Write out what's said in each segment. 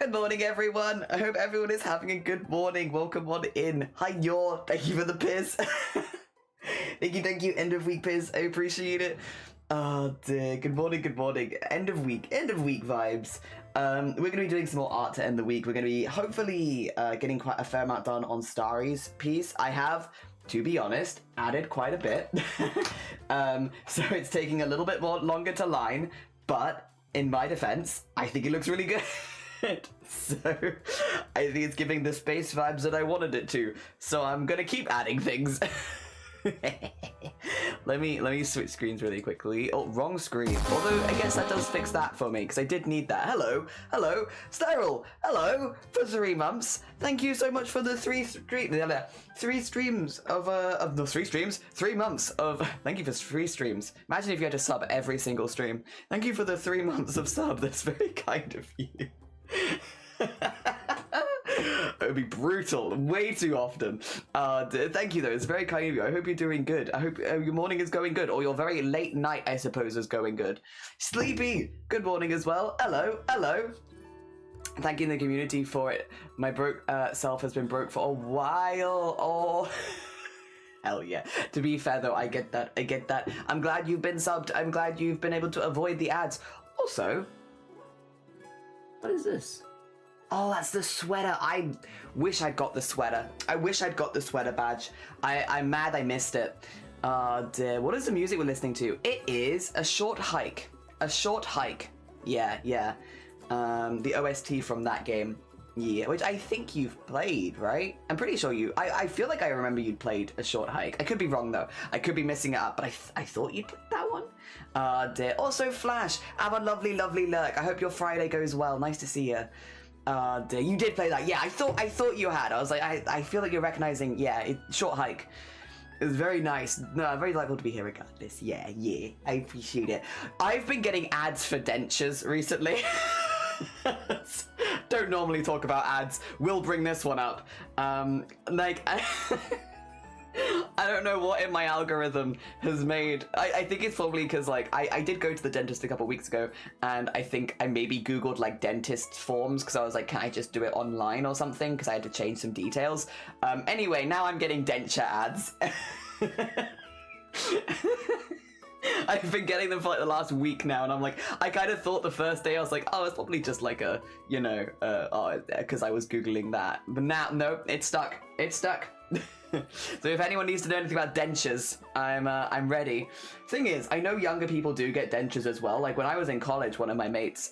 Good morning, everyone. I hope everyone is having a good morning. Welcome on in. Hi, Yor. Thank you for the piss. Thank you. End of week piss. I appreciate it. Oh dear. Good morning. Good morning. End of week vibes. We're going to be doing some more art to end the week. We're going to be hopefully getting quite a fair amount done on Starry's piece. I have, to be honest, added quite a bit. So it's taking a little bit more longer to line, but in my defense, I think it looks really good. So I think it's giving the space vibes that I wanted it to. So I'm gonna keep adding things. Let me switch screens really quickly. Oh, wrong screen. Although I guess that does fix that for me because I did need that. Hello, Styril. Hello for 3 months. Thank you so much for the 3 streams of no 3 streams, 3 months of. Thank you for 3 streams. Imagine if you had to sub every single stream. Thank you for the 3 months of sub. That's very kind of you. It would be brutal way too often. Thank you though, it's very kind of you. I hope you're doing good. I hope your morning is going good, or your very late night, I suppose, is going good. Sleepy, good morning as well. Hello. Thanking the community for it. My broke self has been broke for a while. Oh. Hell yeah. To be fair though, I get that. I'm glad you've been subbed. I'm glad you've been able to avoid the ads. Also, what is this? Oh, that's the sweater. I wish I'd got the sweater. I wish I'd got the sweater badge. I'm mad I missed it. Dear. What is the music we're listening to? It is A Short Hike. A Short Hike. Yeah. The OST from that game. Yeah, which I think you've played, right? I'm pretty sure you... I feel like I remember you'd played A Short Hike. I could be wrong, though. I could be missing it up, but I thought you'd played that one. Dear. Also, Flash, have a lovely lurk. I hope your Friday goes well. Nice to see you. Dear. You did play that. Yeah, I thought you had. I was like, I feel like you're recognizing... Yeah, Short Hike. It was very nice. No, very delightful to be here regardless. Yeah. I appreciate it. I've been getting ads for dentures recently. Don't normally talk about ads. We'll bring this one up. Like, I don't know what in my algorithm has made. I think it's probably because like I did go to the dentist a couple weeks ago, and I think I maybe googled like dentist forms because I was like, can I just do it online or something? Because I had to change some details. Anyway, now I'm getting denture ads. I've been getting them for like the last week now, and I'm like, I kind of thought the first day I was like, oh, it's probably just like a, you know, because I was googling that. But now, no, it's stuck. It's stuck. So if anyone needs to know anything about dentures, I'm ready. Thing is, I know younger people do get dentures as well. Like when I was in college, one of my mates,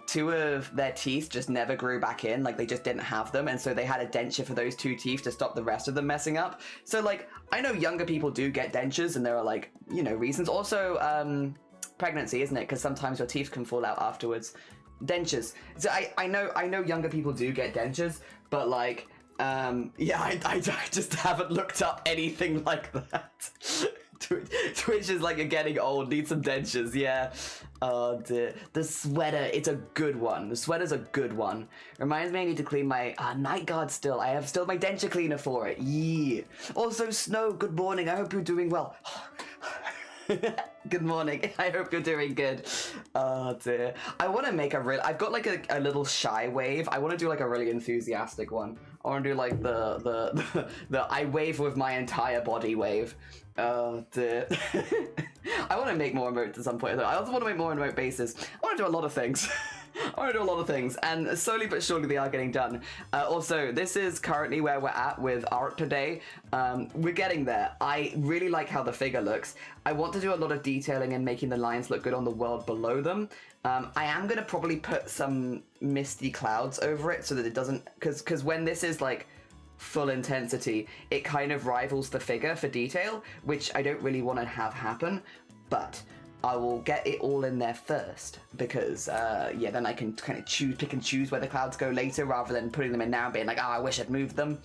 2 of their teeth just never grew back in, like they just didn't have them, and so they had a denture for those 2 teeth to stop the rest of them messing up. So like, I know younger people do get dentures, and there are like, you know, reasons. Also, pregnancy, isn't it? Because sometimes your teeth can fall out afterwards. Dentures. So I know younger people do get dentures, but like, yeah, I just haven't looked up anything like that. Twitch is like, you're getting old, need some dentures, yeah. Oh dear. The sweater, it's a good one. The sweater's a good one. Reminds me I need to clean my night guard still. I have still my denture cleaner for it. Yeah. Also, Snow, good morning. I hope you're doing well. Good morning. I hope you're doing good. Oh dear. I want to make I've got like a little shy wave. I want to do like a really enthusiastic one. I want to do like the I wave with my entire body wave. Oh dear. I want to make more emotes at some point though. I also want to make more emote bases. I want to do a lot of things. And slowly but surely they are getting done. Also, this is currently where we're at with art today. We're getting there. I really like how the figure looks. I want to do a lot of detailing and making the lines look good on the world below them. I am going to probably put some misty clouds over it so that it doesn't... Because when this is like full intensity, it kind of rivals the figure for detail, which I don't really want to have happen. But I will get it all in there first because, yeah, then I can kind of pick and choose where the clouds go later rather than putting them in now and being like, oh, I wish I'd moved them.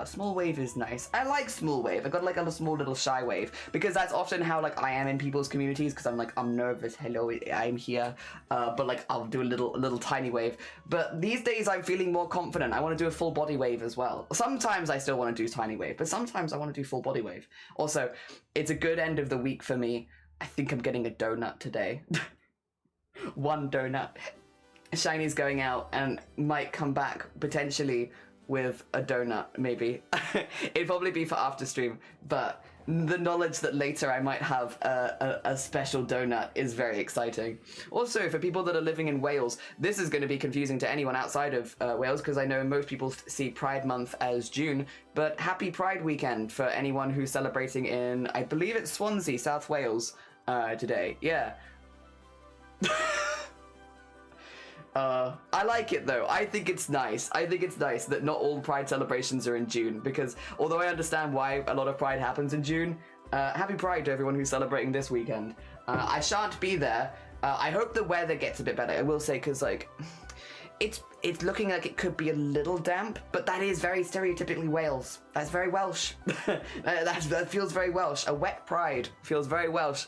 Small wave is nice. I like small wave. I got like a small little shy wave because that's often how like I am in people's communities because I'm like, I'm nervous. Hello, I'm here. But like I'll do a little tiny wave. But these days I'm feeling more confident. I want to do a full body wave as well. Sometimes I still want to do tiny wave, but sometimes I want to do full body wave. Also, it's a good end of the week for me. I think I'm getting a donut today. One donut. Shiny's going out and might come back potentially with a donut, maybe. It'd probably be for after stream, but the knowledge that later I might have a special donut is very exciting. Also, for people that are living in Wales, this is going to be confusing to anyone outside of Wales, because I know most people see Pride Month as June, but happy Pride weekend for anyone who's celebrating in, I believe it's Swansea, South Wales, today. Yeah. I like it though. I think it's nice. I think it's nice that not all Pride celebrations are in June, because although I understand why a lot of Pride happens in June, happy Pride to everyone who's celebrating this weekend. I shan't be there. I hope the weather gets a bit better, I will say, because like it's looking like it could be a little damp, but that is very stereotypically Wales. That's very Welsh. that feels very Welsh. A wet Pride feels very Welsh.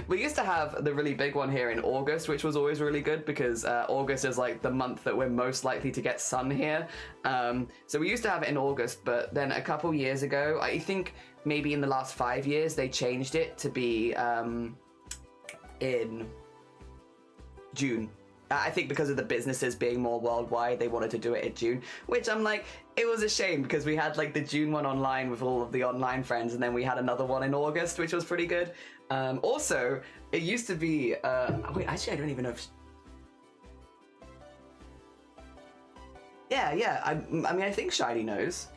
We used to have the really big one here in August, which was always really good because August is like the month that we're most likely to get sun here. So we used to have it in August, but then a couple years ago, I think maybe in the last 5 years, they changed it to be in June. I think because of the businesses being more worldwide, they wanted to do it in June, which I'm like, it was a shame because we had like the June one online with all of the online friends, and then we had another one in August, which was pretty good. Also, it used to be, wait, actually, I don't even know if... Yeah, I mean, I think Shiny knows.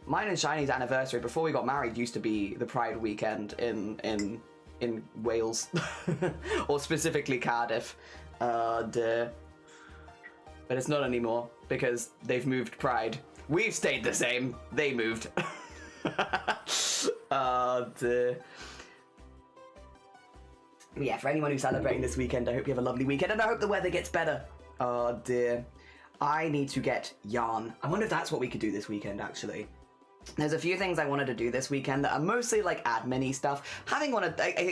Mine and Shiny's anniversary before we got married used to be the Pride weekend in Wales, or specifically Cardiff. But it's not anymore because they've moved Pride. We've stayed the same. They moved. Yeah, for anyone who's celebrating this weekend, I hope you have a lovely weekend, and I hope the weather gets better. Oh dear. I need to get yarn. I wonder if that's what we could do this weekend, actually. There's a few things I wanted to do this weekend that are mostly like admin-y stuff. I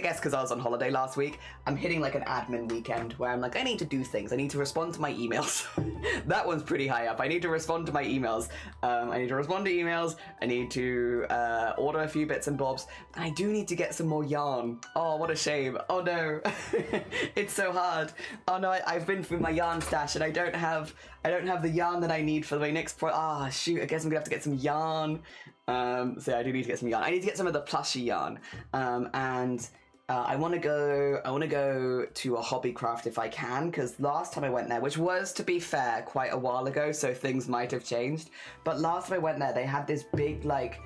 guess because I was on holiday last week, I'm hitting like an admin weekend where I'm like, I need to do things. I need to respond to my emails. That one's pretty high up. I need to respond to my emails. I need to respond to emails. I need to order a few bits and bobs. And I do need to get some more yarn. Oh, what a shame. Oh no. It's so hard. Oh no, I've been through my yarn stash and I don't have the yarn that I need for my next shoot, I guess I'm gonna have to get some yarn. So I do need to get some yarn. I need to get some of the plushy yarn. I want to go to a hobby craft if I can, because last time I went there, which was, to be fair, quite a while ago, so things might have changed, but last time I went there, they had this big like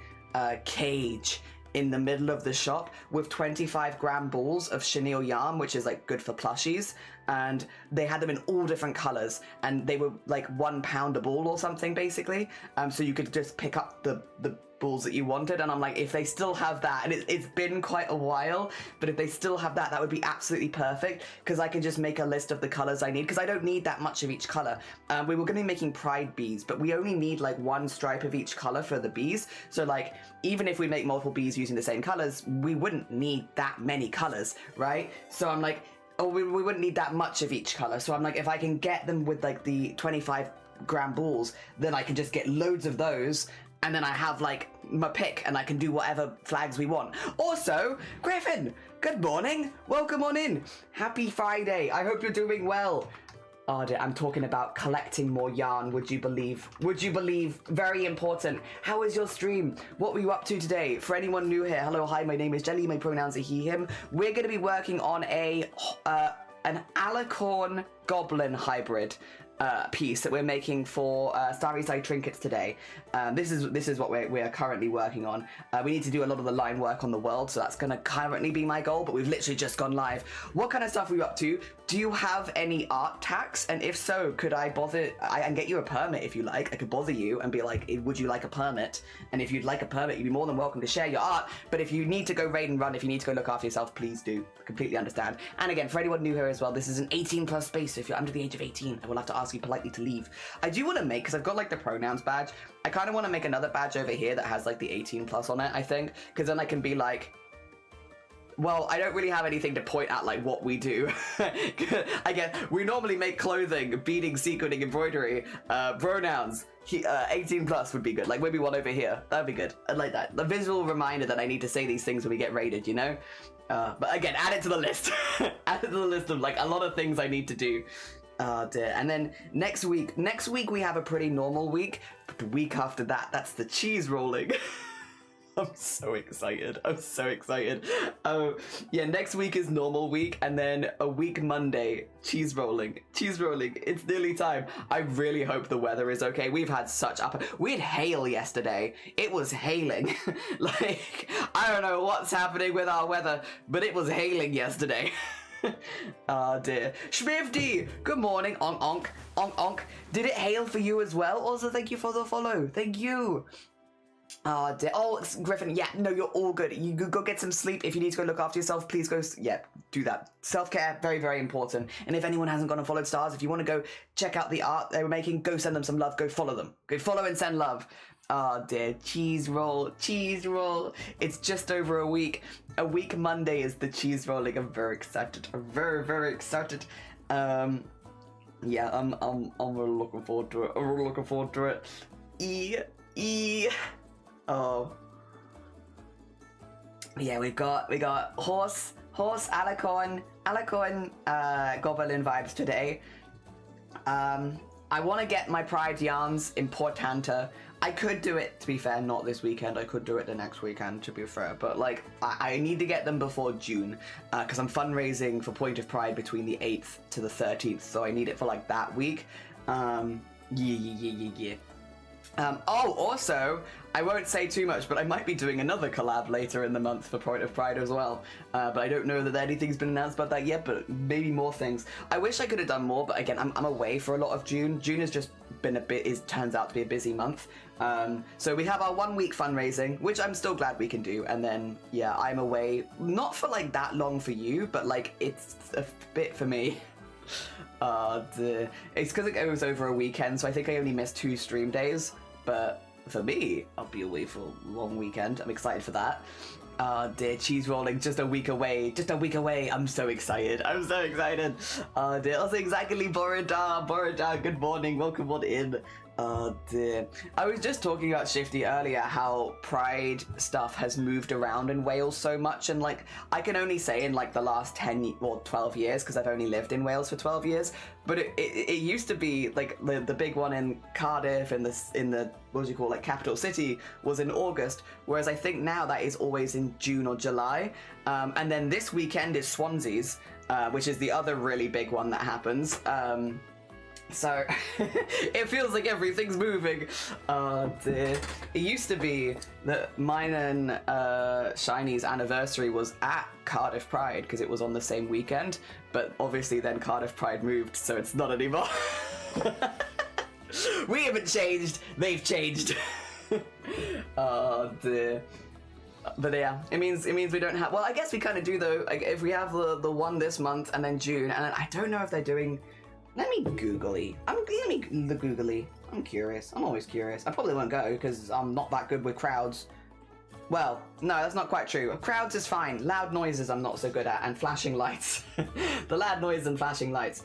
cage in the middle of the shop with 25-gram balls of chenille yarn, which is like good for plushies, and they had them in all different colors, and they were like £1 a ball or something, basically. So you could just pick up the balls that you wanted, and I'm like, if they still have that, and it's been quite a while, but if they still have that, that would be absolutely perfect, because I can just make a list of the colors I need, because I don't need that much of each color. We were going to be making pride bees, but we only need like one stripe of each color for the bees, so like even if we make multiple bees using the same colors, we wouldn't need that many colors, right? So I'm like, oh, we wouldn't need that much of each color, so I'm like, if I can get them with like the 25-gram balls, then I can just get loads of those, and then I have like my pick and I can do whatever flags we want. Also, Griffin, good morning. Welcome on in. Happy Friday. I hope you're doing well. Oh dear, I'm talking about collecting more yarn, would you believe? Would you believe? Very important. How was your stream? What were you up to today? For anyone new here, hello, hi, my name is Jelly, my pronouns are he, him. We're gonna be working on an alicorn goblin hybrid piece that we're making for Starry Side Trinkets today. This is what we are currently working on. We need to do a lot of the line work on the world, so that's going to currently be my goal, but we've literally just gone live. What kind of stuff are you up to? Do you have any art tax? And if so, could I bother... I can get you a permit if you like. I could bother you and be like, would you like a permit? And if you'd like a permit, you'd be more than welcome to share your art. But if you need to go raid and run, if you need to go look after yourself, please do. Completely understand. And again, for anyone new here as well, this is an 18+ space, so if you're under the age of 18, I will have to ask you politely to leave. I do want to make, because I've got like the pronouns badge, I kind of want to make another badge over here that has like the 18+ on it, I think, because then I can be like, well, I don't really have anything to point at like what we do. I guess we normally make clothing, beading, sequinning, embroidery, pronouns, 18 plus would be good. Like maybe one over here. That'd be good. I'd like that. The visual reminder that I need to say these things when we get raided, you know? But again, add it to the list. Add it to the list of like a lot of things I need to do. Oh dear. And then next week we have a pretty normal week. But the week after that, that's the cheese rolling. I'm so excited. I'm so excited. Oh, yeah, next week is normal week, and then a week Monday, cheese rolling. Cheese rolling. It's nearly time. I really hope the weather is okay. We've had such we had hail yesterday. It was hailing. Like, I don't know what's happening with our weather, but it was hailing yesterday. Oh dear. Schmifty, good morning. Onk, onk, onk, onk. Did it hail for you as well? Also, thank you for the follow. Thank you. Oh, it's Griffin. Yeah, no, you're all good. You go get some sleep. If you need to go look after yourself, please go. Yeah, do that. Self-care, very, very important. And if anyone hasn't gone and followed Stars, if you want to go check out the art they were making, go send them some love. Go follow them. Go follow and send love. Oh dear, cheese roll, cheese roll. It's just over a week. A week Monday is the cheese rolling. I'm very excited. I'm very, very excited. Yeah, I'm really looking forward to it. I'm really looking forward to it. Oh. Yeah, we got horse, alicorn, goblin vibes today. I want to get my pride yarns in Portanta. I could do it, to be fair, not this weekend. I could do it the next weekend, to be fair. But, like, I need to get them before June, because I'm fundraising for Point of Pride between the 8th to the 13th, so I need it for, like, that week. Yeah. Also, I won't say too much, but I might be doing another collab later in the month for Point of Pride as well. But I don't know that anything's been announced about that yet, but maybe more things. I wish I could have done more, but again, I'm away for a lot of June. June has just been turns out to be a busy month. So we have our 1 week fundraising, which I'm still glad we can do. And then, yeah, I'm away, not for like that long for you, but like it's a bit for me. It's because it goes over a weekend, so I think I only missed 2 stream days. But for me, I'll be away for a long weekend. I'm excited for that. Dear, cheese rolling, just a week away. Just a week away. I'm so excited. I'm so excited. Dear, also exactly, Borada, good morning. Welcome on in. Dear. I was just talking about Shifty earlier, how Pride stuff has moved around in Wales so much, and like I can only say in like the last 10 or 12 years, because I've only lived in Wales for 12 years, but it used to be like the big one in Cardiff in the what do you call, like, capital city was in August, whereas I think now that is always in June or July. And then this weekend is Swansea's, which is the other really big one that happens. So it feels like everything's moving. Dear. It used to be that mine and Shiny's anniversary was at Cardiff Pride because it was on the same weekend, but obviously then Cardiff Pride moved, so it's not anymore. We haven't changed, they've changed. Oh dear. But yeah, it means we don't have, well, I guess we kind of do though. Like, if we have the one this month and then June, and then I don't know if they're doing. Let me googly. The googly. I'm curious. I'm always curious. I probably won't go because I'm not that good with crowds. Well, no, that's not quite true. Crowds is fine. Loud noises I'm not so good at, and flashing lights. The loud noise and flashing lights.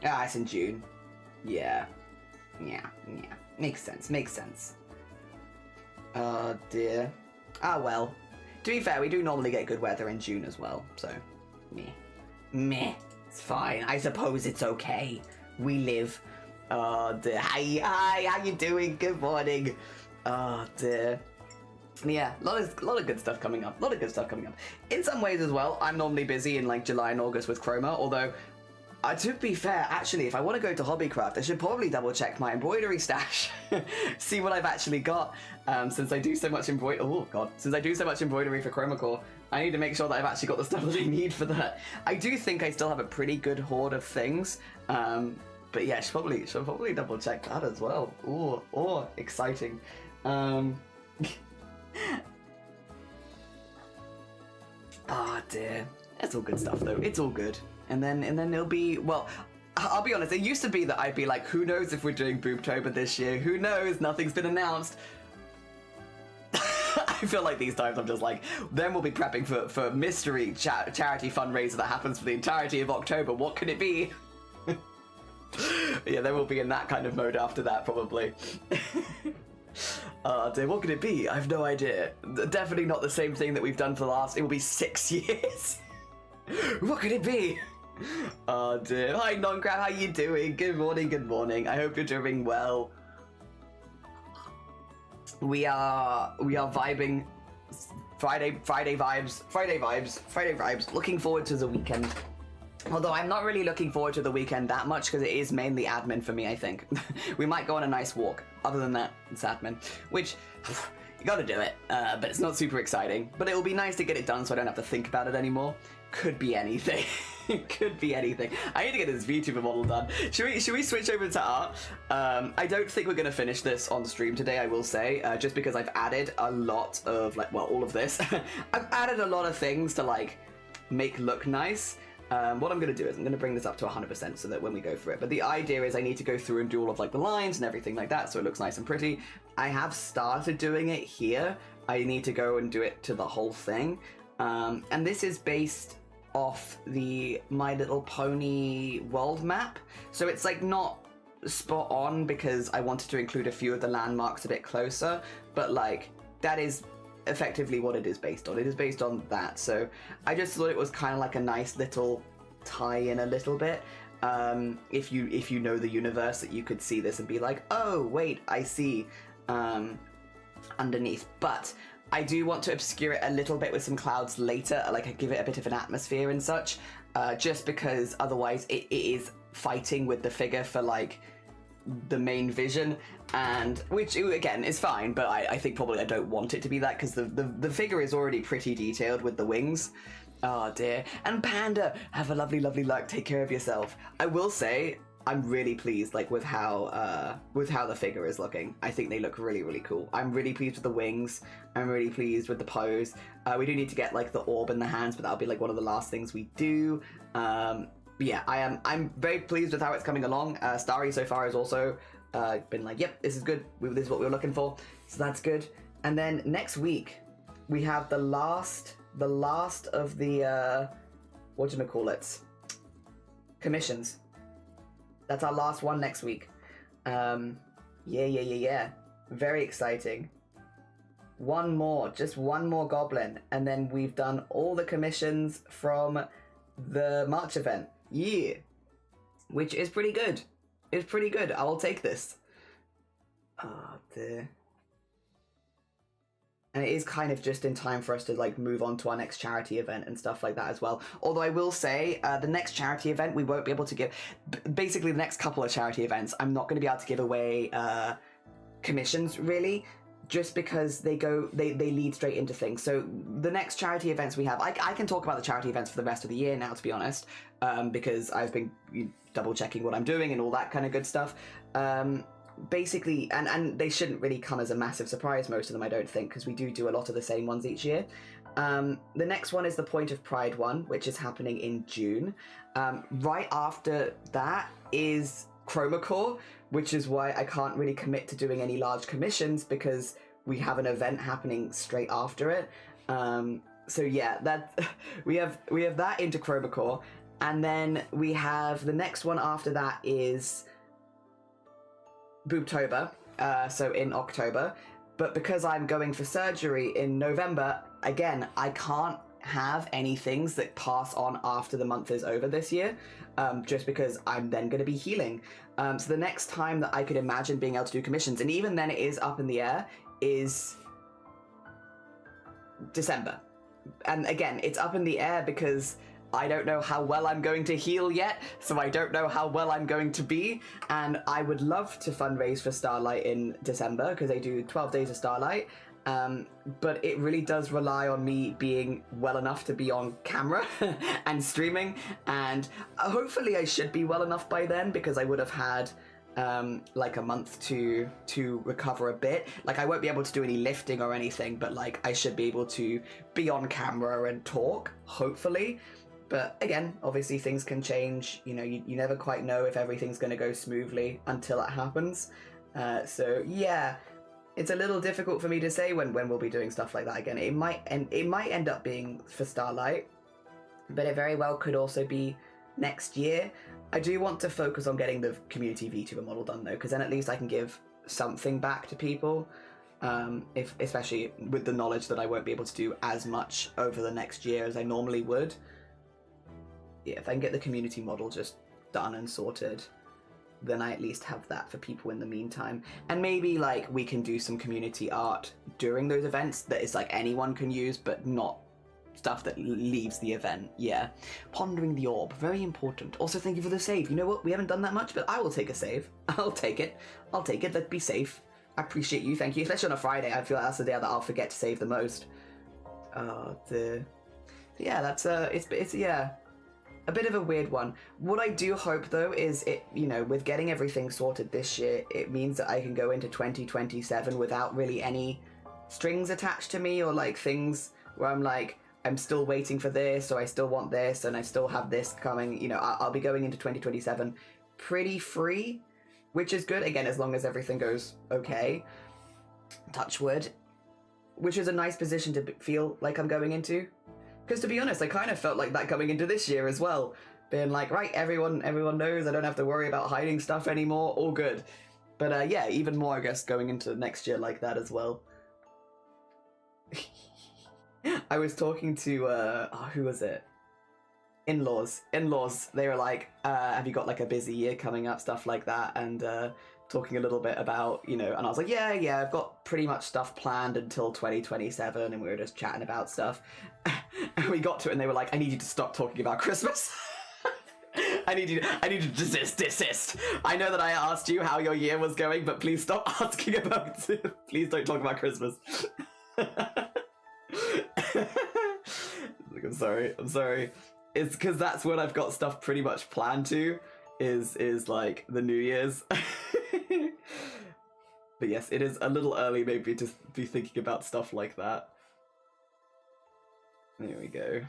Ah, it's in June. Yeah. Makes sense. Oh dear. Ah well. To be fair, we do normally get good weather in June as well, so meh. It's fine. I suppose it's okay. We live. Oh dear. Hi, how you doing? Good morning. Oh dear. Yeah, a lot of good stuff coming up. In some ways as well, I'm normally busy in like July and August with Chroma, although to be fair, actually, if I want to go to Hobbycraft, I should probably double check my embroidery stash, see what I've actually got. Since I do so much embroidery, since I do so much embroidery for Chroma Core, I need to make sure that I've actually got the stuff that I need for that. I do think I still have a pretty good hoard of things, but yeah, should probably double check that as well. Ooh, exciting. Ah dear, that's all good stuff though. It's all good. And then it'll be, well, I'll be honest, it used to be that I'd be like, who knows if we're doing Boobtober this year? Who knows? Nothing's been announced. feel like these times I'm just like, then we'll be prepping for mystery charity fundraiser that happens for the entirety of October. What could it be? Yeah, then we'll be in that kind of mode after that, probably. Dear, what could it be? I have no idea. Definitely not the same thing that we've done for the last, it will be 6 years. What could it be? Oh dear. Hi Non-Crab, how you doing? Good morning, good morning. I hope you're doing well. We are vibing. Friday vibes. Looking forward to the weekend. Although I'm not really looking forward to the weekend that much because it is mainly admin for me, I think. We might go on a nice walk. Other than that, it's admin. Which, you gotta do it, but it's not super exciting. But it will be nice to get it done so I don't have to think about it anymore. Could be anything. It could be anything. I need to get this VTuber model done. Should we switch over to art? I don't think we're going to finish this on stream today, I will say, just because I've added a lot of, like, well, all of this. I've added a lot of things to, like, make look nice. What I'm going to do is I'm going to bring this up to 100% so that when we go through it. But the idea is I need to go through and do all of, like, the lines and everything like that so it looks nice and pretty. I have started doing it here. I need to go and do it to the whole thing. And this is based off the My Little Pony world map. So it's, like, not spot on because I wanted to include a few of the landmarks a bit closer. But, like, that is effectively what it is based on. It is based on that. So I just thought it was kind of like a nice little tie-in a little bit. If you know the universe, that you could see this and be like, oh wait, I see underneath. But I do want to obscure it a little bit with some clouds later, like give it a bit of an atmosphere and such, just because otherwise it is fighting with the figure for like the main vision, and which again is fine, but I think probably I don't want it to be that because the figure is already pretty detailed with the wings. Oh dear. And Panda, have a lovely luck, take care of yourself. I will say I'm really pleased like with how the figure is looking. I think they look really cool. I'm really pleased with the wings. I'm really pleased with the pose. We do need to get like the orb in the hands, but that'll be like one of the last things we do. Yeah, I'm very pleased with how it's coming along. Starry so far has also been like, yep, this is good. This is what we were looking for. So that's good. And then next week we have the last of the what do you call it? Commissions. That's our last one next week. Yeah. Very exciting. Just one more goblin, and then we've done all the commissions from the March event. Yeah. Which is pretty good. It's pretty good. I will take this. Oh dear. And it is kind of just in time for us to like move on to our next charity event and stuff like that as well. Although I will say, the next charity event we won't be able to give. Basically, the next couple of charity events, I'm not going to be able to give away commissions really, just because they lead straight into things. So the next charity events we have, I can talk about the charity events for the rest of the year now, to be honest, because I've been double checking what I'm doing and all that kind of good stuff. Basically, and they shouldn't really come as a massive surprise, most of them I don't think, because we do a lot of the same ones each year. The next one is the Point of Pride one, which is happening in June. Right after that is Chromacore, which is why I can't really commit to doing any large commissions because we have an event happening straight after it. So yeah, that we have that into Chromacore, and then we have the next one after that is Boobtober, so in October. But because I'm going for surgery in November, again, I can't have any things that pass on after the month is over this year, just because I'm then going to be healing. So the next time that I could imagine being able to do commissions, and even then it is up in the air, is December. And again, it's up in the air because I don't know how well I'm going to heal yet, so I don't know how well I'm going to be, and I would love to fundraise for Starlight in December, because they do 12 days of Starlight, but it really does rely on me being well enough to be on camera and streaming, and hopefully I should be well enough by then, because I would have had like a month to recover a bit. Like I won't be able to do any lifting or anything, but like I should be able to be on camera and talk, hopefully. But again, obviously things can change. You know, you never quite know if everything's going to go smoothly until it happens. So yeah, it's a little difficult for me to say when we'll be doing stuff like that again. It might end up being for Starlight, but it very well could also be next year. I do want to focus on getting the community VTuber model done though, because then at least I can give something back to people. Especially with the knowledge that I won't be able to do as much over the next year as I normally would. Yeah, if I can get the community model just done and sorted, then I at least have that for people in the meantime. And maybe like we can do some community art during those events that is like anyone can use, but not stuff that leaves the event. Yeah. Pondering the orb, very important. Also, thank you for the save. You know what? We haven't done that much, but I will take a save. I'll take it. Let's be safe. I appreciate you, thank you. Especially on a Friday, I feel like that's the day that I'll forget to save the most. Yeah, that's it's yeah, a bit of a weird one. What I do hope though is it, you know, with getting everything sorted this year, it means that I can go into 2027 without really any strings attached to me, or like things where I'm like, I'm still waiting for this, or I still want this, and I still have this coming. You know, I'll be going into 2027 pretty free, which is good, again, as long as everything goes okay. Touch wood. Which is a nice position to feel like I'm going into. Because to be honest, I kind of felt like that coming into this year as well. Being like, right, everyone knows, I don't have to worry about hiding stuff anymore, all good. But yeah, even more, I guess, going into next year like that as well. I was talking to, who was it? In-laws, they were like, have you got like a busy year coming up, stuff like that, and talking a little bit about, you know, and I was like, yeah, I've got pretty much stuff planned until 2027, and we were just chatting about stuff, and we got to it, and they were like, I need you to stop talking about Christmas. I need you to desist. I know that I asked you how your year was going, but please stop asking about it. Please don't talk about Christmas. I'm sorry. It's because that's when I've got stuff pretty much planned to, is like the New Year's. But yes, it is a little early maybe to be thinking about stuff like that. There we go.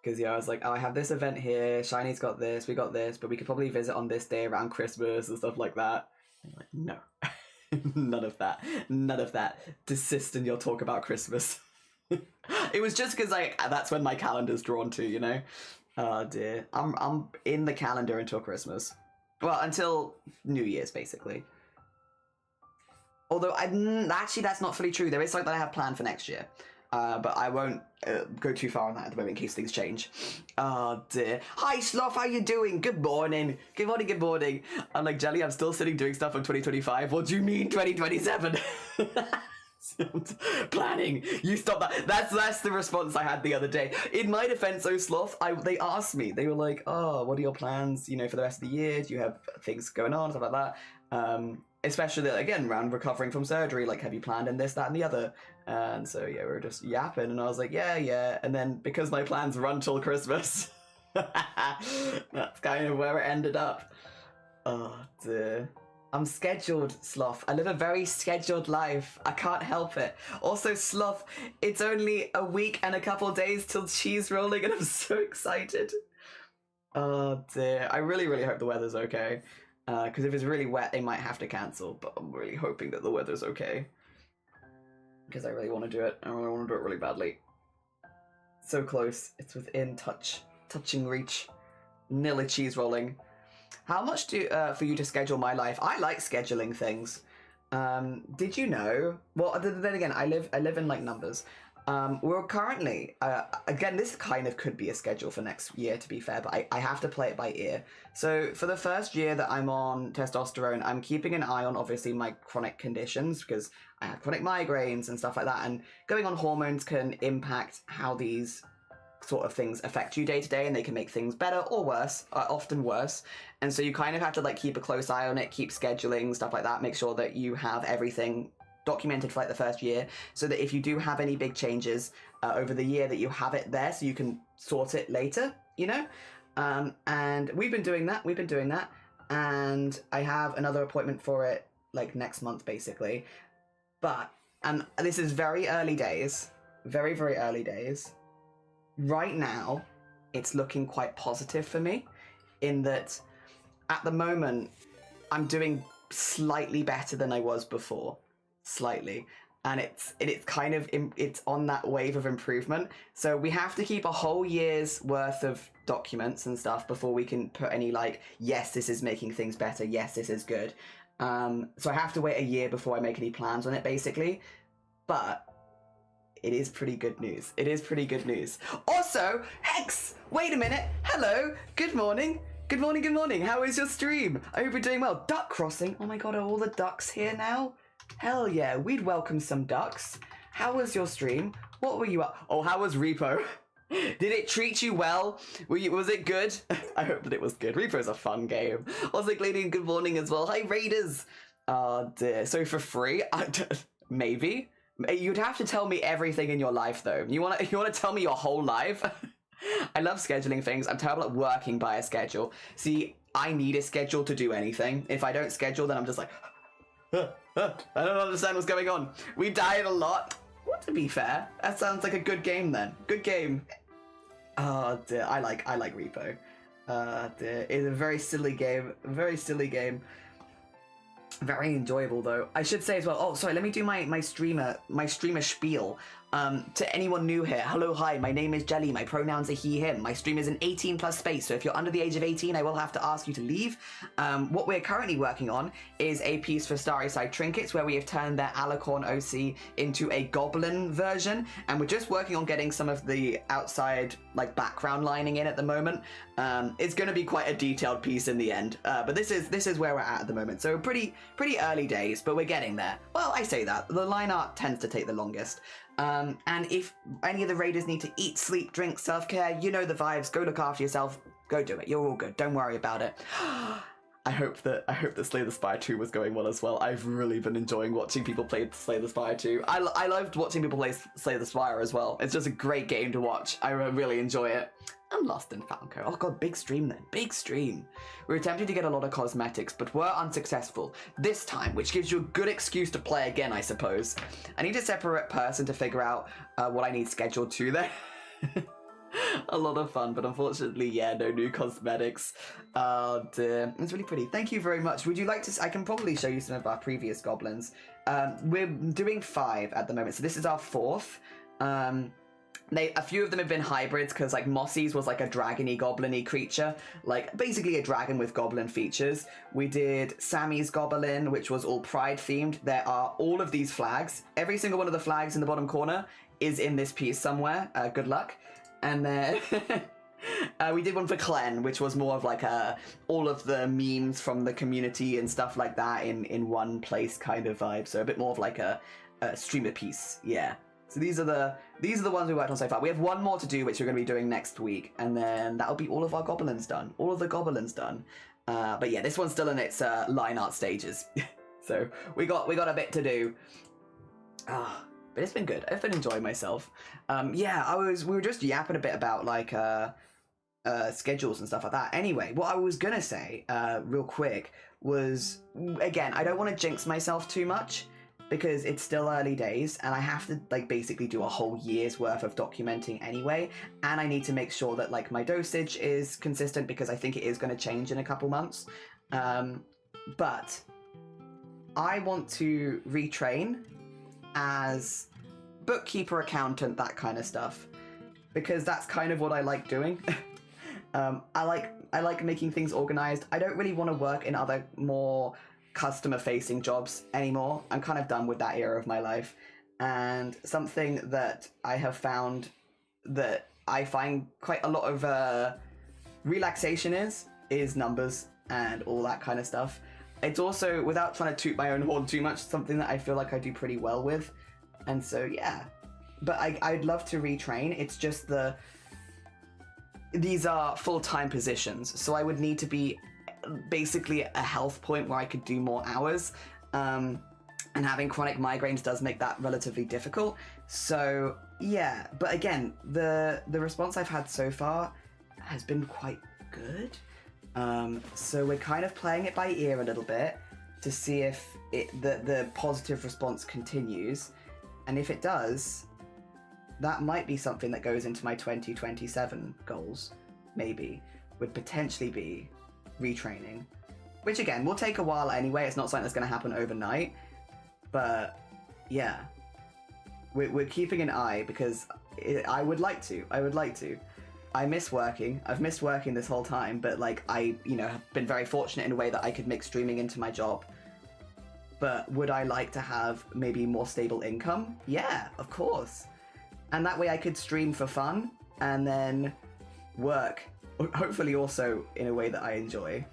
Because yeah, I was like, oh, I have this event here, Shiny's got this, we got this, but we could probably visit on this day around Christmas and stuff like that. And like, no. None of that. Desist in your talk about Christmas. It was just because that's when my calendar's drawn to, you know. Oh dear, I'm in the calendar until Christmas. Well, until New Year's basically. Although actually that's not fully true. There is something that I have planned for next year, but I won't go too far on that at the moment in case things change. Oh dear. Hi Sloth, how you doing? Good morning. Good morning. I'm like, Jelly, I'm still sitting doing stuff in 2025. What do you mean 2027? Planning. You stop that. That's the response I had the other day. In my defense, oh Sloth, they asked me. They were like, oh, what are your plans, you know, for the rest of the year? Do you have things going on, stuff like that? Especially again around recovering from surgery, like, have you planned in this, that, and the other? And so yeah, we were just yapping, and I was like, yeah. And then because my plans run till Christmas, that's kind of where it ended up. Oh dear. I'm scheduled, Sloth. I live a very scheduled life. I can't help it. Also, Sloth, it's only a week and a couple days till cheese rolling, and I'm so excited. Oh dear. I really, really hope the weather's okay. Because if it's really wet, they might have to cancel, but I'm really hoping that the weather's okay. Because I really want to do it. I really want to do it really badly. So close. It's within touching reach. Nearly cheese rolling. How much for you to schedule my life? I like scheduling things. Did you know? Well, then again, I live in like numbers. We're currently again, this kind of could be a schedule for next year, to be fair, but I have to play it by ear. So for the first year that I'm on testosterone, I'm keeping an eye on obviously my chronic conditions, because I have chronic migraines and stuff like that, and going on hormones can impact how these sort of things affect you day to day, and they can make things better or worse, often worse. And so you kind of have to like keep a close eye on it, keep scheduling, stuff like that, make sure that you have everything documented for like the first year, so that if you do have any big changes over the year, that you have it there so you can sort it later, you know? And we've been doing that, and I have another appointment for it like next month basically. But, and this is very early days, very, very early days. Right now, it's looking quite positive for me, in that at the moment, I'm doing slightly better than I was before, slightly. And it's kind of it's on that wave of improvement. So we have to keep a whole year's worth of documents and stuff before we can put any like, yes, this is making things better. Yes, this is good. So I have to wait a year before I make any plans on it, basically. But it is pretty good news. It is pretty good news. Also, Hex, wait a minute. Hello. Good morning. Good morning. Good morning. How is your stream? I hope you're doing well. Duck crossing. Oh my God, are all the ducks here now? Hell yeah, we'd welcome some ducks. How was your stream? What were you up? Oh, how was Repo? Did it treat you well? Was it good? I hope that it was good. Repo's a fun game. Also, Lady, good morning as well. Hi, Raiders. Oh dear. So for free? Maybe. You'd have to tell me everything in your life, though. You wanna tell me your whole life? I love scheduling things. I'm terrible at working by a schedule. See, I need a schedule to do anything. If I don't schedule, then I'm just like, I don't understand what's going on. We died a lot. Well, to be fair, that sounds like a good game then. Good game. Oh dear, I like Repo. Dear, it's a very silly game. Very silly game. Very enjoyable though. I should say as well. Oh, sorry. Let me do my streamer spiel. To anyone new here, hello, hi. My name is Jelly. My pronouns are he, him. My stream is an 18+ space. So if you're under the age of 18, I will have to ask you to leave. What we're currently working on is a piece for Starry Side Trinkets, where we have turned their Alicorn OC into a goblin version, and we're just working on getting some of the outside like background lining in at the moment. It's going to be quite a detailed piece in the end, but this is where we're at the moment. So pretty early days, but we're getting there. Well, I say that the line art tends to take the longest. And if any of the raiders need to eat, sleep, drink, self-care, you know the vibes. Go look after yourself. Go do it. You're all good. Don't worry about it. I hope that Slay the Spire 2 was going well as well. I've really been enjoying watching people play Slay the Spire 2. I loved watching people play Slay the Spire as well. It's just a great game to watch. I really enjoy it. I'm lost in Falco. Oh god, big stream then. Big stream. We were attempting to get a lot of cosmetics, but were unsuccessful. This time, which gives you a good excuse to play again, I suppose. I need a separate person to figure out what I need scheduled to there. A lot of fun, but unfortunately, yeah, no new cosmetics. Oh dear. It's really pretty. Thank you very much. Would you like to... I can probably show you some of our previous goblins. We're doing 5 at the moment, so this is our 4th. A few of them have been hybrids, because like Mossy's was like a dragony goblin-y creature, like basically a dragon with goblin features. We did Sammy's goblin, which was all pride themed. There are all of these flags. Every single one of the flags in the bottom corner is in this piece somewhere. Good luck. And then we did one for Clen, which was more of like all of the memes from the community and stuff like that in one place kind of vibe. So a bit more of like a streamer piece, yeah. So these are the ones we worked on so far. We have one more to do, which we're going to be doing next week, and then that'll be all of our goblins done. All of the goblins done. But yeah, this one's still in its line art stages. So we got a bit to do. But it's been good. I've been enjoying myself. Yeah, we were just yapping a bit about like schedules and stuff like that. Anyway, what I was gonna say real quick was, again, I don't want to jinx myself too much, because it's still early days and I have to like basically do a whole year's worth of documenting anyway, and I need to make sure that like my dosage is consistent, because I think it is going to change in a couple months. But I want to retrain as bookkeeper, accountant, that kind of stuff, because that's kind of what I like doing. I like making things organized. I don't really want to work in other more customer-facing jobs anymore. I'm kind of done with that era of my life. And something that I have found that I find quite a lot of relaxation is numbers and all that kind of stuff. It's also, without trying to toot my own horn too much, something that I feel like I do pretty well with. And so, yeah. But I'd love to retrain. It's just these are full-time positions, so I would need to be basically a health point where I could do more hours, and having chronic migraines does make that relatively difficult. So yeah, but again, the response I've had so far has been quite good. So we're kind of playing it by ear a little bit to see if the positive response continues, and if it does, that might be something that goes into my 2027 goals. Maybe would potentially be retraining. Which again, will take a while anyway. It's not something that's going to happen overnight. But yeah, we're keeping an eye because I would like to. I miss working. I've missed working this whole time, but like I, have been very fortunate in a way that I could mix streaming into my job. But would I like to have maybe more stable income? Yeah, of course. And that way I could stream for fun and then work, hopefully also in a way that I enjoy.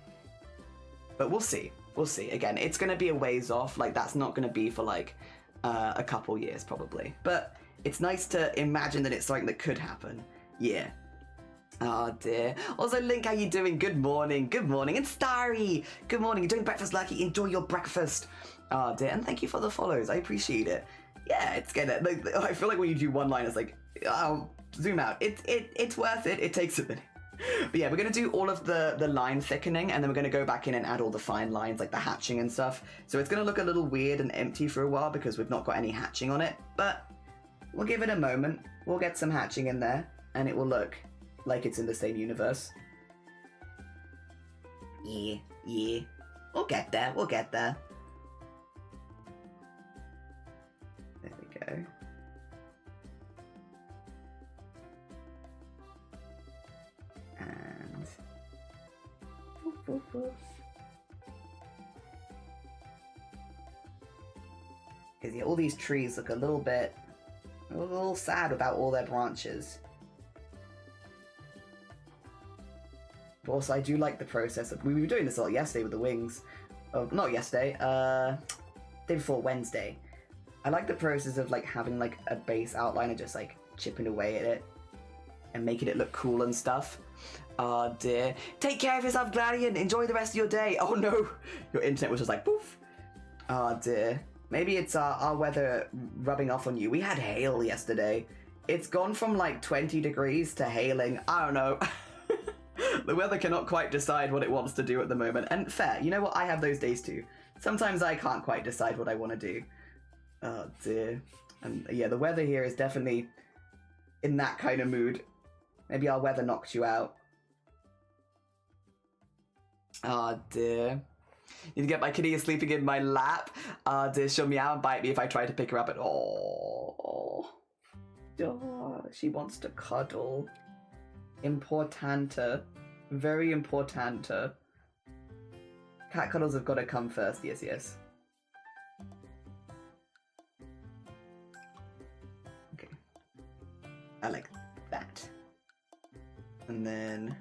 But we'll see. We'll see. Again, it's going to be a ways off. Like, that's not going to be for, like, a couple years, probably. But it's nice to imagine that it's something that could happen. Yeah. Oh, dear. Also, Link, how you doing? Good morning. Good morning. And Starry! Good morning. You're doing breakfast, Lucky. Enjoy your breakfast. Oh, dear. And thank you for the follows. I appreciate it. Yeah, it's gonna... Like, I feel like when you do one line, it's like... Oh, zoom out. It's worth it. It takes a minute. But yeah, we're going to do all of the line thickening, and then we're going to go back in and add all the fine lines, like the hatching and stuff. So it's going to look a little weird and empty for a while because we've not got any hatching on it, but we'll give it a moment. We'll get some hatching in there, and it will look like it's in the same universe. Yeah. We'll get there. There we go. And because yeah, all these trees look a little sad without all their branches. But also, I do like the process of... We were doing this a lot yesterday with the wings. Oh, not yesterday. Day before Wednesday. I like the process of like having like a base outline and just like chipping away at it and making it look cool and stuff. Oh dear. Take care of yourself, Gladian. Enjoy the rest of your day. Oh no. Your internet was just like poof. Oh dear. Maybe it's our weather rubbing off on you. We had hail yesterday. It's gone from like 20 degrees to hailing. I don't know. The weather cannot quite decide what it wants to do at the moment. And fair. You know what? I have those days too. Sometimes I can't quite decide what I want to do. Oh dear. And yeah, the weather here is definitely in that kind of mood. Maybe our weather knocked you out. Oh dear. Need to get my kitty sleeping in my lap. Oh dear, she'll meow and bite me if I try to pick her up at all. Oh, she wants to cuddle. Importante. Very importante. Cat cuddles have got to come first, yes. Okay. I like that. And then...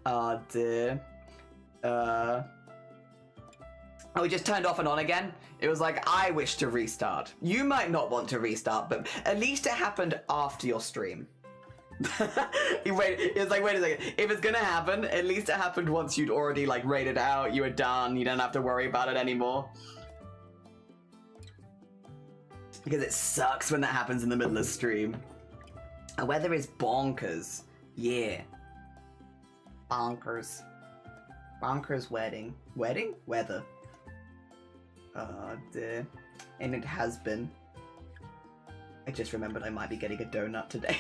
Oh dear. Oh, we just turned off and on again. It was like, I wish to restart. You might not want to restart, but at least it happened after your stream. It's like, wait a second. If it's gonna happen, at least it happened once you'd already like rated out, you were done, you don't have to worry about it anymore. Because it sucks when that happens in the middle of stream. The weather is bonkers. Yeah. Bonkers. Bonkers wedding. Wedding? Weather. Oh dear. And it has been. I just remembered I might be getting a donut today.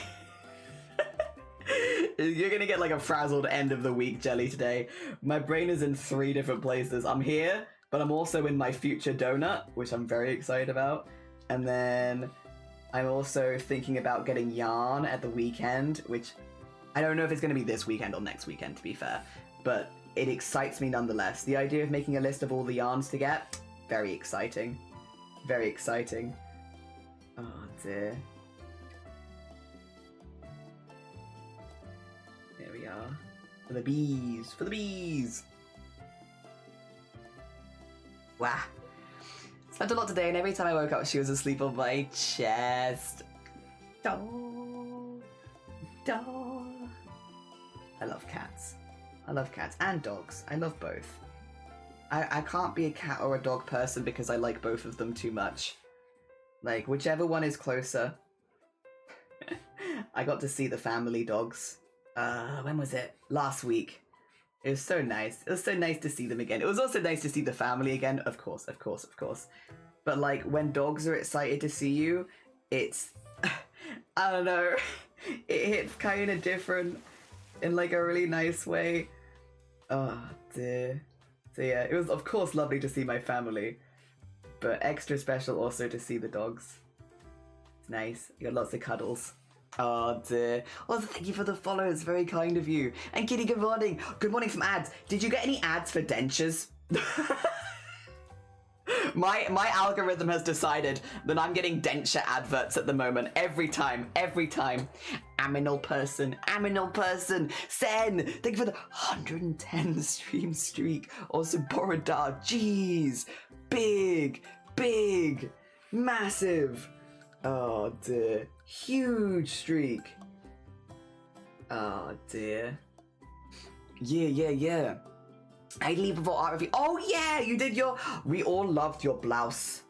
You're gonna get like a frazzled end of the week jelly today. My brain is in 3 different places. I'm here, but I'm also in my future donut, which I'm very excited about. And then I'm also thinking about getting yarn at the weekend, which I don't know if it's gonna be this weekend or next weekend, to be fair. But it excites me nonetheless. The idea of making a list of all the yarns to get, very exciting. Very exciting. Oh dear. There we are. For the bees. For the bees. Wow. Slept a lot today, and every time I woke up, she was asleep on my chest. I love cats. I love cats and dogs. I love both. I can't be a cat or a dog person because I like both of them too much. Like, whichever one is closer. I got to see the family dogs. When was it? Last week. It was so nice. It was so nice to see them again. It was also nice to see the family again. Of course. But like, when dogs are excited to see you, it's... I don't know. It hits kind of different in like a really nice way. dear. So yeah, it was of course lovely to see my family, but extra special also to see the dogs. It's nice. You got lots of cuddles. Oh dear. Well, thank you for the follow. It's very kind of you. And Kitty, good morning. Good morning from ads. Did you get any ads for dentures? My algorithm has decided that I'm getting denture adverts at the moment. Every time. Aminal person. Sen, thank you for the 110 stream streak. Also, Borodar. Jeez. Big. Massive. Oh dear. Huge streak. Oh dear. Yeah. I leave before art review. Oh yeah, you did your... We all loved your blouse.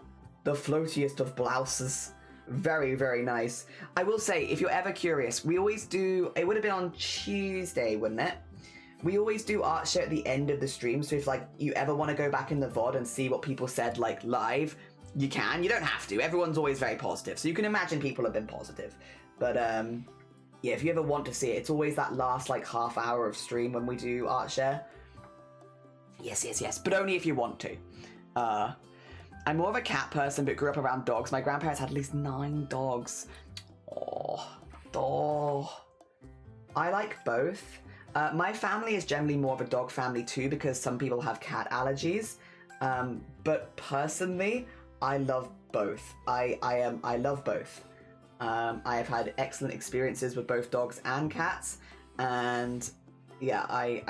The floatiest of blouses. Very, very nice. I will say, if you're ever curious, we always do... It would have been on Tuesday, wouldn't it? We always do art share at the end of the stream, so if like you ever want to go back in the VOD and see what people said like live, you can. You don't have to. Everyone's always very positive, so you can imagine people have been positive. But yeah, if you ever want to see it, it's always that last like half hour of stream when we do art share. Yes, but only if you want to. I'm more of a cat person, but grew up around dogs. My grandparents had at least 9 dogs. Oh. I like both. My family is generally more of a dog family too, because some people have cat allergies. But personally, I love both. I love both. I have had excellent experiences with both dogs and cats, and yeah, I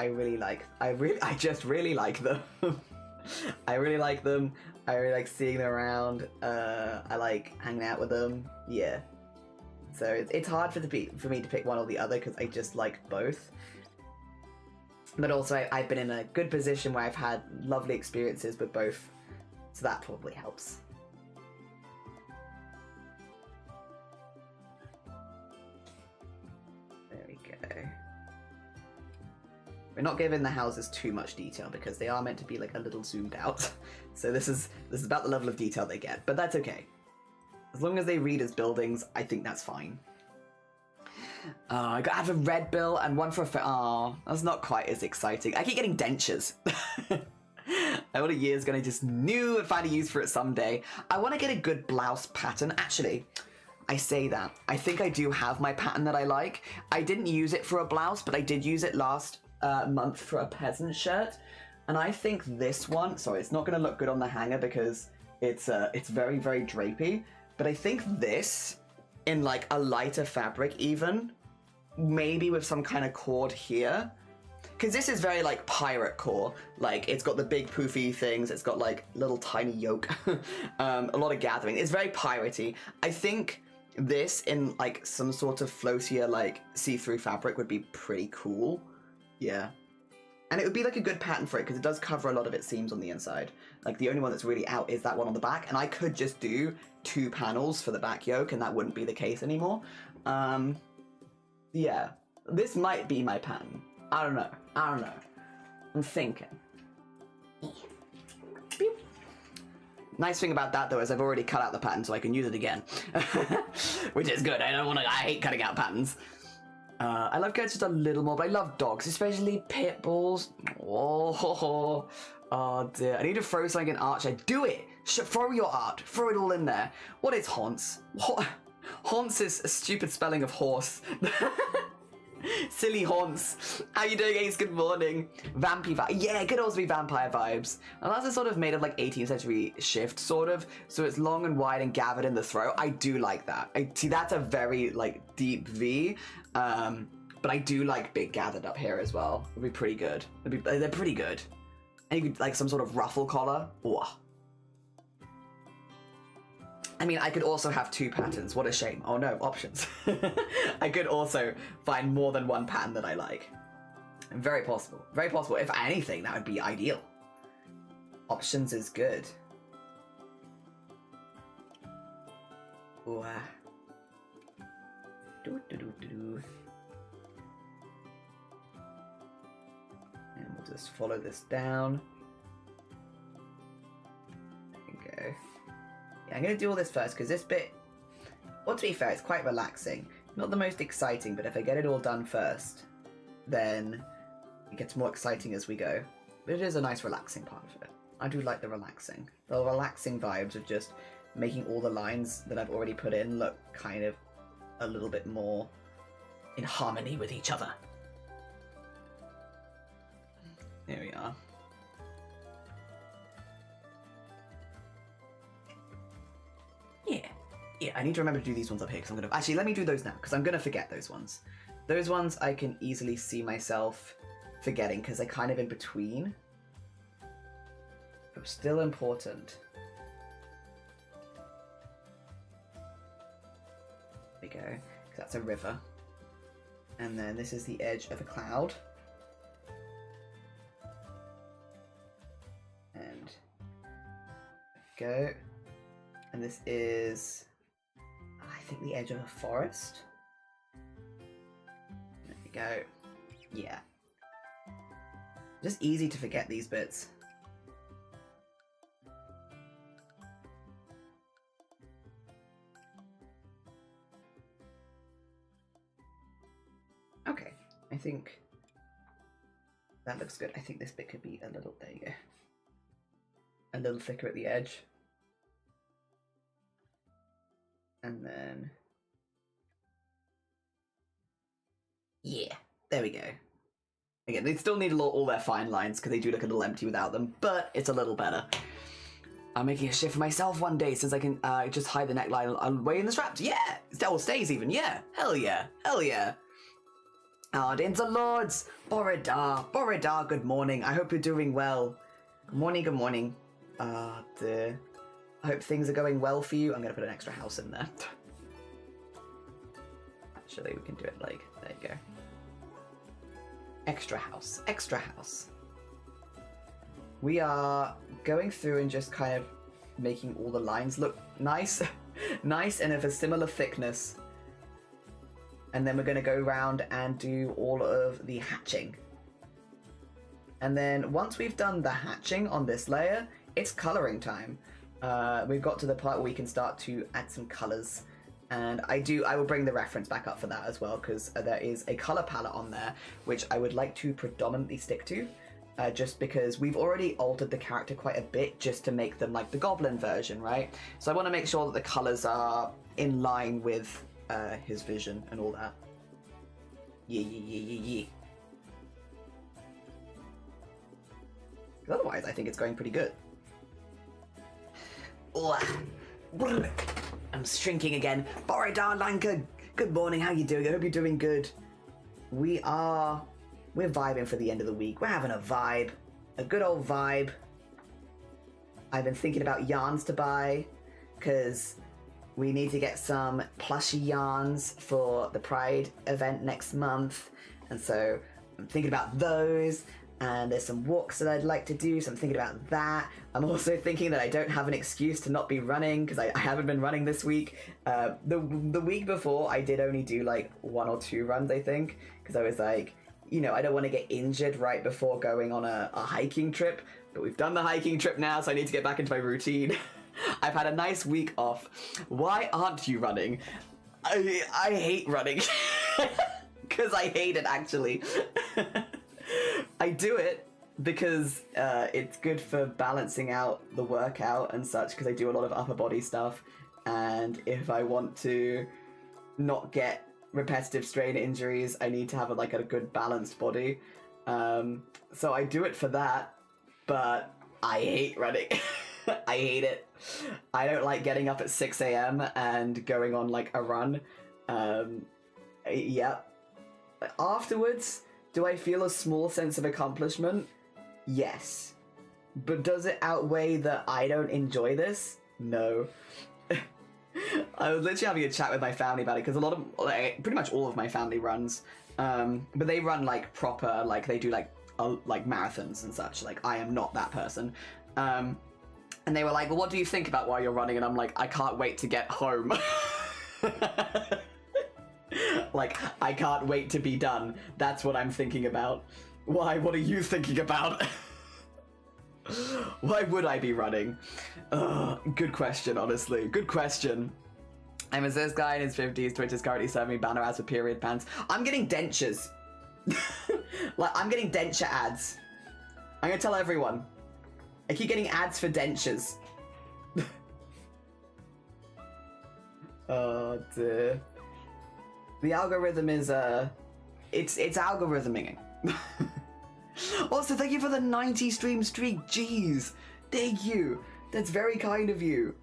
just really like them. I really like them. I really like seeing them around. I like hanging out with them. Yeah. So it's hard for me to pick one or the other because I just like both. But also I've been in a good position where I've had lovely experiences with both, so that probably helps. There we go. We're not giving the houses too much detail because they are meant to be like a little zoomed out. So this is about the level of detail they get, but that's okay. As long as they read as buildings, I think that's fine. I have a red bill and one for a that's not quite as exciting. I keep getting dentures. I want a year's gonna just knew and find a use for it someday. I want to get a good blouse pattern. Actually, I say that. I think I do have my pattern that I like. I didn't use it for a blouse, but I did use it last month for a peasant shirt. And I think this one, sorry, it's not gonna look good on the hanger because it's very, very drapey. But I think this, in like a lighter fabric even, maybe with some kind of cord here, because this is very like pirate core. Like it's got the big poofy things, it's got like little tiny yoke, a lot of gathering. It's very piratey. I think this in like some sort of floatier like see-through fabric would be pretty cool. Yeah. And it would be like a good pattern for it because it does cover a lot of its seams on the inside. Like the only one that's really out is that one on the back, and I could just do 2 panels for the back yoke and that wouldn't be the case anymore. Yeah, this might be my pattern. I don't know. I'm thinking. Nice thing about that though is I've already cut out the pattern so I can use it again. Which is good. I hate cutting out patterns. I love cats just a little more, but I love dogs, especially pit bulls. Oh dear. I need to throw something in Archer. Do it! Throw your art. Throw it all in there. What is HONSE? What? HONSE is a stupid spelling of horse. Silly HONSE. How you doing, Ace? Good morning. Vampy vibe. Yeah, it could also be vampire vibes. And that's a sort of made of like 18th century shift, sort of. So it's long and wide and gathered in the throat. I do like that. I see that's a very like deep V. But I do like big gathered up here as well. It'd be pretty good. They're pretty good. And you could like some sort of ruffle collar. Ooh. I mean, I could also have 2 patterns. What a shame. Oh no, options. I could also find more than one pattern that I like. Very possible. Very possible. If anything, that would be ideal. Options is good. Ooh. And we'll just follow this down. There we go. Yeah, I'm going to do all this first because this bit, well, to be fair, it's quite relaxing. Not the most exciting, but if I get it all done first, then it gets more exciting as we go. it is a nice relaxing part of it. I do like the relaxing vibes of just making all the lines that I've already put in look kind of a little bit more in harmony with each other. There we are. Yeah, I need to remember to do these ones up here because I'm gonna... Actually, let me do those now because I'm gonna forget those ones. Those ones I can easily see myself forgetting because they're kind of in between. But still important. There we go. 'Cause that's a river. And then this is the edge of a cloud. And go. And this is, I think, the edge of a forest. There we go. Yeah. Just easy to forget these bits. Okay, I think that looks good. I think this bit could be a little, there you go. A little thicker at the edge. And then, yeah, there we go. Again, they still need all their fine lines because they do look a little empty without them, but it's a little better. I'm making a shift for myself one day since I can just hide the neckline away in the straps. Yeah, or stays even. Yeah, hell yeah, hell yeah. Ardens and Lords, Borodar, good morning. I hope you're doing well. Good morning, good morning. I hope things are going well for you. I'm going to put an extra house in there. Actually, we can do it like, there you go. Extra house, extra house. We are going through and just kind of making all the lines look nice. Nice and of a similar thickness. And then we're going to go around and do all of the hatching. And then once we've done the hatching on this layer, it's coloring time. We've got to the part where we can start to add some colors, and I will bring the reference back up for that as well because there is a color palette on there which I would like to predominantly stick to, just because we've already altered the character quite a bit just to make them like the goblin version, right? So I want to make sure that the colors are in line with his vision and all that. Yeah. Otherwise, I think it's going pretty good. I'm shrinking again. Borodar Lanka, good morning, how you doing? I hope you're doing good. We're vibing for the end of the week. We're having a vibe. A good old vibe. I've been thinking about yarns to buy, because we need to get some plushy yarns for the Pride event next month. And so I'm thinking about those. And there's some walks that I'd like to do, so I'm thinking about that. I'm also thinking that I don't have an excuse to not be running, because I haven't been running this week. The week before, I did only do like 1 or 2 runs, I think, because I was like, you know, I don't want to get injured right before going on a hiking trip. But we've done the hiking trip now, so I need to get back into my routine. I've had a nice week off. Why aren't you running? I hate running. Because I hate it, actually. I do it because it's good for balancing out the workout and such, because I do a lot of upper body stuff, and if I want to not get repetitive strain injuries, I need to have a good balanced body. So I do it for that, but I hate running. I hate it. I don't like getting up at 6 a.m. and going on a run. Yeah. Afterwards, do I feel a small sense of accomplishment? Yes. But does it outweigh that I don't enjoy this? No. I was literally having a chat with my family about it, because pretty much all of my family runs. But they run proper, they do marathons and such. I am not that person. And they were like, well, what do you think about while you're running? And I'm like, I can't wait to get home. I can't wait to be done. That's what I'm thinking about. Why? What are you thinking about? Why would I be running? Good question, honestly. Good question. I'm a cis guy in his 50s. Twitch is currently serving me banner ads for period pants. I'm getting dentures. I'm getting denture ads. I'm gonna tell everyone. I keep getting ads for dentures. Oh dear. The algorithm is it's algorithming. Also, thank you for the 90 stream streak. Jeez, thank you. That's very kind of you.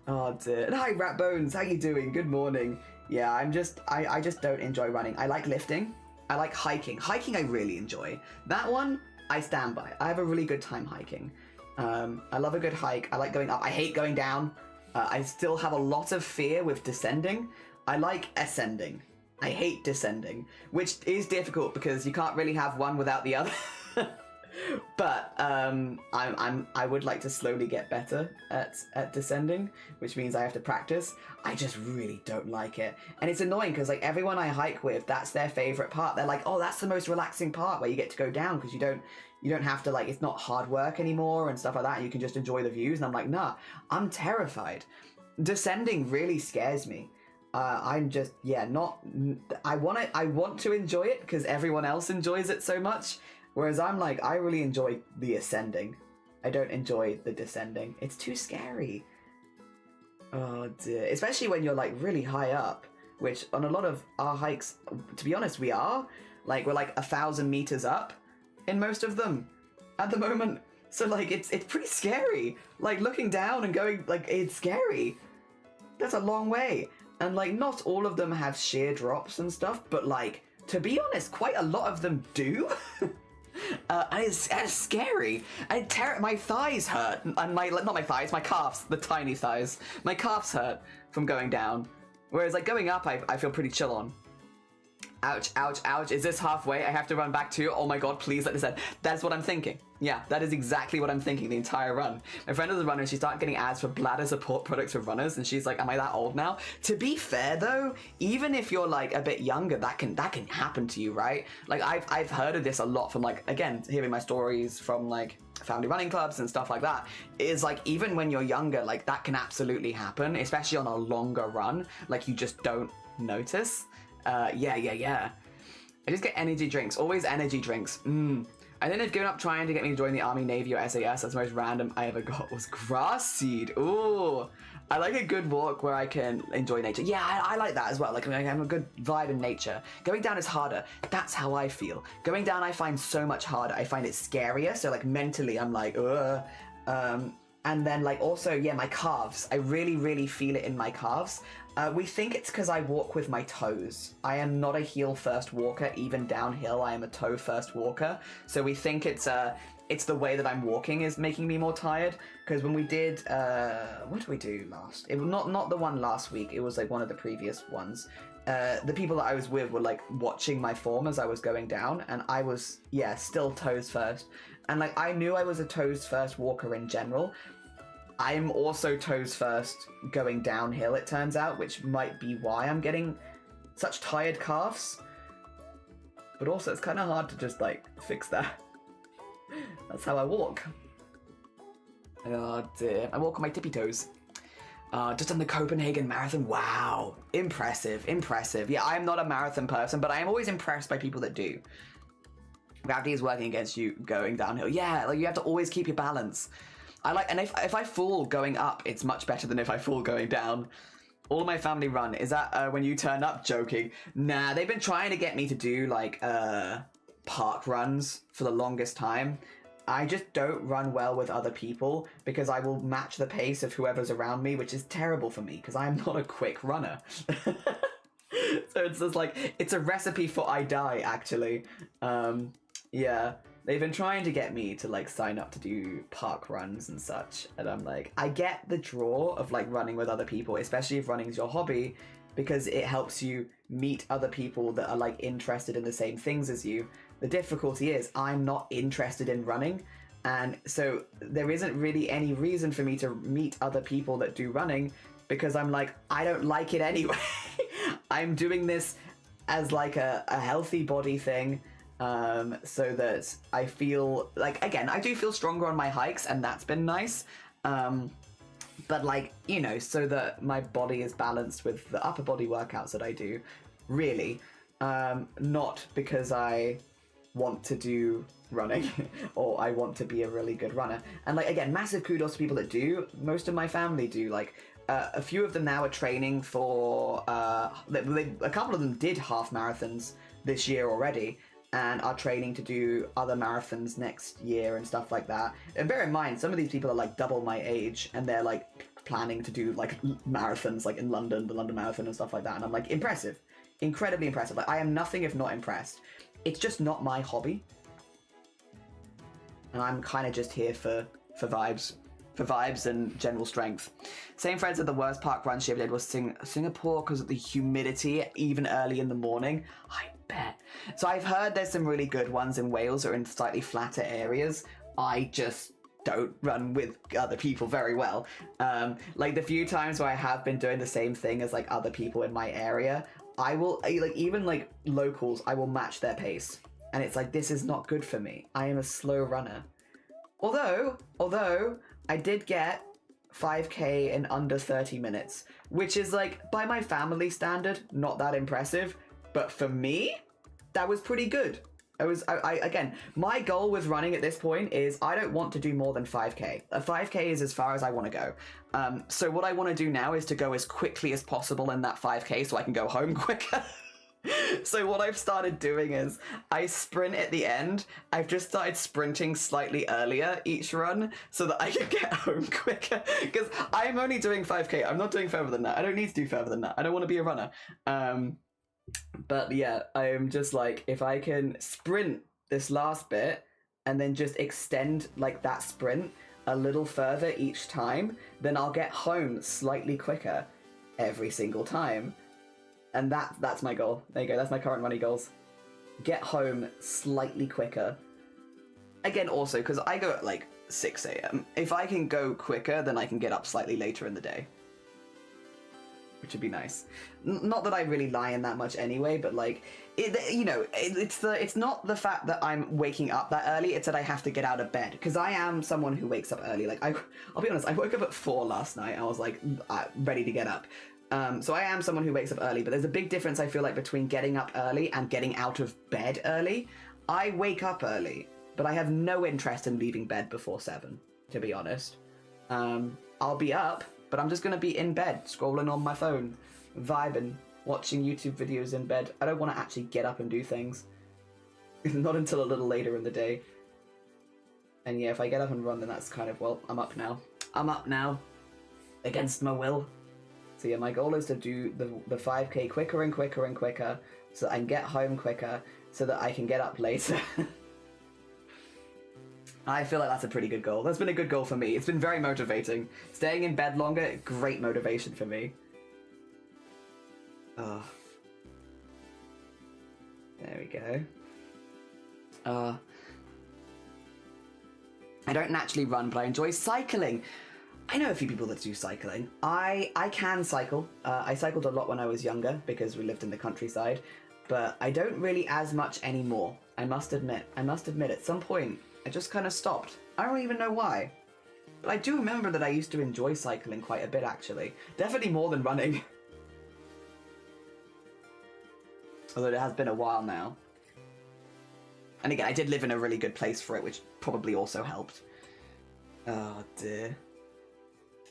Oh dear. And hi, Rat Bones. How you doing? Good morning. Yeah, I just don't enjoy running. I like lifting. I like hiking. Hiking I really enjoy. That one I stand by. I have a really good time hiking. I love a good hike. I like going up. I hate going down. I still have a lot of fear with descending. I like ascending. I hate descending, which is difficult because you can't really have one without the other. But I would like to slowly get better at descending, which means I have to practice. I just really don't like it, and it's annoying because like everyone I hike with, that's their favorite part. They're like, oh, that's the most relaxing part where you get to go down because you don't have to, like, it's not hard work anymore and stuff like that. You can just enjoy the views, and I'm like, nah, I'm terrified. Descending really scares me. I'm just, yeah, not. I want to enjoy it because everyone else enjoys it so much. Whereas I'm like, I really enjoy the ascending. I don't enjoy the descending. It's too scary. Oh dear. Especially when you're like really high up, which on a lot of our hikes, to be honest, we are. Like, we're like 1,000 meters up in most of them at the moment. So like, it's pretty scary. Like looking down and going, like, it's scary. That's a long way. And like, not all of them have sheer drops and stuff, but like, to be honest, quite a lot of them do. And it's scary. And my thighs hurt. And not my thighs, my calves, the tiny thighs. My calves hurt from going down. Whereas like going up, I feel pretty chill on. Ouch, ouch, ouch. Is this halfway? I have to run back too? Oh my god, please let this end. That's what I'm thinking. Yeah, that is exactly what I'm thinking the entire run. My friend is a runner and she started getting ads for bladder support products for runners, and she's like, am I that old now? To be fair though, even if you're like a bit younger, that can happen to you, right? Like I've heard of this a lot from like, again, hearing my stories from like family running clubs and stuff like that, is like, even when you're younger, like that can absolutely happen, especially on a longer run. Like you just don't notice. Yeah. I just get energy drinks, always energy drinks. I then have given up trying to get me to join the Army, Navy, or SAS. That's the most random I ever got was grass seed. Ooh, I like a good walk where I can enjoy nature. Yeah, I like that as well. Like I have a good vibe in nature. Going down is harder. That's how I feel. Going down I find so much harder. I find it scarier. So like mentally I'm like, ugh. And then like also, yeah, my calves. I really feel it in my calves. We think it's because I walk with my toes. I am not a heel first walker, even downhill. I am a toe first walker. So we think it's the way that I'm walking is making me more tired. Because when we did, what did we do last? It was not the one last week. It was like one of the previous ones. The people that I was with were like watching my form as I was going down, and I was, yeah, still toes first. And like I knew I was a toes first walker in general. I'm also toes first going downhill, it turns out, which might be why I'm getting such tired calves. But also, it's kind of hard to just, like, fix that. That's how I walk. Oh, dear. I walk on my tippy toes. Just done the Copenhagen Marathon. Wow. Impressive. Yeah, I am not a marathon person, but I am always impressed by people that do. Gravity is working against you going downhill. Yeah, like, you have to always keep your balance. And if I fall going up, it's much better than if I fall going down. All of my family run. Is that when you turn up? Joking. Nah, they've been trying to get me to do like park runs for the longest time. I just don't run well with other people because I will match the pace of whoever's around me, which is terrible for me because I'm not a quick runner. So it's just like, it's a recipe for I die, actually. Yeah. They've been trying to get me to like sign up to do park runs and such, and I'm like, I get the draw of like running with other people, especially if running is your hobby, because it helps you meet other people that are like interested in the same things as you. The difficulty is I'm not interested in running, and so there isn't really any reason for me to meet other people that do running because I'm like, I don't like it anyway. I'm doing this as like a healthy body thing. So that I feel like, again, I do feel stronger on my hikes and that's been nice. But like, you know, so that my body is balanced with the upper body workouts that I do, really. Not because I want to do running or I want to be a really good runner. And like, again, massive kudos to people that do. Most of my family do. Like a few of them now are training for a couple of them did half marathons this year already and are training to do other marathons next year and stuff like that. And bear in mind, some of these people are like double my age and they're like planning to do like marathons like in London, the London Marathon and stuff like that. And I'm like, impressive, incredibly impressive. Like I am nothing if not impressed. It's just not my hobby. And I'm kind of just here for vibes. For vibes and general strength. Same friends said the worst park run she ever did was Singapore because of the humidity, even early in the morning. I bet. So I've heard there's some really good ones in Wales or in slightly flatter areas. I just don't run with other people very well. Like the few times where I have been doing the same thing as like other people in my area, I will, like even like locals, I will match their pace. And it's like, this is not good for me. I am a slow runner. Although, I did get 5k in under 30 minutes, which is like, by my family standard, not that impressive. But for me, that was pretty good. I again, my goal with running at this point is I don't want to do more than 5k. A 5k is as far as I want to go. So what I want to do now is to go as quickly as possible in that 5k so I can go home quicker. So what I've started doing is I sprint at the end. I've just started sprinting slightly earlier each run so that I can get home quicker because I'm only doing 5k. I'm not doing further than that. I don't need to do further than that. I don't want to be a runner. But yeah, I'm just like, if I can sprint this last bit and then just extend like that sprint a little further each time, then I'll get home slightly quicker every single time. And that's my goal. There you go, that's my current running goals. Get home slightly quicker. Again, also, because I go at like 6 a.m. If I can go quicker, then I can get up slightly later in the day. Which would be nice. Not that I really lie in that much anyway, but like, it's not the fact that I'm waking up that early, it's that I have to get out of bed. Because I am someone who wakes up early. Like, I'll be honest, I woke up at 4 last night. I was like, ready to get up. So I am someone who wakes up early, but there's a big difference I feel like between getting up early and getting out of bed early. I wake up early, but I have no interest in leaving bed before 7, to be honest. I'll be up, but I'm just going to be in bed, scrolling on my phone, vibing, watching YouTube videos in bed. I don't want to actually get up and do things. Not until a little later in the day. And yeah, if I get up and run, then that's kind of, well, I'm up now. I'm up now, against my will. So yeah, my goal is to do the 5k quicker and quicker and quicker so that I can get home quicker so that I can get up later. I feel like that's a pretty good goal. That's been a good goal for me. It's been very motivating. Staying in bed longer, great motivation for me. Oh. There we go. I don't naturally run, but I enjoy cycling. I know a few people that do cycling. I can cycle. I cycled a lot when I was younger because we lived in the countryside, but I don't really as much anymore. I must admit, at some point, I just kind of stopped. I don't even know why. But I do remember that I used to enjoy cycling quite a bit, actually. Definitely more than running. Although it has been a while now. And again, I did live in a really good place for it, which probably also helped. Oh dear.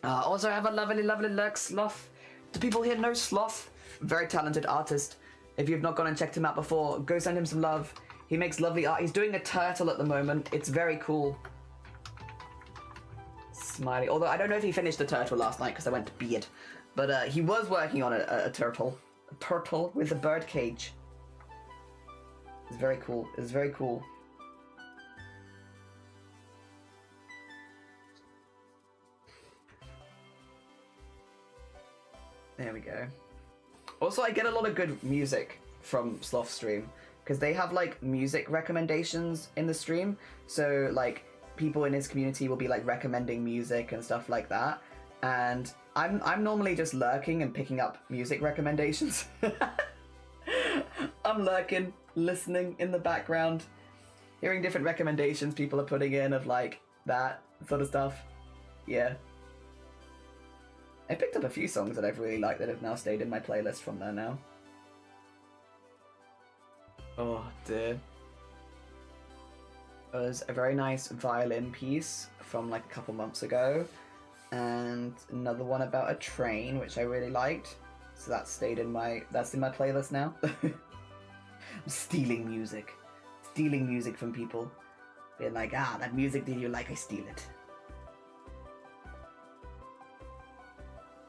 Also, I have a lovely, lovely lurk, Sloth. Do people here know Sloth? Very talented artist. If you've not gone and checked him out before, go send him some love. He makes lovely art. He's doing a turtle at the moment. It's very cool. Smiley. Although I don't know if he finished the turtle last night because I went to bed. But he was working on a turtle. A turtle with a bird cage. It's very cool. It's very cool. There we go. Also, I get a lot of good music from Sloth Stream because they have like music recommendations in the stream. So like people in his community will be like recommending music and stuff like that. And I'm normally just lurking and picking up music recommendations. I'm lurking, listening in the background, hearing different recommendations people are putting in of like that sort of stuff. Yeah. I picked up a few songs that I've really liked that have now stayed in my playlist from there now. Oh dear. was a very nice violin piece from like a couple months ago, and another one about a train, which I really liked. So that stayed in my playlist now. I'm stealing music from people, being like, ah, that music that you like, I steal it.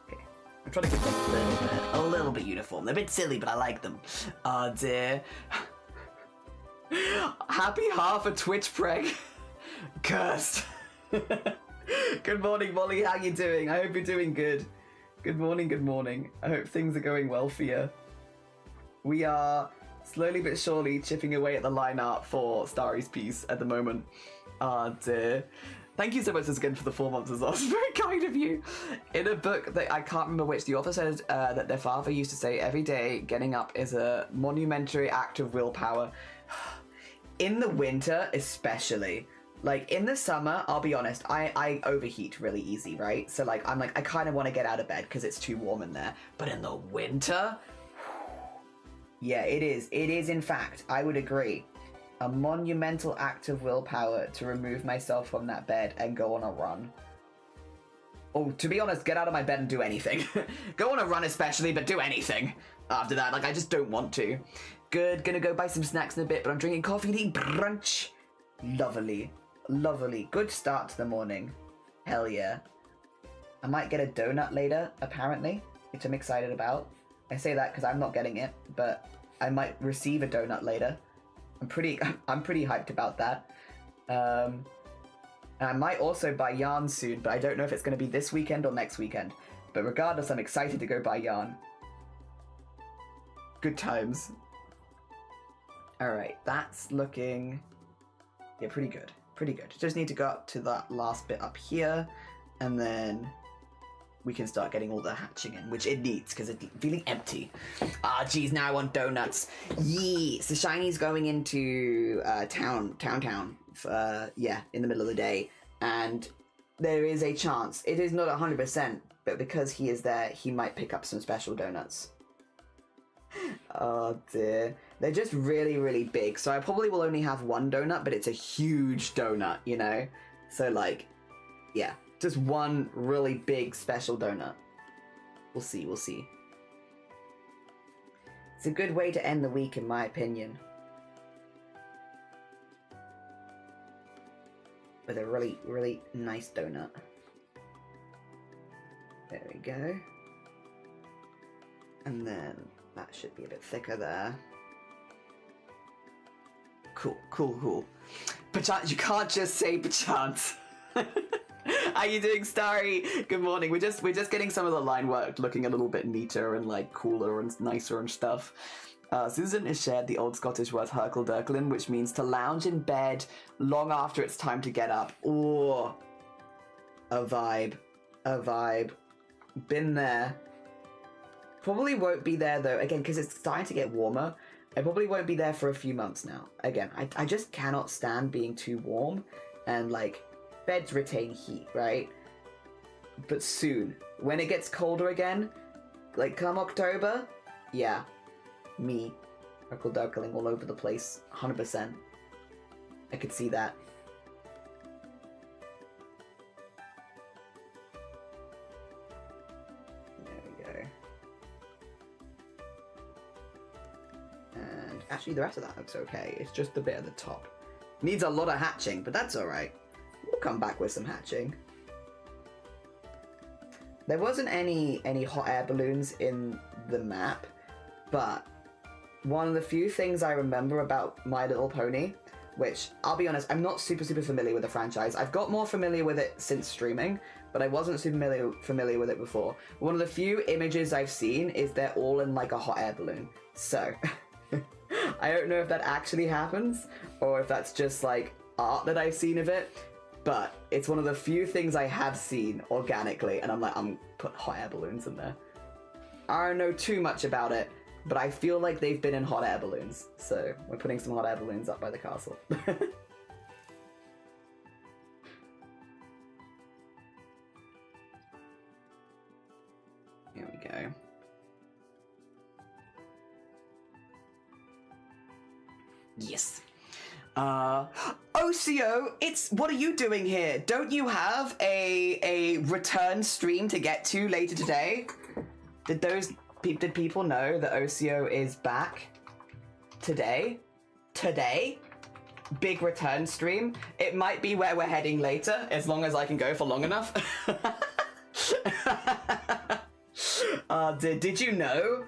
Okay, I'm trying to keep them a little bit uniform. They're a bit silly, but I like them. Oh dear. Happy half a Twitch preg. Cursed. Good morning, Molly. How you doing? I hope you're doing good. Good morning, good morning. I hope things are going well for you. We are slowly but surely chipping away at the line art for Starry's piece at the moment. Oh dear. Thank you so much again for the 4 months as well. It's very kind of you. In a book that I can't remember which, the author says that their father used to say every day getting up is a monumentary act of willpower. In the winter, especially. Like, in the summer, I'll be honest, I overheat really easy, right? So, like, I'm like, I kind of want to get out of bed because it's too warm in there. But in the winter, yeah, it is. It is, in fact, I would agree, a monumental act of willpower to remove myself from that bed and go on a run. Oh, to be honest, get out of my bed and do anything. Go on a run especially, but do anything after that. Like, I just don't want to. Good, gonna go buy some snacks in a bit, but I'm drinking coffee and eating brunch. Lovely. Lovely. Good start to the morning. Hell yeah. I might get a donut later, apparently, which I'm excited about. I say that because I'm not getting it, but I might receive a donut later. I'm pretty hyped about that. And I might also buy yarn soon, but I don't know if it's going to be this weekend or next weekend. But regardless, I'm excited to go buy yarn. Good times. Alright, that's looking... yeah, pretty good. Pretty good. Just need to go up to that last bit up here, and then we can start getting all the hatching in, which it needs, because it's feeling empty. Ah, geez, now I want donuts. Yee! So Shiny's going into town, yeah, in the middle of the day, and there is a chance. It is not 100%, but because he is there, he might pick up some special donuts. Oh dear. They're just really, really big, so I probably will only have one donut, but it's a huge donut, you know? So, like, yeah. Just one really big special donut. We'll see, we'll see. It's a good way to end the week, in my opinion. With a really, really nice donut. There we go. And then that should be a bit thicker there. Cool, cool, cool. Perchance, you can't just say perchance. How you doing, Starry? Good morning. We're just getting some of the line work looking a little bit neater and like cooler and nicer and stuff. Susan has shared the old Scottish word herkle-derkelin, which means to lounge in bed long after it's time to get up. Ooh, a vibe, a vibe. Been there. Probably won't be there though, again, because it's starting to get warmer. I probably won't be there for a few months now. Again, I just cannot stand being too warm, and like, beds retain heat, right? But soon, when it gets colder again, like come October, yeah, me, herkle-derkeling all over the place, 100%. I could see that. Actually, the rest of that looks okay. It's just the bit at the top. Needs a lot of hatching, but that's alright. We'll come back with some hatching. There wasn't any hot air balloons in the map, but one of the few things I remember about My Little Pony, which, I'll be honest, I'm not super familiar with the franchise. I've got more familiar with it since streaming, but I wasn't super familiar with it before. One of the few images I've seen is they're all in like a hot air balloon. So... I don't know if that actually happens, or if that's just like art that I've seen of it, but it's one of the few things I have seen organically, and I'm like, I'm put hot air balloons in there. I don't know too much about it, but I feel like they've been in hot air balloons, so we're putting some hot air balloons up by the castle. Here we go. Yes. Oh OCO, what are you doing here? Don't you have a return stream to get to later today? Did people know that OCO is back today? Today? Big return stream. It might be where we're heading later, as long as I can go for long enough. Did you know?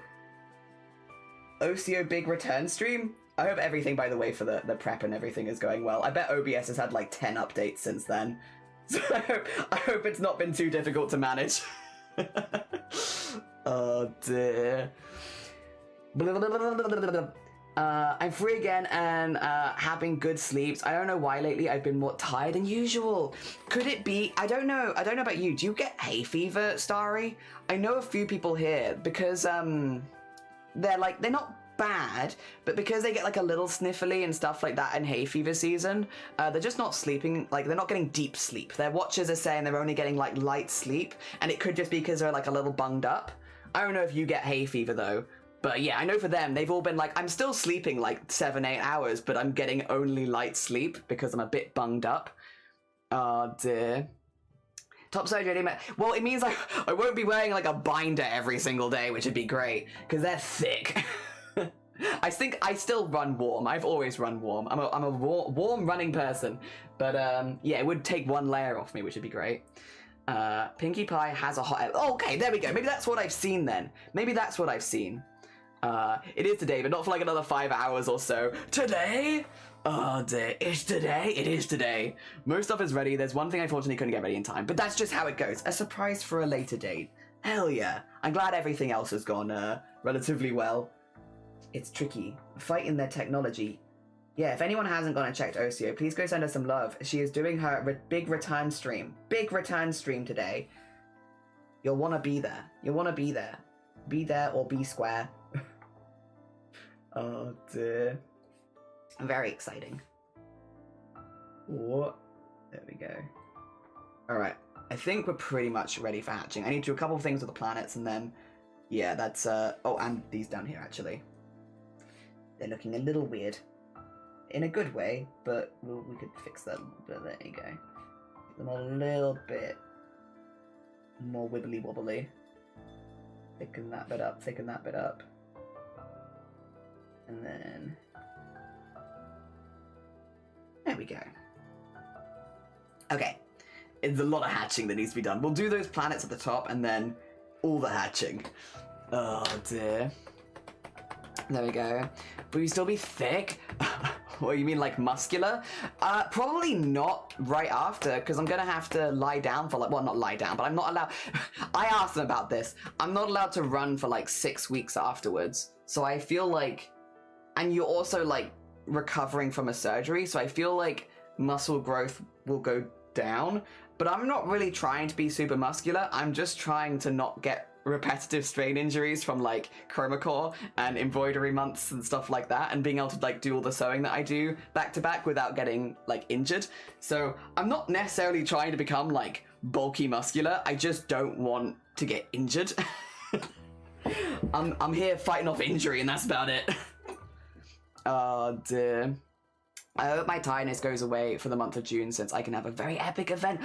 OCO big return stream? I hope everything, by the way, for the prep and everything is going well. I bet OBS has had like 10 updates since then. So I hope it's not been too difficult to manage. Oh dear. I'm free again and having good sleeps. I don't know why lately I've been more tired than usual. Could it be? I don't know about you. Do you get hay fever, Starry? I know a few people here because they're not bad, but because they get like a little sniffly and stuff like that in hay fever season, they're just not sleeping, like they're not getting deep sleep. Their watchers are saying they're only getting like light sleep, and it could just be because they're like a little bunged up. I don't know if you get hay fever though, but yeah, I know for them, they've all been like, I'm still sleeping like 7-8 hours, but I'm getting only light sleep because I'm a bit bunged up. Oh dear. Top surgery, well, it means like I won't be wearing like a binder every single day, which would be great, because they're thick. I think I still run warm. I've always run warm. I'm a warm running person, but yeah, it would take one layer off me, which would be great. Pinkie Pie has a hot... Oh, okay, there we go. Maybe that's what I've seen then. Maybe that's what I've seen. It is today, but not for like another 5 hours or so. Today? Oh dear, it's today? It is today. Most stuff is ready. There's one thing I fortunately couldn't get ready in time, but that's just how it goes. A surprise for a later date. Hell yeah. I'm glad everything else has gone relatively well. It's tricky. Fighting their technology. Yeah, if anyone hasn't gone and checked OCO, please go send her some love. She is doing her big return stream. Big return stream today. You'll want to be there. You'll want to be there. Be there or be square. Oh dear. Very exciting. What? There we go. Alright. I think we're pretty much ready for hatching. I need to do a couple of things with the planets and then... Yeah, that's... Oh, and these down here, actually. They're looking a little weird. In a good way, but we could fix them. But there you go. Make them a little bit more wibbly wobbly. Thicken that bit up, thicken that bit up. And then... There we go. Okay. It's a lot of hatching that needs to be done. We'll do those planets at the top and then all the hatching. Oh dear. There we go. Will you still be thick? What, you mean like muscular? Probably not right after, because I'm gonna have to lie down for like, well, not lie down, but I'm not allowed. I asked them about this. I'm not allowed to run for like 6 weeks afterwards. So I feel like, and you're also like recovering from a surgery, so I feel like muscle growth will go down, but I'm not really trying to be super muscular. I'm just trying to not get repetitive strain injuries from like chroma core and embroidery months and stuff like that, and being able to like do all the sewing that I do back to back without getting like injured. So I'm not necessarily trying to become like bulky muscular. I just don't want to get injured. I'm here fighting off injury and that's about it. Oh dear. I hope my tiredness goes away for the month of June, since I can have a very epic event.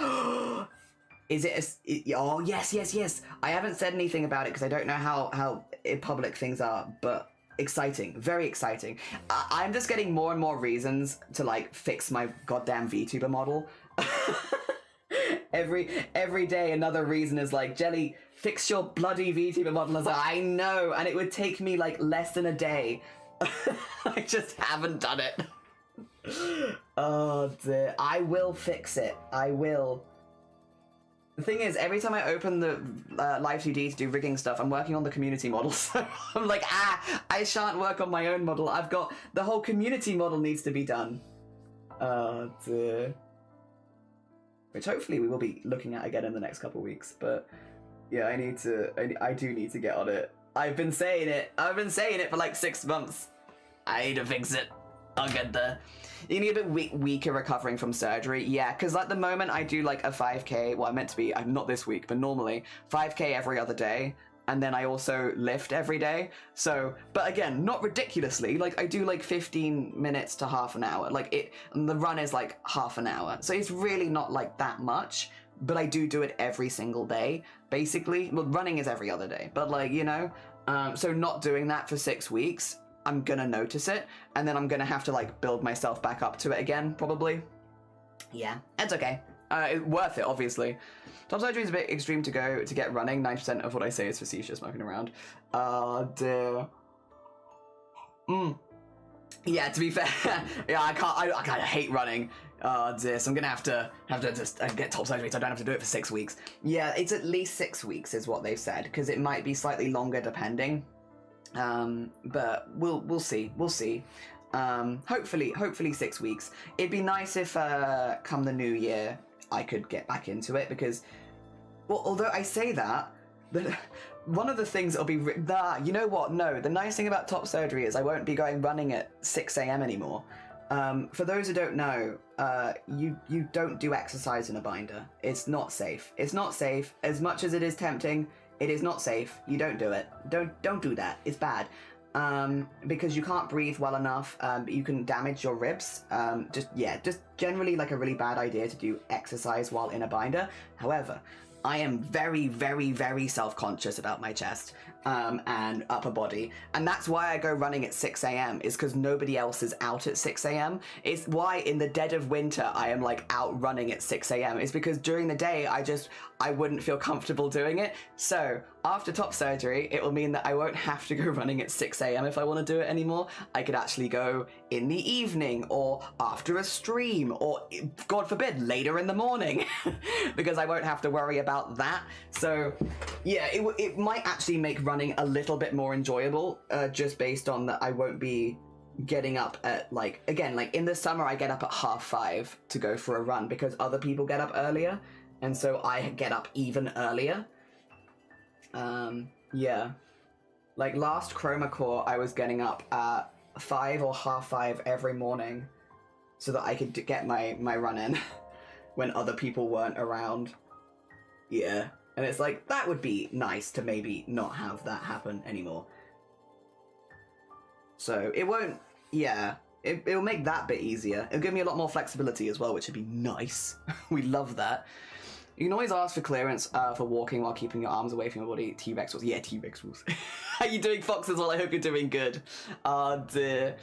Is it oh, yes, yes, yes. I haven't said anything about it because I don't know how public things are, but exciting, very exciting. I'm just getting more and more reasons to like fix my goddamn VTuber model. Every day another reason is like, Jelly, fix your bloody VTuber model. I was like, I know, and it would take me like less than a day. I just haven't done it. Oh dear. I will fix it. I will. The thing is, every time I open the Live2D to do rigging stuff, I'm working on the community model, so I'm like, I shan't work on my own model. I've got, the whole community model needs to be done. Oh dear. Which hopefully we will be looking at again in the next couple of weeks, but yeah, I do need to get on it. I've been saying it for like 6 months. I need to fix it. I'll get there. You need a bit weaker recovering from surgery. Yeah, because at the moment I do like a 5K. Well, I meant to be, I'm not this week, but normally 5K every other day. and then I also lift every day. So, but again, not ridiculously. Like I do like 15 minutes to half an hour. Like and the run is like half an hour. So it's really not like that much, but I do it every single day, basically. Well, running is every other day, but like, you know, so not doing that for 6 weeks, I'm gonna notice it, and then I'm gonna have to like build myself back up to it again, probably. Yeah, it's okay. Worth it, obviously. Top surgery is a bit extreme to get running. 90% of what I say is facetious, mucking around. Dear. Yeah, to be fair, yeah, I kind of hate running. Dear, so I'm gonna have to just get top surgery so I don't have to do it for 6 weeks. Yeah, it's at least 6 weeks is what they've said, because it might be slightly longer depending. But we'll see. Hopefully 6 weeks. It'd be nice if come the new year I could get back into it, because, well, although I say that, one of the things that'll be you know what? No, the nice thing about top surgery is I won't be going running at 6 a.m. anymore. For those who don't know, you don't do exercise in a binder. It's not safe. It's not safe. As much as it is tempting, it is not safe. You don't do it. Don't do that. It's bad. Because you can't breathe well enough. You can damage your ribs. Just generally like a really bad idea to do exercise while in a binder. However, I am very, very, very self-conscious about my chest and upper body. And that's why I go running at 6 a.m. is because nobody else is out at 6 a.m. It's why in the dead of winter I am like out running at 6 a.m. It's because during the day I wouldn't feel comfortable doing it. So after top surgery, it will mean that I won't have to go running at 6 a.m. if I want to do it anymore. I could actually go in the evening or after a stream or, God forbid, later in the morning because I won't have to worry about that. So yeah, it might actually make running a little bit more enjoyable just based on that I won't be getting up at like, again, like in the summer I get up at 5:30 to go for a run because other people get up earlier, and so I get up even earlier. Yeah, like last Chroma Core I was getting up at 5 or 5:30 every morning so that I could get my run in when other people weren't around. Yeah, and it's like, that would be nice to maybe not have that happen anymore. So it won't, yeah, it'll make that bit easier. It'll give me a lot more flexibility as well, which would be nice. We love that. You can always ask for clearance for walking while keeping your arms away from your body. T-Rex rules. Yeah, T-Rex rules. How you doing, Fox, as well? I hope you're doing good. Dear.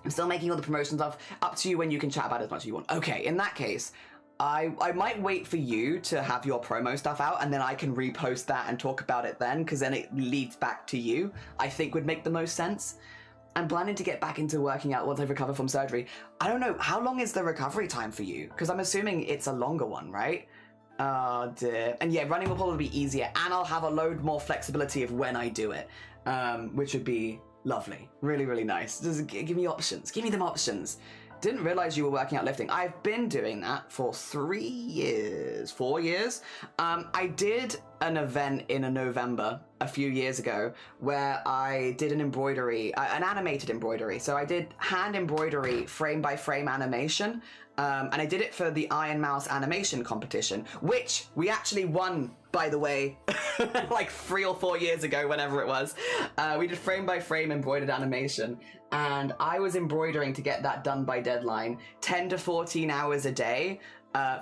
I'm still making all the promotion stuff. Up to you when you can chat about it as much as you want. Okay, in that case, I might wait for you to have your promo stuff out, and then I can repost that and talk about it then, because then it leads back to you. I think would make the most sense. I'm planning to get back into working out once I recover from surgery. I don't know, how long is the recovery time for you? Because I'm assuming it's a longer one, right? Oh dear. And yeah, running will probably be easier, and I'll have a load more flexibility of when I do it, which would be lovely. Really, really nice. Just give me options. Give me them options. Didn't realize you were working out lifting. I've been doing that for 4 years. I did an event in November a few years ago where I did an embroidery, an animated embroidery. So I did hand embroidery frame by frame animation. And I did it for the Iron Mouse animation competition, which we actually won, by the way, like 3 or 4 years ago, whenever it was. We did frame by frame embroidered animation, and I was embroidering to get that done by deadline, 10 to 14 hours a day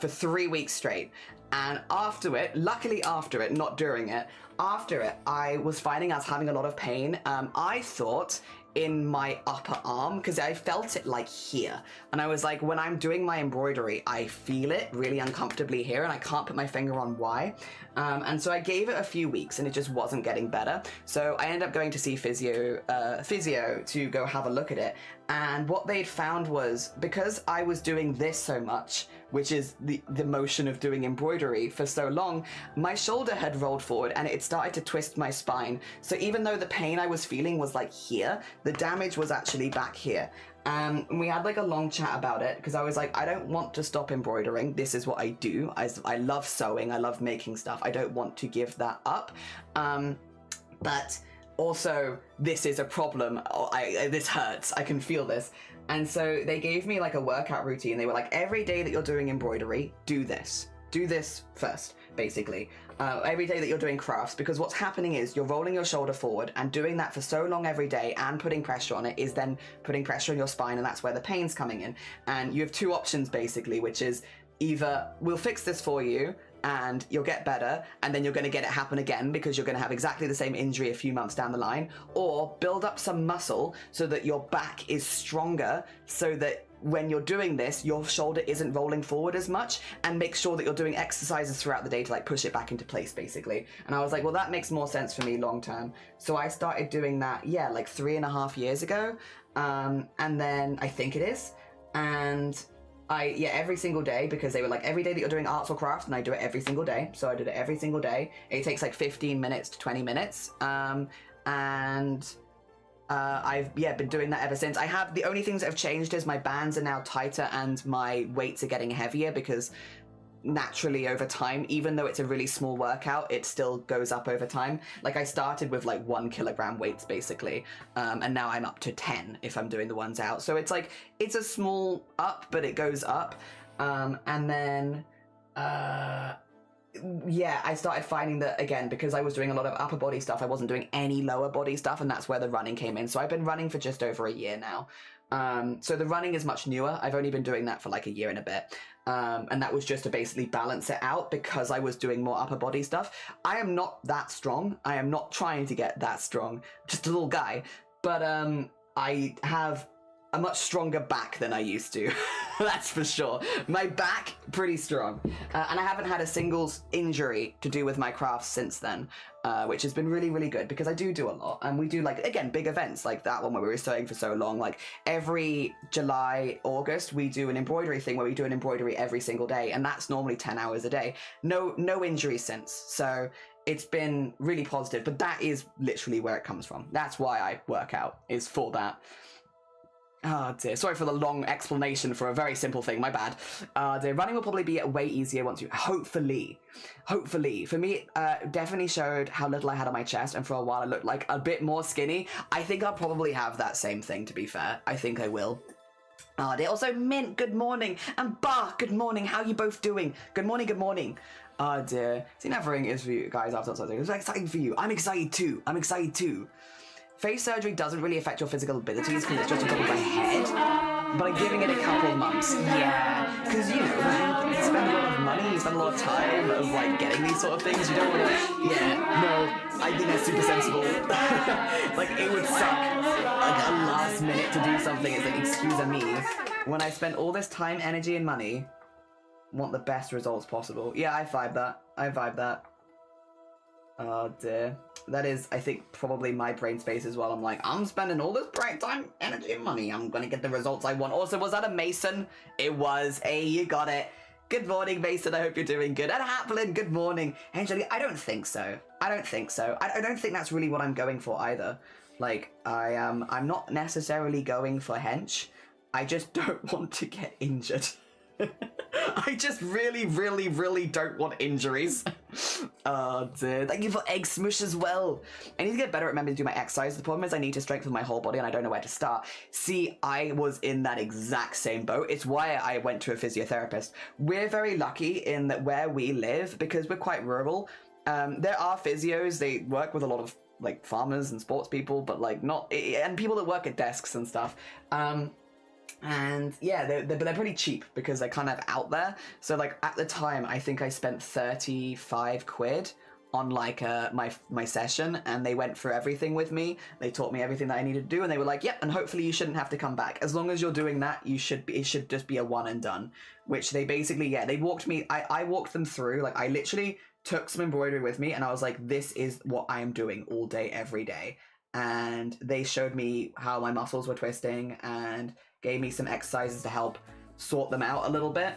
for 3 weeks straight. And after it, luckily after it, not during it, after it, I was finding I was having a lot of pain. I thought in my upper arm, because I felt it like here. And I was like, when I'm doing my embroidery, I feel it really uncomfortably here, and I can't put my finger on why. And so I gave it a few weeks, and it just wasn't getting better. So I ended up going to see physio to go have a look at it. And what they'd found was, because I was doing this so much, which is the motion of doing embroidery for so long, my shoulder had rolled forward and it started to twist my spine. So even though the pain I was feeling was like here, the damage was actually back here. And we had like a long chat about it, because I was like, I don't want to stop embroidering. This is what I do. I love sewing. I love making stuff. I don't want to give that up. But also, this is a problem. This hurts. I can feel this. And so they gave me like a workout routine. They were like, every day that you're doing embroidery, do this. Do this first. basically. Every day that you're doing crafts, because what's happening is you're rolling your shoulder forward, and doing that for so long every day and putting pressure on it is then putting pressure on your spine, and that's where the pain's coming in. And you have two options basically, which is either we'll fix this for you and you'll get better, and then you're going to get it happen again because you're going to have exactly the same injury a few months down the line, or build up some muscle so that your back is stronger, so that when you're doing this, your shoulder isn't rolling forward as much, and make sure that you're doing exercises throughout the day to like push it back into place basically. And I was like, well, that makes more sense for me long term. So I started doing that, yeah, like 3.5 years ago. And then I think it is. And every single day, because they were like, every day that you're doing arts or crafts, and I do it every single day. So I did it every single day. It takes like 15 minutes to 20 minutes. I've been doing that ever since. The only things that have changed is my bands are now tighter and my weights are getting heavier, because naturally over time, even though it's a really small workout, it still goes up over time. Like I started with like 1 kilogram weights basically, and now I'm up to 10 if I'm doing the ones out. So it's like, it's a small up, but it goes up. And then I started finding that, again, because I was doing a lot of upper body stuff, I wasn't doing any lower body stuff, and that's where the running came in. So I've been running for just over a year now. So the running is much newer. I've only been doing that for like a year and a bit. And that was just to basically balance it out, because I was doing more upper body stuff. I am not that strong. I am not trying to get that strong. Just a little guy. But I have a much stronger back than I used to. That's for sure. My back, pretty strong. And I haven't had a single injury to do with my crafts since then, which has been really, really good, because I do a lot. And we do, like, again, big events like that one where we were sewing for so long. Like every July, August, we do an embroidery thing where we do an embroidery every single day. And that's normally 10 hours a day. No injuries since. So it's been really positive, but that is literally where it comes from. That's why I work out, is for that. Oh dear, sorry for the long explanation for a very simple thing, my bad. Dear, running will probably be way easier once you, hopefully. For me, definitely showed how little I had on my chest, and for a while I looked like a bit more skinny. I think I'll probably have that same thing, to be fair. I think I will. Dear, also Mint, good morning, and Bah, good morning, how are you both doing? Good morning, good morning. Oh dear, see, never is for you guys after something. It's exciting for you. I'm excited too. Face surgery doesn't really affect your physical abilities because it's just on top of my head, but I'm giving it a couple months. Yeah, because you know, man, you spend a lot of money, you spend a lot of time of like getting these sort of things. You don't want to. I think that's super sensible. Like it would suck like a last minute to do something. It's like, excuse me, when I spent all this time, energy, and money, want the best results possible. Yeah, I vibe that. Oh dear. That is, I think, probably my brain space as well. I'm like, I'm spending all this bright time, energy, and money. I'm gonna get the results I want. Also, was that a Mason? It was. Hey, you got it. Good morning, Mason. I hope you're doing good. And Haplin, good morning. Angelique, I don't think so. I don't think that's really what I'm going for either. Like, I'm not necessarily going for hench. I just don't want to get injured. I just really, really, really don't want injuries. Oh dear. Thank you for egg smush as well. I need to get better at remembering to do my exercise. The problem is I need to strengthen my whole body and I don't know where to start. See, I was in that exact same boat. It's why I went to a physiotherapist. We're very lucky in that where we live, because we're quite rural, there are physios. They work with a lot of like farmers and sports people, but like not, and people that work at desks and stuff. And yeah, they're pretty cheap because they're kind of out there. So like at the time, I think I spent 35 quid on like my session, and they went through everything with me. They taught me everything that I needed to do, and they were like, yep, and hopefully you shouldn't have to come back. As long as you're doing that, it should just be a one and done. Which they basically, they walked me, I walked them through. Like I literally took some embroidery with me, and I was like, this is what I am doing all day, every day. And they showed me how my muscles were twisting and gave me some exercises to help sort them out a little bit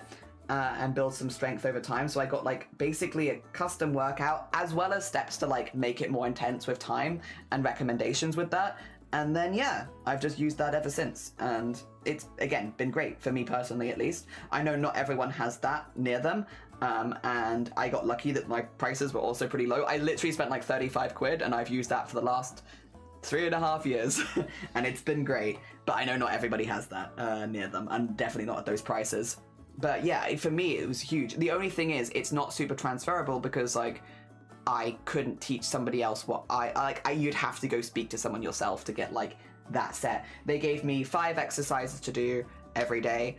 and build some strength over time. So I got like basically a custom workout as well as steps to like make it more intense with time and recommendations with that. And then yeah, I've just used that ever since, and it's again been great for me personally, at least. I know not everyone has that near them, and I got lucky that my prices were also pretty low. I literally spent like 35 quid and I've used that for the last 3.5 years and it's been great, but I know not everybody has that near them, and definitely not at those prices. But yeah, for me, it was huge. The only thing is, it's not super transferable because, like, I couldn't teach somebody else what you'd have to go speak to someone yourself to get, like, that set. They gave me 5 exercises to do every day.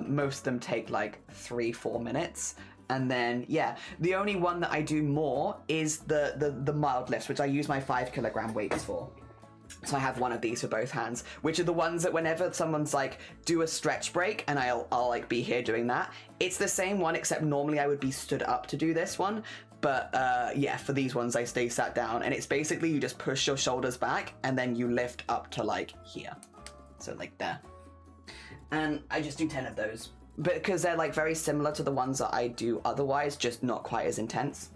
Most of them take, like, 3-4 minutes. And then, yeah, the only one that I do more is the mild lifts, which I use my 5 kilogram weights for. So I have one of these for both hands, which are the ones that whenever someone's like, do a stretch break, and I'll like be here doing that. It's the same one, except normally I would be stood up to do this one. But yeah, for these ones, I stay sat down, and it's basically you just push your shoulders back and then you lift up to like here. So like there. And I just do 10 of those because they're like very similar to the ones that I do otherwise, just not quite as intense.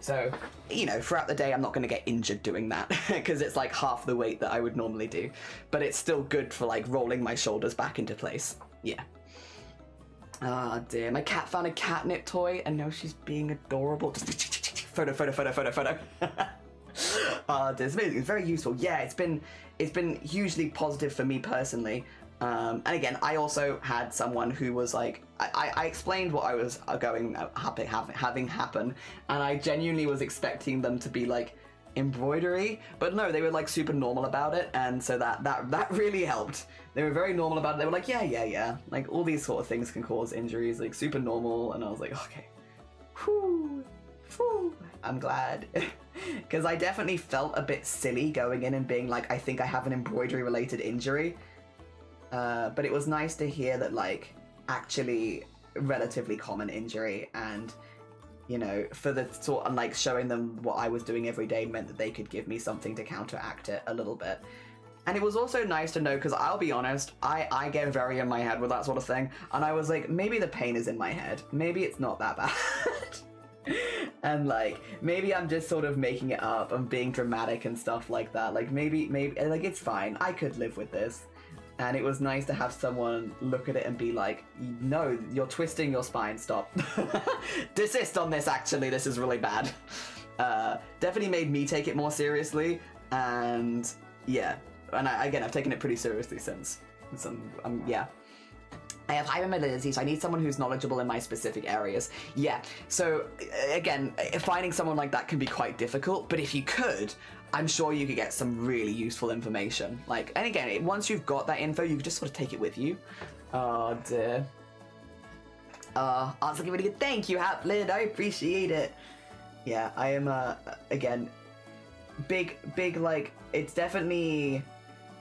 So, you know, throughout the day, I'm not going to get injured doing that because it's like half the weight that I would normally do. But it's still good for like rolling my shoulders back into place. Yeah. Ah, dear. My cat found a catnip toy and now she's being adorable. Photo. Ah, dear. It's very useful. Yeah, it's been hugely positive for me personally. And again, I also had someone who was like, I explained what I was having happen, and I genuinely was expecting them to be like embroidery, but no, they were like super normal about it, and so that really helped. They were very normal about it. They were like, yeah, like all these sort of things can cause injuries, like super normal, and I was like, okay, whew, I'm glad. Because I definitely felt a bit silly going in and being like, I think I have an embroidery related injury. But it was nice to hear that, like, actually relatively common injury, and, you know, for the sort of, like, showing them what I was doing every day meant that they could give me something to counteract it a little bit. And it was also nice to know, because I'll be honest, I get very in my head with that sort of thing, and I was like, maybe the pain is in my head. Maybe it's not that bad. And, like, maybe I'm just sort of making it up and being dramatic and stuff like that. Like, maybe, like, it's fine. I could live with this. And it was nice to have someone look at it and be like, no, you're twisting your spine, stop. Desist on this, actually, this is really bad. Definitely made me take it more seriously, and yeah. And I've taken it pretty seriously since. Yeah. I have hypermobility, so I need someone who's knowledgeable in my specific areas. Yeah, so again, finding someone like that can be quite difficult, but if you could, I'm sure you could get some really useful information. Like, and again, once you've got that info, you can just sort of take it with you. Oh dear. Answer really good. Thank you, Haplid. I appreciate it. Yeah, I am, again, big, like, it's definitely,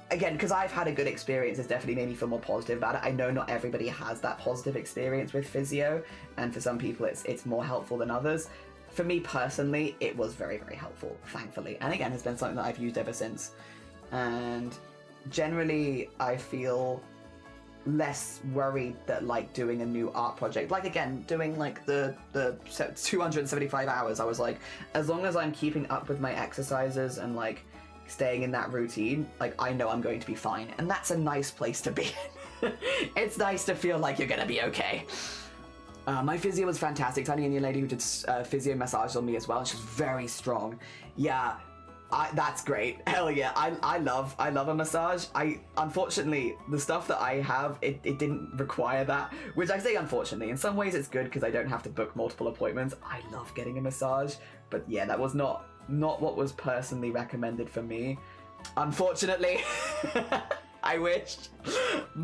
again, because I've had a good experience, it's definitely made me feel more positive about it. I know not everybody has that positive experience with physio, and for some people it's more helpful than others. For me personally, it was very, very helpful, thankfully. And again, it's been something that I've used ever since. And generally, I feel less worried that, like, doing a new art project, like, again, doing, like, the 275 hours, I was like, as long as I'm keeping up with my exercises and, like, staying in that routine, like, I know I'm going to be fine. And that's a nice place to be in. It's nice to feel like you're gonna be okay. My physio was fantastic. Tiny Indian lady who did physio massage on me as well, and she was very strong. Yeah, that's great. Hell yeah, I love a massage. Unfortunately, the stuff that I have, it didn't require that, which I say unfortunately. In some ways it's good because I don't have to book multiple appointments. I love getting a massage, but yeah, that was not what was personally recommended for me, unfortunately. I wish.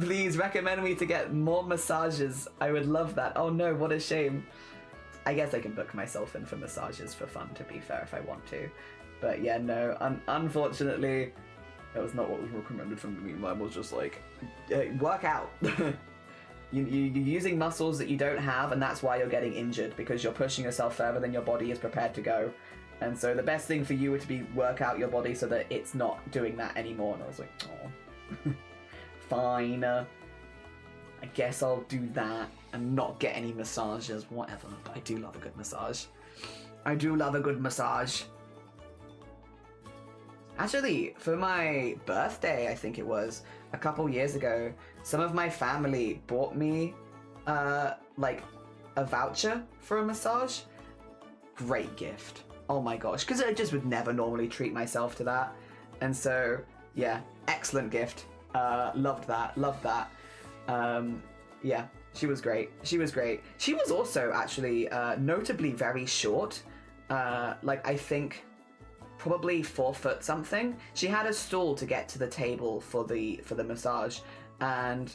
Please recommend me to get more massages. I would love that. Oh no, what a shame. I guess I can book myself in for massages for fun, to be fair, if I want to. But yeah, no, unfortunately, that was not what was recommended for me. Mine was just like, work out. You're using muscles that you don't have, and that's why you're getting injured, because you're pushing yourself further than your body is prepared to go. And so the best thing for you would be work out your body so that it's not doing that anymore. And I was like, oh. Fine, I guess I'll do that and not get any massages, whatever, but I do love a good massage. I do love a good massage. Actually, for my birthday, I think it was, a couple years ago, some of my family bought me, like, a voucher for a massage. Great gift. Oh my gosh, because I just would never normally treat myself to that. And so, yeah, excellent gift. Loved that. Yeah, She was great. She was great. She was also actually notably very short. Like I think probably 4 foot something. She had a stool to get to the table for the massage, and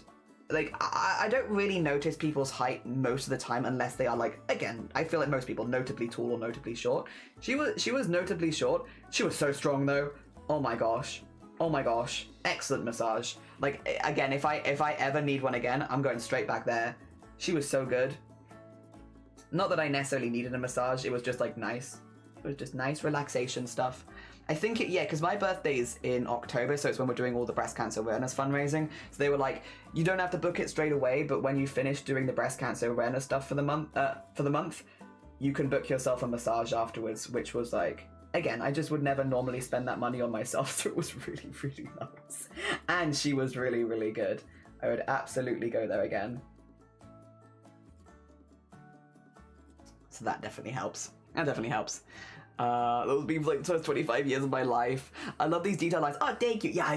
like I don't really notice people's height most of the time unless they are like, again, I feel like most people notably tall or notably short. She was notably short. She was so strong though. Oh my gosh. Oh my gosh. Excellent massage. Like again, if I ever need one again, I'm going straight back there. She was so good. Not that I necessarily needed a massage, it was just like nice. It was just nice relaxation stuff. I think because my birthday's in October, so it's when we're doing all the breast cancer awareness fundraising. So they were like, you don't have to book it straight away, but when you finish doing the breast cancer awareness stuff for the month, you can book yourself a massage afterwards, which was like, again, I just would never normally spend that money on myself, so it was really, really nice. And she was really, really good. I would absolutely go there again. So that definitely helps. That definitely helps. Those been like the first 25 years of my life. I love these detail lines. Oh, thank you. Yeah, I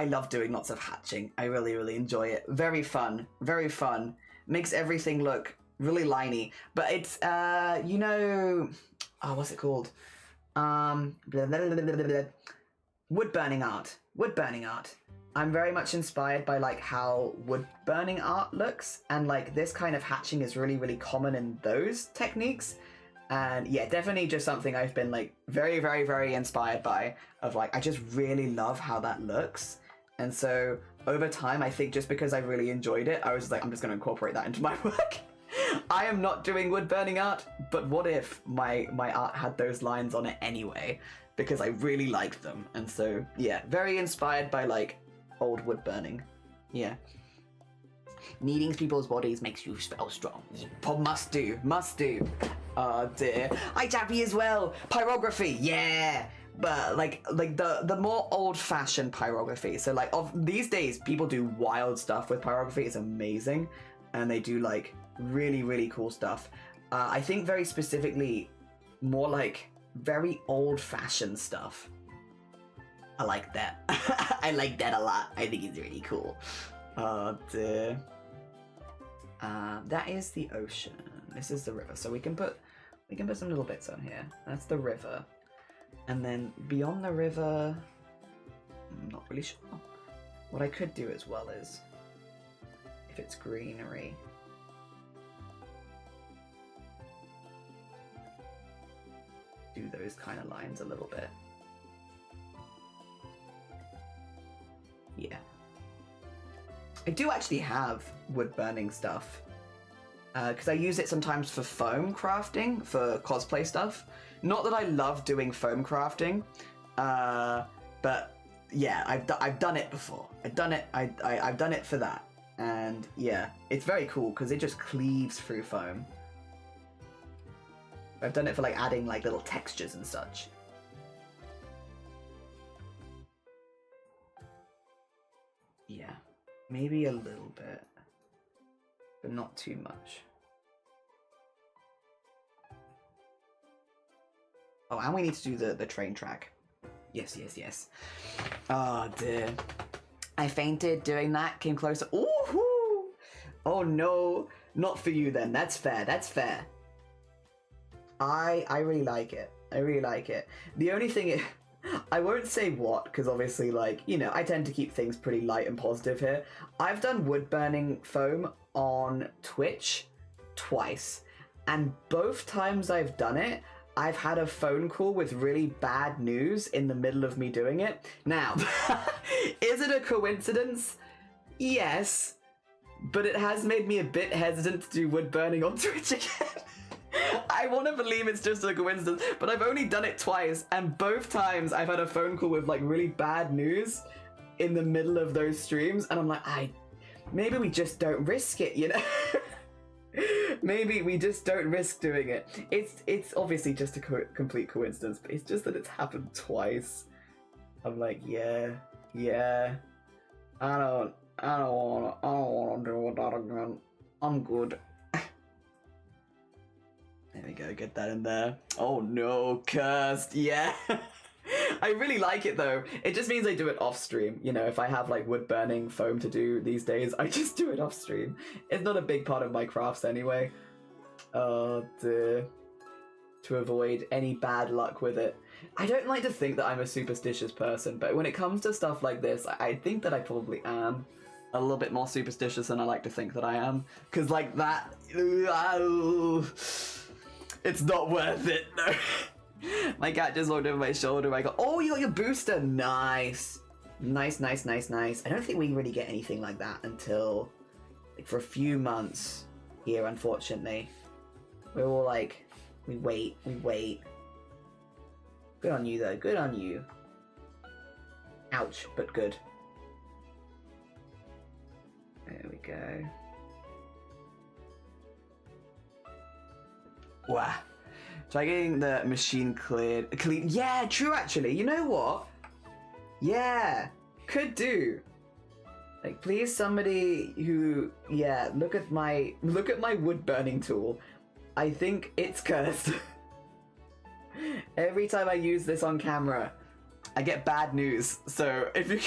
love doing lots of hatching. I really, really enjoy it. Very fun. Very fun. Makes everything look really liney. But it's, you know, what's it called? Wood burning art. Wood burning art. I'm very much inspired by like how wood burning art looks, and like this kind of hatching is really, really common in those techniques. And yeah, definitely just something I've been like very, very, very inspired by, of like, I just really love how that looks. And so over time, I think just because I really enjoyed it, I was like, I'm just going to incorporate that into my work. I am not doing wood burning art, but what if my art had those lines on it anyway, because I really liked them. And so yeah, very inspired by like old wood burning. Yeah. Kneading people's bodies makes you spell strong. Must do, must do. Oh dear. I Jappy as well. Pyrography, yeah. But like the more old-fashioned pyrography. So like of these days, people do wild stuff with pyrography. It's amazing, and they do like really, really cool stuff. I think very specifically, more like very old-fashioned stuff. I like that. I like that a lot. I think it's really cool. Oh dear. That is the ocean. This is the river. So we can put some little bits on here. That's the river. And then beyond the river, I'm not really sure. What I could do as well is, if it's greenery, do those kind of lines a little bit. Yeah. I do actually have wood burning stuff, because I use it sometimes for foam crafting, for cosplay stuff. Not that I love doing foam crafting, but yeah, I've done it before. I've done it for that, and yeah, it's very cool because it just cleaves through foam. I've done it for like adding like little textures and such. Yeah. Maybe a little bit, but not too much. Oh, and we need to do the train track. Yes, yes, yes. Oh dear. I fainted doing that, came closer. Ooh! Oh no, not for you then. That's fair, that's fair. I really like it. I really like it. The only thing is, I won't say what, because obviously, like, you know, I tend to keep things pretty light and positive here. I've done wood burning foam on Twitch twice, and both times I've done it, I've had a phone call with really bad news in the middle of me doing it. Now, is it a coincidence? Yes, but it has made me a bit hesitant to do wood burning on Twitch again. I want to believe it's just a coincidence, but I've only done it twice, and both times I've had a phone call with like really bad news in the middle of those streams, and I'm like, maybe we just don't risk it, you know? Maybe we just don't risk doing it. It's obviously just a complete coincidence, but it's just that it's happened twice. I'm like, yeah, I don't want to do that again. I'm good. There we go, get that in there. Oh no, cursed, yeah. I really like it though. It just means I do it off stream. You know, if I have like wood burning foam to do these days, I just do it off stream. It's not a big part of my crafts anyway. To avoid any bad luck with it. I don't like to think that I'm a superstitious person, but when it comes to stuff like this, I think that I probably am a little bit more superstitious than I like to think that I am. Because like that, it's not worth it, no. My cat just looked over my shoulder. I go, oh, you got your booster. Nice. Nice, nice, nice, nice. I don't think we really get anything like that until like for a few months here, unfortunately. We're all like, we wait. Good on you, though. Good on you. Ouch, but good. There we go. Wow. Try getting the machine cleared. Clean. Yeah, true, actually. You know what? Yeah, could do. Like, please, somebody who, yeah, look at my wood burning tool. I think it's cursed. Every time I use this on camera, I get bad news. So if you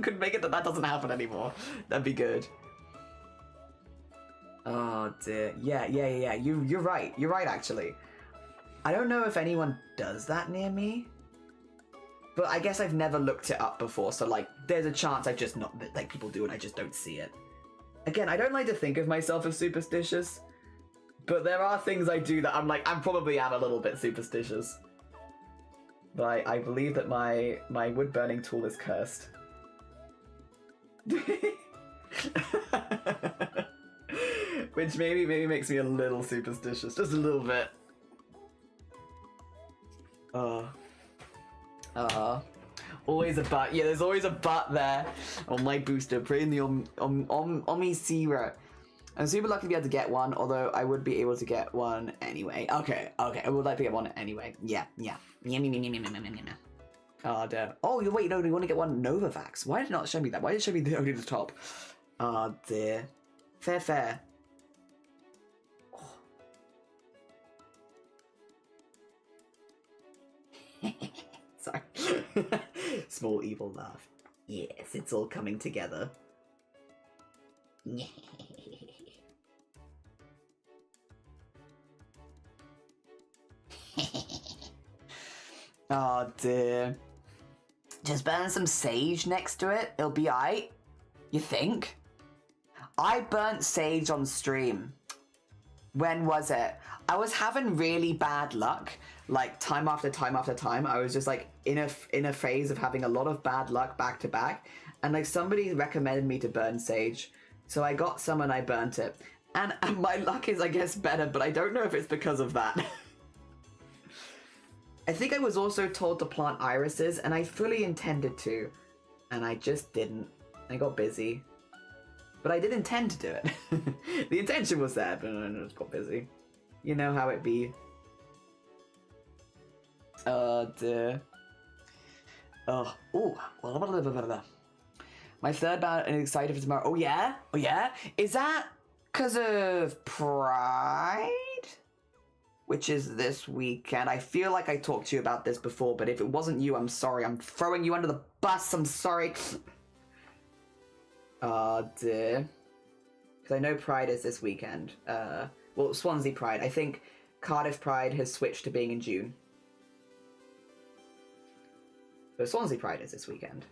could make it that doesn't happen anymore, that'd be good. Oh dear. Yeah. You're right. You're right, actually. I don't know if anyone does that near me, but I guess I've never looked it up before. So like, there's a chance I've just not, like, people do and I just don't see it. Again, I don't like to think of myself as superstitious, but there are things I do that I'm like, I probably am a little bit superstitious. But I believe that my wood burning tool is cursed. Which maybe makes me a little superstitious, just a little bit. Always a but. Yeah, there's always a but there on my booster. Pray in the Omi Sira. I'm super lucky to be able to get one, although I would be able to get one anyway. Okay, I would like to get one anyway. Yeah. Oh, dear. Oh, wait, no, you want to get one Novavax? Why did it not show me that? Why did it show me only the top? Oh, dear. Fair. Oh. Sorry. Small evil laugh. Yes, it's all coming together. Oh dear. Just burn some sage next to it. It'll be aight. You think? I burnt sage on stream. When was it? I was having really bad luck. Like time after time after time. I was just like in a phase of having a lot of bad luck back to back. And like somebody recommended me to burn sage. So I got some and I burnt it. And my luck is, I guess, better, but I don't know if it's because of that. I think I was also told to plant irises, and I fully intended to, and I just didn't. I got busy. But I did intend to do it. The intention was there, but I just got busy. You know how it be. Oh, dear. Oh, ooh. My third bout and excited for tomorrow. Oh, yeah? Oh, yeah? Is that because of Pride? Which is this weekend. I feel like I talked to you about this before, but if it wasn't you, I'm sorry. I'm throwing you under the bus. I'm sorry. Oh, dear. Because I know Pride is this weekend. Well, Swansea Pride. I think Cardiff Pride has switched to being in June. But Swansea Pride is this weekend.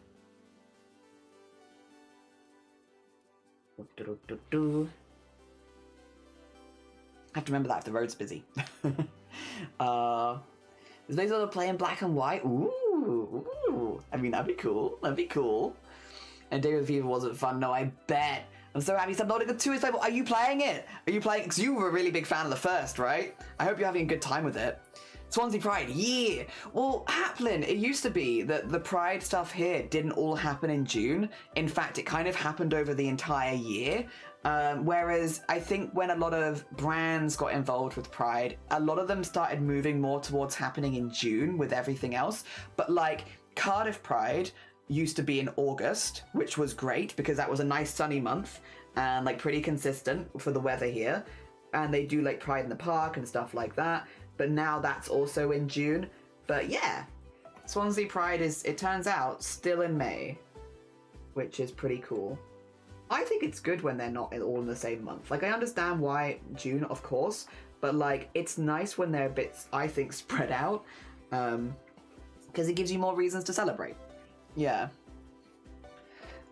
I have to remember that if the road's busy. There's those other playing black and white. Ooh. I mean, that'd be cool. That'd be cool. And Day with Fever wasn't fun. No, I bet. I'm so happy Subnautica 2 is playable. Are you playing it? Are you playing? Because you were a really big fan of the first, right? I hope you're having a good time with it. Swansea Pride, yeah. Well, Haplin, it used to be that the Pride stuff here didn't all happen in June. In fact, it kind of happened over the entire year. Whereas I think when a lot of brands got involved with Pride, a lot of them started moving more towards happening in June with everything else. But like Cardiff Pride used to be in August, which was great because that was a nice sunny month and like pretty consistent for the weather here. And they do like Pride in the Park and stuff like that. But now that's also in June. But yeah, Swansea Pride is, it turns out, still in May, which is pretty cool. I think it's good when they're not all in the same month. Like, I understand why June, of course, but like, it's nice when they're a bit, I think, spread out, because it gives you more reasons to celebrate. Yeah.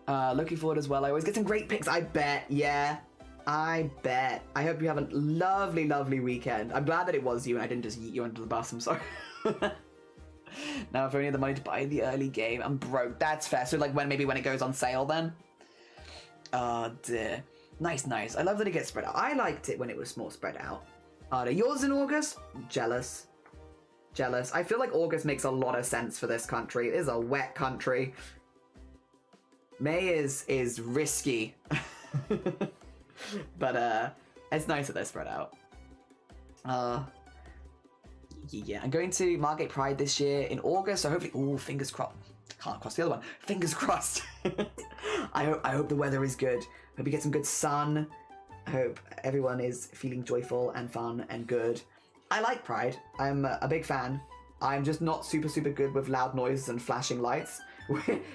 Looking forward as well. I always get some great pics, I bet. Yeah, I bet. I hope you have a lovely, lovely weekend. I'm glad that it was you and I didn't just yeet you under the bus. I'm sorry. Now, if I only had the money to buy the early game, I'm broke. That's fair. So, like, maybe when it goes on sale, then? Oh, dear. Nice, nice. I love that it gets spread out. I liked it when it was more spread out. Yours in August? Jealous. Jealous. I feel like August makes a lot of sense for this country. It is a wet country. May is risky. But, it's nice that they're spread out. Yeah, I'm going to Margate Pride this year in August, so hopefully, ooh, fingers crossed. Can't cross the other one. Fingers crossed. I hope the weather is good. Hope you get some good sun. I hope everyone is feeling joyful and fun and good. I like Pride. I'm a big fan. I'm just not super, super good with loud noises and flashing lights,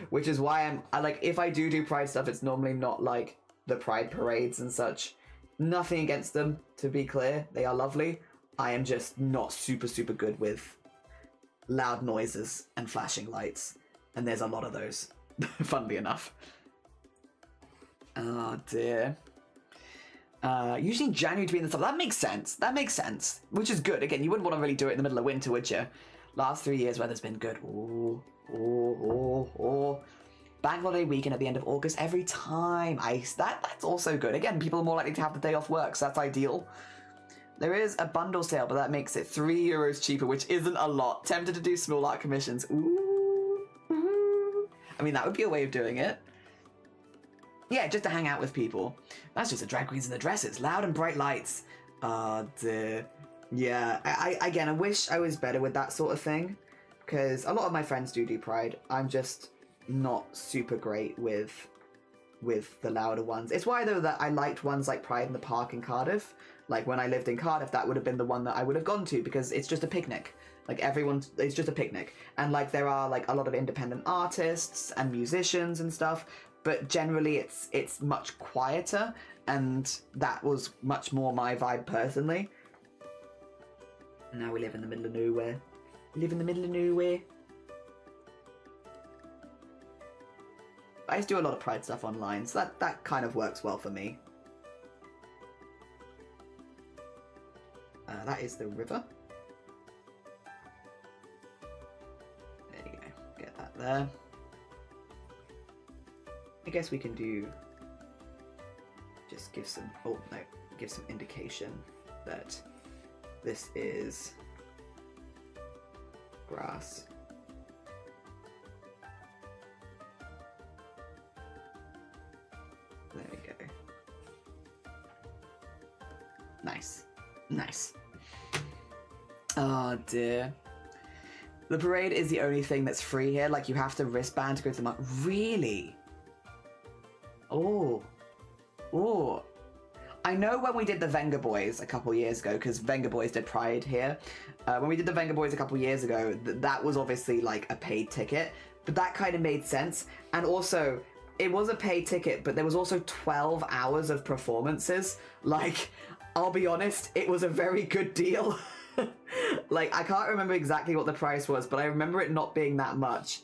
which is why I like, if I do Pride stuff, it's normally not like the Pride parades and such. Nothing against them, to be clear. They are lovely. I am just not super, super good with loud noises and flashing lights. And there's a lot of those, funnily enough. Oh, dear. Usually in January to be in the summer. That makes sense. That makes sense. Which is good. Again, you wouldn't want to really do it in the middle of winter, would you? Last 3 years, weather's been good. Ooh, ooh, ooh, ooh. Bank holiday weekend at the end of August every time. That's also good. Again, people are more likely to have the day off work, so that's ideal. There is a bundle sale, but that makes it €3 cheaper, which isn't a lot. Tempted to do small art commissions. Ooh. Ooh. I mean, that would be a way of doing it. Yeah, just to hang out with people. That's just the drag queens in the dresses. Loud and bright lights. Dear. Yeah, again, I wish I was better with that sort of thing, because a lot of my friends do Pride. I'm just not super great with the louder ones. It's why, though, that I liked ones like Pride in the Park in Cardiff. Like, when I lived in Cardiff, that would have been the one that I would have gone to, because it's just a picnic. Like, it's just a picnic. And, like, there are, like, a lot of independent artists and musicians and stuff, but generally it's much quieter, and that was much more my vibe personally. Now we live in the middle of nowhere. We live in the middle of nowhere. I just do a lot of Pride stuff online, so that kind of works well for me. That is the river. There you go. Get that there. I guess we can do... Just give some... Oh, no. Give some indication that this is grass. There we go. Nice. Nice. Oh dear. The parade is the only thing that's free here. Like, you have to wristband to go to the market. Really? Oh. Oh. I know when we did the Venga Boys a couple years ago, because Venga Boys did Pride here. When we did the Venga Boys a couple years ago, that was obviously like a paid ticket. But that kind of made sense. And also, it was a paid ticket, but there was also 12 hours of performances. Like, I'll be honest, it was a very good deal. Like, I can't remember exactly what the price was, but I remember it not being that much.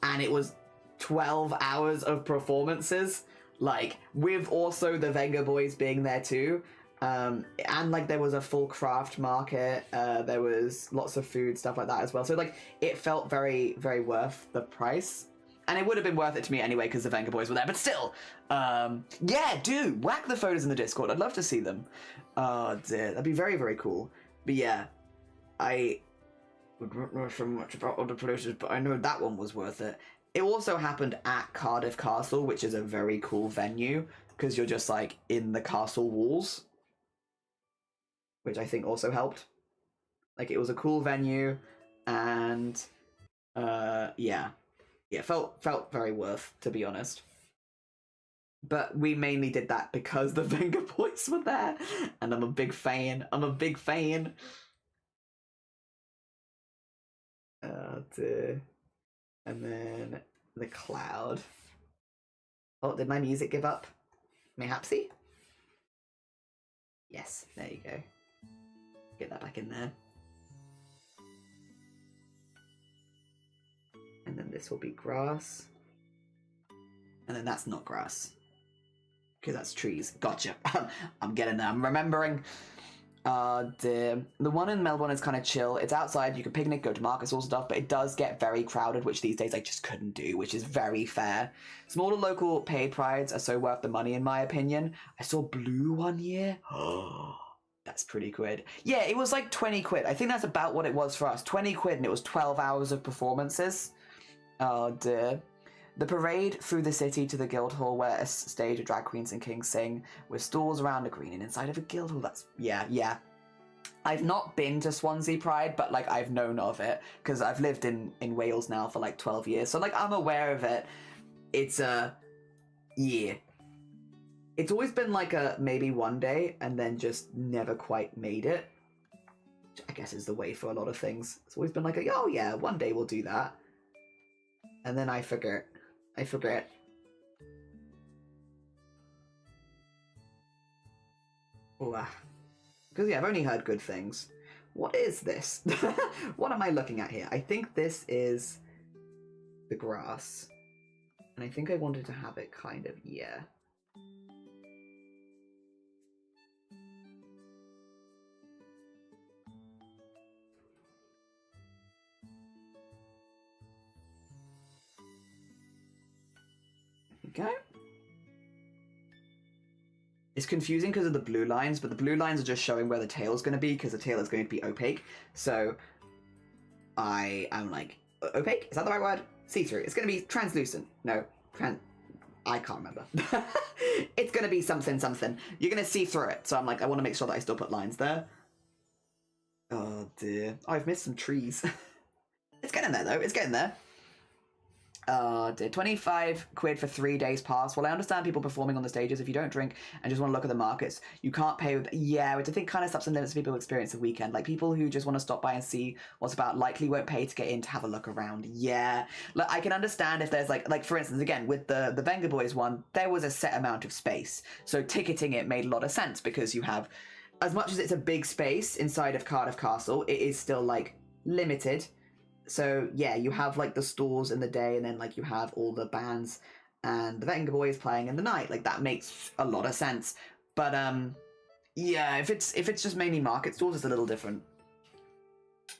And it was 12 hours of performances. Like, with also the Venga Boys being there too. And, like, there was a full craft market. There was lots of food, stuff like that as well. So, like, it felt very, very worth the price. And it would have been worth it to me anyway, because the Venga Boys were there. But still, yeah, do whack the photos in the Discord. I'd love to see them. Oh, dear. That'd be very, very cool. But yeah, I don't know so much about other places, but I know that one was worth it. It also happened at Cardiff Castle, which is a very cool venue, because you're just, like, in the castle walls, which I think also helped. Like, it was a cool venue, and, yeah. Yeah, felt very worth, to be honest. But we mainly did that because the Venga Boys were there, and I'm a big fan. I'm a big fan. Oh, dear. And then the cloud. Oh, did my music give up? Mayhapsy? Yes, there you go. Get that back in there. And then this will be grass. And then that's not grass. Okay, that's trees. Gotcha. I'm getting there. I'm remembering. The one in Melbourne is kind of chill. It's outside. You can picnic, go to markets, all stuff, but it does get very crowded, which these days I just couldn't do, which is very fair. Smaller local paid prides are so worth the money, in my opinion. I saw Blue one year. Oh, that's pretty quid. Yeah, it was like 20 quid. I think that's about what it was for us. 20 quid, and it was 12 hours of performances. Oh dear. The parade through the city to the Guildhall, where a stage of drag queens and kings sing, with stalls around a green and inside of a Guildhall. That's, yeah. I've not been to Swansea Pride, but, like, I've known of it, because I've lived in Wales now for, like, 12 years. So, like, I'm aware of it. It's yeah. It's always been, like, a maybe one day, and then just never quite made it. Which I guess is the way for a lot of things. It's always been like, oh, yeah, one day we'll do that. And then I forget. Because, yeah, I've only heard good things. What is this? What am I looking at here? I think this is the grass. And I think I wanted to have it kind of, yeah. Okay. It's confusing because of the blue lines, but the blue lines are just showing where the tail's going to be, because the tail is going to be opaque. So I'm like, opaque? Is that the right word? See-through. It's going to be translucent. No, I can't remember. It's going to be something. You're going to see through it. So I'm like, I want to make sure that I still put lines there. Oh dear. Oh, I've missed some trees. It's getting there though. It's getting there. Dear. 25 quid for 3 days pass. Well, I understand people performing on the stages. If you don't drink and just want to look at the markets, you can't pay with... Yeah, which I think kind of stops and limits people experience the weekend. Like, people who just want to stop by and see what's about likely won't pay to get in to have a look around. Yeah. Like, I can understand if there's, like for instance, again, with the Venga Boys one, there was a set amount of space. So ticketing it made a lot of sense, because you have... As much as it's a big space inside of Cardiff Castle, it is still, like, limited. So, yeah, you have, like, the stalls in the day, and then, like, you have all the bands and the Venga Boys playing in the night. Like, that makes a lot of sense. But, yeah, if it's just mainly market stalls, it's a little different.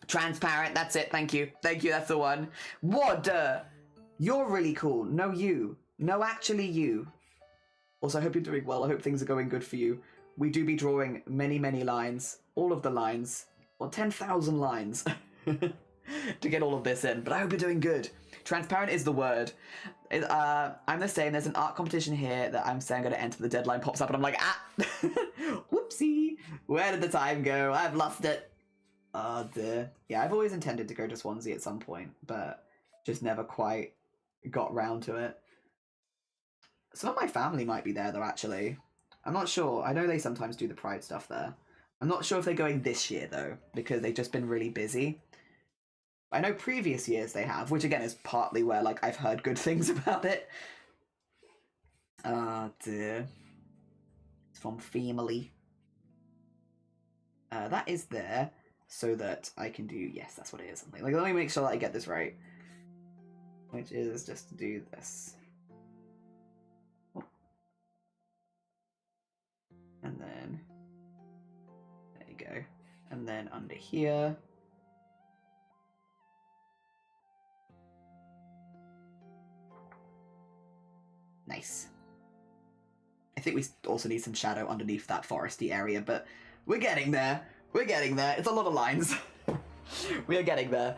Transparent, that's it, thank you. Thank you, that's the one. What? You're really cool. No, you. No, actually you. Also, I hope you're doing well. I hope things are going good for you. We do be drawing many, many lines. All of the lines. Well, 10,000 lines. To get all of this in, but I hope you're doing good. Transparent is the word. I'm the same. There's an art competition here that I'm saying I'm going to enter, but the deadline pops up and I'm like, whoopsie. Where did the time go? I've lost it. Oh dear. Yeah, I've always intended to go to Swansea at some point, but just never quite got round to it. Some of my family might be there though, actually. I'm not sure. I know they sometimes do the Pride stuff there. I'm not sure if they're going this year though, because they've just been really busy. I know previous years they have, which again is partly where, like, I've heard good things about it. Oh dear. It's from family. That is there so that I can do... Yes, that's what it is. Like, let me make sure that I get this right. Which is just to do this. Oh. And then... There you go. And then under here... Nice. I think we also need some shadow underneath that foresty area, but we're getting there. We're getting there. It's a lot of lines. We are getting there.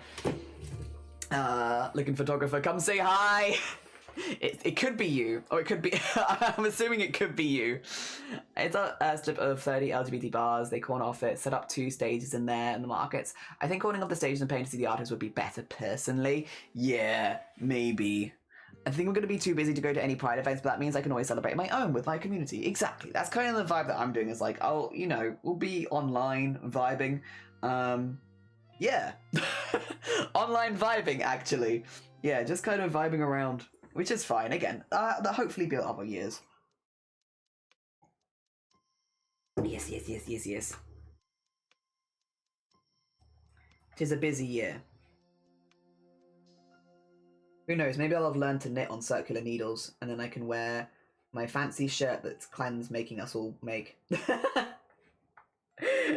Looking photographer, come say hi. It could be you, or it could be... I'm assuming it could be you. It's a strip of 30 LGBT bars. They corner off it, set up 2 stages in there in the markets. I think cornering up the stages and paying to see the artists would be better personally. Yeah, maybe. I think I'm going to be too busy to go to any Pride events, but that means I can always celebrate my own with my community. Exactly. That's kind of the vibe that I'm doing, is like, oh, you know, we'll be online vibing. Yeah. Online vibing, actually. Yeah, just kind of vibing around, which is fine. Again, that hopefully be other years. Yes, yes, yes, yes, yes. Tis a busy year. Who knows, maybe I'll have learned to knit on circular needles, and then I can wear my fancy shirt that Clan's making us all make.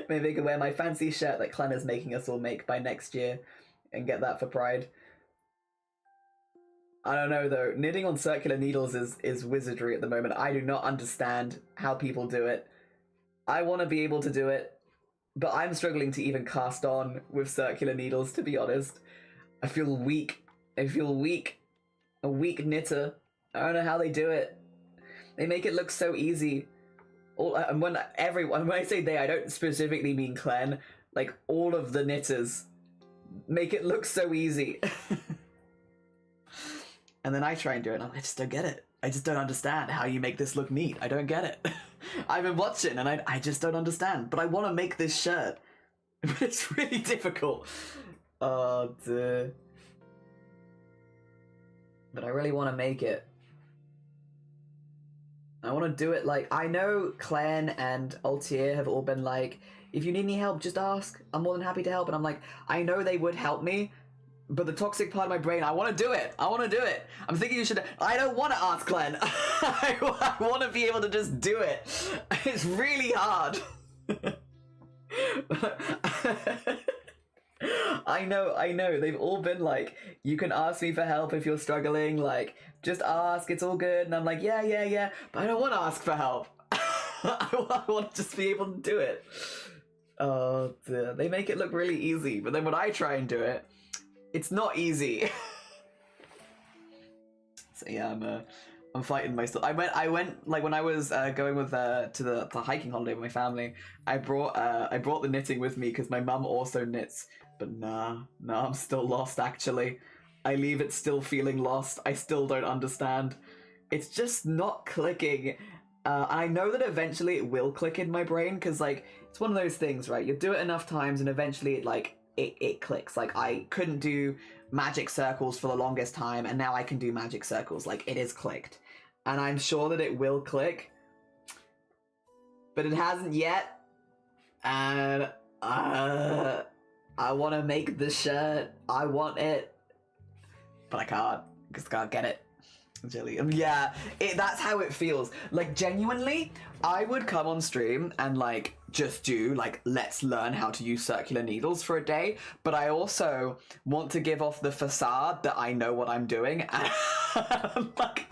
Maybe I can wear my fancy shirt that Clan is making us all make by next year, and get that for Pride. I don't know though, knitting on circular needles is wizardry at the moment. I do not understand how people do it. I want to be able to do it, but I'm struggling to even cast on with circular needles, to be honest. I feel weak. I feel weak. A weak knitter. I don't know how they do it. They make it look so easy. And when I say they, I don't specifically mean Clen. Like, all of the knitters make it look so easy. And then I try and do it, and I just don't get it. I just don't understand how you make this look neat. I don't get it. I've been watching, and I just don't understand. But I want to make this shirt. But it's really difficult. Oh, dear. But I really want to make it. I want to do it like... I know Clen and Altier have all been like, if you need any help, just ask. I'm more than happy to help. And I'm like, I know they would help me, but the toxic part of my brain, I want to do it. I want to do it. I'm thinking you should... I don't want to ask Clen. I want to be able to just do it. It's really hard. I know. They've all been like, you can ask me for help if you're struggling. Like, just ask. It's all good. And I'm like, yeah. But I don't want to ask for help. I want to just be able to do it. Oh, dear. They make it look really easy. But then when I try and do it, it's not easy. So yeah, I'm fighting myself. I went like when I was going with to the hiking holiday with my family. I brought the knitting with me because my mum also knits. But nah, I'm still lost. Actually, I leave it still feeling lost. I still don't understand. It's just not clicking. I know that eventually it will click in my brain because like it's one of those things, right? You do it enough times and eventually it clicks. Like I couldn't do magic circles for the longest time, and now I can do magic circles. Like it is clicked, and I'm sure that it will click, but it hasn't yet. And I want to make the shirt. I want it, but I can't because I can't get it. Jelly. Yeah, that's how it feels. Like genuinely, I would come on stream and like just do like let's learn how to use circular needles for a day, but I also want to give off the facade that I know what I'm doing. And like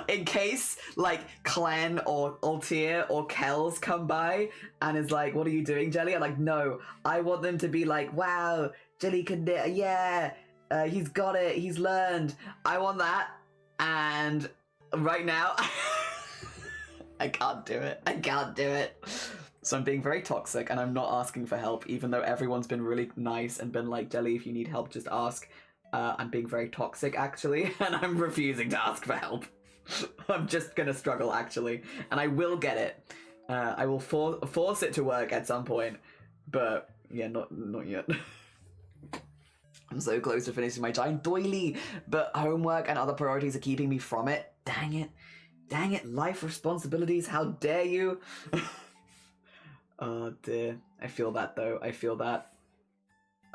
in case like Clan or Altier or Kells come by and is like, what are you doing, Jelly? I'm like, no, I want them to be like, wow, Jelly can knit. Yeah, he's got it, he's learned. I want that. And right now, I can't do it. I can't do it. So I'm being very toxic and I'm not asking for help, even though everyone's been really nice and been like, Jelly, if you need help, just ask. I'm being very toxic, actually, and I'm refusing to ask for help. I'm just gonna struggle, actually, and I will get it. I will force it to work at some point, but yeah, not yet. I'm so close to finishing my giant doily, but homework and other priorities are keeping me from it. Dang it, life responsibilities, how dare you? Oh dear, I feel that though, I feel that.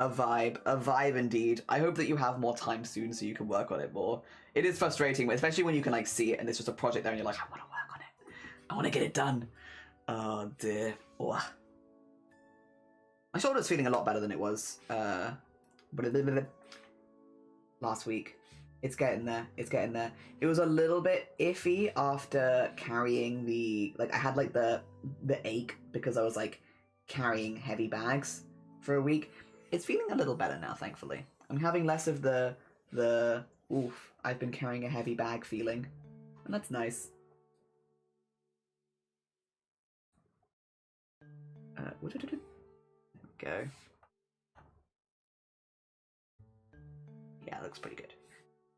A vibe indeed. I hope that you have more time soon so you can work on it more. It is frustrating, especially when you can like see it and it's just a project there and you're like, I want to work on it. I want to get it done. Oh dear. Oh. My shoulder's feeling a lot better than it was. Last week. It's getting there. It was a little bit iffy after carrying I had like the ache because I was like carrying heavy bags for a week. It's feeling a little better now, thankfully. I'm having less of the oof, I've been carrying a heavy bag feeling. And that's nice. There we go. Yeah, it looks pretty good.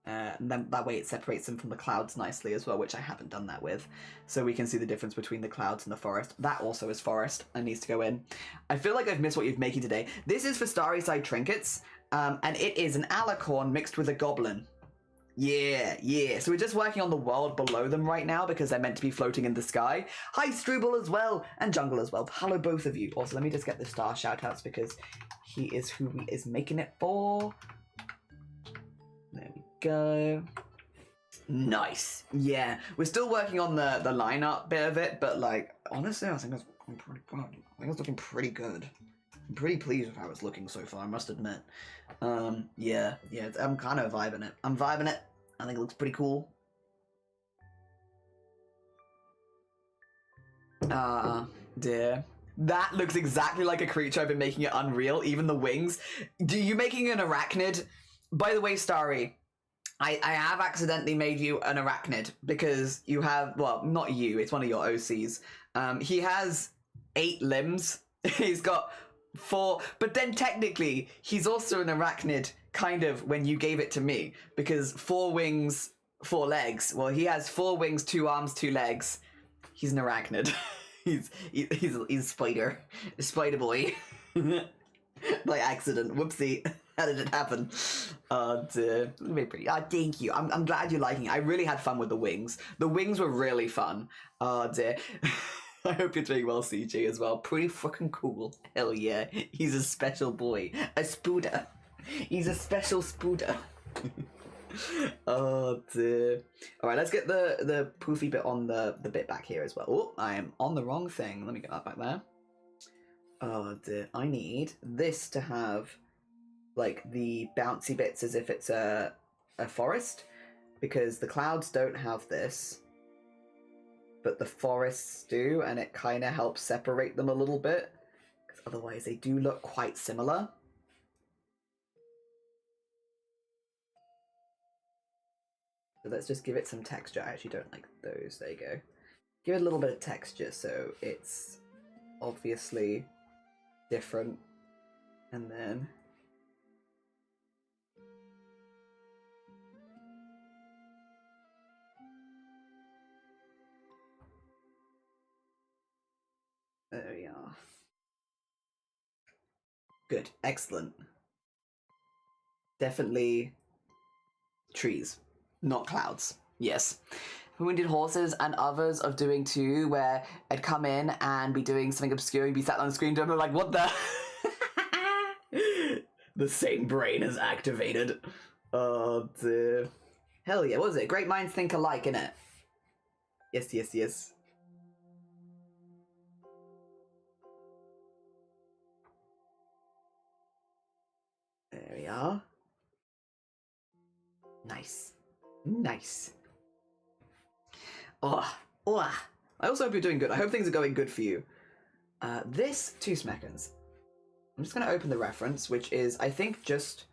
And then that way it separates them from the clouds nicely as well, which I haven't done that with. So we can see the difference between the clouds and the forest. That also is forest and needs to go in. I feel like I've missed what you're making today. This is for Starry Side Trinkets, and it is an alicorn mixed with a goblin. Yeah, yeah. So we're just working on the world below them right now because they're meant to be floating in the sky. Hi, Struble as well, and Jungle as well. Hello, both of you. Also, let me just get the star shoutouts because he is who he is making it for. There we go. Nice. Yeah, we're still working on the lineup bit of it, but like honestly, I think it's looking pretty good. I think it's looking pretty good. I'm pretty pleased with how it's looking so far, I must admit. Yeah, I'm kind of vibing it. I'm vibing it. I think it looks pretty cool. Dear. That looks exactly like a creature. I've been making it unreal, even the wings. Do you making an arachnid? By the way, Starry, I have accidentally made you an arachnid because you have, well, not you, it's one of your OCs. He has 8 limbs. He's got 4, but then technically he's also an arachnid kind of when you gave it to me because 4 wings, 4 legs. Well, he has 4 wings, 2 arms, 2 legs. He's an arachnid. he's spider boy. By accident. Whoopsie. How did it happen? Dear. Very pretty. Thank you. I'm glad you're liking it. I really had fun with the wings. The wings were really fun. Dear. I hope you're doing well, CJ, as well. Pretty fucking cool. Hell yeah. He's a special boy. A spooder. He's a special spooder. Oh dear. Alright, let's get the poofy bit on the bit back here as well. Oh, I am on the wrong thing. Let me get that back there. Oh dear. I need this to have like the bouncy bits as if it's a forest, because the clouds don't have this, but the forests do, and it kind of helps separate them a little bit, because otherwise they do look quite similar. So let's just give it some texture. I actually don't like those. There you go. Give it a little bit of texture so it's obviously different, and then there we are. Good. Excellent. Definitely trees, not clouds. Yes. When we did horses and others of doing too, where I'd come in and be doing something obscure, and be sat on the screen and I'm like, what the? The same brain is activated. Oh dear. Hell yeah, what was it? Great minds think alike, innit? Yes, yes, yes. There we are. Nice. Nice. Oh. I also hope you're doing good. I hope things are going good for you. This, 2 seconds. I'm just going to open the reference, which is, I think, just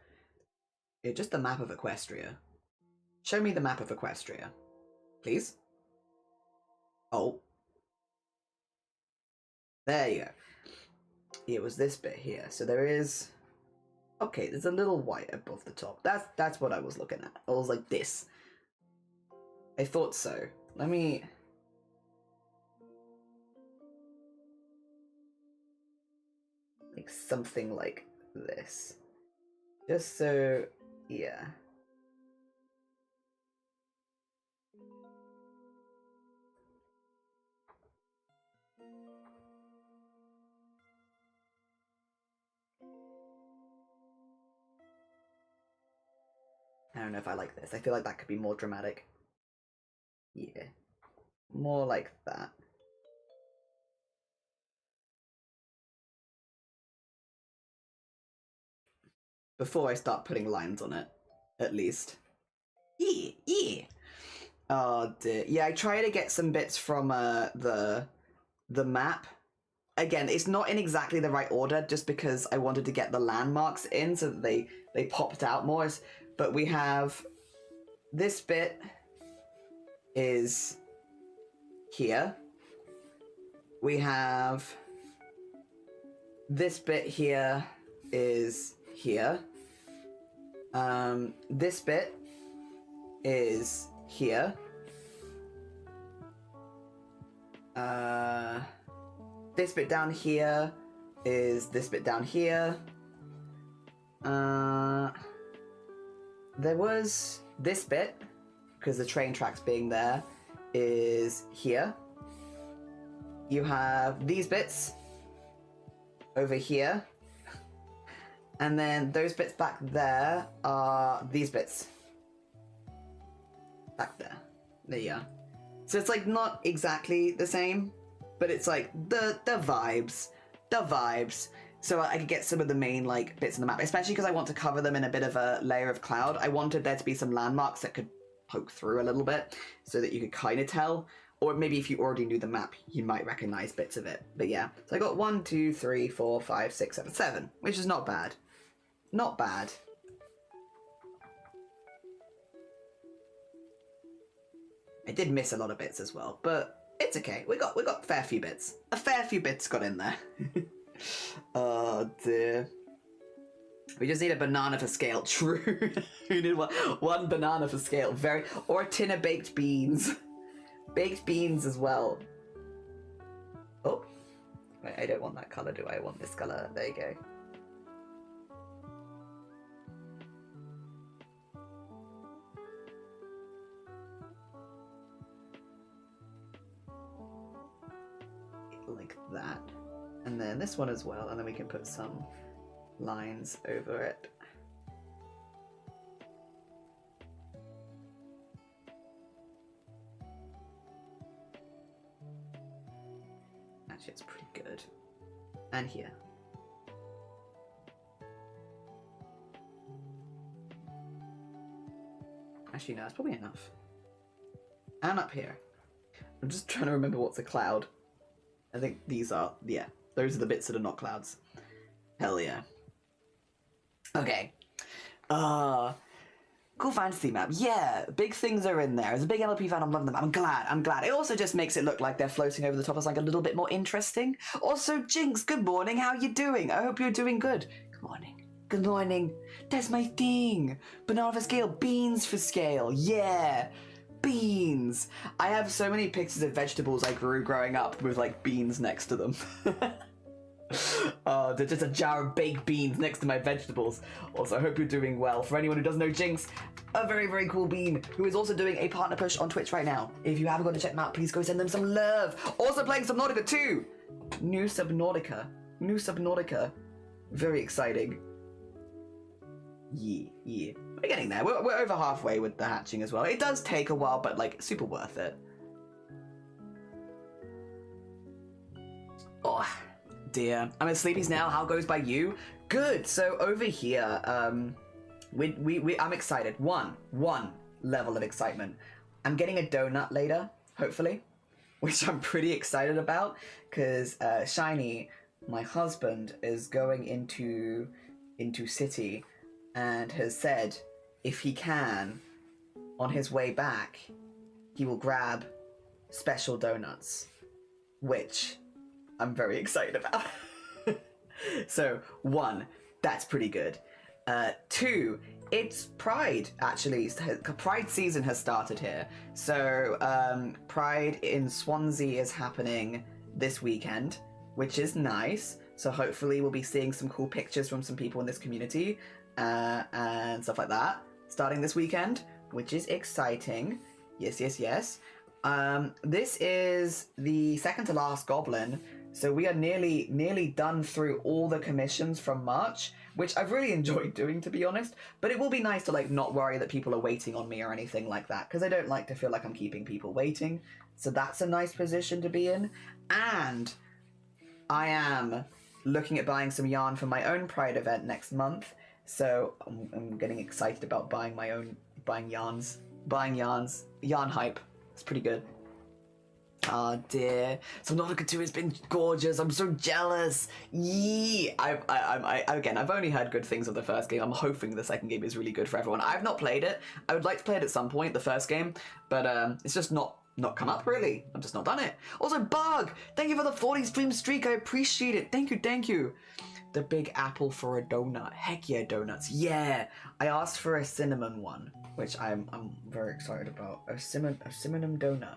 the map of Equestria. Show me the map of Equestria, please. Oh. There you go. It was this bit here. So there is... Okay, there's a little white above the top. That's what I was looking at. I was like this. I thought so. Let me... Like something like this. Just so... Yeah. I don't know if I like this. I feel like that could be more dramatic. Yeah. More like that. Before I start putting lines on it, at least. Yeah. Oh dear. Yeah, I try to get some bits from the map. Again, it's not in exactly the right order, just because I wanted to get the landmarks in so that they popped out more. But we have this bit is here. We have this bit here is here. This bit is here. This bit down here is this bit down here. there was this bit, because the train tracks being there, is here. You have these bits over here. And then those bits back there are these bits. Back there. There you are. So it's like not exactly the same, but it's like the vibes. The vibes. So I could get some of the main like bits in the map, especially because I want to cover them in a bit of a layer of cloud. I wanted there to be some landmarks that could poke through a little bit so that you could kind of tell. Or maybe if you already knew the map, you might recognize bits of it. But yeah, so I got 1, 2, 3, 4, 5, 6, 7, 7, which is not bad. Not bad. I did miss a lot of bits as well, but it's okay. We got a fair few bits. A fair few bits got in there. Oh dear. We just need a banana for scale. True. We need one banana for scale. Or a tin of baked beans. Baked beans as well. Oh. Wait, I don't want that colour, do I? I want this colour. There you go. Like that. And then this one as well, and then we can put some lines over it. Actually, it's pretty good. And here. Actually, no, it's probably enough. And up here. I'm just trying to remember what's a cloud. I think these are, yeah, those are the bits that are not clouds. Hell yeah. Okay. Cool fantasy map. Yeah, big things are in there. As a big LP fan, I'm loving them. I'm glad. It also just makes it look like they're floating over the top as like a little bit more interesting. Also, Jinx, good morning. How you doing? I hope you're doing good. Good morning. Good morning. That's my thing. Banana for scale, beans for scale. Yeah. Beans! I have so many pictures of vegetables I grew growing up with like beans next to them. There's just a jar of baked beans next to my vegetables. Also, I hope you're doing well. For anyone who doesn't know Jinx, a very, very cool bean who is also doing a partner push on Twitch right now. If you haven't got to check them out, please go send them some love. Also playing Subnautica too! New Subnautica. Very exciting. Yeah. We're getting there. We're over halfway with the hatching as well. It does take a while, but like super worth it. Oh dear. I'm at Sleepy's now. How goes by you? Good. So over here, I'm excited. One level of excitement. I'm getting a donut later, hopefully, which I'm pretty excited about because Shiny, my husband, is going into city and has said if he can, on his way back, he will grab special donuts, which I'm very excited about. So, 1, that's pretty good. 2, it's Pride, actually. Pride season has started here. So, Pride in Swansea is happening this weekend, which is nice. So hopefully we'll be seeing some cool pictures from some people in this community and stuff like that starting this weekend, which is exciting. Yes. This is the second to last goblin, so we are nearly done through all the commissions from March, which I've really enjoyed doing, to be honest. But it will be nice to like not worry that people are waiting on me or anything like that, because I don't like to feel like I'm keeping people waiting. So that's a nice position to be in. And I am looking at buying some yarn for my own Pride event next month. So I'm getting excited about buying yarns. Yarn hype. It's pretty good. Oh dear. Subnautica 2 has been gorgeous. I'm so jealous. Yee. I've only heard good things of the first game. I'm hoping the second game is really good for everyone. I've not played it. I would like to play it at some point, the first game, but it's just not come up really. I've just not done it. Also, Bug, thank you for the 40 stream streak. I appreciate it. Thank you. The big apple for a donut. Heck yeah, donuts. Yeah. I asked for a cinnamon one, which I'm very excited about. A cinnamon donut.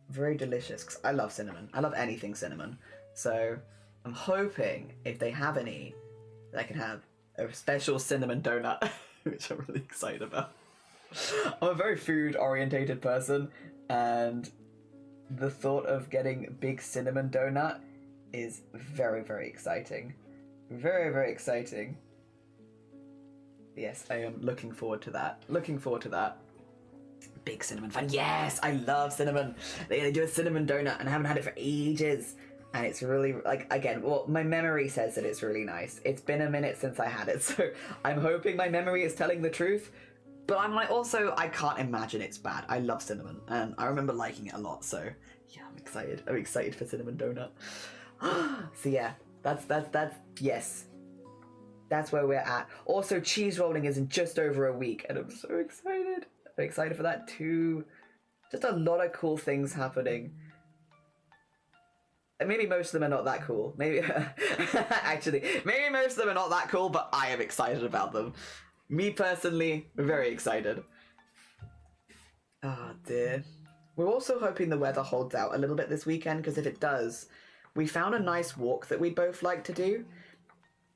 Very delicious, because I love cinnamon. I love anything cinnamon. So I'm hoping if they have any, that I can have a special cinnamon donut. which I'm really excited about. I'm a very food-orientated person, and the thought of getting big cinnamon donut is very, very exciting. Very, very exciting. Yes, I am looking forward to that. Looking forward to that. Big cinnamon fan. Yes, I love cinnamon. They do a cinnamon donut, and I haven't had it for ages. And it's really, like, again, well, my memory says that it's really nice. It's been a minute since I had it, so I'm hoping my memory is telling the truth. But I'm like, also, I can't imagine it's bad. I love cinnamon, and I remember liking it a lot, so yeah, I'm excited. I'm excited for cinnamon donut. So yeah, that's, yes. That's where we're at. Also, cheese rolling is in just over a week, and I'm so excited. I'm excited for that too. Just a lot of cool things happening. And maybe most of them are not that cool. Maybe, actually, maybe most of them are not that cool, but I am excited about them. Me personally, very excited. Oh dear. We're also hoping the weather holds out a little bit this weekend, because if it does, we found a nice walk that we'd both like to do.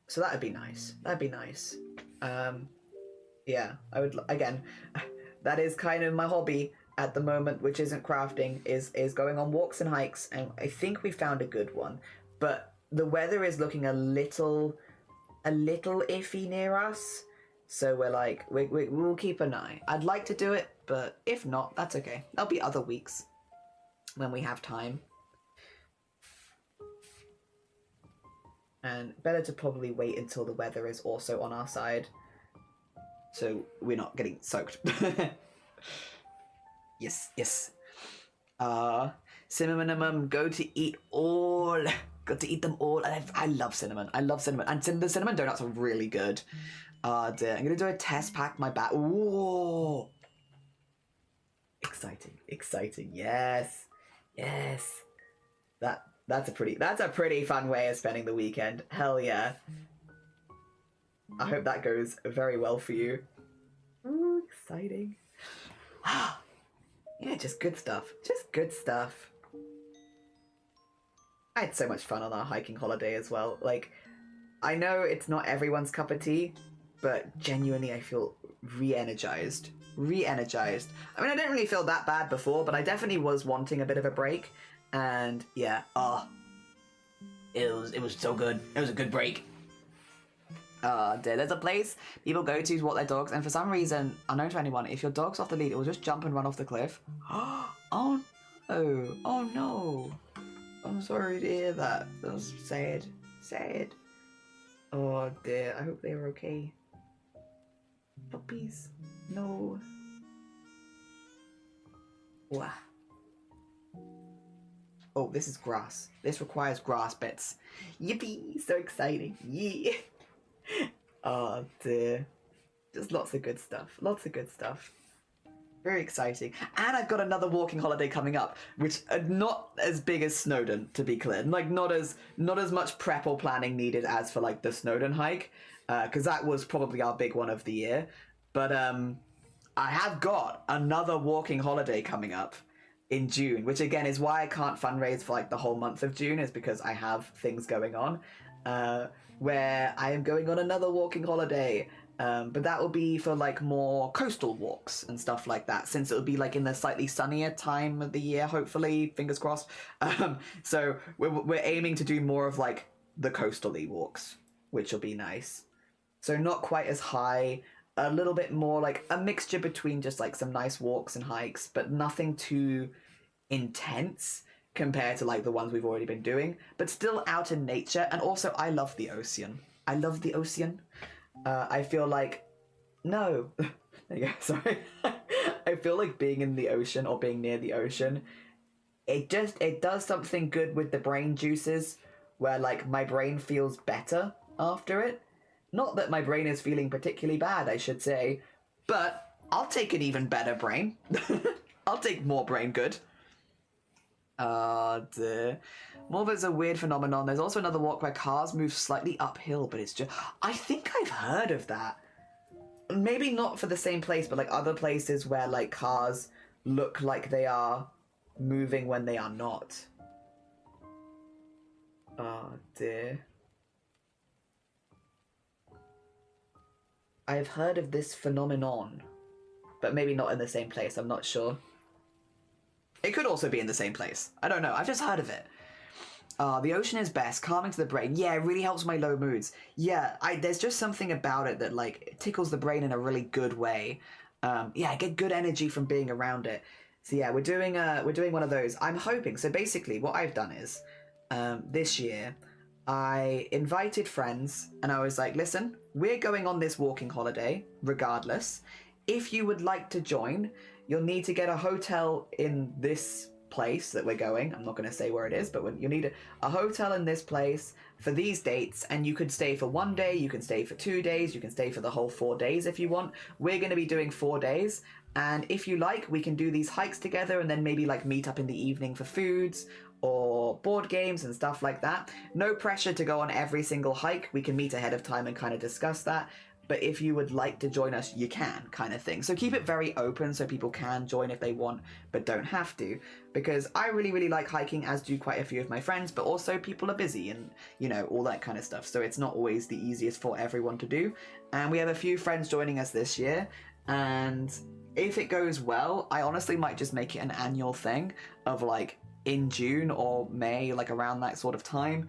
So that'd be nice. That'd be nice. Yeah, I would, again, that is kind of my hobby at the moment, which isn't crafting, is going on walks and hikes, and I think we found a good one. But the weather is looking a little iffy near us, so we're like, we'll keep an eye. I'd like to do it, but if not, that's okay. There'll be other weeks when we have time. And better to probably wait until the weather is also on our side, so we're not getting soaked. Yes, yes. Cinnamon, go to eat all. Go to eat them all. I love cinnamon. I love cinnamon. And the cinnamon donuts are really good. Dear. I'm going to do a test pack my bag. Ooh. Exciting, exciting. Yes, yes. That's a pretty fun way of spending the weekend. Hell yeah. I hope that goes very well for you. Ooh, exciting. Yeah, just good stuff. Just good stuff. I had so much fun on our hiking holiday as well. Like, I know it's not everyone's cup of tea, but genuinely I feel re-energized. Re-energized. I mean, I didn't really feel that bad before, but I definitely was wanting a bit of a break. And yeah, it was so good. It was a good break. There's a place people go to walk their dogs, and for some reason, unknown to anyone, if your dog's off the lead, it will just jump and run off the cliff. Oh no! Oh no! I'm sorry to hear that. That was sad. Sad. Oh dear, I hope they're okay. Puppies. No. Wow. Oh, this is grass. This requires grass bits. Yippee! So exciting. Yeah. Oh dear. Just lots of good stuff. Lots of good stuff. Very exciting. And I've got another walking holiday coming up, which are not as big as Snowdon, to be clear. Like, not as much prep or planning needed as for, like, the Snowdon hike, because that was probably our big one of the year. But I have got another walking holiday coming up in June, which again is why I can't fundraise for like the whole month of June, is because I have things going on, where I am going on another walking holiday. But that will be for like more coastal walks and stuff like that, since it will be like in the slightly sunnier time of the year, hopefully, fingers crossed. So we're aiming to do more of like the coastal-y walks, which will be nice. So not quite as high, a little bit more like a mixture between just like some nice walks and hikes, but nothing too intense compared to like the ones we've already been doing, but still out in nature. And also I love the ocean. I love the ocean. I feel like, no, there you go, sorry. I feel like being in the ocean or being near the ocean, it does something good with the brain juices, where like my brain feels better after it. Not that my brain is feeling particularly bad, I should say, but I'll take an even better brain. I'll take more brain good. Dear. Morva's a weird phenomenon. There's also another walk where cars move slightly uphill, but it's just... I think I've heard of that. Maybe not for the same place, but like other places where like cars look like they are moving when they are not. Oh dear. I've heard of this phenomenon, but maybe not in the same place. I'm not sure. It could also be in the same place. I don't know. I've just heard of it. The ocean is best, calming to the brain. Yeah, it really helps my low moods. Yeah, there's just something about it that like tickles the brain in a really good way. Yeah, I get good energy from being around it. So yeah, we're doing one of those. I'm hoping. So basically, what I've done is, this year, I invited friends, and I was like, listen, we're going on this walking holiday, regardless. If you would like to join, you'll need to get a hotel in this place that we're going. I'm not going to say where it is, but you need a hotel in this place for these dates, and you could stay for 1 day, you can stay for 2 days, you can stay for the whole 4 days if you want. We're going to be doing 4 days, and if you like, we can do these hikes together and then maybe like meet up in the evening for foods or board games and stuff like that. No pressure to go on every single hike. We can meet ahead of time and kind of discuss that. But if you would like to join us, you can, kind of thing. So keep it very open so people can join if they want, but don't have to. Because I really, really like hiking, as do quite a few of my friends, but also people are busy and, you know, all that kind of stuff. So it's not always the easiest for everyone to do. And we have a few friends joining us this year. And if it goes well, I honestly might just make it an annual thing of like in June or May, like around that sort of time.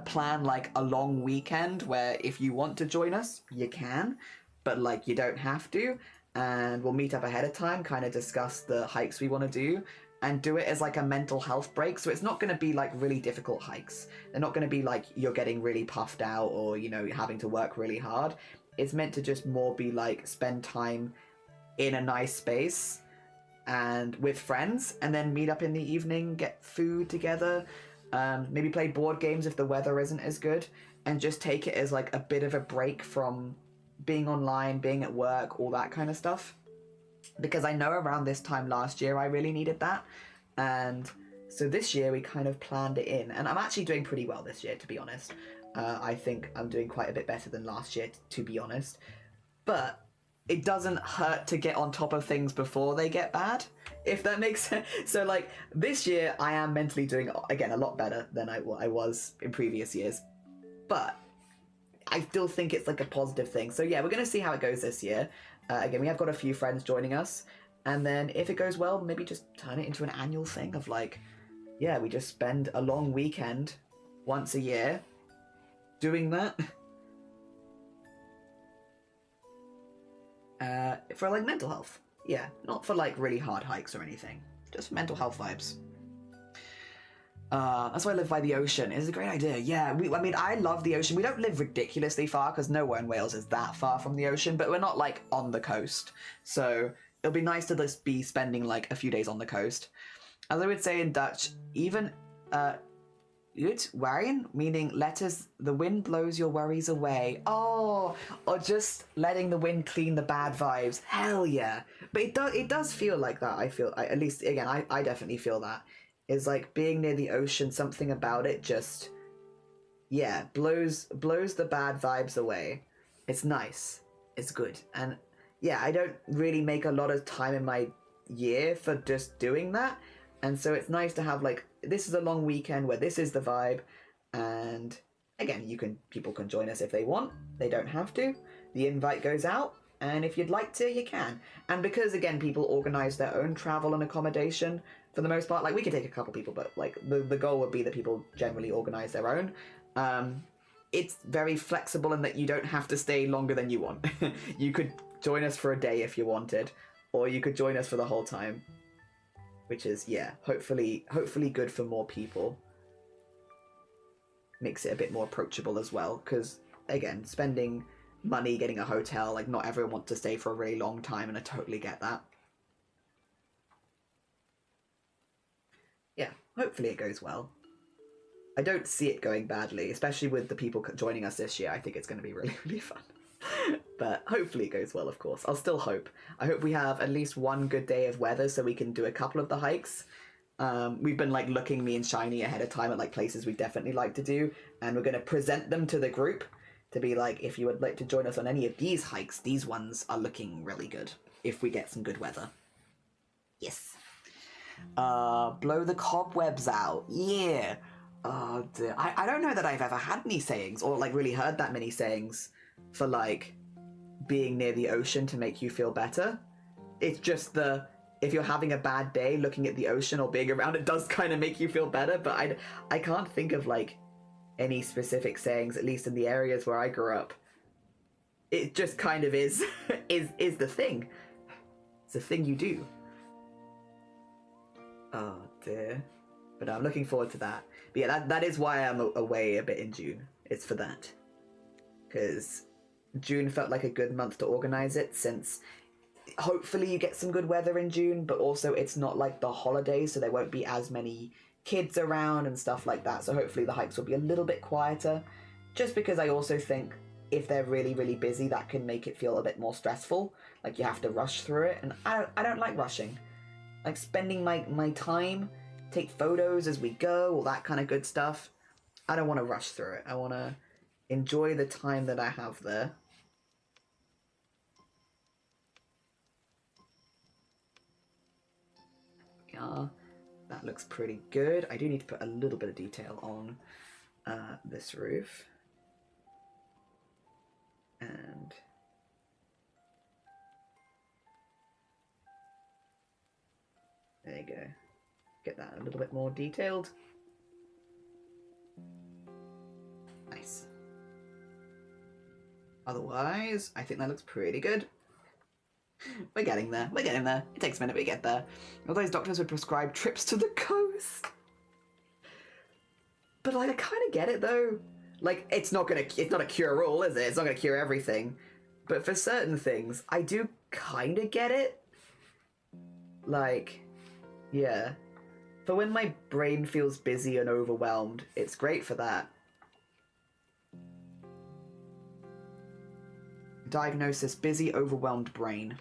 Plan like a long weekend where if you want to join us, you can, but like you don't have to, and we'll meet up ahead of time, kind of discuss the hikes we want to do, and do it as like a mental health break. So it's not going to be like really difficult hikes. They're not going to be like you're getting really puffed out or, you know, having to work really hard. It's meant to just more be like spend time in a nice space and with friends, and then meet up in the evening, get food together. Maybe play board games if the weather isn't as good, and just take it as like a bit of a break from being online, being at work, all that kind of stuff. Because I know around this time last year I really needed that, and so this year we kind of planned it in, and I'm actually doing pretty well this year, to be honest. I think I'm doing quite a bit better than last year, to be honest. But it doesn't hurt to get on top of things before they get bad, if that makes sense. So like this year I am mentally doing, again, a lot better than I was in previous years, but I still think it's like a positive thing. So yeah, we're going to see how it goes this year. Again, we have got a few friends joining us, and then if it goes well, maybe just turn it into an annual thing of like, yeah, we just spend a long weekend once a year doing that. For like mental health. Yeah, not for like really hard hikes or anything. Just mental health vibes. That's why I live by the ocean. It's a great idea. Yeah, I mean, I love the ocean. We don't live ridiculously far because nowhere in Wales is that far from the ocean, but we're not like on the coast. So it'll be nice to just be spending like a few days on the coast. As I would say in Dutch, even worrying, meaning the wind blows your worries away. Oh, or just letting the wind clean the bad vibes. Hell yeah. But it does feel like that. At least, again, I definitely feel that. Is like being near the ocean, something about it just, yeah, blows the bad vibes away. It's nice. It's good. And yeah, I don't really make a lot of time in my year for just doing that. And so it's nice to have like, this is a long weekend where this is the vibe. And again, people can join us if they want. They don't have to. The invite goes out. And if you'd like to, you can. And because, again, people organise their own travel and accommodation, for the most part, like, we could take a couple people, but, like, the goal would be that people generally organise their own. It's very flexible in that you don't have to stay longer than you want. You could join us for a day if you wanted, or you could join us for the whole time. Which is, yeah, hopefully good for more people. Makes it a bit more approachable as well, because, again, spending money getting a hotel, like, not everyone wants to stay for a really long time, and I totally get that. Yeah, hopefully it goes well. I don't see it going badly, especially with the people joining us this year. I think it's going to be really, really fun. But hopefully it goes well, of course. I'll still hope. I hope we have at least one good day of weather so we can do a couple of the hikes. We've been, like, looking, me and Shiny, ahead of time at, like, places we definitely like to do, and we're going to present them to the group to be like, if you would like to join us on any of these hikes, these ones are looking really good if we get some good weather. Yes. Blow the cobwebs out. Yeah. Oh, dear. I don't know that I've ever had any sayings or, like, really heard that many sayings for, like, being near the ocean to make you feel better. It's just if you're having a bad day, looking at the ocean or being around it does kind of make you feel better, but I can't think of like any specific sayings, at least in the areas where I grew up. It just kind of is is the thing. It's a thing you do. Oh dear. But I'm looking forward to that. But yeah, that is why I'm away a bit in June. It's for that. Because June felt like a good month to organize it, since hopefully you get some good weather in June, but also it's not like the holidays, so there won't be as many kids around and stuff like that. So hopefully the hikes will be a little bit quieter. Just because I also think if they're really, really busy, that can make it feel a bit more stressful. Like you have to rush through it, and I don't like rushing. Like spending my time, take photos as we go, all that kind of good stuff. I don't want to rush through it. I want to enjoy the time that I have there. Yeah, that looks pretty good. I do need to put a little bit of detail on this roof. And there you go. Get that a little bit more detailed. Nice. Otherwise, I think that looks pretty good. We're getting there. We're getting there. It takes a minute, but we get there. All those doctors would prescribe trips to the coast. But like, I kind of get it though. Like, it's not a cure-all, is it? It's not gonna cure everything. But for certain things, I do kind of get it. Like, yeah. For when my brain feels busy and overwhelmed, it's great for that. Diagnosis: busy, overwhelmed brain.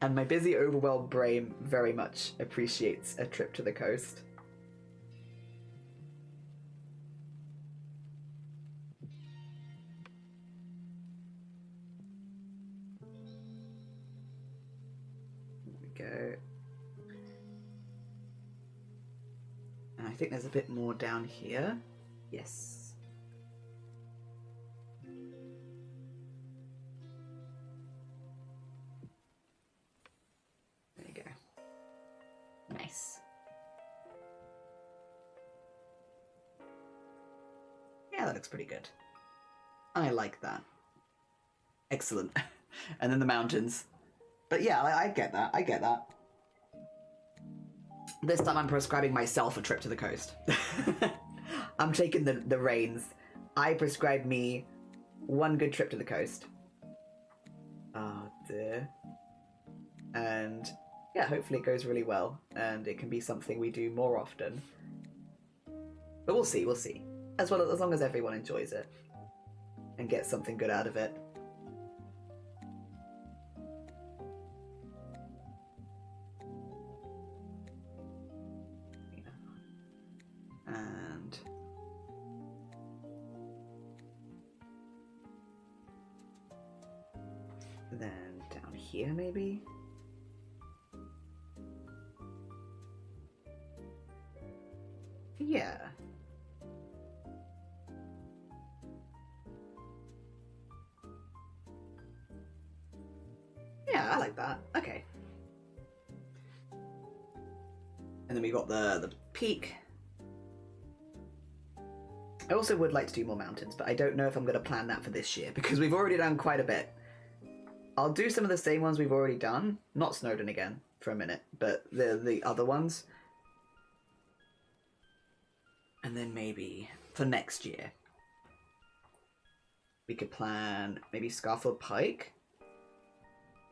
And my busy, overwhelmed brain very much appreciates a trip to the coast. There we go. And I think there's a bit more down here. Yes. Nice. Yeah, that looks pretty good. I like that. Excellent. And then the mountains. But yeah, I get that. I get that. This time I'm prescribing myself a trip to the coast. I'm taking the reins. I prescribe me one good trip to the coast. Oh dear. And yeah, hopefully it goes really well, and it can be something we do more often. But we'll see, we'll see. As long as everyone enjoys it and gets something good out of it. Yeah. And then down here maybe? Yeah. Yeah, I like that. Okay. And then we got the peak. I also would like to do more mountains, but I don't know if I'm going to plan that for this year, because we've already done quite a bit. I'll do some of the same ones we've already done. Not Snowdon again for a minute, but the other ones. And then maybe for next year, we could plan maybe Scarfield Pike.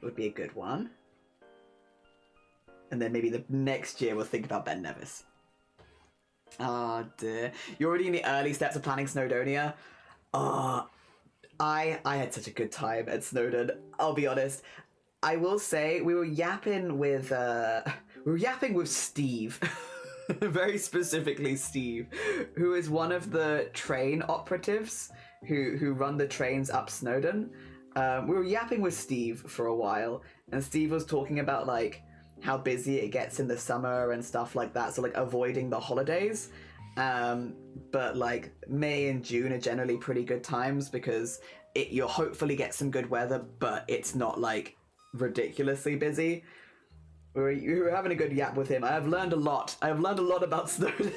Would be a good one. And then maybe the next year we'll think about Ben Nevis. Oh dear. You're already in the early steps of planning Snowdonia. I had such a good time at Snowdon, I'll be honest. I will say we were yapping with Steve. Very specifically Steve, who is one of the train operatives who run the trains up Snowdon. We were yapping with Steve for a while, and Steve was talking about like how busy it gets in the summer and stuff like that, so like avoiding the holidays. But like May and June are generally pretty good times because you'll hopefully get some good weather, but it's not like ridiculously busy. We're having a good yap with him. I have learned a lot. I have learned a lot about Snowden.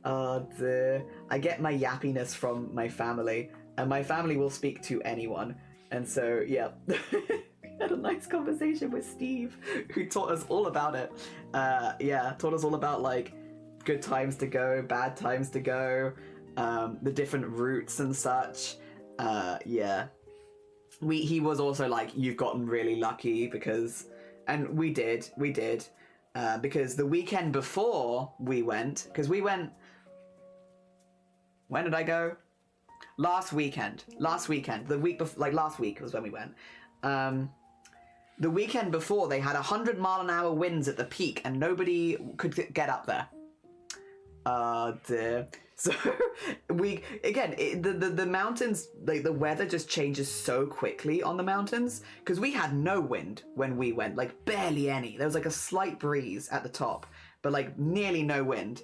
Oh dear. I get my yappiness from my family, and my family will speak to anyone. And so, yeah. We had a nice conversation with Steve, who taught us all about it. Yeah, taught us all about, like, good times to go, bad times to go, the different routes and such. Yeah. He was also like, you've gotten really lucky because... And we did. Because the weekend before we went... Because we went... When did I go? Last weekend. The week before... Like, last week was when we went. The weekend before, they had 100-mile-an-hour winds at the peak, and nobody could get up there. Dear. So, the mountains, like, the weather just changes so quickly on the mountains, because we had no wind when we went, like, barely any. There was, like, a slight breeze at the top, but, like, nearly no wind.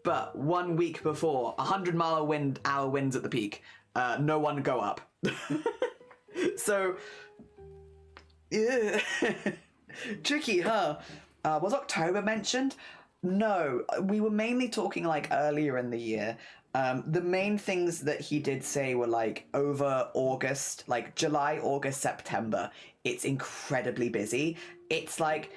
But 1 week before, 100-mile-hour winds at the peak, no one go up. So... Yeah. Tricky, huh? Was October mentioned? No, we were mainly talking like earlier in the year. The main things that he did say were like over August, like July, August, September. It's incredibly busy. It's like,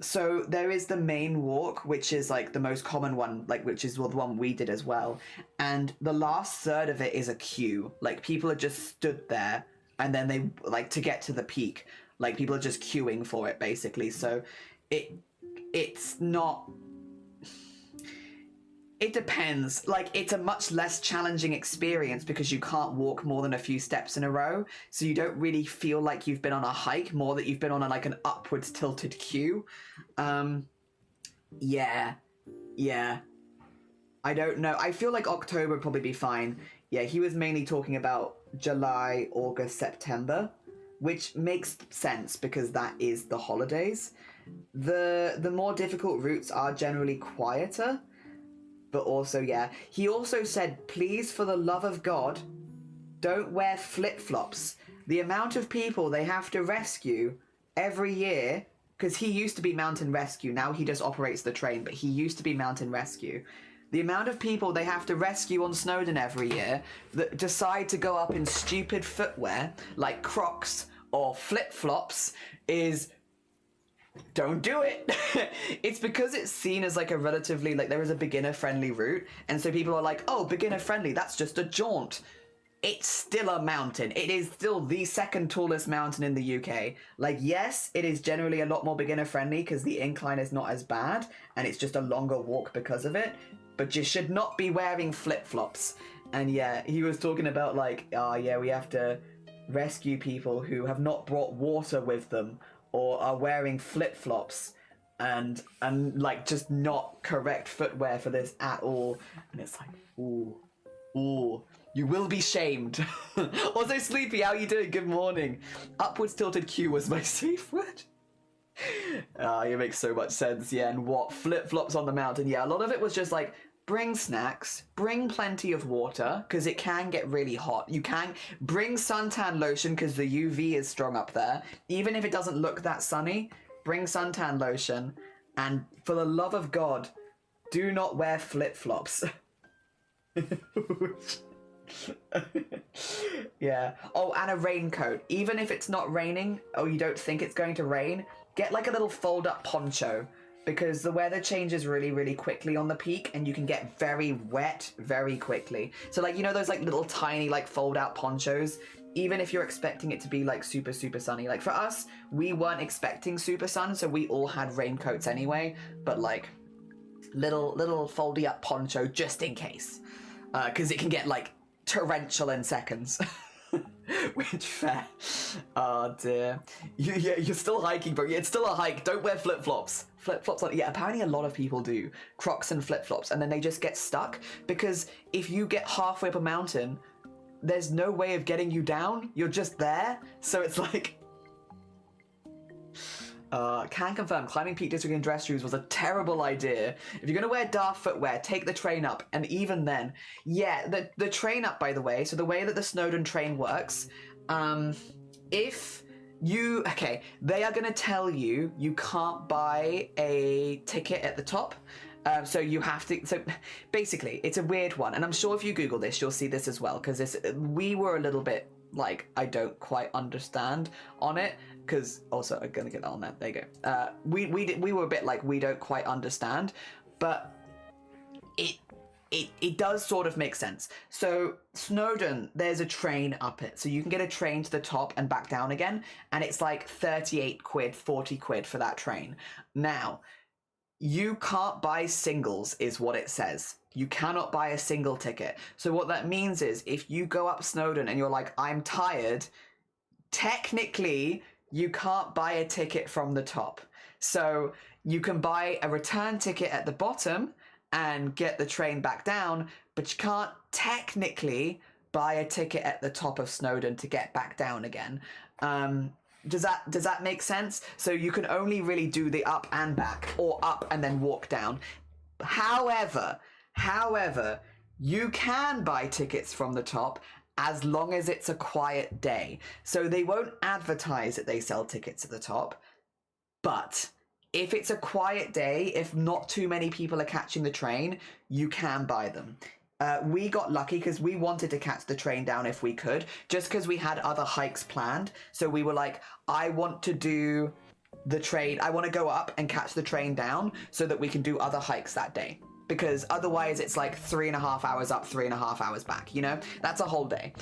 so there is the main walk, which is like the most common one, like which is the one we did as well. And the last third of it is a queue. Like people are just stood there, and then they like to get to the peak. Like, people are just queuing for it, basically. So, it's not... It depends. Like, it's a much less challenging experience because you can't walk more than a few steps in a row. So you don't really feel like you've been on a hike, more that you've been on like an upwards tilted queue. Yeah. I don't know. I feel like October would probably be fine. Yeah, he was mainly talking about July, August, September. Which makes sense because that is the holidays. The more difficult routes are generally quieter, but also, yeah. He also said, please, for the love of God, don't wear flip-flops. The amount of people they have to rescue every year, because he used to be Mountain Rescue, now he just operates the train, but he used to be Mountain Rescue. The amount of people they have to rescue on Snowdon every year that decide to go up in stupid footwear, like Crocs or flip-flops, is... Don't do it. It's because it's seen as like a relatively, like there is a beginner-friendly route, and so people are like, oh, beginner-friendly, that's just a jaunt. It's still a mountain. It is still the second tallest mountain in the UK. Like, yes, it is generally a lot more beginner-friendly because the incline is not as bad, and it's just a longer walk because of it. But you should not be wearing flip-flops. And yeah, he was talking about like, oh yeah, we have to rescue people who have not brought water with them or are wearing flip-flops and like just not correct footwear for this at all. And it's like, ooh, you will be shamed. Also, Sleepy, how you doing? Good morning. Upwards tilted Q was my safe word. It makes so much sense, yeah. And what, flip-flops on the mountain? Yeah, a lot of it was just like, bring snacks, bring plenty of water, because it can get really hot. You can bring suntan lotion, because the UV is strong up there. Even if it doesn't look that sunny, bring suntan lotion. And for the love of God, do not wear flip-flops. Yeah. Oh, and a raincoat. Even if it's not raining, or you don't think it's going to rain, get like a little fold-up poncho, because the weather changes really, really quickly on the peak, and you can get very wet very quickly. So, like, you know those, like, little tiny, like, fold-out ponchos? Even if you're expecting it to be, like, super, super sunny. Like, for us, we weren't expecting super sun, so we all had raincoats anyway. But, like, little foldy-up poncho just in case. Because it can get, like, torrential in seconds. Which, fair. Oh, dear. You're still hiking, bro. Yeah, it's still a hike. Don't wear flip-flops. Flip-flops on... Yeah, apparently a lot of people do. Crocs and flip-flops, and then they just get stuck. Because if you get halfway up a mountain, there's no way of getting you down. You're just there. So it's like... Can confirm, climbing Peak District in dress shoes was a terrible idea. If you're going to wear dark footwear, take the train up. And even then, yeah, the train up, by the way, so the way that the Snowdon train works, if you, okay, they are going to tell you you can't buy a ticket at the top. So you have to, so basically, it's a weird one. And I'm sure if you Google this, you'll see this as well. Because we were a little bit like, I don't quite understand on it. Because also, I'm going to get that on there. There you go. We were a bit like, we don't quite understand. But it does sort of make sense. So Snowdon, there's a train up it. So you can get a train to the top and back down again. And it's like 38 quid, 40 quid for that train. Now, you can't buy singles is what it says. You cannot buy a single ticket. So what that means is if you go up Snowdon and you're like, I'm tired, technically you can't buy a ticket from the top. So you can buy a return ticket at the bottom and get the train back down, but you can't technically buy a ticket at the top of Snowdon to get back down again. Does that make sense? So you can only really do the up and back, or up and then walk down. However, you can buy tickets from the top as long as it's a quiet day. So they won't advertise that they sell tickets at the top, but if it's a quiet day, if not too many people are catching the train, you can buy them. We got lucky because we wanted to catch the train down if we could, just because we had other hikes planned. So we were like, I want to do the train. I want to go up and catch the train down so that we can do other hikes that day. Because otherwise it's like 3.5 hours up, 3.5 hours back, you know? That's a whole day.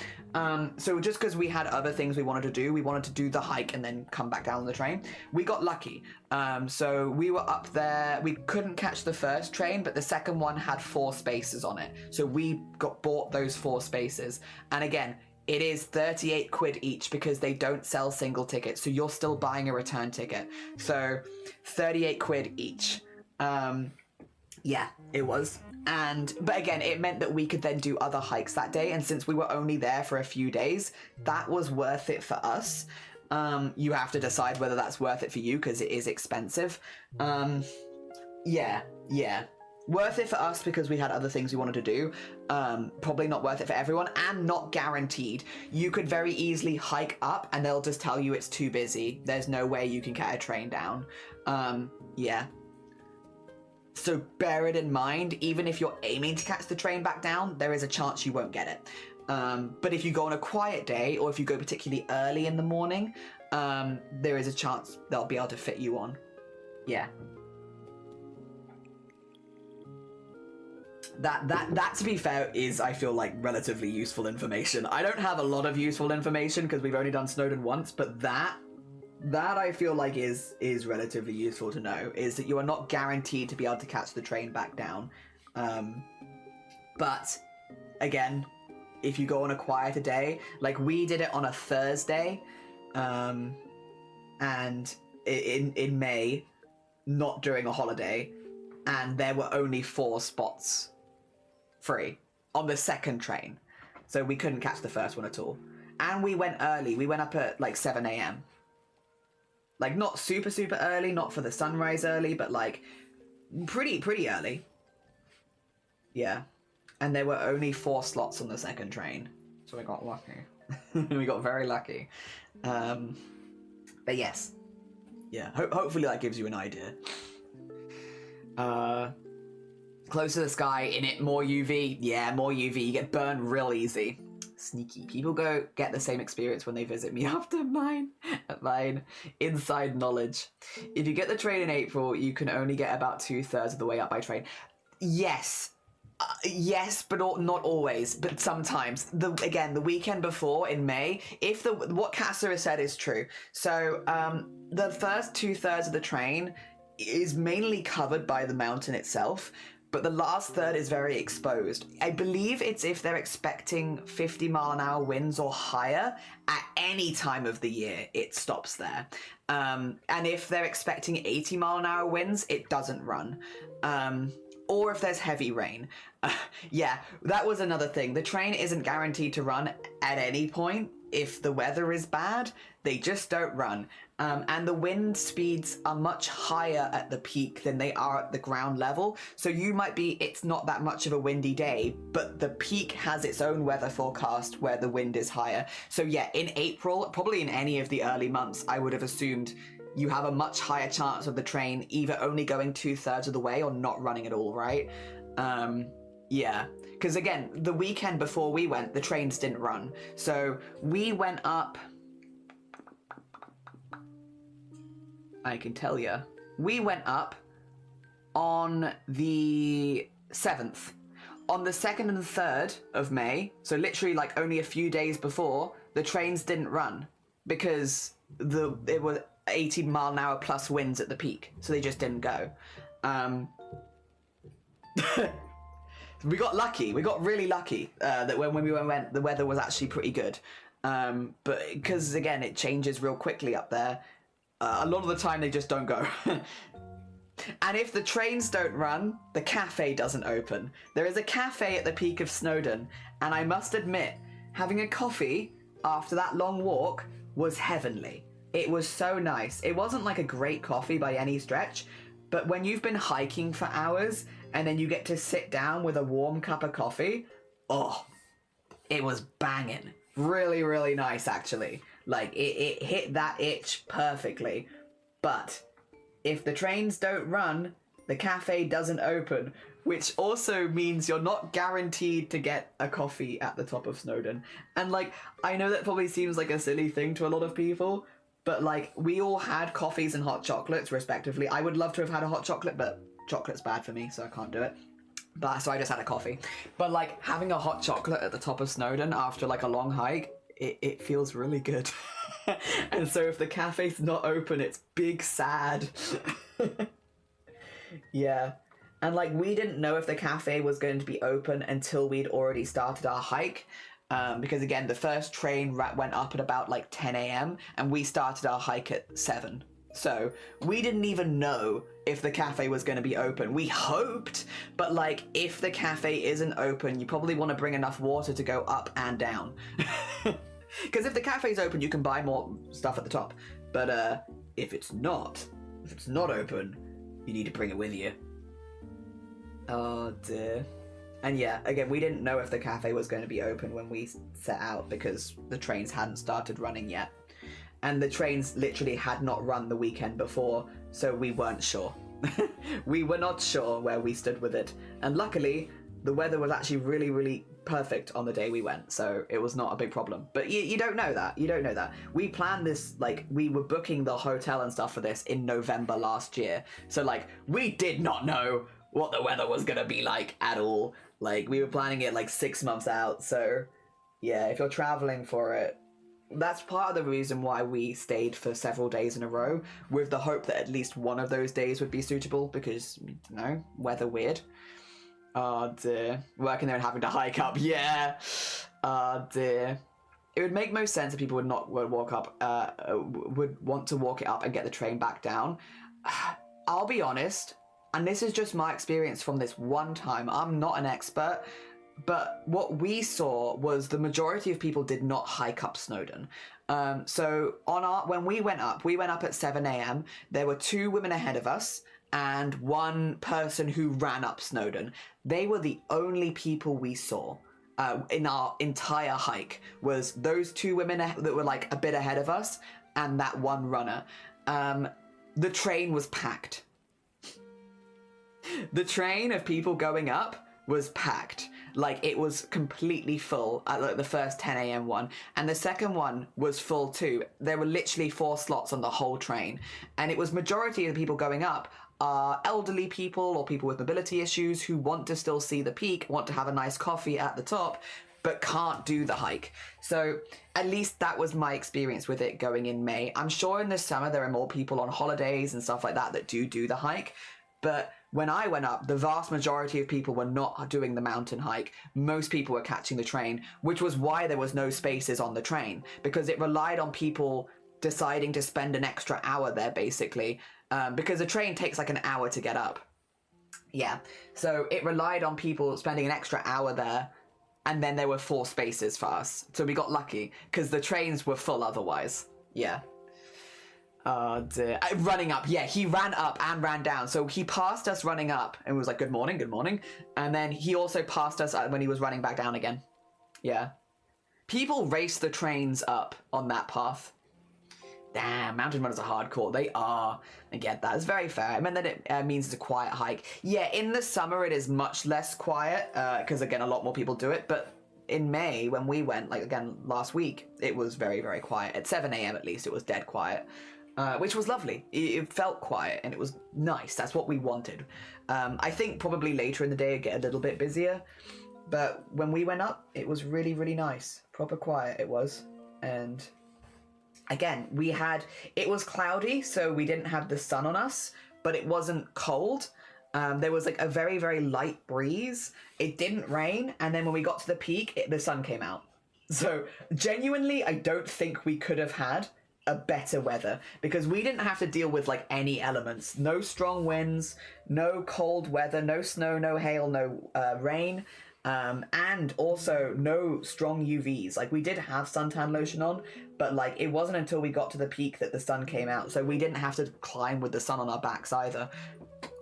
So just because we had other things we wanted to do, we wanted to do the hike and then come back down on the train. We got lucky. So we were up there. We couldn't catch the first train, but the second one had 4 spaces on it. So we bought those 4 spaces. And again, it is 38 quid each because they don't sell single tickets. So you're still buying a return ticket. So 38 quid each. Yeah, it was. But again, it meant that we could then do other hikes that day. And since we were only there for a few days, that was worth it for us. You have to decide whether that's worth it for you because it is expensive. Yeah. Worth it for us because we had other things we wanted to do. Probably not worth it for everyone and not guaranteed. You could very easily hike up and they'll just tell you it's too busy. There's no way you can get a train down. Yeah. So bear it in mind, even if you're aiming to catch the train back down, there is a chance you won't get it. But if you go on a quiet day, or if you go particularly early in the morning, there is a chance they'll be able to fit you on. Yeah. That to be fair is, I feel like, relatively useful information. I don't have a lot of useful information because we've only done Snowdon once, but that I feel like is relatively useful to know, is that you are not guaranteed to be able to catch the train back down. But again, if you go on a quieter day, like we did it on a Thursday, and in May, not during a holiday, and there were only 4 spots free on the second train. So we couldn't catch the first one at all. And we went early. We went up at like 7 a.m. Like, not super, super early, not for the sunrise early, but, like, pretty early. Yeah. And there were only 4 slots on the second train. So we got lucky. We got very lucky. But yes. Yeah, hopefully that gives you an idea. Close to the sky, in it, more UV. Yeah, more UV. You get burned real easy. Sneaky. People go get the same experience when they visit me after mine. Inside knowledge. If you get the train in April, you can only get about 2/3 of the way up by train. Yes. Yes, but not always, but sometimes. Again, the weekend before in May, if what Casa has said is true. So the first 2/3 of the train is mainly covered by the mountain itself, but the last third is very exposed. I believe it's if they're expecting 50-mile-an-hour winds or higher at any time of the year, it stops there. And if they're expecting 80-mile-an-hour winds, it doesn't run. Or if there's heavy rain. Yeah, that was another thing. The train isn't guaranteed to run at any point. if the weather is bad, they just don't run. And the wind speeds are much higher at the peak than they are at the ground level. So it's not that much of a windy day, but the peak has its own weather forecast where the wind is higher. So yeah, in April, probably in any of the early months, I would have assumed you have a much higher chance of the train either only going 2/3 of the way or not running at all, right? Yeah, because again, the weekend before we went, the trains didn't run. So we went up, I can tell you, we went up on the 7th. On the 2nd and 3rd of May, so literally like only a few days before, the trains didn't run because it was 80-mile-an-hour plus winds at the peak, so they just didn't go. We got lucky. We got really lucky that when we went, the weather was actually pretty good. But because again, it changes real quickly up there. A lot of the time, they just don't go. And if the trains don't run, the cafe doesn't open. There is a cafe at the peak of Snowdon, and I must admit, having a coffee after that long walk was heavenly. It was so nice. It wasn't like a great coffee by any stretch, but when you've been hiking for hours and then you get to sit down with a warm cup of coffee, oh, it was banging. Really, really nice, actually. Like, it hit that itch perfectly. But if the trains don't run, the cafe doesn't open, which also means you're not guaranteed to get a coffee at the top of Snowdon. And, like, I know that probably seems like a silly thing to a lot of people, but, like, we all had coffees and hot chocolates, respectively. I would love to have had a hot chocolate, but chocolate's bad for me, so I can't do it. But so I just had a coffee. But, like, having a hot chocolate at the top of Snowdon after, like, a long hike, it feels really good. And so if the cafe's not open, it's big sad. Yeah. And, like, we didn't know if the cafe was going to be open until we'd already started our hike. Because, again, the first train went up at about, like, 10 a.m. and we started our hike at 7. So we didn't even know if the cafe was going to be open. We hoped, but, like, if the cafe isn't open, you probably want to bring enough water to go up and down. Because if the cafe's open, you can buy more stuff at the top. But if it's not open, you need to bring it with you. Oh, dear. And yeah, again, we didn't know if the cafe was going to be open when we set out because the trains hadn't started running yet. And the trains literally had not run the weekend before, so we weren't sure. We were not sure where we stood with it. And luckily, the weather was actually really, really perfect on the day we went, so it was not a big problem. But you don't know that. You don't know that. We planned this, like, we were booking the hotel and stuff for this in November last year. So, like, we did not know what the weather was going to be like at all. Like, we were planning it, like, 6 months out. So, yeah, if you're traveling for it, that's part of the reason why we stayed for several days in a row, with the hope that at least one of those days would be suitable, because, you know, weather weird. Oh, dear. Working there and having to hike up, yeah. Oh, dear. It would make most sense if people would want to walk it up and get the train back down. I'll be honest, and this is just my experience from this one time. I'm not an expert, but what we saw was the majority of people did not hike up Snowdon. So when we went up at 7 a.m. There were 2 women ahead of us and 1 person who ran up Snowdon. They were the only people we saw in our entire hike, was those 2 women that were, like, a bit ahead of us and that 1 runner. The train was packed. The train of people going up was packed. Like, it was completely full at, like, the first 10 a.m. one. And the second one was full too. There were literally 4 slots on the whole train. And it was majority of the people going up are elderly people or people with mobility issues who want to still see the peak, want to have a nice coffee at the top, but can't do the hike. So at least that was my experience with it going in May. I'm sure in the summer there are more people on holidays and stuff like that that do the hike. But when I went up, the vast majority of people were not doing the mountain hike. Most people were catching the train, which was why there was no spaces on the train, because it relied on people deciding to spend an extra hour there, basically, because the train takes like an hour to get up. Yeah, so it relied on people spending an extra hour there and then there were 4 spaces for us. So we got lucky, because the trains were full otherwise. Yeah. Oh dear. Running up, yeah, he ran up and ran down. So he passed us running up and was like, good morning, good morning. And then he also passed us when he was running back down again. Yeah. People race the trains up on that path. Damn, mountain runners are hardcore. They are. I get that. It's very fair. I mean that it means it's a quiet hike. Yeah, in the summer it is much less quiet, because again, a lot more people do it. But in May, when we went, like again, last week, it was very, very quiet. At 7 a.m. at least, it was dead quiet. Which was lovely. It felt quiet and it was nice. That's what we wanted. I think probably later in the day it'd get a little bit busier, but when we went up, it was really, really nice. Proper quiet it was. And again, it was cloudy, so we didn't have the sun on us, but it wasn't cold. There was like a very, very light breeze. It didn't rain, and then when we got to the peak, the sun came out. So genuinely, I don't think we could have had a better weather, because we didn't have to deal with like any elements. No strong winds, no cold weather, no snow, no hail, no rain, and also no strong UVs. Like we did have suntan lotion on, but like it wasn't until we got to the peak that the sun came out, so we didn't have to climb with the sun on our backs either.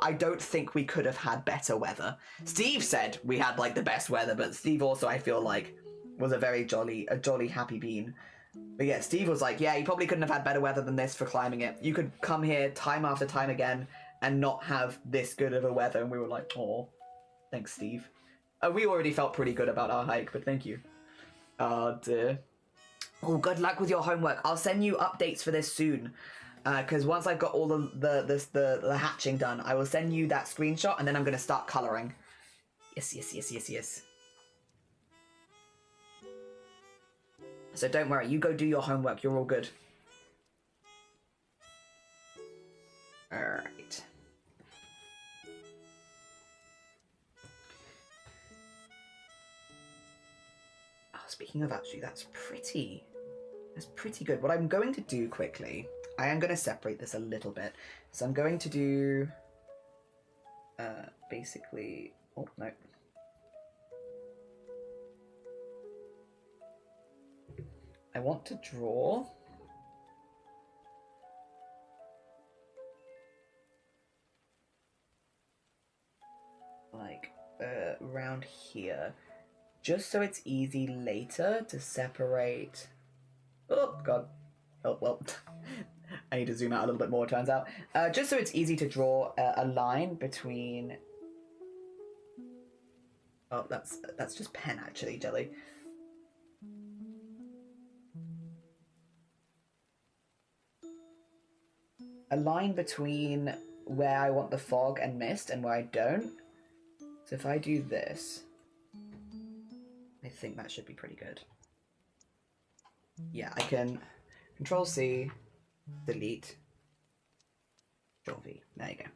I don't think we could have had better weather. Steve said we had like the best weather, but Steve also, I feel like, was a jolly happy bean. But yeah, Steve was like, yeah, you probably couldn't have had better weather than this for climbing it. You could come here time after time again and not have this good of a weather. And we were like, oh, thanks, Steve. We already felt pretty good about our hike, but thank you. Oh, dear. Oh, good luck with your homework. I'll send you updates for this soon. Because once I've got all the hatching done, I will send you that screenshot, and then I'm going to start colouring. Yes, yes, yes, yes, yes. So don't worry, you go do your homework, you're all good. Alright. Oh, speaking of actually, that's pretty good. What I'm going to do quickly, I am going to separate this a little bit. So I'm going to do, basically, oh, no. I want to draw like around here, just so it's easy later to separate. Oh god, oh well, I need to zoom out a little bit more, it turns out. Just so it's easy to draw a line between. Oh, that's just pen actually, Jelly. A line between where I want the fog and mist and where I don't. So if I do this, I think that should be pretty good. Yeah, I can Control-C, delete, Control-V. There you go.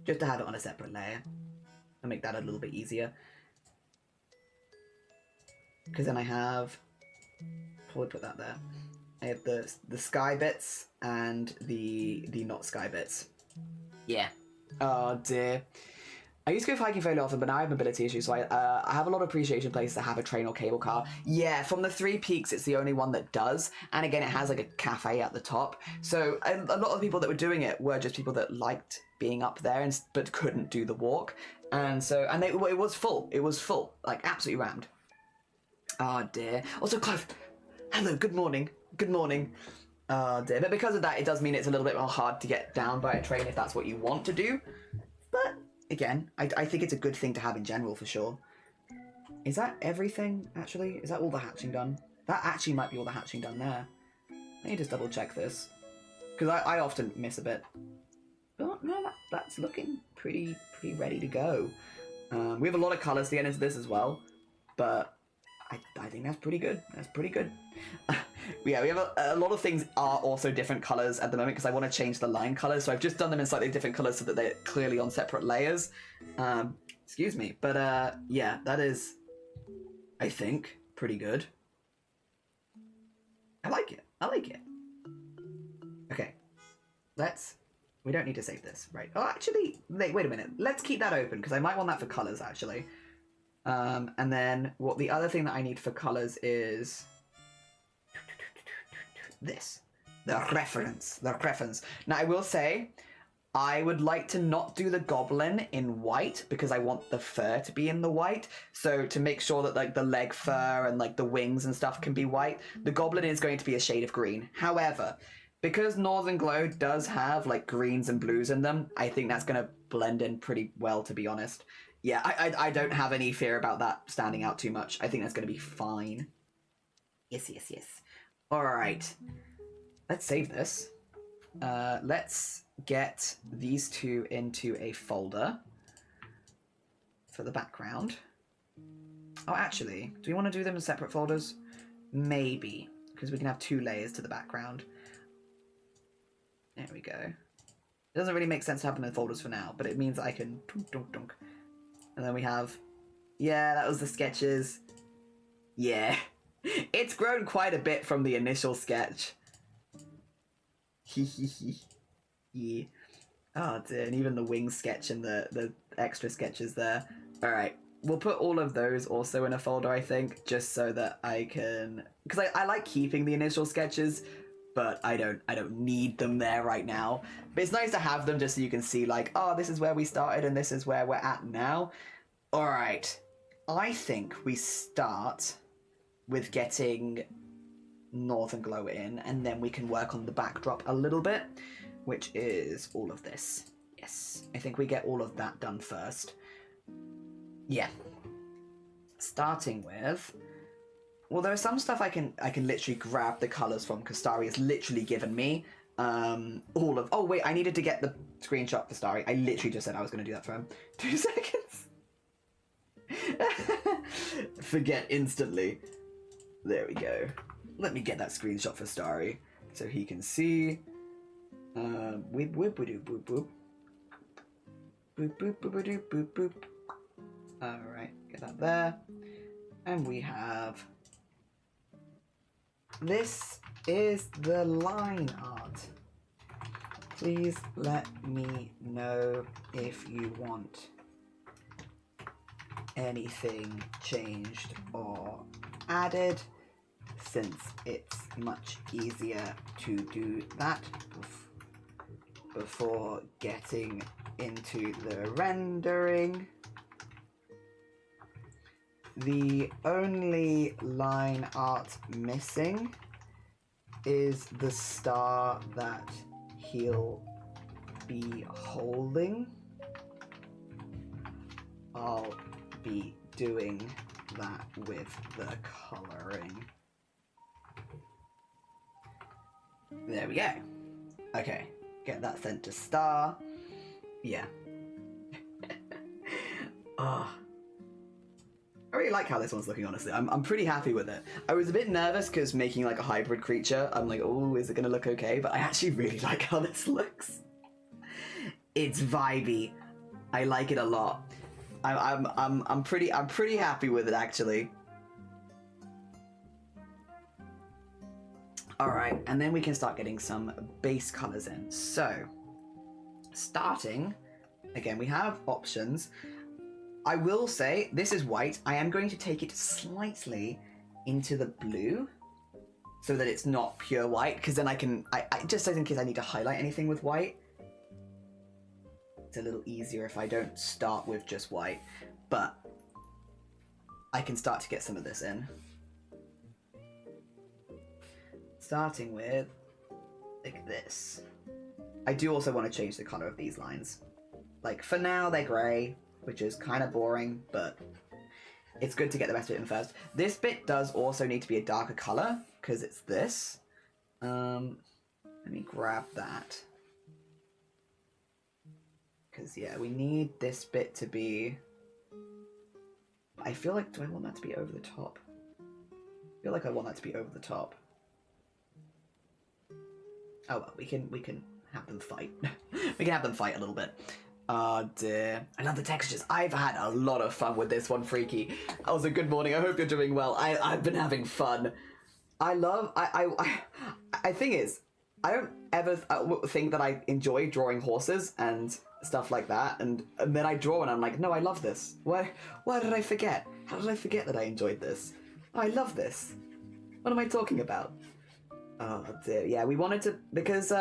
Just to have it on a separate layer. I'll make that a little bit easier. Because then I have, probably put that there. I have the sky bits and the not sky bits. Yeah. Oh dear. I used to go hiking fairly often, but now I have mobility issues, so I have a lot of appreciation places that have a train or cable car. Yeah, from the 3 peaks, it's the only one that does. And again, it has like a cafe at the top. So a lot of the people that were doing it were just people that liked being up there but couldn't do the walk. And so, it was full. It was full, like absolutely rammed. Oh dear. Also, Clive, hello, good morning. Good morning. Oh dear. But because of that, it does mean it's a little bit more hard to get down by a train if that's what you want to do. But again, I think it's a good thing to have in general for sure. Is that everything, actually? Is that all the hatching done? That actually might be all the hatching done there. Let me just double check this. Because I often miss a bit. But no, that's looking pretty ready to go. We have a lot of colours to get into this as well. But I think that's pretty good. That's pretty good. Yeah, we have a lot of things are also different colours at the moment because I want to change the line colours. So I've just done them in slightly different colours so that they're clearly on separate layers. Excuse me. But yeah, that is, I think, pretty good. I like it. I like it. Okay. We don't need to save this, right? Oh, actually, wait a minute. Let's keep that open because I might want that for colours, actually. And then what the other thing that I need for colors is this. The reference. Now I will say, I would like to not do the goblin in white because I want the fur to be in the white. So to make sure that like the leg fur and like the wings and stuff can be white, the goblin is going to be a shade of green. However, because Northern Glow does have like greens and blues in them, I think that's going to blend in pretty well, to be honest. Yeah, I don't have any fear about that standing out too much. I think that's going to be fine. Yes. All right. Let's save this. Let's get these two into a folder for the background. Oh, actually, do we want to do them in separate folders? Maybe, because we can have 2 layers to the background. There we go. It doesn't really make sense to have them in folders for now, but it means I can dunk. And then we have, yeah, that was the sketches. Yeah, it's grown quite a bit from the initial sketch. Yeah. Oh dear, and even the wing sketch and the extra sketches there. All right, we'll put all of those also in a folder, I think, just so that I can, because I like keeping the initial sketches, but I don't need them there right now. But it's nice to have them just so you can see like, oh, this is where we started and this is where we're at now. All right, I think we start with getting Northern Glow in, and then we can work on the backdrop a little bit, which is all of this. Yes, I think we get all of that done first. Yeah. Starting with, well, there is some stuff I can literally grab the colors from, because Starry has literally given me all of, oh wait, I needed to get the screenshot for Starry. I literally just said I was going to do that for him. 2 seconds. Forget instantly. There we go. Let me get that screenshot for Starry so he can see. Boop boop boop boop boop. Boop boop boop boop boop boop. Alright, get that there. And we have, this is the line art. Please let me know if you want anything changed or added, since it's much easier to do that before getting into the rendering. The only line art missing is the star that he'll be holding. I'll be doing that with the coloring. There we go. Okay, get that sent to Star. Yeah. Oh. I really like how this one's looking, honestly. I'm pretty happy with it. I was a bit nervous because making like a hybrid creature, I'm like, oh, is it gonna look okay? But I actually really like how this looks. It's vibey. I like it a lot. I'm pretty happy with it, actually. All right, and then we can start getting some base colors in. So, starting, again, we have options. I will say, this is white. I am going to take it slightly into the blue so that it's not pure white, because then I just in case I need to highlight anything with white, it's a little easier if I don't start with just white, but I can start to get some of this in. Starting with, like this. I do also want to change the color of these lines. Like, for now, they're grey, which is kind of boring, but it's good to get the rest of it in first. This bit does also need to be a darker color, because it's this. Let me grab that. Because, yeah, we need this bit to be... I feel like, do I want that to be over the top? I feel like I want that to be over the top. Oh well, we can have them fight. We can have them fight a little bit. Oh dear. I love the textures. I've had a lot of fun with this one, Freaky. Also, good morning. I hope you're doing well. I've been having fun. I think is, I don't ever think that I enjoy drawing horses, and stuff like that, and then I draw and I'm like, no, I love this. Why did I forget? How did I forget that I enjoyed this? Oh, I love this. What am I talking about? Oh dear. Yeah, we wanted to, because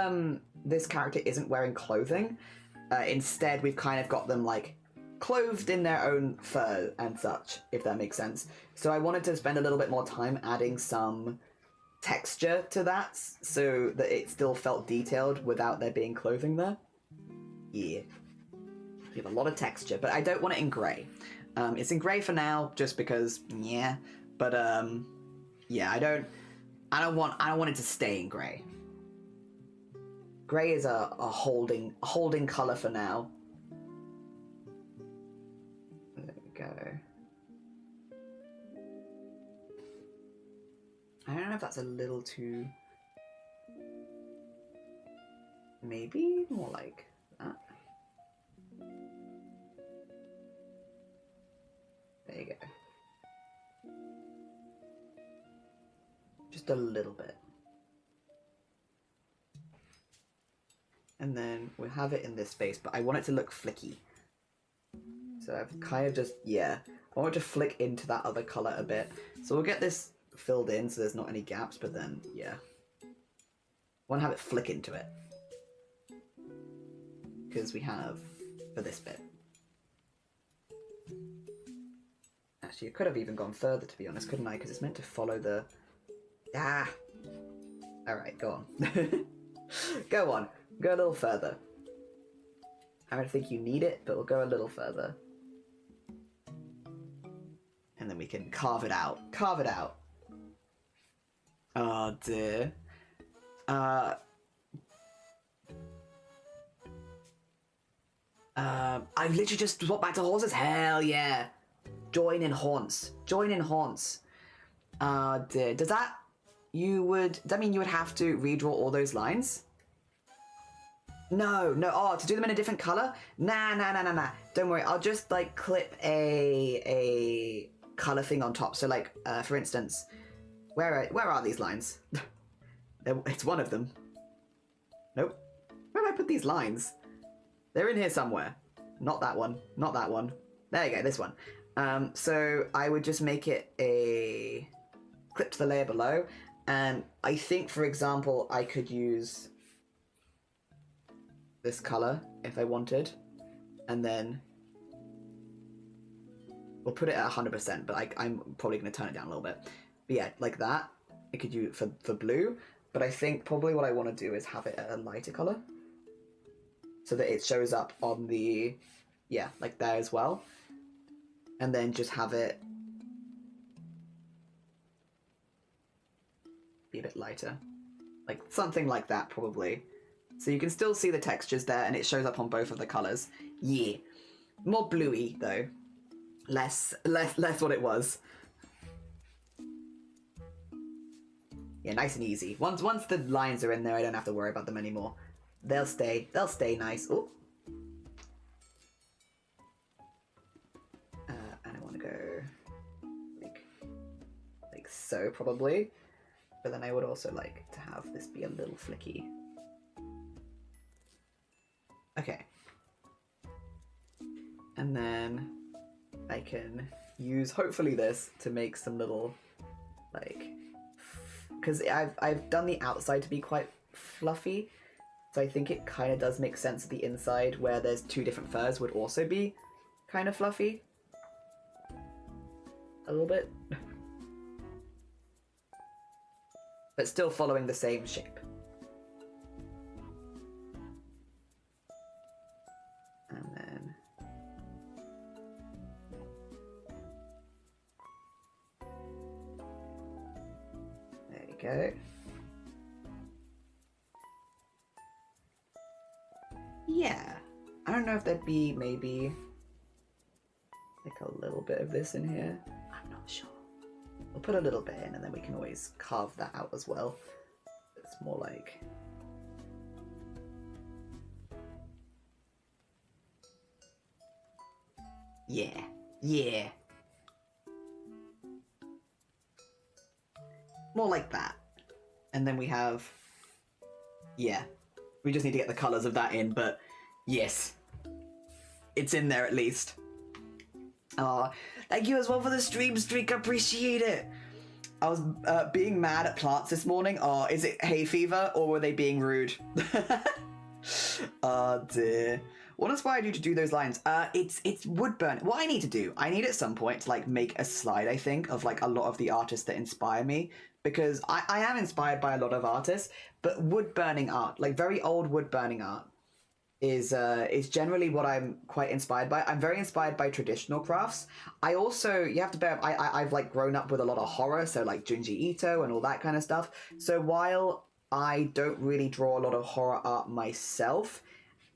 this character isn't wearing clothing, instead we've kind of got them like clothed in their own fur and such, if that makes sense. So I wanted to spend a little bit more time adding some texture to that so that it still felt detailed without there being clothing there. Yeah. We have a lot of texture, but I don't want it in grey. It's in grey for now, just because, yeah. But yeah, I don't want it to stay in grey. Grey is a holding colour for now. There we go. I don't know if that's a little too... Maybe more like that. There you go. Just a little bit. And then we'll have it in this space, but I want it to look flicky. So I've kind of just, yeah. I want it to flick into that other colour a bit. So we'll get this filled in so there's not any gaps, but then, yeah. I want to have it flick into it. Because we have for this bit. Actually, I could have even gone further, to be honest, couldn't I? Because it's meant to follow the... Ah! Alright, go on. Go on. Go a little further. I don't think you need it, but we'll go a little further. And then we can carve it out. Carve it out. Oh dear. I've literally just swapped back to HONSEs. Hell yeah. Join in HONSE. Join in HONSE. Dear. Does that mean you would have to redraw all those lines? No. Oh, to do them in a different color? Nah. Don't worry. I'll just like clip a color thing on top. So like, for instance, where are these lines? It's one of them. Nope. Where have I put these lines? They're in here somewhere. Not that one. Not that one. There you go. This one. So I would just make it a clip to the layer below. And I think, for example, I could use this color if I wanted, and then we'll put it at 100%, but I'm probably going to turn it down a little bit. But yeah, like that. I could use it for blue, but I think probably what I want to do is have it at a lighter color so that it shows up on the, yeah, like there as well. And then just have it be a bit lighter. Like something like that, probably. So you can still see the textures there, and it shows up on both of the colours. Yeah. More bluey, though. Less what it was. Yeah, nice and easy. Once the lines are in there, I don't have to worry about them anymore. They'll stay nice. Oh. And I want to go like so, probably. But then I would also like to have this be a little flicky. Okay. And then I can use, hopefully, this to make some little, like, because I've done the outside to be quite fluffy, so I think it kind of does make sense that the inside, where there's two different furs, would also be kind of fluffy. A little bit. But still following the same shape. And then... there you go. Yeah. I don't know if there'd be maybe like a little bit of this in here. I'm not sure. We'll put a little bit in and then we can always carve that out as well. It's more like... yeah. Yeah. More like that. And then we have... yeah. We just need to get the colours of that in, but yes. it's in there at least. Thank you as well for the stream streak. Appreciate it. I was being mad at plants this morning. Is it hay fever or were they being rude? Oh dear. What inspired you to do those lines? It's wood burning. What I need to do, I need at some point to like make a slide, I think, of like a lot of the artists that inspire me. Because I am inspired by a lot of artists, but wood burning art, like very old wood burning art, is generally what I'm quite inspired by. I'm very inspired by traditional crafts. I also, you have to bear, I've like grown up with a lot of horror, so like Junji Ito and all that kind of stuff. So while I don't really draw a lot of horror art myself,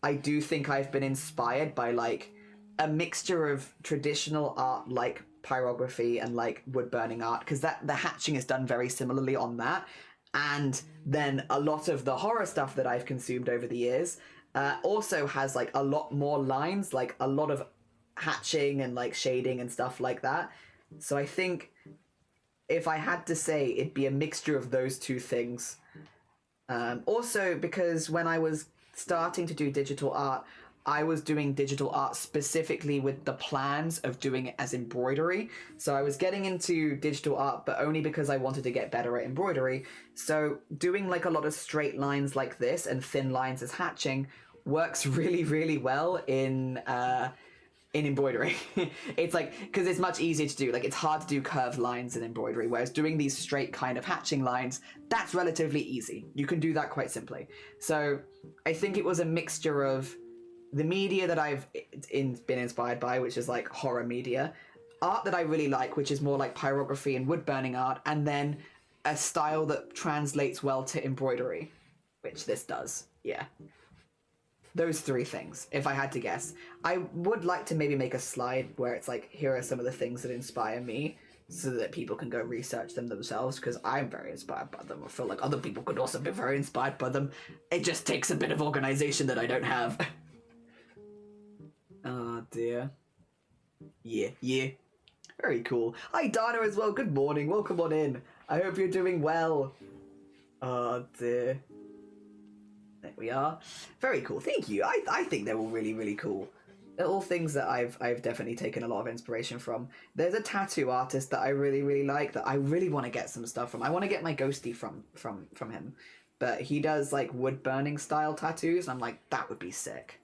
I do think I've been inspired by like a mixture of traditional art like pyrography and like wood burning art, because the hatching is done very similarly on that. And then a lot of the horror stuff that I've consumed over the years also has like a lot more lines, like a lot of hatching and like shading and stuff like that. So I think if I had to say, it'd be a mixture of those two things. Also because when I was starting to do digital art, I was doing digital art specifically with the plans of doing it as embroidery. So I was getting into digital art, but only because I wanted to get better at embroidery. So doing like a lot of straight lines like this and thin lines as hatching works really, really well in embroidery. It's like, because it's much easier to do. Like, it's hard to do curved lines in embroidery, whereas doing these straight kind of hatching lines, that's relatively easy. You can do that quite simply. So I think it was a mixture of the media that I've been inspired by, which is like horror media, art that I really like, which is more like pyrography and wood burning art, and then a style that translates well to embroidery, which this does. Yeah. Those three things, if I had to guess. I would like to maybe make a slide where it's like, here are some of the things that inspire me, so that people can go research them themselves, because I'm very inspired by them. I feel like other people could also be very inspired by them. It just takes a bit of organization that I don't have. Oh dear. Yeah. Very cool. Hi Dana as well, good morning, welcome on in. I hope you're doing well. Oh dear. There we are. Very cool, thank you. I think they're all really, really cool. They're all things that I've definitely taken a lot of inspiration from. There's a tattoo artist that I really, really like that I really want to get some stuff from. I want to get my ghosty from him. But he does like wood burning style tattoos, and I'm like, that would be sick.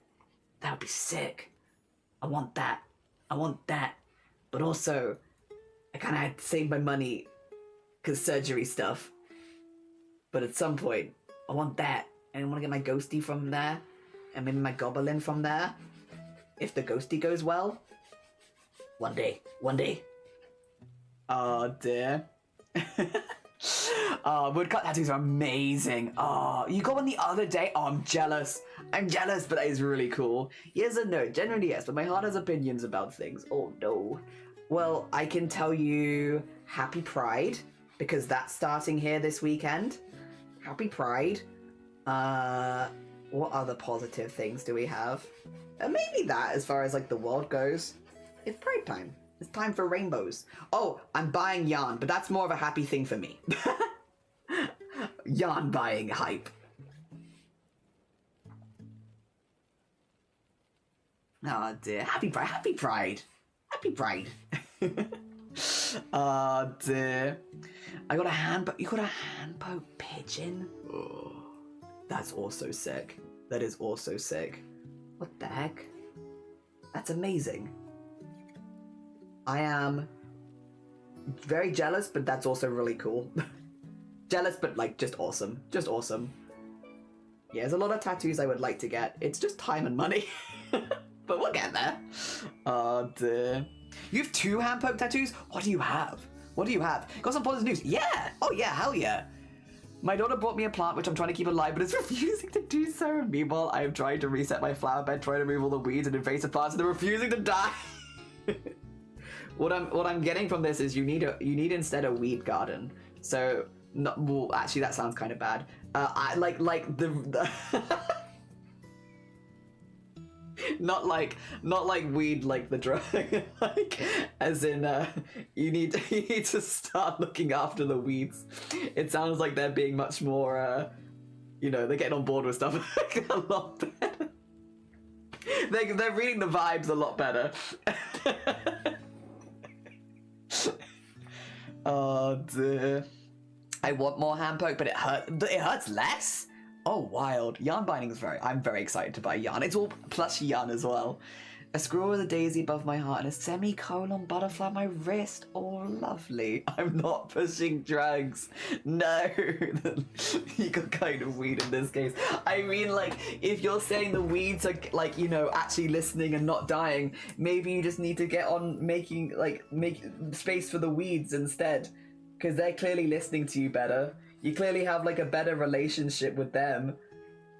That would be sick. I want that. I want that. But also, I kind of had to save my money because surgery stuff. But at some point, I want that. And I want to get my ghosty from there. And maybe my goblin from there. If the ghosty goes well. One day. Oh dear. Woodcut tattoos are amazing. Oh, you got one the other day? Oh, I'm jealous, but that is really cool. Yes and no, generally yes, but my heart has opinions about things. Oh no. Well, I can tell you Happy Pride, because that's starting here this weekend. Happy Pride. What other positive things do we have? Maybe that, as far as like the world goes. It's Pride time. It's time for rainbows. Oh, I'm buying yarn, but that's more of a happy thing for me. Yarn buying hype. Oh dear. Happy Pride. Oh dear. I got a hand, you got a hand-poke pigeon? Oh, that's also sick. That is also sick. What the heck? That's amazing. I am very jealous, but that's also really cool. Jealous, but like just awesome. Just awesome. Yeah, there's a lot of tattoos I would like to get. It's just time and money. But we'll get there. Oh dear. You have 2 hand poke tattoos? What do you have? Got some positive news? Yeah! Oh yeah, hell yeah. My daughter brought me a plant which I'm trying to keep alive, but it's refusing to do so. Meanwhile, I am trying to reset my flower bed, trying to remove all the weeds and invasive plants, and they're refusing to die. What I'm getting from this is you need instead a weed garden. So well, actually that sounds kind of bad. I like the not like weed like the drug, like as in you need to start looking after the weeds. It sounds like they're being much more they're getting on board with stuff a lot better. They're reading the vibes a lot better. Oh dear. I want more hand poke, but it hurts less? Oh, wild. Yarn binding is I'm very excited to buy yarn. It's all plush yarn as well. A squirrel with a daisy above my heart and a semicolon butterfly on my wrist. Oh, lovely. I'm not pushing drugs. No. You got kind of weed in this case. I mean, like, if you're saying the weeds are, like, you know, actually listening and not dying, maybe you just need to get on make space for the weeds instead. Because they're clearly listening to you better. You clearly have, like, a better relationship with them.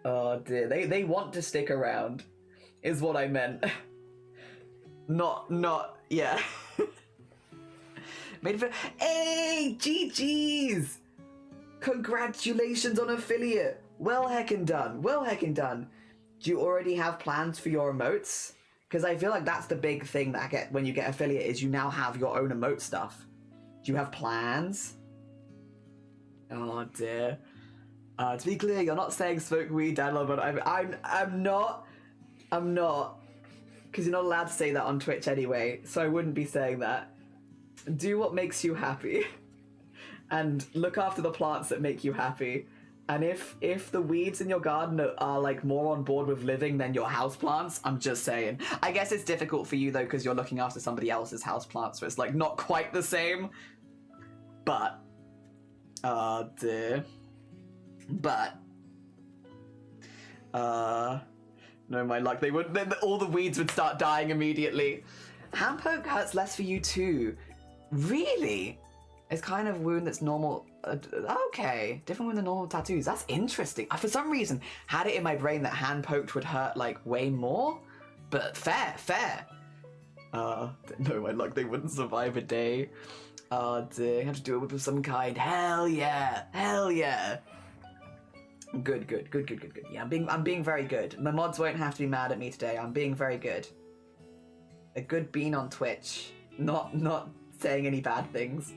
Oh, dear. They want to stick around, is what I meant. Yeah. Made for. Hey, GG's! Congratulations on affiliate. Well heckin' done. Well heckin' done. Do you already have plans for your emotes? Because I feel like that's the big thing that I get when you get affiliate is you now have your own emote stuff. Do you have plans? Oh dear. To be clear, you're not saying smoke weed, Dad, but I'm not. Because you're not allowed to say that on Twitch anyway, so I wouldn't be saying that. Do what makes you happy. And look after the plants that make you happy. And if the weeds in your garden are like more on board with living than your houseplants, I'm just saying. I guess it's difficult for you though, because you're looking after somebody else's houseplants, so it's like not quite the same. But, oh dear. But, no, my luck. They would. Then all the weeds would start dying immediately. Hand poke hurts less for you too. Really? It's kind of wound that's normal. Okay, different wound than normal tattoos. That's interesting. I, for some reason, had it in my brain that hand poked would hurt like way more. But fair. No, my luck. They wouldn't survive a day. Dear, have to do it with some kind. Hell yeah. Good. Yeah, I'm being very good. My mods won't have to be mad at me today. I'm being very good. A good bean on Twitch. Not saying any bad things.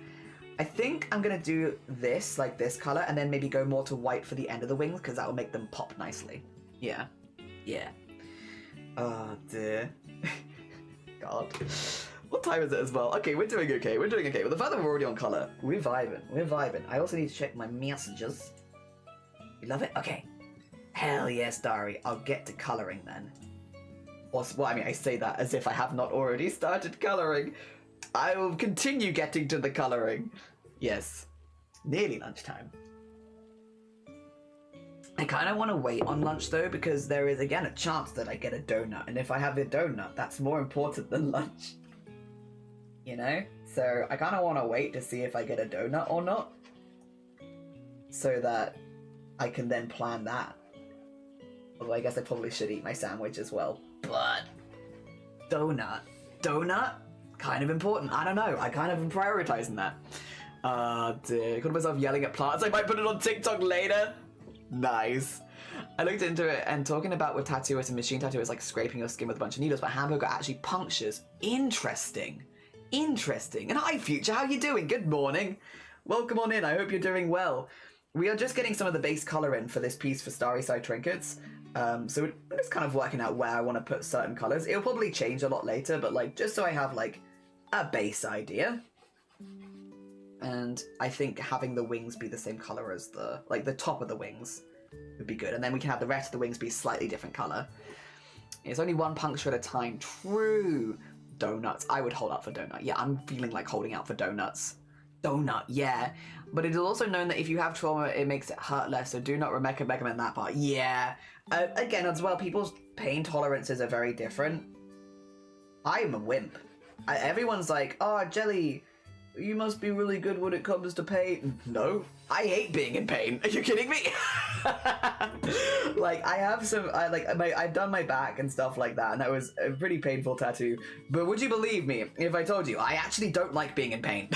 I think I'm gonna do this, like this color, and then maybe go more to white for the end of the wings, because that will make them pop nicely. Yeah. Oh dear. God. What time is it as well? Okay, we're doing okay. With the fact that we're already on color, we're vibing. I also need to check my messages. You love it? Okay. Hell yes, diary. I'll get to coloring then. Well, I mean, I say that as if I have not already started coloring. I will continue getting to the coloring. Yes. Nearly lunchtime. I kind of want to wait on lunch though, because there is again a chance that I get a donut, and if I have a donut, that's more important than lunch. You know? So I kind of want to wait to see if I get a donut or not, so that I can then plan that. Although I guess I probably should eat my sandwich as well. But donut, kind of important. I don't know. I kind of am prioritizing that. Dear. I caught myself yelling at plants. I might put it on TikTok later. Nice. I looked into it, and talking about with tattooers and machine tattooers like scraping your skin with a bunch of needles, but hand poke actually punctures. Interesting. And hi Future, how you doing? Good morning. Welcome on in. I hope you're doing well. We are just getting some of the base color in for this piece for Starry Side Trinkets. So we're just kind of working out where I want to put certain colors. It'll probably change a lot later, but like just so I have like a base idea. And I think having the wings be the same color as the top of the wings would be good. And then we can have the rest of the wings be slightly different color. It's only one puncture at a time. True. Donuts. I would hold out for donut. Yeah, I'm feeling like holding out for donuts. Donut, yeah. But it is also known that if you have trauma, it makes it hurt less, so do not recommend that part. Yeah. Again, as well, people's pain tolerances are very different. I am a wimp. Everyone's like, oh, Jelly, you must be really good when it comes to pain. No, I hate being in pain. Are you kidding me? Like, I have some, I've done my back and stuff like that, and that was a pretty painful tattoo. But would you believe me if I told you, I actually don't like being in pain.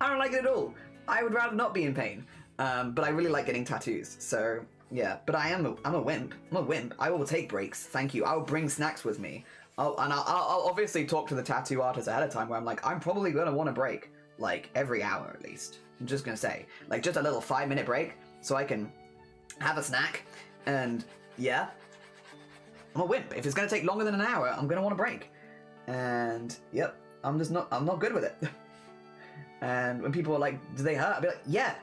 I don't like it at all. I would rather not be in pain. But I really like getting tattoos, so yeah. But I'm a wimp. I will take breaks. Thank you. I'll bring snacks with me. I'll obviously talk to the tattoo artist ahead of time, where I'm like, I'm probably gonna want a break, like every hour at least. I'm just gonna say, like, just a little 5-minute break so I can have a snack, and yeah. I'm a wimp. If it's gonna take longer than an hour, I'm gonna want a break. And yep, I'm not good with it. And when people are like, do they hurt? I'll be like, yeah.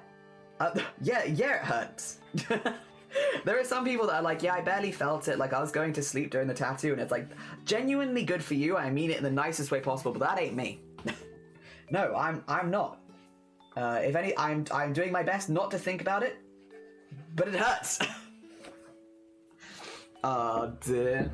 Yeah, it hurts. There are some people that are like, yeah, I barely felt it. Like, I was going to sleep during the tattoo, and it's like, genuinely good for you. I mean it in the nicest way possible, but that ain't me. No, I'm not. If any, I'm doing my best not to think about it, but it hurts. Oh, dear.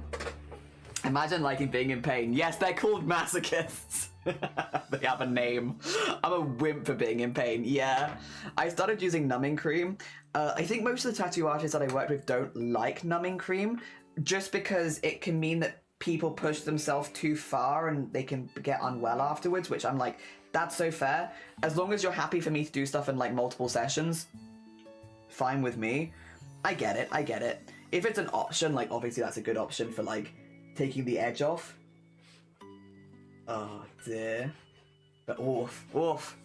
Imagine liking being in pain. Yes, they're called masochists. They have a name. I'm a wimp for being in pain. Yeah. I started using numbing cream. I think most of the tattoo artists that I work with don't like numbing cream, just because it can mean that people push themselves too far and they can get unwell afterwards, which I'm like, that's so fair. As long as you're happy for me to do stuff in like multiple sessions, fine with me. I get it. I get it. If it's an option, like obviously that's a good option for like taking the edge off. Oh dear. But oof.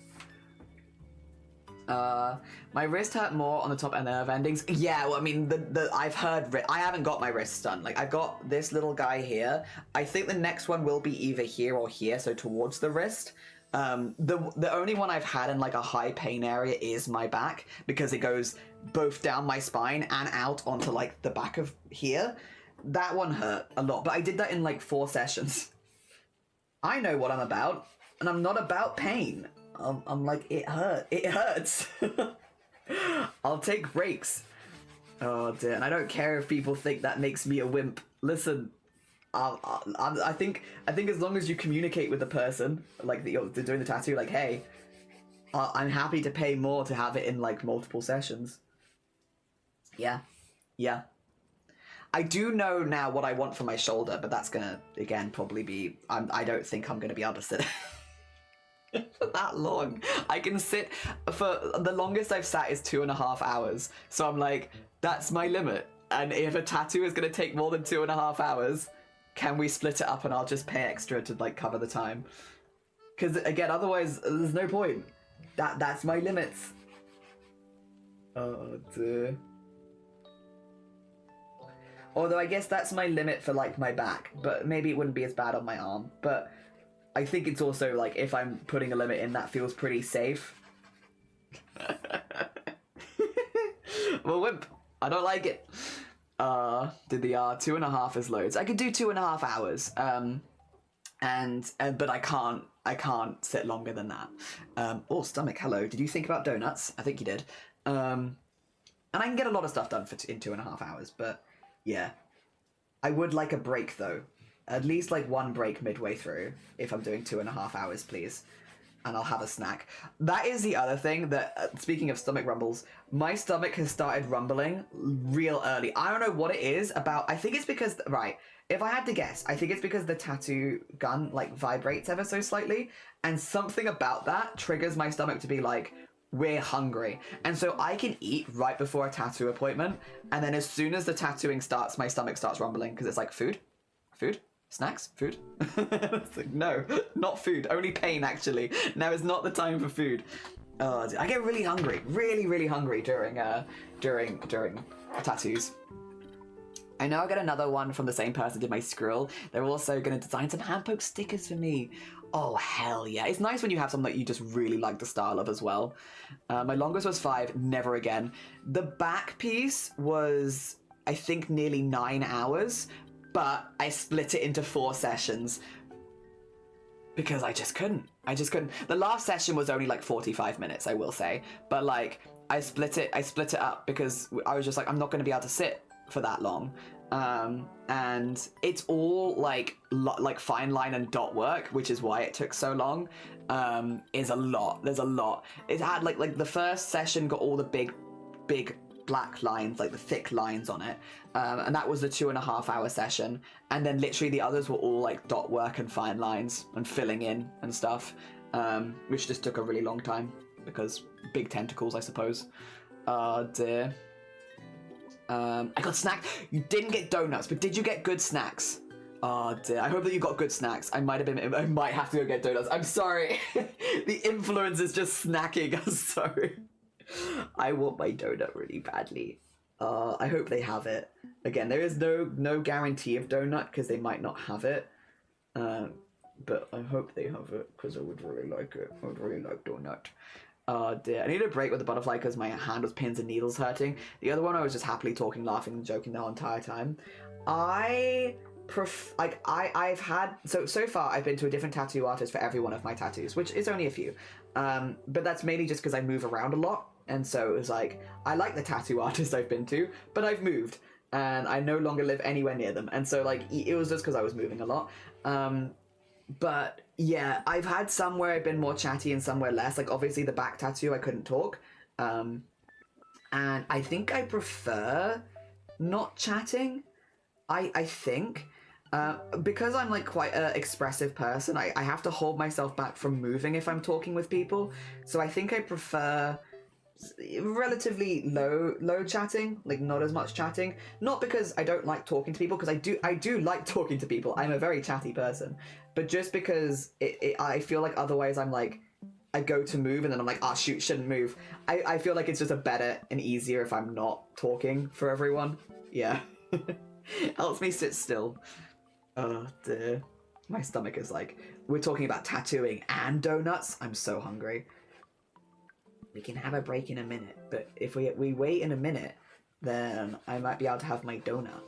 My wrist hurt more on the top and nerve endings. Yeah, well, I mean, I've heard, I haven't got my wrist done. Like, I've got this little guy here. I think the next one will be either here or here, so towards the wrist. The only one I've had in like a high pain area is my back, because it goes both down my spine and out onto like the back of here. That one hurt a lot, but I did that in like 4 sessions. I know what I'm about, and I'm not about pain. I'm like, it hurts. I'll take breaks. Oh dear, and I don't care if people think that makes me a wimp. Listen, I think as long as you communicate with the person, like that you're doing the tattoo, like, hey, I'm happy to pay more to have it in like multiple sessions. Yeah. I do know now what I want for my shoulder, but that's gonna again probably be. I don't think I'm gonna be able to sit for that long. I can sit for the longest I've sat is 2.5 hours. So I'm like, that's my limit. And if a tattoo is gonna take more than 2.5 hours, can we split it up and I'll just pay extra to like cover the time? Because again, otherwise there's no point. That's my limits. Oh dear. Although I guess that's my limit for like my back, but maybe it wouldn't be as bad on my arm. But I think it's also like if I'm putting a limit in, that feels pretty safe. Well, wimp, I don't like it. Did the 2.5 is loads. I could do 2.5 hours. But I can't sit longer than that. Oh, stomach, hello. Did you think about donuts? I think you did. And I can get a lot of stuff done in 2.5 hours, but yeah. I would like a break though. At least like one break midway through if I'm doing 2.5 hours, please. And I'll have a snack. That is the other thing that, speaking of stomach rumbles, my stomach has started rumbling real early. I don't know what it is about. I think it's because, right, if I had to guess, I think it's because the tattoo gun like vibrates ever so slightly. And something about that triggers my stomach to be like, we're hungry. And so I can eat right before a tattoo appointment. And then as soon as the tattooing starts, my stomach starts rumbling because it's like food, snacks, food. It's like, no, not food, only pain actually. Now is not the time for food. I get really hungry, really hungry during tattoos. I know I got another one from the same person who did my skrill. They're also going to design some hand poke stickers for me. Oh, hell yeah. It's nice when you have something that you just really like the style of as well. My longest was 5, never again. The back piece was, I think, nearly 9 hours, but I split it into 4 sessions because I just couldn't. The last session was only like 45 minutes, I will say. But like, I split it up because I was just like, I'm not going to be able to sit for that long. And it's all like fine line and dot work, which is why it took so long. Is a lot. There's a lot. It had like the first session got all the big black lines, like the thick lines on it, and that was the 2.5 hour session. And then literally the others were all like dot work and fine lines and filling in and stuff, which just took a really long time because big tentacles, I suppose. Oh dear. I got snacks. You didn't get donuts, but did you get good snacks? Oh dear. I hope that you got good snacks. I might have to go get donuts. I'm sorry. The influence is just snacking. I'm sorry. I want my donut really badly. I hope they have it. Again, there is no guarantee of donut because they might not have it. But I hope they have it because I would really like it. I would really like donut. Oh dear. I need a break with the butterfly because my hand was pins and needles hurting. The other one I was just happily talking, laughing, and joking the whole entire time. I've had so far I've been to a different tattoo artist for every one of my tattoos, which is only a few. But that's mainly just because I move around a lot. And so it was like, I like the tattoo artist I've been to, but I've moved and I no longer live anywhere near them. And so like, it was just because I was moving a lot. But yeah, I've had some where I've been more chatty and somewhere less. Like obviously the back tattoo, I couldn't talk. And I think I prefer not chatting. I think, because I'm like quite an expressive person, I have to hold myself back from moving if I'm talking with people. So I think I prefer relatively low chatting, like not as much chatting. Not because I don't like talking to people, because I do like talking to people. I'm a very chatty person, but just because I feel like otherwise I'm like, I go to move and then I'm like, ah, shoot, shouldn't move. I feel like it's just a better and easier if I'm not talking for everyone. Yeah. Helps me sit still. Oh dear. My stomach is like, we're talking about tattooing and donuts. I'm so hungry. We can have a break in a minute, but if we wait in a minute, then I might be able to have my donut.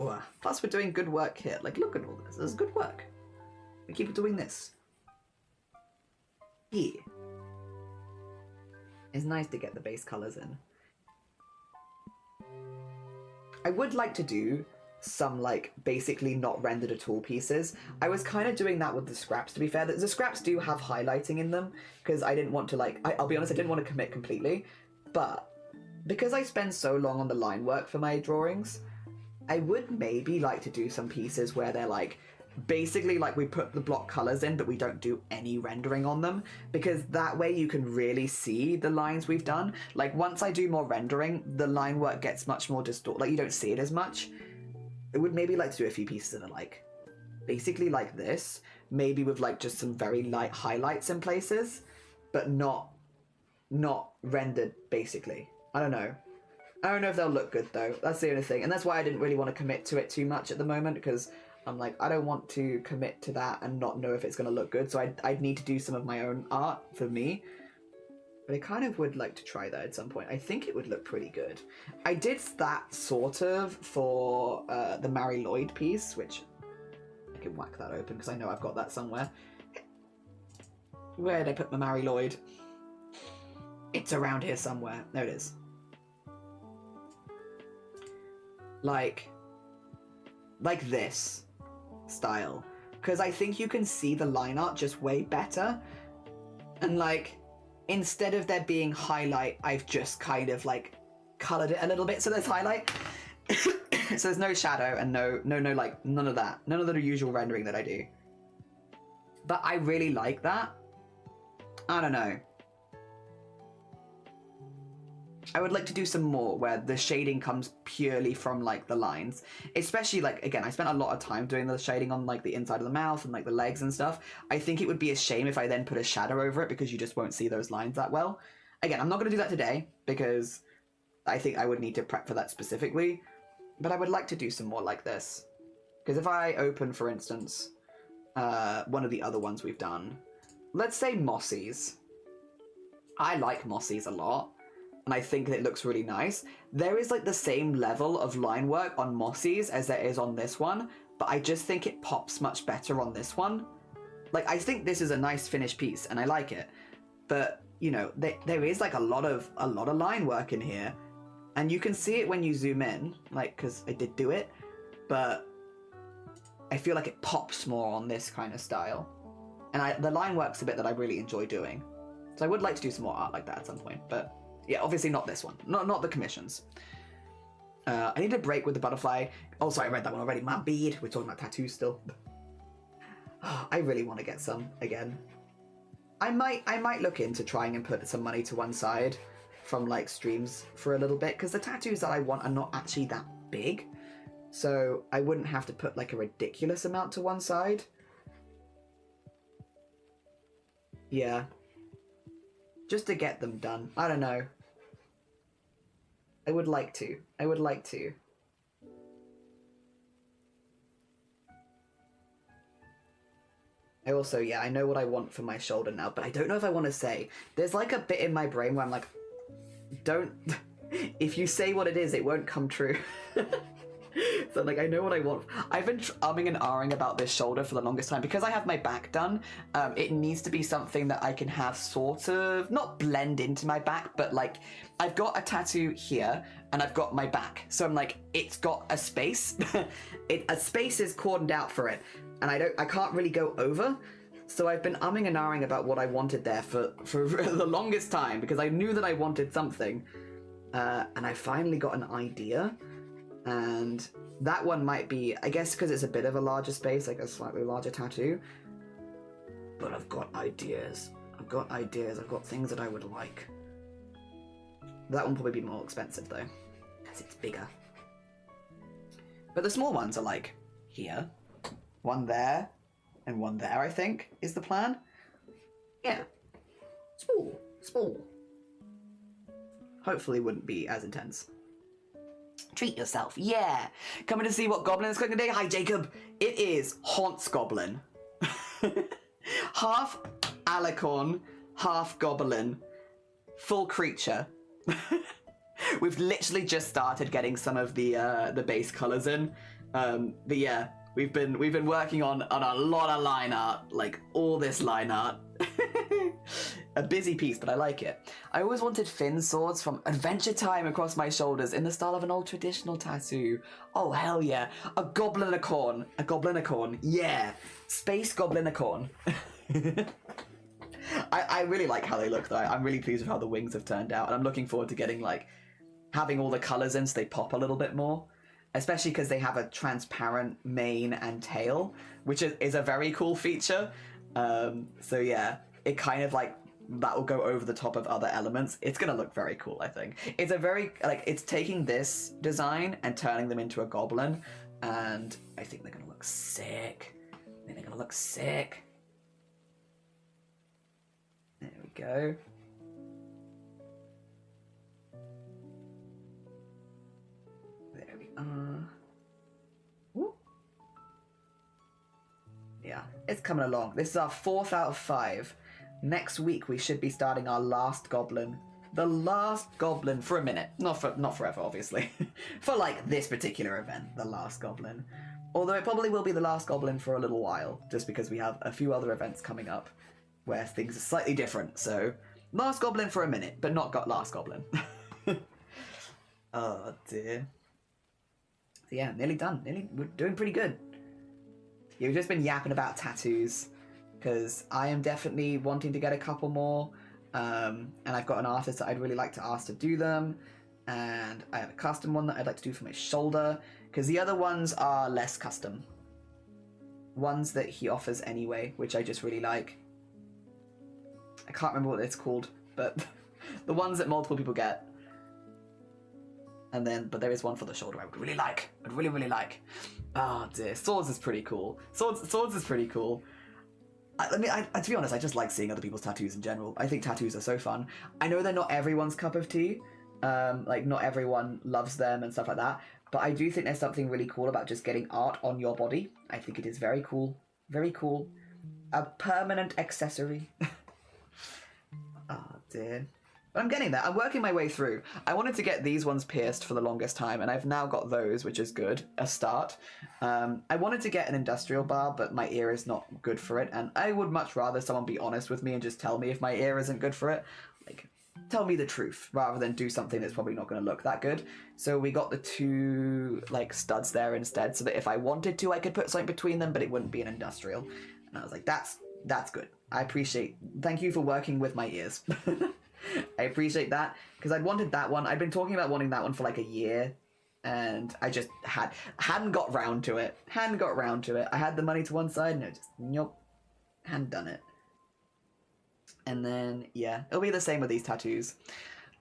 Oh, plus we're doing good work here. Like, look at all this. This is good work. We keep doing this. Yeah. It's nice to get the base colors in. I would like to do some like basically not rendered at all pieces. I was kind of doing that with the scraps, to be fair. The scraps do have highlighting in them because I didn't want to like, I'll be honest, I didn't want to commit completely, but because I spend so long on the line work for my drawings, I would maybe like to do some pieces where they're like basically like we put the block colors in but we don't do any rendering on them, because that way you can really see the lines we've done. Like once I do more rendering, the line work gets much more distorted, like you don't see it as much. I would maybe like to do a few pieces that are like basically like this, maybe with like just some very light highlights in places, but not rendered basically. I don't know if they'll look good though. That's the only thing, and that's why I didn't really want to commit to it too much at the moment, because I'm like, I don't want to commit to that and not know if it's going to look good, so I'd need to do some of my own art for me. But I kind of would like to try that at some point. I think it would look pretty good. I did that sort of for the Mary Lloyd piece, which I can whack that open because I know I've got that somewhere. Where did I put my Mary Lloyd? It's around here somewhere. There it is. Like this style. Because I think you can see the line art just way better. And like, instead of there being highlight, I've just kind of like colored it a little bit so there's highlight. So there's no shadow and no like none of that. None of the usual rendering that I do. But I really like that. I don't know. I would like to do some more where the shading comes purely from like the lines. Especially like, again, I spent a lot of time doing the shading on like the inside of the mouth and like the legs and stuff. I think it would be a shame if I then put a shadow over it because you just won't see those lines that well. Again, I'm not going to do that today because I think I would need to prep for that specifically. But I would like to do some more like this. Because if I open, for instance, one of the other ones we've done, let's say Mossies. I like Mossies a lot. And I think it looks really nice. There is like the same level of line work on Mossies as there is on this one, but I just think it pops much better on this one. Like, I think this is a nice finished piece and I like it, but you know, there is like a lot of line work in here, and you can see it when you zoom in, like, because I did do it, but I feel like it pops more on this kind of style. And the line work's a bit that I really enjoy doing. So I would like to do some more art like that at some point, but yeah, obviously not this one. Not the commissions. I need a break with the butterfly. Oh, sorry, I read that one already. My bead. We're talking about tattoos still. I really want to get some again. I might look into trying and put some money to one side from like streams for a little bit, because the tattoos that I want are not actually that big. So I wouldn't have to put like a ridiculous amount to one side. Yeah. Just to get them done. I don't know. I would like to. I would like to. I also, yeah, I know what I want for my shoulder now, but I don't know if I want to say. There's like a bit in my brain where I'm like, don't... If you say what it is, it won't come true. So like, I know what I want. I've been umming and ahhing about this shoulder for the longest time. Because I have my back done, it needs to be something that I can have sort of, not blend into my back, but like, I've got a tattoo here, and I've got my back. So I'm like, it's got a space. A space is cordoned out for it. And I can't really go over. So I've been umming and ahhing about what I wanted there for the longest time, because I knew that I wanted something. And I finally got an idea. And that one might be, I guess because it's a bit of a larger space, like a slightly larger tattoo. But I've got ideas. I've got ideas. I've got things that I would like. That one will probably be more expensive though, because it's bigger. But the small ones are like here. One there, and one there, I think, is the plan. Yeah. Small. Small. Hopefully wouldn't be as intense. Treat yourself. Yeah. Coming to see what Goblin is cooking today. Hi, Jacob. It is HONSE Goblin. Half alicorn, half goblin. Full creature. We've literally just started getting some of the base colours in. But yeah. We've been working on a lot of line art, like all this line art. A busy piece, but I like it. I always wanted fin swords from Adventure Time across my shoulders in the style of an old traditional tattoo. Oh hell yeah. A goblinicorn. A goblinicorn. Yeah. Space goblinicorn. I really like how they look though. I'm really pleased with how the wings have turned out, and I'm looking forward to getting like having all the colours in so they pop a little bit more. Especially because they have a transparent mane and tail, which is a very cool feature. So yeah, it kind of like, that will go over the top of other elements. It's gonna look very cool, I think. It's a very, like, it's taking this design and turning them into a goblin, and I think they're gonna look sick. I think they're gonna look sick. There we go. Woo. Yeah, it's coming along. This is our 4th out of 5. Next week we should be starting our last goblin. The last goblin for a minute. Not forever, obviously. For like this particular event, the last goblin. Although it probably will be the last goblin for a little while, just because we have a few other events coming up where things are slightly different. So, last goblin for a minute, but not got last goblin. Oh dear. So yeah, nearly done. We're doing pretty good. Yeah, we've just been yapping about tattoos, because I am definitely wanting to get a couple more, and I've got an artist that I'd really like to ask to do them, and I have a custom one that I'd like to do for my shoulder, because the other ones are less custom. Ones that he offers anyway, which I just really like. I can't remember what it's called, but the ones that multiple people get. And then, but there is one for the shoulder I would really like. I'd really, really like. Oh dear, swords is pretty cool. Swords is pretty cool. To be honest, I just like seeing other people's tattoos in general. I think tattoos are so fun. I know they're not everyone's cup of tea. Like, not everyone loves them and stuff like that. But I do think there's something really cool about just getting art on your body. I think it is very cool. Very cool. A permanent accessory. Oh dear. But I'm getting there. I'm working my way through. I wanted to get these ones pierced for the longest time, and I've now got those, which is good. A start. I wanted to get an industrial bar, but my ear is not good for it, and I would much rather someone be honest with me and just tell me if my ear isn't good for it. Like, tell me the truth, rather than do something that's probably not going to look that good. So we got the 2, like, studs there instead, so that if I wanted to, I could put something between them, but it wouldn't be an industrial. And I was like, that's good. I appreciate... Thank you for working with my ears. I appreciate that, because I'd wanted that one. I'd been talking about wanting that one for like a year, and I just hadn't got round to it. I had the money to one side, and it just, nope, hadn't done it. And then, yeah, it'll be the same with these tattoos.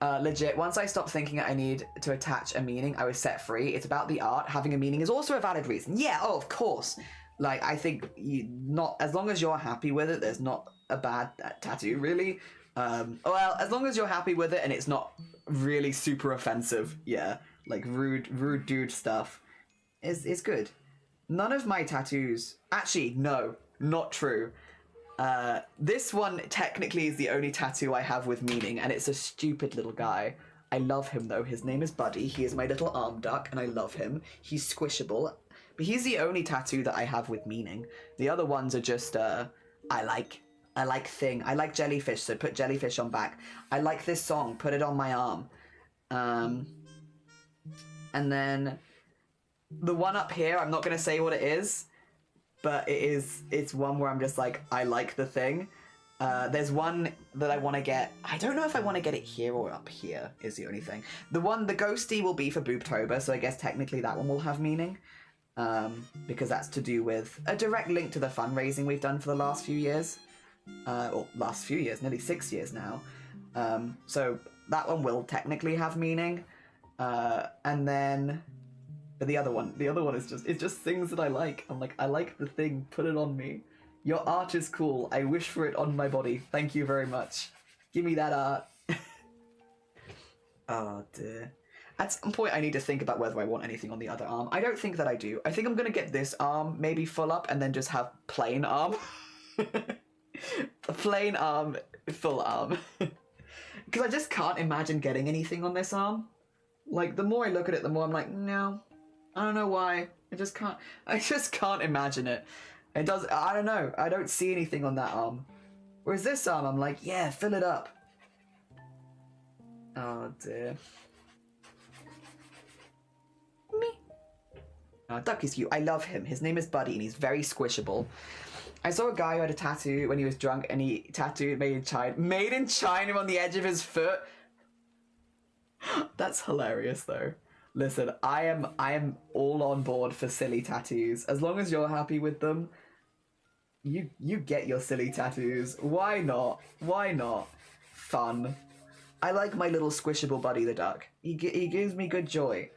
Legit, once I stopped thinking I need to attach a meaning, I was set free. It's about the art. Having a meaning is also a valid reason. Yeah, oh, of course. Like, I think as long as you're happy with it, there's not a bad tattoo, really. Well, as long as you're happy with it and it's not really super offensive, yeah, like rude dude stuff is good. None of my tattoos, actually, no, not true. This one technically is the only tattoo I have with meaning, and it's a stupid little guy. I love him though. His name is Buddy. He is my little arm duck, and I love him. He's squishable, but he's the only tattoo that I have with meaning. The other ones are just, I like thing. I like jellyfish, so put jellyfish on back. I like this song, put it on my arm. And then the one up here, I'm not going to say what it is, but it's one where I'm just like, I like the thing. There's one that I want to get. I don't know if I want to get it here or up here is the only thing. The ghosty will be for Boobtober, so I guess technically that one will have meaning. Because that's to do with a direct link to the fundraising we've done for the last few years. Nearly 6 years now. So that one will technically have meaning. And then... But the other one is just things that I like. I'm like, I like the thing, put it on me. Your art is cool. I wish for it on my body. Thank you very much. Give me that art. Oh dear. At some point I need to think about whether I want anything on the other arm. I don't think that I do. I think I'm gonna get this arm maybe full up and then just have plain arm. A plain arm, full arm. Because I just can't imagine getting anything on this arm. Like, the more I look at it, the more I'm like, no. I don't know why. I just can't imagine it. It does, I don't know. I don't see anything on that arm. Whereas this arm, I'm like, yeah, fill it up. Oh dear. Me. Oh, Duck is cute. I love him. His name is Buddy and he's very squishable. I saw a guy who had a tattoo when he was drunk and he tattooed made in China on the edge of his foot. That's hilarious though. Listen, I am all on board for silly tattoos. As long as you're happy with them, you get your silly tattoos. Why not? Why not? Fun. I like my little squishable Buddy the duck. He gives me good joy.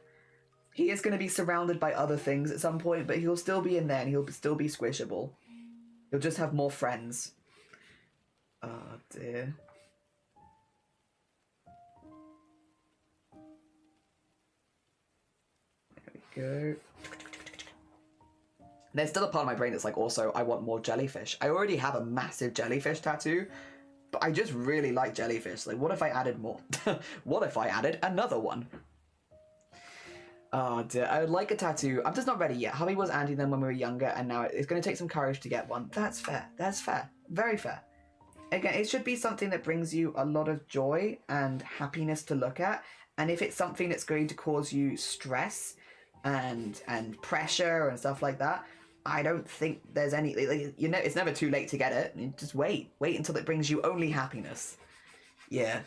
He is going to be surrounded by other things at some point, but he'll still be in there and he'll still be squishable. He'll just have more friends. Oh dear. Go. There's still a part of my brain that's like, also, I want more jellyfish. I already have a massive jellyfish tattoo, but I just really like jellyfish. Like, what if I added more? What if I added another one? Oh dear, I would like a tattoo. I'm just not ready yet. Hubby was anti them when we were younger, and now it's going to take some courage to get one. That's fair. That's fair. Very fair. Again, it should be something that brings you a lot of joy and happiness to look at. And if it's something that's going to cause you stress and pressure and stuff like that, I don't think there's any, like, you know, it's never too late to get it. You just wait until it brings you only happiness. Yeah.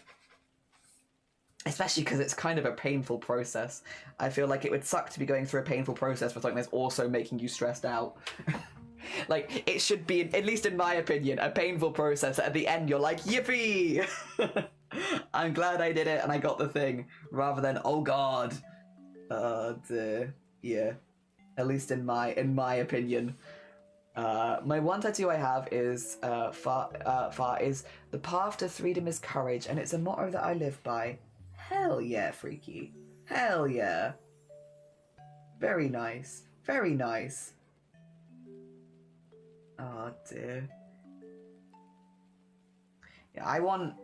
Especially because it's kind of a painful process. I feel like it would suck to be going through a painful process for something that's also making you stressed out. Like, it should be, at least in my opinion, a painful process. At the end, you're like, yippee! I'm glad I did it and I got the thing. Rather than, oh god. Yeah. At least in my opinion. My one tattoo I have is, is the path to freedom is courage, and it's a motto that I live by. Hell yeah, Freaky. Hell yeah. Very nice. Very nice. Oh dear. Yeah, I want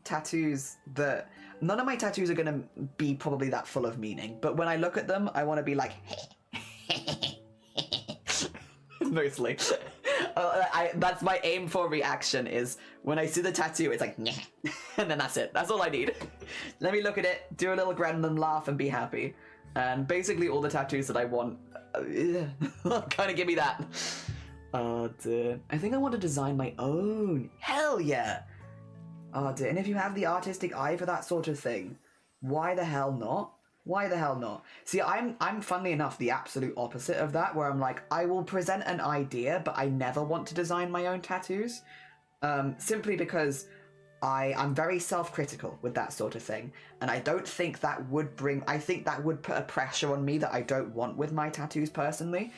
tattoos that... None of my tattoos are gonna be probably that full of meaning, but when I look at them, I want to be like... Mostly. That's my aim for reaction, is when I see the tattoo, it's like, and then that's it. That's all I need. Let me look at it, do a little Gremlin laugh, and be happy. And basically all the tattoos that I want, kind of give me that. Oh dear. I think I want to design my own. Hell yeah! Oh dear. And if you have the artistic eye for that sort of thing, why the hell not? Why the hell not? See, I'm funnily enough the absolute opposite of that, where I'm like, I will present an idea, but I never want to design my own tattoos. Simply because I'm very self-critical with that sort of thing. And I don't think that would I think that would put a pressure on me that I don't want with my tattoos personally.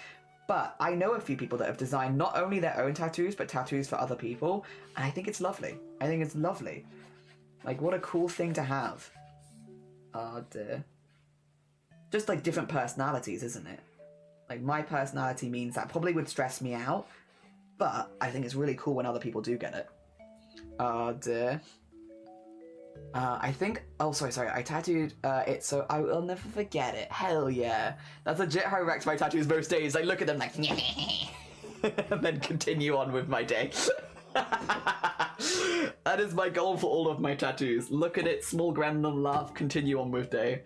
But I know a few people that have designed not only their own tattoos, but tattoos for other people, and I think it's lovely. I think it's lovely. Like, what a cool thing to have. Oh dear. Just like different personalities, isn't it? Like, my personality means that probably would stress me out, but I think it's really cool when other people do get it. Oh dear. I think... Oh, sorry. I tattooed it so I will never forget it. Hell yeah. That's legit how I wrecked my tattoos most days. I look at them like... and then continue on with my day. That is my goal for all of my tattoos. Look at it, small random laugh, continue on with day.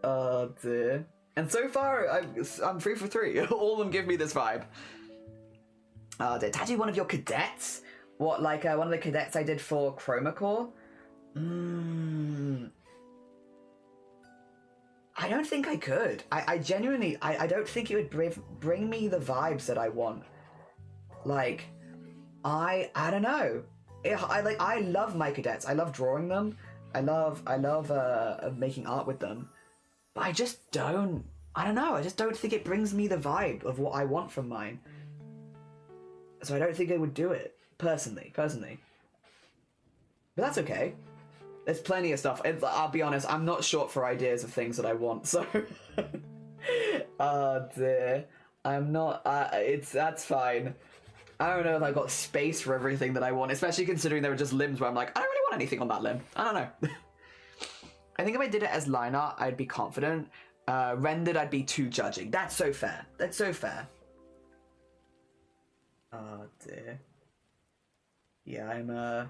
Oh dear. And so far, I'm 3 for 3. All of them give me this vibe. Oh dear. Tattoo one of your cadets? What, like one of the cadets I did for Chroma Core? I don't think I could. I genuinely, I don't think it would bring me the vibes that I want. Like, I don't know. I love my cadets. I love drawing them. I love making art with them. But I just don't, I don't know. I just don't think it brings me the vibe of what I want from mine. So I don't think I would do it. Personally. But that's okay. There's plenty of stuff. I'll be honest, I'm not short for ideas of things that I want, so... Oh dear. I'm not... that's fine. I don't know if I've got space for everything that I want, especially considering there were just limbs where I'm like, I don't really want anything on that limb. I don't know. I think if I did it as line art, I'd be confident. Rendered, I'd be too judging. That's so fair. That's so fair. Oh dear. Yeah, I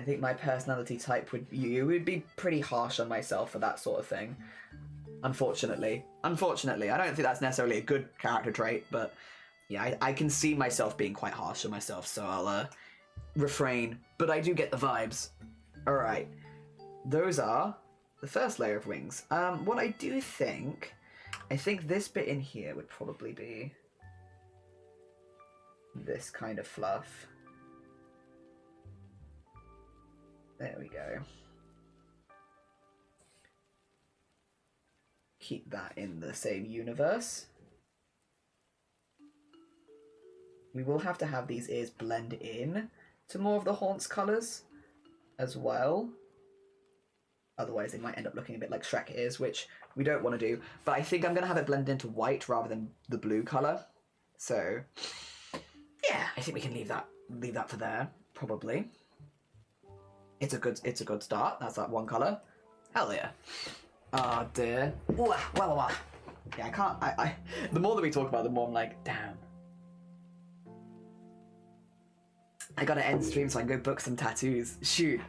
think my personality type would be pretty harsh on myself for that sort of thing. Unfortunately. I don't think that's necessarily a good character trait, but yeah, I can see myself being quite harsh on myself, so I'll refrain. But I do get the vibes. Alright. Those are the first layer of wings. What I do think... I think this bit in here would probably be... this kind of fluff. There we go. Keep that in the same universe. We will have to have these ears blend in to more of the HONSE colours as well. Otherwise they might end up looking a bit like Shrek ears, which we don't want to do. But I think I'm going to have it blend into white rather than the blue colour. So... yeah, I think we can leave that for there, probably. It's a good start. That's that one colour. Hell yeah. Oh dear. Ooh, wah. Yeah, I can't. The more that we talk about it, the more I'm like, damn. I gotta end stream so I can go book some tattoos. Shoot.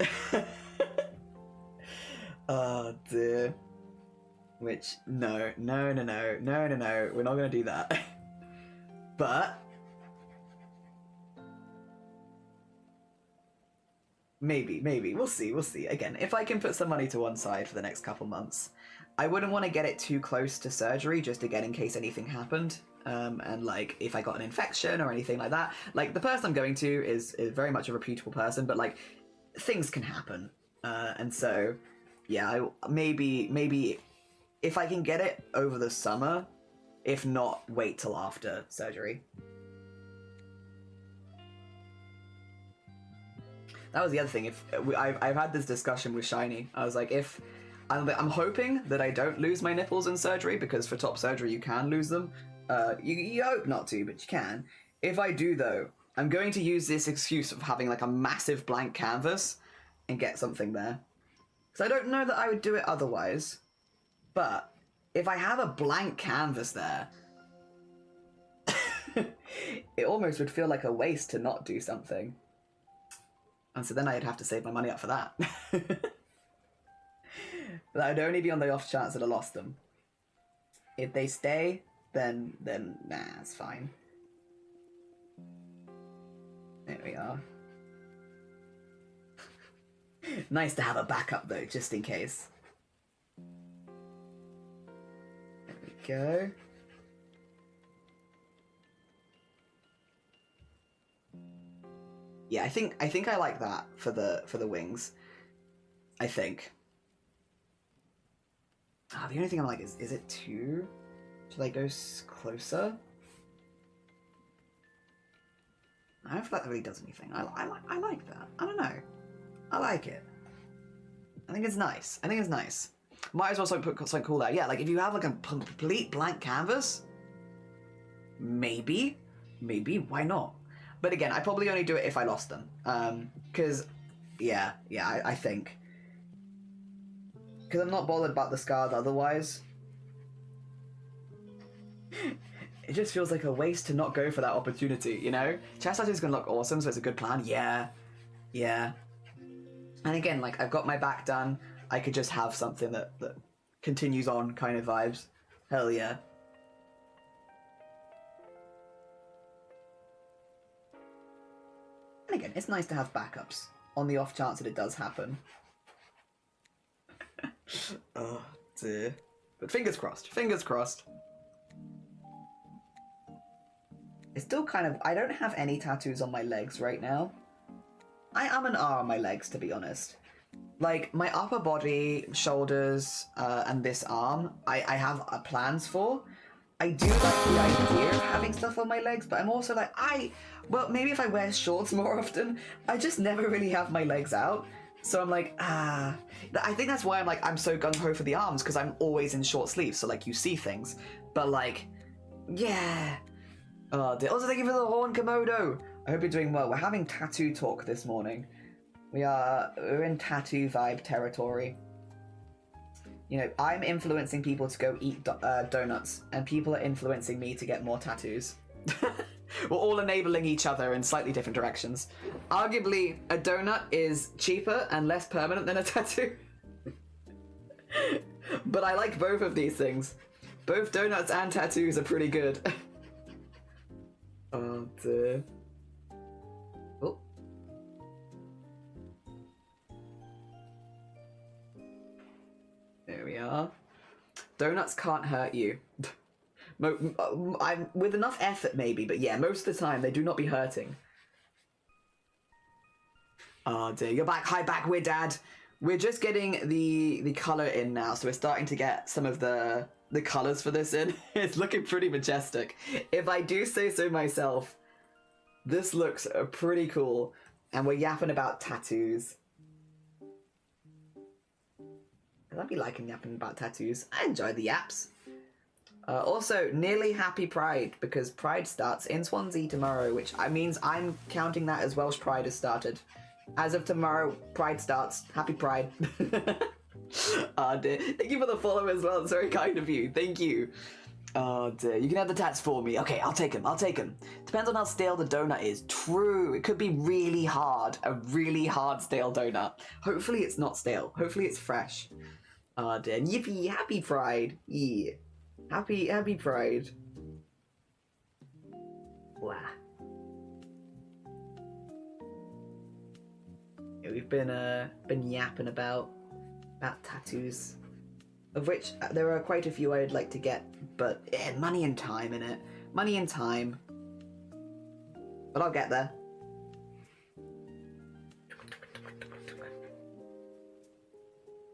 Oh dear. Which no. We're not gonna do that. But. Maybe. We'll see. Again, if I can put some money to one side for the next couple months, I wouldn't want to get it too close to surgery, just again in case anything happened. And like, if I got an infection or anything like that. Like, the person I'm going to is very much a reputable person, but like, things can happen. And so, yeah, maybe if I can get it over the summer, if not, wait till after surgery. That was the other thing. I've had this discussion with Shiny. I was like, I'm hoping that I don't lose my nipples in surgery, because for top surgery you can lose them. You hope not to, but you can. If I do though, I'm going to use this excuse of having like a massive blank canvas and get something there. Because I don't know that I would do it otherwise. But if I have a blank canvas there, it almost would feel like a waste to not do something. And so then I'd have to save my money up for that. That would only be on the off chance that I lost them. If they stay, then nah, it's fine. There we are. Nice to have a backup though, just in case. There we go. Yeah, I think I like that for the wings. I think. The only thing I'm like, is it too? Should I go closer? I don't feel like that really does anything. I like that. I don't know. I like it. I think it's nice. I think it's nice. Might as well put something cool there. Yeah, like if you have like a complete blank canvas, maybe, why not? But again, I probably only do it if I lost them. Because, yeah, I think. Because I'm not bothered about the scars otherwise. It just feels like a waste to not go for that opportunity, you know? Chest tattoo is going to look awesome, so it's a good plan. Yeah. And again, like, I've got my back done. I could just have something that continues on kind of vibes. Hell yeah. And again, it's nice to have backups on the off chance that it does happen. Oh, dear. But fingers crossed. Fingers crossed. It's still kind of... I don't have any tattoos on my legs right now. I am an R on my legs, to be honest. Like, my upper body, shoulders, and this arm, I have plans for. I do like the idea of having stuff on my legs, but I'm also like, well, maybe if I wear shorts more often, I just never really have my legs out. So I'm like, I think that's why I'm so gung-ho for the arms, because I'm always in short sleeves, so, like, you see things. But, like, yeah. Oh, dear. Also, thank you for the horn, Komodo. I hope you're doing well. We're having tattoo talk this morning. We're in tattoo vibe territory. You know, I'm influencing people to go eat donuts, and people are influencing me to get more tattoos. We're all enabling each other in slightly different directions. Arguably, a donut is cheaper and less permanent than a tattoo. But I like both of these things. Both donuts and tattoos are pretty good. Oh, dear. Oh. There we are. Donuts can't hurt you. I'm with enough effort, maybe, but yeah, most of the time they do not be hurting. Oh dear, you're back. Hi, back. We're Dad. We're just getting the color in now, so we're starting to get some of the colors for this in. It's looking pretty majestic. If I do say so myself, this looks pretty cool. And we're yapping about tattoos. I'd be liking yapping about tattoos. I enjoy the yaps. Also, nearly happy Pride, because Pride starts in Swansea tomorrow, which means I'm counting that as Welsh Pride has started. As of tomorrow, Pride starts. Happy Pride. Oh dear. Thank you for the follow as well. It's very kind of you. Thank you. Oh dear. You can have the tats for me. Okay, I'll take them. I'll take them. Depends on how stale the donut is. True. It could be really hard. A really hard stale donut. Hopefully it's not stale. Hopefully it's fresh. Oh dear. Yippee. Happy Pride. Yeah. Happy Pride. Wow. Yeah, we've been yapping about tattoos, of which there are quite a few I'd like to get, but yeah, money and time innit? Money and time. But I'll get there.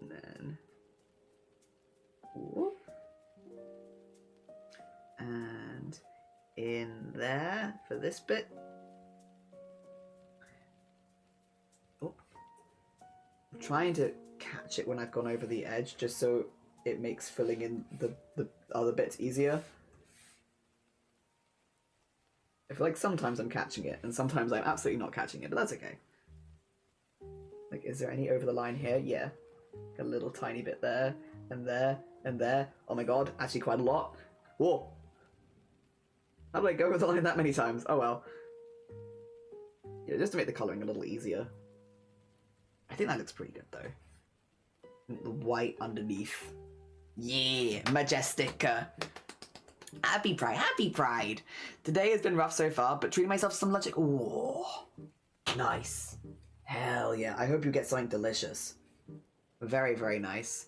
And then, whoop. And in there for this bit. Oh. I'm trying to catch it when I've gone over the edge, just so it makes filling in the other bits easier. I feel like sometimes I'm catching it, and sometimes I'm absolutely not catching it, but that's okay. Like, is there any over the line here? Yeah. A little tiny bit there, and there, and there. Oh my god, actually quite a lot. Whoa. How did I go over the line that many times? Oh well. Yeah, just to make the colouring a little easier. I think that looks pretty good though. The white underneath. Yeah, majestic. Happy Pride, happy Pride. Today has been rough so far, but treating myself to some lunch. Oh, nice. Hell yeah. I hope you get something delicious. Very, very nice.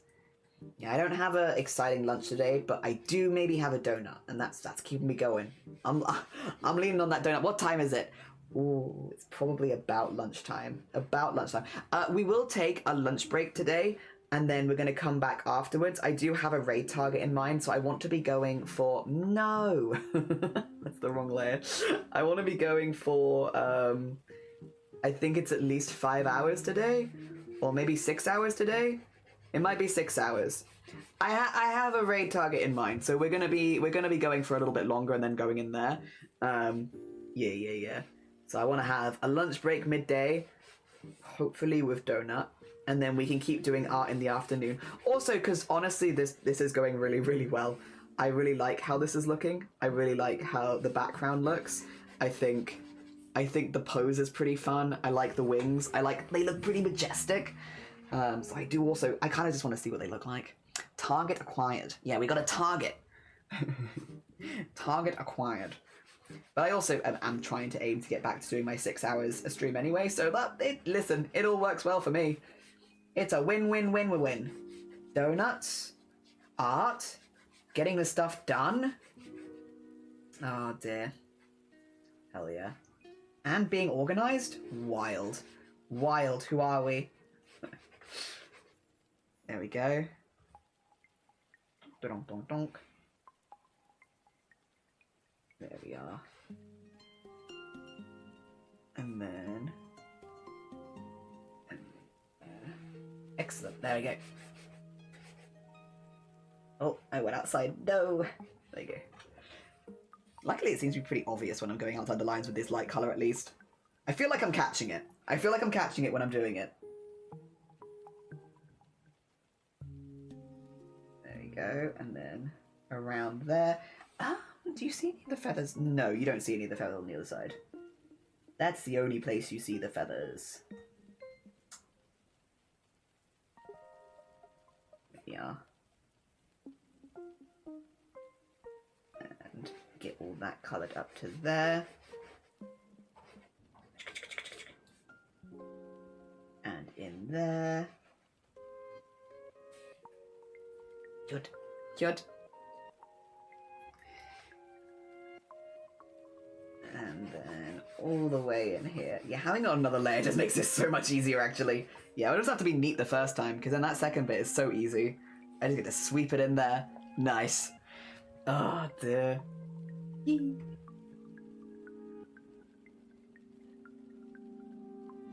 Yeah, I don't have an exciting lunch today, but I do maybe have a donut, and that's keeping me going. I'm leaning on that donut. What time is it? Ooh, it's probably about lunchtime. About lunchtime. We will take a lunch break today. and then we're going to come back afterwards. I do have a raid target in mind, so I want to be going for... No! That's the wrong layer. I want to be going for, I think it's at least 5 hours today, or maybe 6 hours today. It might be 6 hours. I have a raid target in mind, so we're gonna be going for a little bit longer and then going in there. Yeah. So I want to have a lunch break midday, hopefully with donut. And then we can keep doing art in the afternoon. Also, because honestly, this is going really, really well. I really like how this is looking. I really like how the background looks. I think the pose is pretty fun. I like the wings. They look pretty majestic. So I kind of just want to see what they look like. Target acquired. Yeah, we got a target. Target acquired. But I also am trying to aim to get back to doing my 6 hours a stream anyway. So listen, it all works well for me. It's a win-win-win-win-win. Donuts, art, getting the stuff done. Oh dear. Hell yeah. And being organized? Wild. Wild, who are we? There we go. Donk, donk, donk. There we are. And then... Excellent, there we go. Oh, I went outside. No! There you go. Luckily it seems to be pretty obvious when I'm going outside the lines with this light colour at least. I feel like I'm catching it. I feel like I'm catching it when I'm doing it. There we go, and then around there. Do you see any of the feathers? No, you don't see any of the feathers on the other side. That's the only place you see the feathers. Yeah. And get all that coloured up to there. And in there. Good. Good. And then all the way in here. Yeah, having on another layer just makes this so much easier, actually. Yeah, I just have to be neat the first time, because then that second bit is so easy. I just get to sweep it in there. Nice. Oh, dear.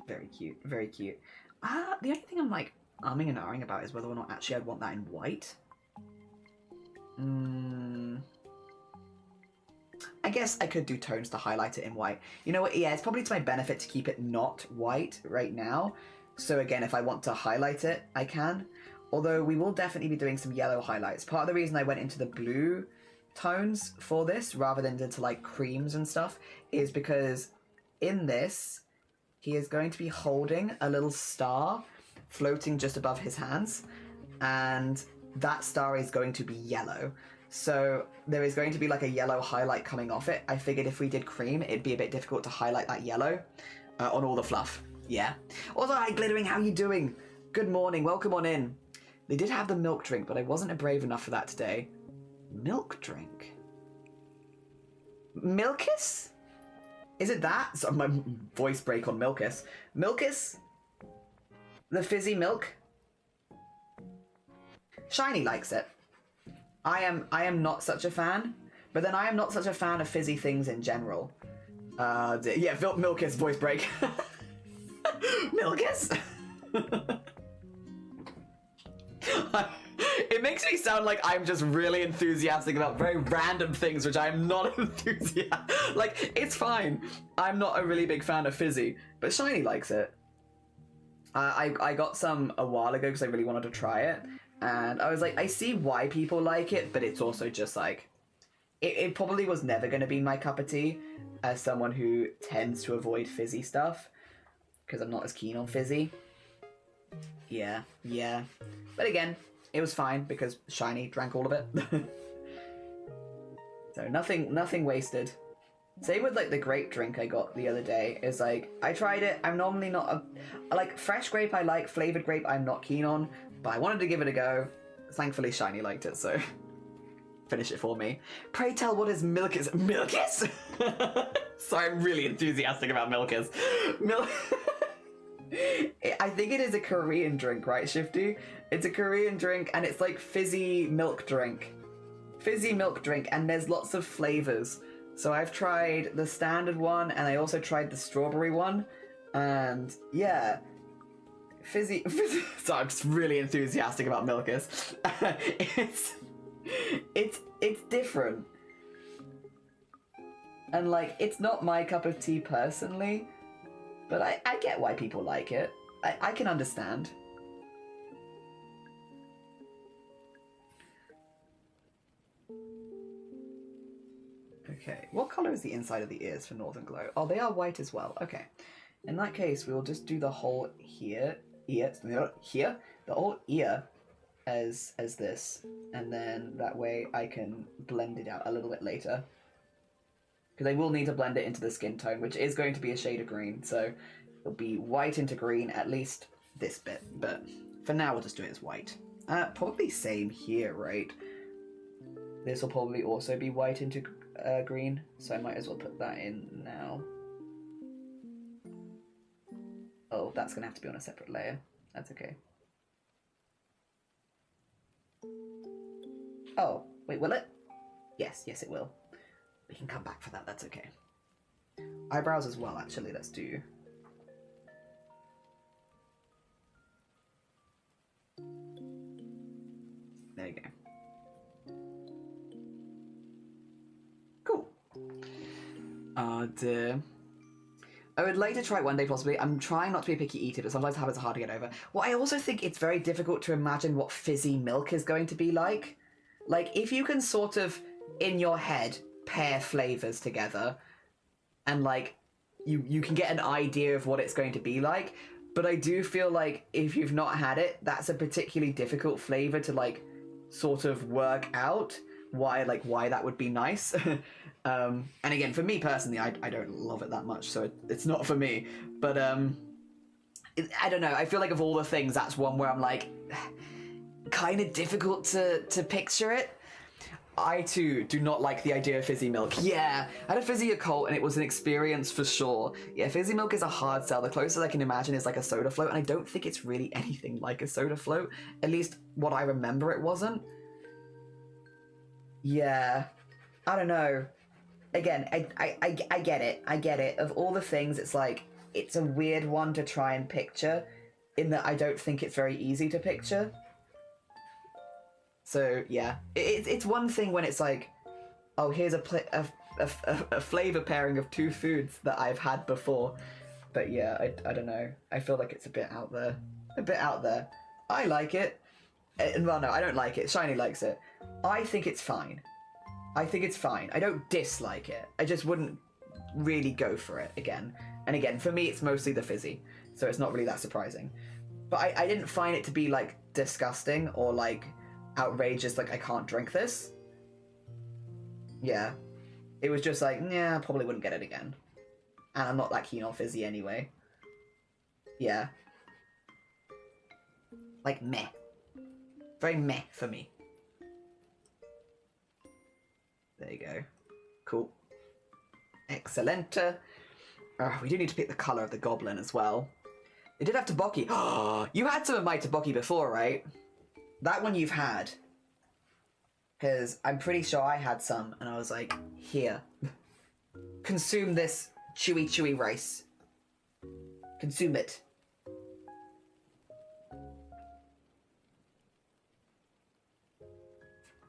Very cute, very cute. The only thing I'm, like, umming and ahhing about is whether or not actually I'd want that in white. I guess I could do tones to highlight it in white. You know what? Yeah, it's probably to my benefit to keep it not white right now. So again, if I want to highlight it, I can. Although we will definitely be doing some yellow highlights. Part of the reason I went into the blue tones for this, rather than into like creams and stuff, is because in this, he is going to be holding a little star floating just above his hands. And that star is going to be yellow. So there is going to be like a yellow highlight coming off it. I figured if we did cream, it'd be a bit difficult to highlight that yellow on all the fluff. Yeah. Also, hi Glittering, how you doing? Good morning, welcome on in. They did have the milk drink, but I wasn't brave enough for that today. Milk drink? Milkus? Is it that? So my voice break on Milkus. Milkus? The fizzy milk? Shiny likes it. I am not such a fan, but then I am not such a fan of fizzy things in general. Yeah, Milkus voice break. Milkus? It makes me sound like I'm just really enthusiastic about very random things, which I'm not enthusiastic. Like, it's fine. I'm not a really big fan of fizzy, but Shiny likes it. I got some a while ago because I really wanted to try it. And I was like, I see why people like it, but it's also just like... It probably was never going to be my cup of tea as someone who tends to avoid fizzy stuff. Because I'm not as keen on fizzy. Yeah. But again, it was fine because Shiny drank all of it. So nothing wasted. Same with like the grape drink I got the other day. Is like, I tried it. I'm normally not like fresh grape I like, flavored grape I'm not keen on. But I wanted to give it a go. Thankfully Shiny liked it, so finish it for me. Pray tell, what is Milkus? Milkus? Sorry, I'm really enthusiastic about Milkus. I think it is a Korean drink, right, Shifty? It's a Korean drink, and it's like fizzy milk drink. Fizzy milk drink, and there's lots of flavors. So I've tried the standard one, and I also tried the strawberry one. And yeah, fizzy. So I'm just really enthusiastic about Milkus. it's different, and like it's not my cup of tea personally, but I get why people like it. I can understand. Okay, what color is the inside of the ears for Northern Glow? Oh, they are white as well. Okay, in that case, we will just do the whole here, the whole ear as this, and then that way I can blend it out a little bit later. Because I will need to blend it into the skin tone, which is going to be a shade of green, so it'll be white into green, at least this bit, but for now we'll just do it as white. Probably same here, right? This will probably also be white into green, so I might as well put that in now. Oh, that's gonna have to be on a separate layer. That's okay. Oh, wait, will it? Yes, it will. We can come back for that, that's okay. Eyebrows as well, actually, let's do. There you go. Cool. Oh dear. I would like to try it one day, possibly. I'm trying not to be a picky eater, but sometimes habits are hard to get over. Well, I also think it's very difficult to imagine what fizzy milk is going to be like. Like, if you can sort of, in your head, pair flavors together, and, like, you can get an idea of what it's going to be like, but I do feel like if you've not had it, that's a particularly difficult flavor to, like, sort of work out why that would be nice. And again, for me personally, I don't love it that much, so it's not for me. But I don't know. I feel like of all the things, that's one where I'm like, kind of difficult to picture it. I too do not like the idea of fizzy milk. Yeah, I had a fizzy occult and it was an experience for sure. Yeah, fizzy milk is a hard sell. The closest I can imagine is like a soda float, and I don't think it's really anything like a soda float. At least what I remember, it wasn't. Yeah, I don't know. Again, I get it. I get it. Of all the things, it's like, it's a weird one to try and picture, in that I don't think it's very easy to picture. So, yeah. It's one thing when it's like, oh, here's a flavor pairing of two foods that I've had before. But yeah, I don't know. I feel like it's a bit out there. A bit out there. I like it. Well, no, I don't like it. Shiny likes it. I think it's fine. I think it's fine. I don't dislike it. I just wouldn't really go for it again. And again, for me, it's mostly the fizzy, so it's not really that surprising. But I didn't find it to be, like, disgusting or, like, outrageous, like, I can't drink this. Yeah. It was just like, yeah, I probably wouldn't get it again. And I'm not that keen on fizzy anyway. Yeah. Like, meh. Very meh for me. There you go. Cool. Excellent. We do need to pick the colour of the goblin as well. It did have tobocki. Oh, you had some of my tobocki before, right? That one you've had. Because I'm pretty sure I had some, and I was like, here. Consume this chewy rice. Consume it.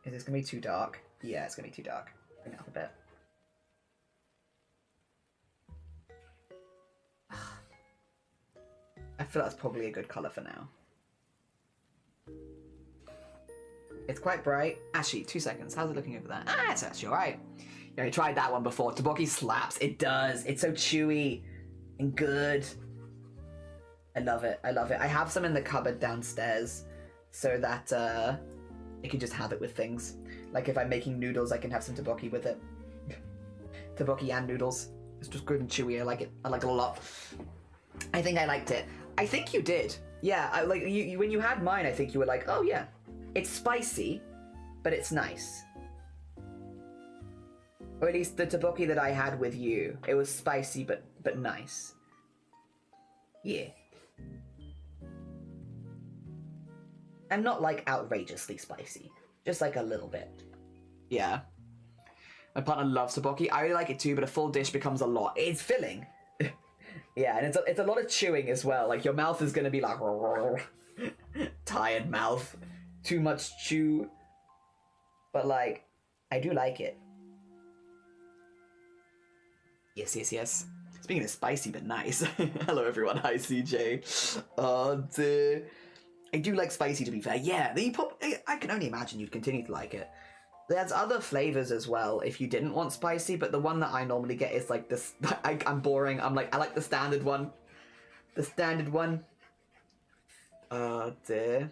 Is this going to be too dark? Yeah, it's going to be too dark. Bring it up a bit. I feel that's probably a good colour for now. It's quite bright. Actually, 2 seconds. How's it looking over there? Ah, it's actually alright. Yeah, I tried that one before. Tobocki slaps. It does. It's so chewy and good. I love it. I love it. I have some in the cupboard downstairs so that I can just have it with things. Like if I'm making noodles, I can have some tobocki with it. Tobocki and noodles. It's just good and chewy. I like it. I like it a lot. I think I liked it. I think you did. Yeah, I like you when you had mine, I think you were like, oh yeah. It's spicy, but it's nice. Or at least the tobocki that I had with you. It was spicy but nice. Yeah. And not like outrageously spicy, just like a little bit. Yeah. My partner loves tteokbokki. I really like it too, but a full dish becomes a lot. It's filling. Yeah, and it's a lot of chewing as well. Like your mouth is gonna be like tired mouth, too much chew. But like, I do like it. Yes, yes, yes. Speaking of spicy but nice. Hello everyone. Hi CJ. Oh dear. I do like spicy, to be fair. Yeah, I can only imagine you'd continue to like it. There's other flavors as well if you didn't want spicy, but the one that I normally get is like this. I'm boring. I like the standard one. The standard one. Oh dear.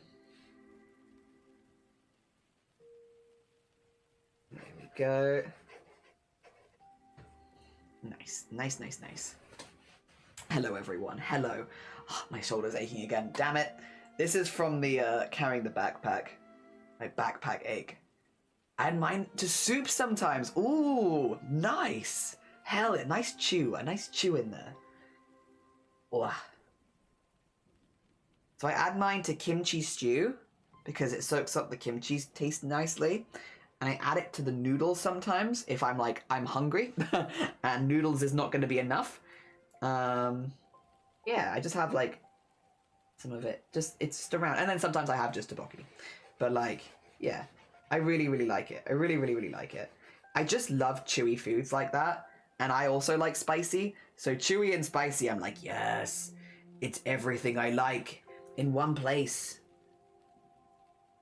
There we go. Nice, nice, nice, nice. Hello everyone. Hello. Oh, my shoulder's aching again. Damn it. This is from the carrying the backpack. My backpack ache. Add mine to soup sometimes. Ooh, nice. Hell, a nice chew in there. Ooh. So I add mine to kimchi stew because it soaks up the kimchi taste nicely. And I add it to the noodles sometimes if I'm hungry and noodles is not going to be enough. Yeah, I just have like some of it. It's just around. And then sometimes I have just tteokbokki. But like, yeah, I really, really like it. I really, really, really like it. I just love chewy foods like that. And I also like spicy. So chewy and spicy, I'm like, yes, it's everything I like in one place.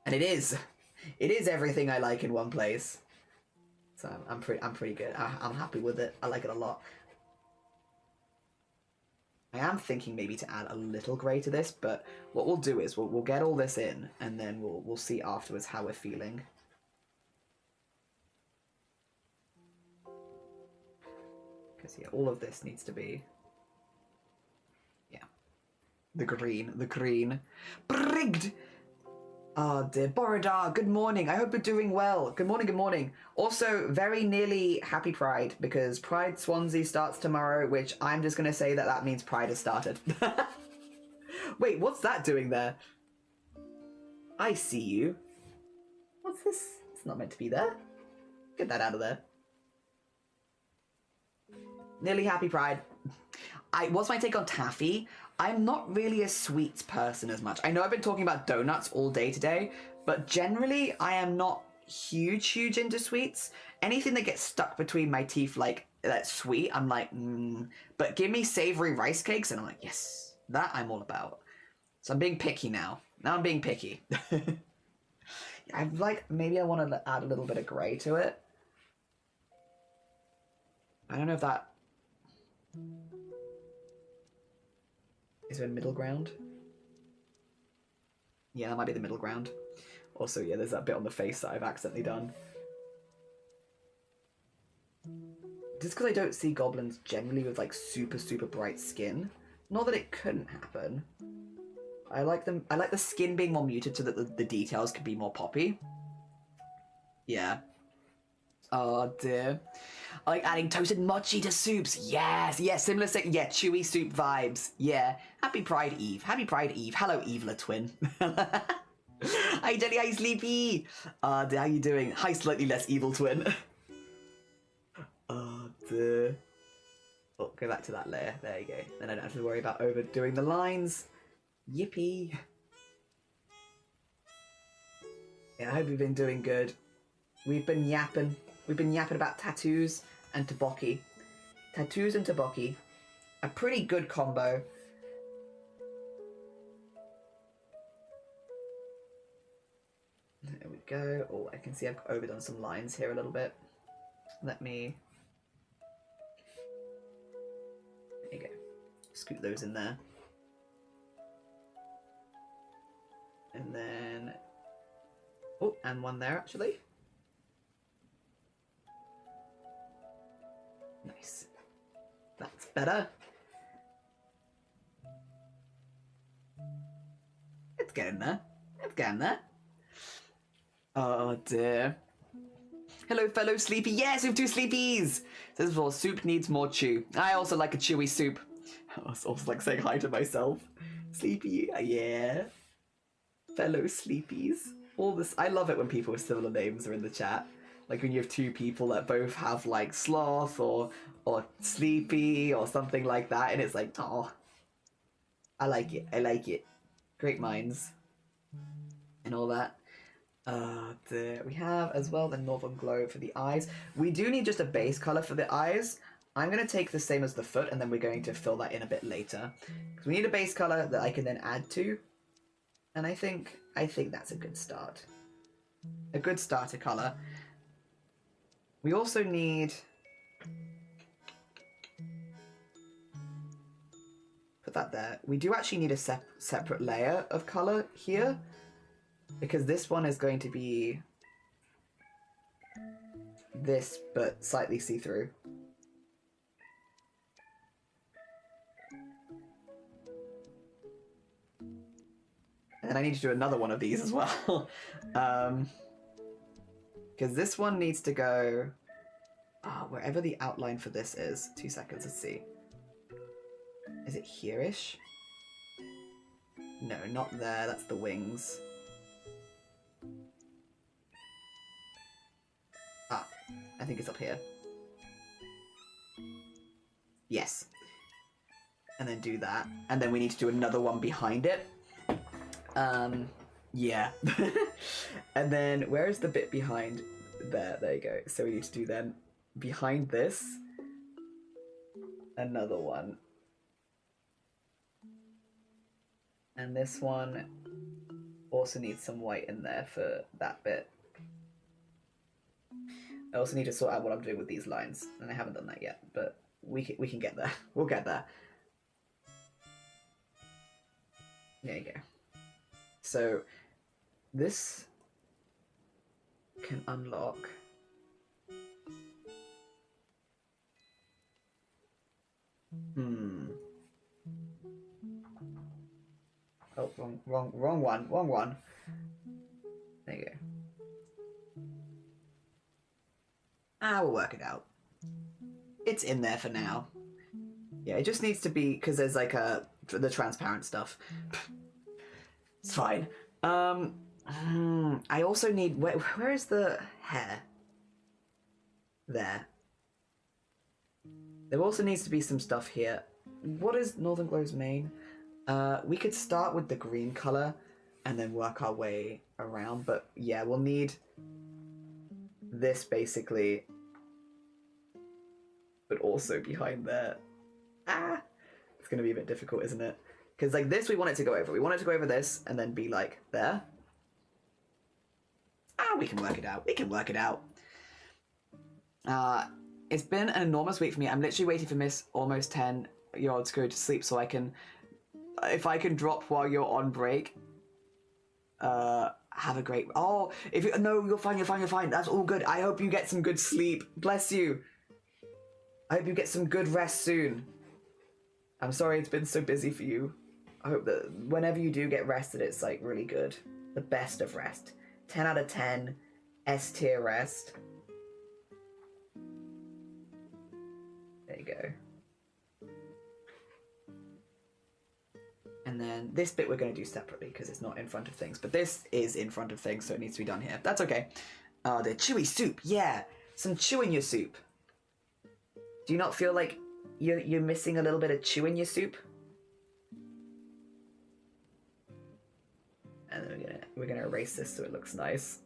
And it is. It is everything I like in one place. So I'm pretty good. I'm happy with it. I like it a lot. I am thinking maybe to add a little grey to this, but what we'll do is we'll get all this in, and then we'll see afterwards how we're feeling. Because yeah, all of this needs to be, yeah, the green. Brigged. Oh dear, Borodar, good morning. I hope you're doing well. Good morning, good morning. Also, very nearly happy Pride, because Pride Swansea starts tomorrow, which I'm just going to say that means Pride has started. Wait, what's that doing there? I see you. What's this? It's not meant to be there. Get that out of there. Nearly happy Pride. What's my take on taffy? I'm not really a sweets person as much. I know I've been talking about donuts all day today, but generally I am not huge into sweets. Anything that gets stuck between my teeth, like, that's sweet, I'm like, But give me savory rice cakes, and I'm like, yes, that I'm all about. So I'm being picky now. Now I'm being picky. Maybe I want to add a little bit of grey to it. I don't know if that... Is there a middle ground? Yeah, that might be the middle ground. Also, yeah, there's that bit on the face that I've accidentally done. Just because I don't see goblins generally with like super bright skin. Not that it couldn't happen. I like the skin being more muted so that the details could be more poppy. Yeah. Oh dear. I like adding toasted mochi to soups. Yes, yeah, similar, yeah, chewy soup vibes. Yeah. Happy Pride Eve. Happy Pride Eve. Hello, Evela twin. Hi, Jenny. Hi, Sleepy. How you doing? Hi, slightly less evil twin. Oh dear. Oh, go back to that layer. There you go. Then I don't have to worry about overdoing the lines. Yippee. Yeah, I hope you've been doing good. We've been yapping. We've been yapping about tattoos and tteokbokki. Tattoos and tteokbokki. A pretty good combo. There we go. Oh, I can see I've overdone some lines here a little bit. Let me... There you go. Scoot those in there. And then... Oh, and one there, actually. Nice. That's better. It's getting there. It's getting there. Oh dear. Hello, fellow sleepy. Yes, we have two sleepies. This is all soup needs more chew. I also like a chewy soup. I was also like saying hi to myself. Sleepy, yeah. Fellow sleepies. All this, I love it when people with similar names are in the chat. Like when you have two people that both have like sloth or sleepy or something like that, and it's like, oh, I like it. I like it. Great minds and all that. We have as well the Northern Glow for the eyes. We do need just a base color for the eyes. I'm going to take the same as the foot, and then we're going to fill that in a bit later. Because we need a base color that I can then add to. And I think that's a good start. A good starter color. We also need... Put that there. We do actually need a separate layer of color here. Because this one is going to be... this, but slightly see-through. And I need to do another one of these as well. Because this one needs to go... wherever the outline for this is. 2 seconds, let's see. Is it here-ish? No, not there. That's the wings. I think it's up here. Yes. And then do that. And then we need to do another one behind it. Yeah. And then where is the bit behind there? There you go. So we need to do then behind this another one. And this one also needs some white in there for that bit. I also need to sort out what I'm doing with these lines, and I haven't done that yet, but we can get there. We'll get there. There you go. So this can unlock. Oh, wrong one. There you go. We'll work it out. It's in there for now. Yeah, it just needs to be, because there's like the transparent stuff. It's fine. I also need, where is the hair? There. There also needs to be some stuff here. What is Northern Glow's main? We could start with the green color and then work our way around, but yeah, we'll need this basically, but also behind there. It's gonna be a bit difficult, isn't it? Because like this, we want it to go over. We want it to go over this and then be like there. We can work it out. We can work it out. It's been an enormous week for me. I'm literally waiting for Miss Almost 10-year-old to go to sleep so I can, if I can drop while you're on break. Have a great... Oh, if you... No, you're fine, you're fine, you're fine. That's all good. I hope you get some good sleep. Bless you. I hope you get some good rest soon. I'm sorry it's been so busy for you. I hope that whenever you do get rested, it's like really good. The best of rest. 10 out of 10. S tier rest. There you go. And then this bit we're going to do separately because it's not in front of things. But this is in front of things, so it needs to be done here. That's okay. The chewy soup. Yeah, some chew in your soup. Do you not feel like you're missing a little bit of chew in your soup? And then we're gonna erase this so it looks nice.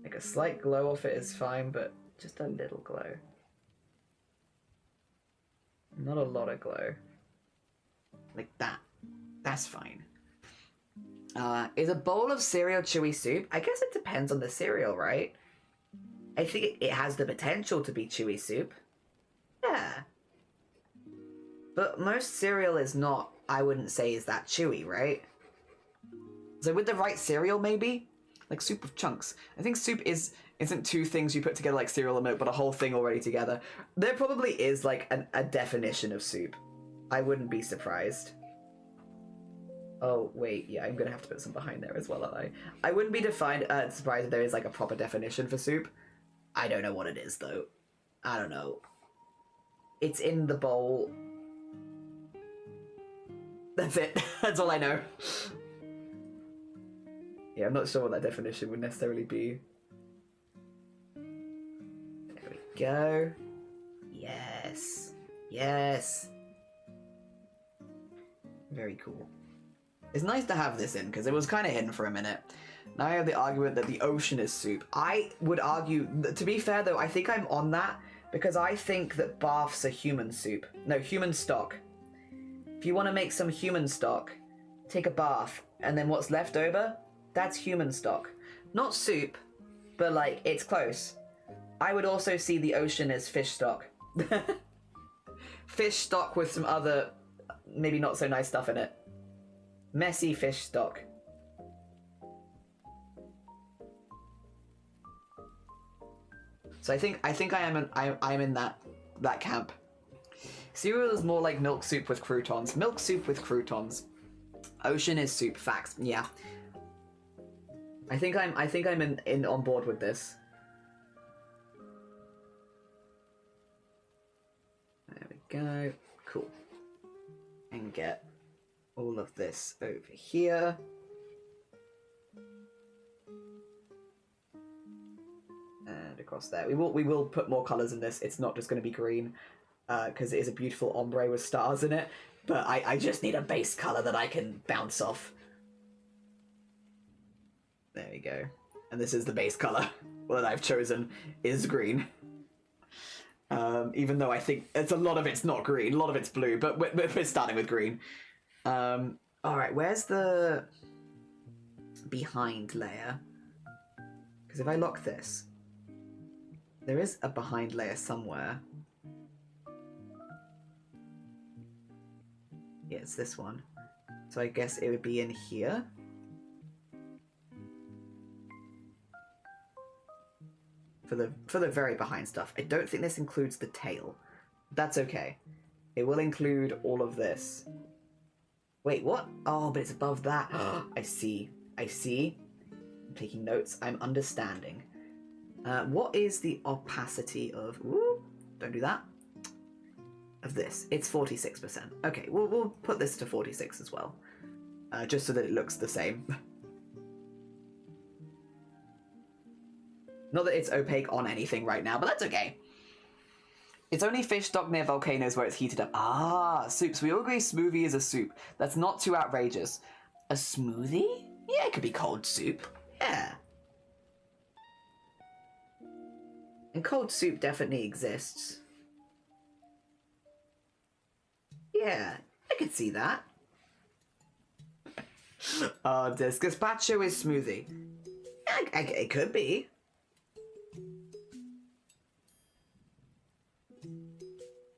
Like a slight glow off it is fine, but just a little glow. Not a lot of glow. Like that. That's fine. Is a bowl of cereal chewy soup? I guess it depends on the cereal, right? I think it has the potential to be chewy soup. Yeah. But most cereal is not, I wouldn't say, is that chewy, right? So with the right cereal, maybe? Like soup of chunks. I think soup isn't two things you put together like cereal and milk, but a whole thing already together. There probably is like a definition of soup. I wouldn't be surprised. Oh, wait, yeah, I'm gonna have to put some behind there as well, aren't I? I wouldn't be surprised if there is like a proper definition for soup. I don't know what it is, though. I don't know. It's in the bowl. That's it. That's all I know. Yeah, I'm not sure what that definition would necessarily be. There we go. Yes. Yes. Very cool. It's nice to have this in, because it was kind of hidden for a minute. Now I have the argument that the ocean is soup. I would argue, to be fair though, I think I'm on that, because I think that baths are human soup. No, human stock. If you want to make some human stock, take a bath, and then what's left over, that's human stock. Not soup, but like, it's close. I would also see the ocean as fish stock. Fish stock with some other, maybe not so nice stuff in it. Messy fish stock. So I think I'm in that camp. Cereal is more like milk soup with croutons. Milk soup with croutons. Ocean is soup. Facts. Yeah. I think I'm in on board with this. There we go. Cool. And get all of this over here. And across there. We will put more colours in this. It's not just going to be green, because it is a beautiful ombre with stars in it. But I just need a base colour that I can bounce off. There we go. And this is the base colour that I've chosen is green. Even though I think a lot of it's not green, a lot of it's blue, but we're starting with green. Alright, where's the behind layer? Because if I lock this, there is a behind layer somewhere. Yeah, it's this one. So I guess it would be in here. For the very behind stuff. I don't think this includes the tail. That's okay. It will include all of this. Wait, what? Oh, but it's above that. I see. I see. I'm taking notes. I'm understanding. What is the opacity of... Ooh, don't do that. Of this. It's 46%. Okay, we'll put this to 46 as well. Just so that it looks the same. Not that it's opaque on anything right now, but that's okay. It's only fish stock near volcanoes where it's heated up. Ah, soups. We all agree smoothie is a soup. That's not too outrageous. A smoothie? Yeah, it could be cold soup. Yeah. And cold soup definitely exists. Yeah, I could see that. This gazpacho is smoothie. It could be.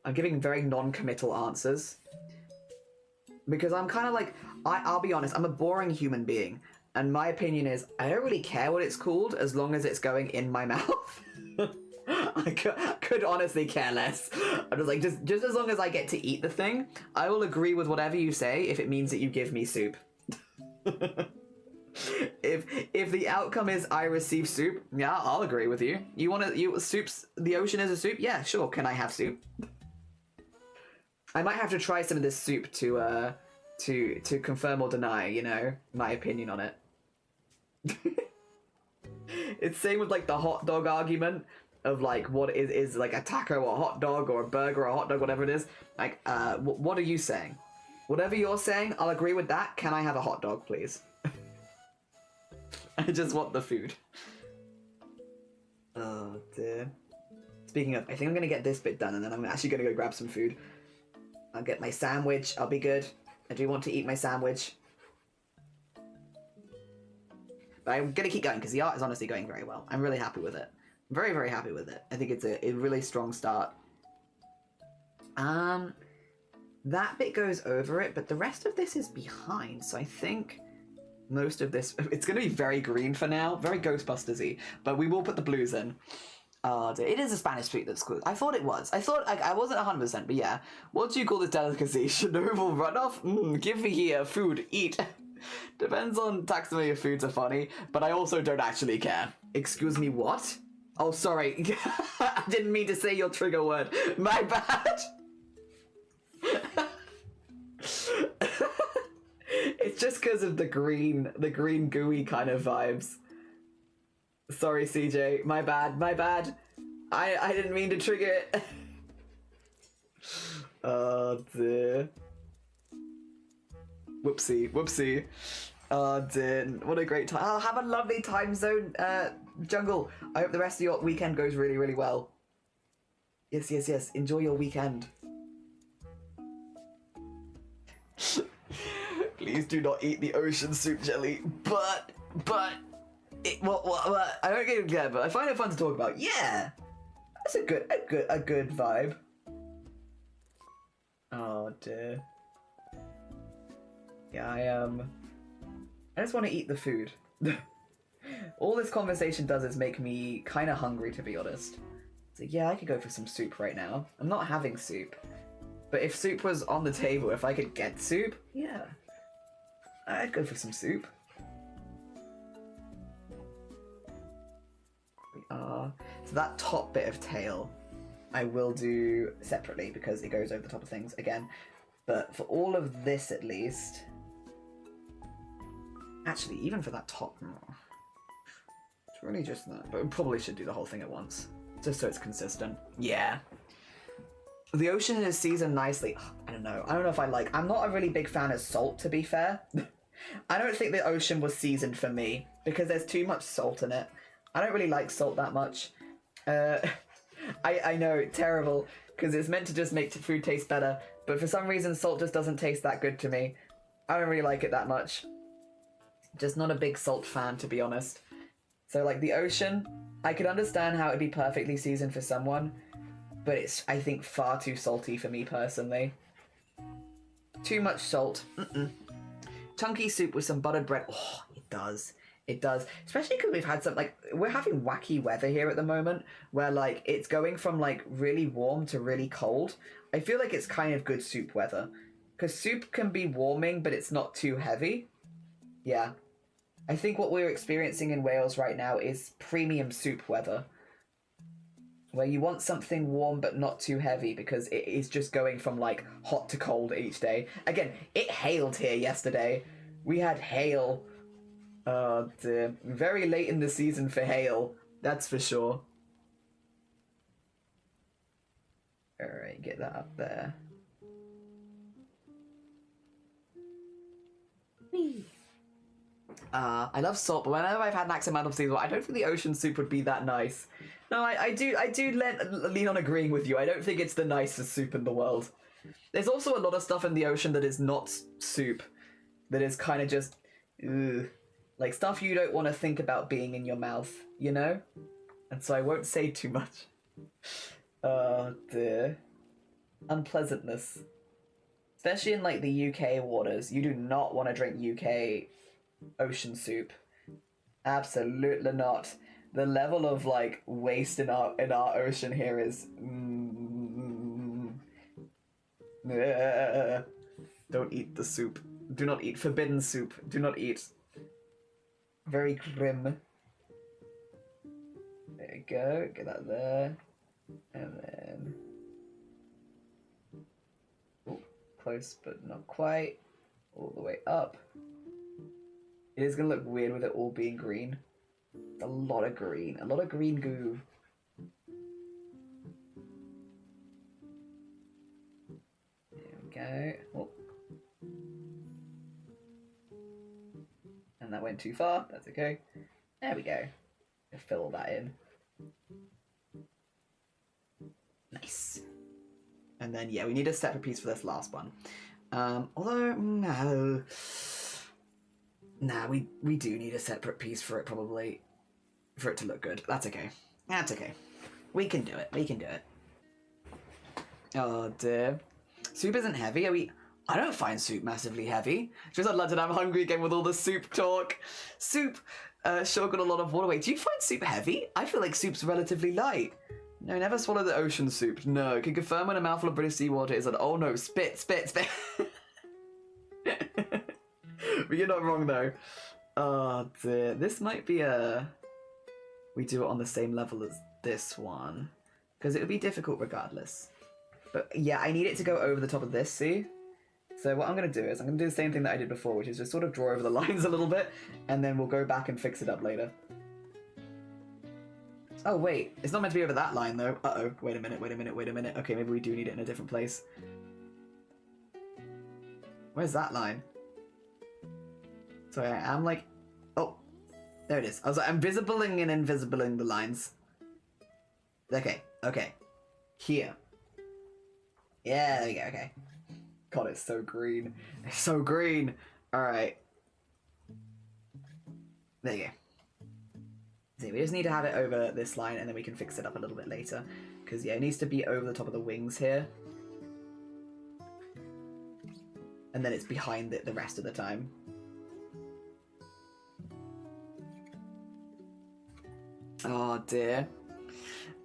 I'm giving very non-committal answers. Because I'm kind of like, I'll be honest, I'm a boring human being. And my opinion is, I don't really care what it's called as long as it's going in my mouth. I could honestly care less. I'm just like, just as long as I get to eat the thing, I will agree with whatever you say if it means that you give me soup. If the outcome is I receive soup, yeah, I'll agree with you. Soups, the ocean is a soup? Yeah, sure, can I have soup? I might have to try some of this soup to confirm or deny, you know, my opinion on it. It's same with like the hot dog argument of like what is like a taco or a hot dog or a burger or a hot dog, whatever it is. Like, what are you saying? Whatever you're saying, I'll agree with that. Can I have a hot dog, please? I just want the food. Oh dear. Speaking of, I think I'm gonna get this bit done and then I'm actually gonna go grab some food. I'll get my sandwich, I'll be good. I do want to eat my sandwich. But I'm gonna keep going because the art is honestly going very well. I'm really happy with it. I'm very, very happy with it. I think it's a really strong start. That bit goes over it, but the rest of this is behind, so I think most of this... It's gonna be very green for now, very Ghostbusters-y, but we will put the blues in. It is a Spanish treat that's cool. I thought it was. I thought, I wasn't 100%, but yeah. What do you call this delicacy? Chernobyl runoff? Give me here, food, eat. Depends on taxonomy if foods are funny, but I also don't actually care. Excuse me, what? Oh, sorry. I didn't mean to say your trigger word. My bad. It's just because of the green gooey kind of vibes. Sorry, CJ. My bad. My bad. I didn't mean to trigger it. Oh, dear. Whoopsie. Whoopsie. Oh, dear. What a great time. Oh, have a lovely time zone, Jungle. I hope the rest of your weekend goes really, really well. Yes, yes, yes. Enjoy your weekend. Please do not eat the ocean soup jelly. But, what? I don't get it, but I find it fun to talk about. Yeah, that's a good vibe. Oh dear. Yeah, I just want to eat the food. All this conversation does is make me kind of hungry, to be honest. So yeah, I could go for some soup right now. I'm not having soup. But if soup was on the table, if I could get soup, yeah. I'd go for some soup. So that top bit of tail, I will do separately because it goes over the top of things again. But for all of this at least, actually, even for that top, it's really just that. But we probably should do the whole thing at once, just so it's consistent. Yeah. The ocean is seasoned nicely. I don't know if I like. I'm not a really big fan of salt, to be fair. I don't think the ocean was seasoned for me because there's too much salt in it. I don't really like salt that much. I know, terrible, because it's meant to just make food taste better, but for some reason salt just doesn't taste that good to me. I don't really like it that much. Just not a big salt fan, to be honest. So like the ocean, I could understand how it'd be perfectly seasoned for someone, but it's, I think, far too salty for me personally. Too much salt. Chunky soup with some buttered bread. Oh, it does. It does. Especially because we've had some, like, we're having wacky weather here at the moment where, like, it's going from, like, really warm to really cold. I feel like it's kind of good soup weather. Because soup can be warming, but it's not too heavy. Yeah. I think what we're experiencing in Wales right now is premium soup weather. Where you want something warm but not too heavy because it is just going from like hot to cold each day. Again, it hailed here yesterday. We had hail. Oh dear. Very late in the season for hail. That's for sure. Alright, get that up there. I love salt, but whenever I've had an accidental season, I don't think the ocean soup would be that nice. No, I do lean on agreeing with you. I don't think it's the nicest soup in the world. There's also a lot of stuff in the ocean that is not soup. That is kind of just, ugh. Like stuff you don't want to think about being in your mouth, you know? And so I won't say too much. Oh dear. Unpleasantness. Especially in like the UK waters. You do not want to drink UK ocean soup. Absolutely not. The level of like waste in our ocean here is don't eat the soup. Do not eat forbidden soup. Do not eat. Very grim. There we go. Get that there. And then oh, close but not quite. All the way up. It is gonna look weird with it all being green. A lot of green goo. There we go. Oh. And that went too far. That's okay. There we go. Fill that in. Nice. And then yeah, we need a separate piece for this last one. Although no. Nah, we do need a separate piece for it probably. For it to look good. That's okay. That's okay. We can do it. We can do it. Oh dear. Soup isn't heavy. I don't find soup massively heavy. Just I'd London, I'm hungry again with all the soup talk. Soup, sure got a lot of water weight. Do you find soup heavy? I feel like soup's relatively light. No, never swallow the ocean soup. No, can confirm when a mouthful of British seawater is an oh no, spit. But you're not wrong though. Oh dear. This might be a we do it on the same level as this one. Because it would be difficult regardless. But yeah, I need it to go over the top of this, see? So what I'm going to do is I'm going to do the same thing that I did before, which is just sort of draw over the lines a little bit, and then we'll go back and fix it up later. Oh wait, it's not meant to be over that line though. Uh-oh, wait a minute. Okay, maybe we do need it in a different place. Where's that line? Sorry, I'm like... Oh, there it is. I was like, I'm visibling and invisibling the lines. Okay. Here. Yeah, there we go, okay. God, it's so green. It's so green. Alright. There you go. See, we just need to have it over this line and then we can fix it up a little bit later. Because, yeah, it needs to be over the top of the wings here. And then it's behind it the rest of the time. Oh, dear.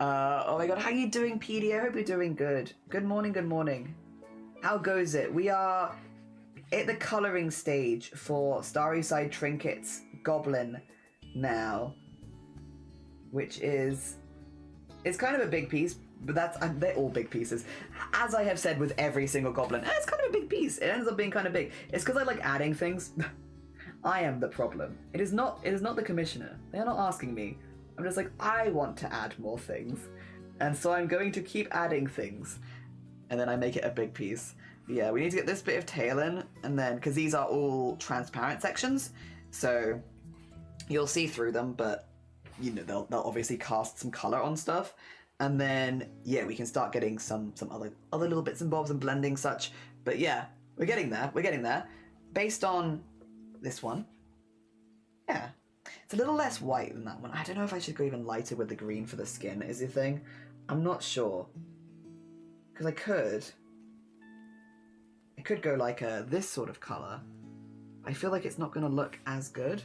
Oh my god, how are you doing, PD? I hope you're doing good. Good morning. How goes it? We are at the colouring stage for Starry Side Trinkets Goblin now. Which is... It's kind of a big piece, but they're all big pieces. As I have said with every single Goblin, it's kind of a big piece. It ends up being kind of big. It's because I like adding things. I am the problem. It is not the commissioner. They're not asking me. I'm just like, I want to add more things. And so I'm going to keep adding things. And then I make it a big piece. Yeah, we need to get this bit of tail in, and then, because these are all transparent sections, so you'll see through them, but, you know, they'll obviously cast some colour on stuff. And then, yeah, we can start getting some other little bits and bobs and blending such. But yeah, we're getting there. Based on this one, yeah. It's a little less white than that one. I don't know if I should go even lighter with the green for the skin, is the thing. I'm not sure. Because I could go like this sort of colour. I feel like it's not going to look as good.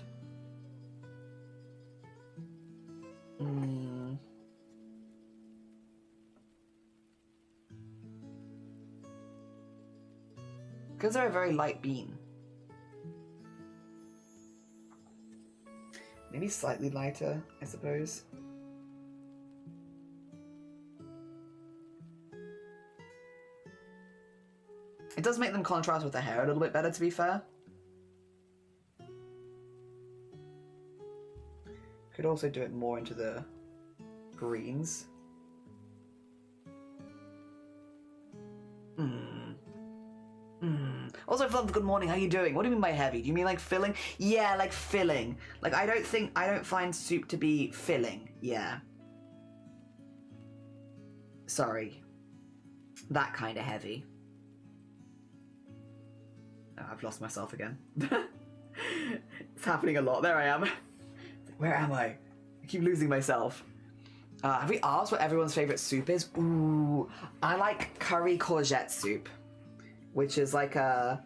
Because they're a very light bean. Maybe slightly lighter, I suppose. It does make them contrast with the hair a little bit better, to be fair. Could also do it more into the greens. Also, Fluff, good morning, how you doing? What do you mean by heavy? Do you mean like filling? Yeah, like filling. Like, I don't find soup to be filling. Yeah. Sorry. That kind of heavy. Oh, I've lost myself again. It's happening a lot. There I am. Where am I? I keep losing myself. Have we asked what everyone's favourite soup is? Ooh, I like curry courgette soup. Which is like a...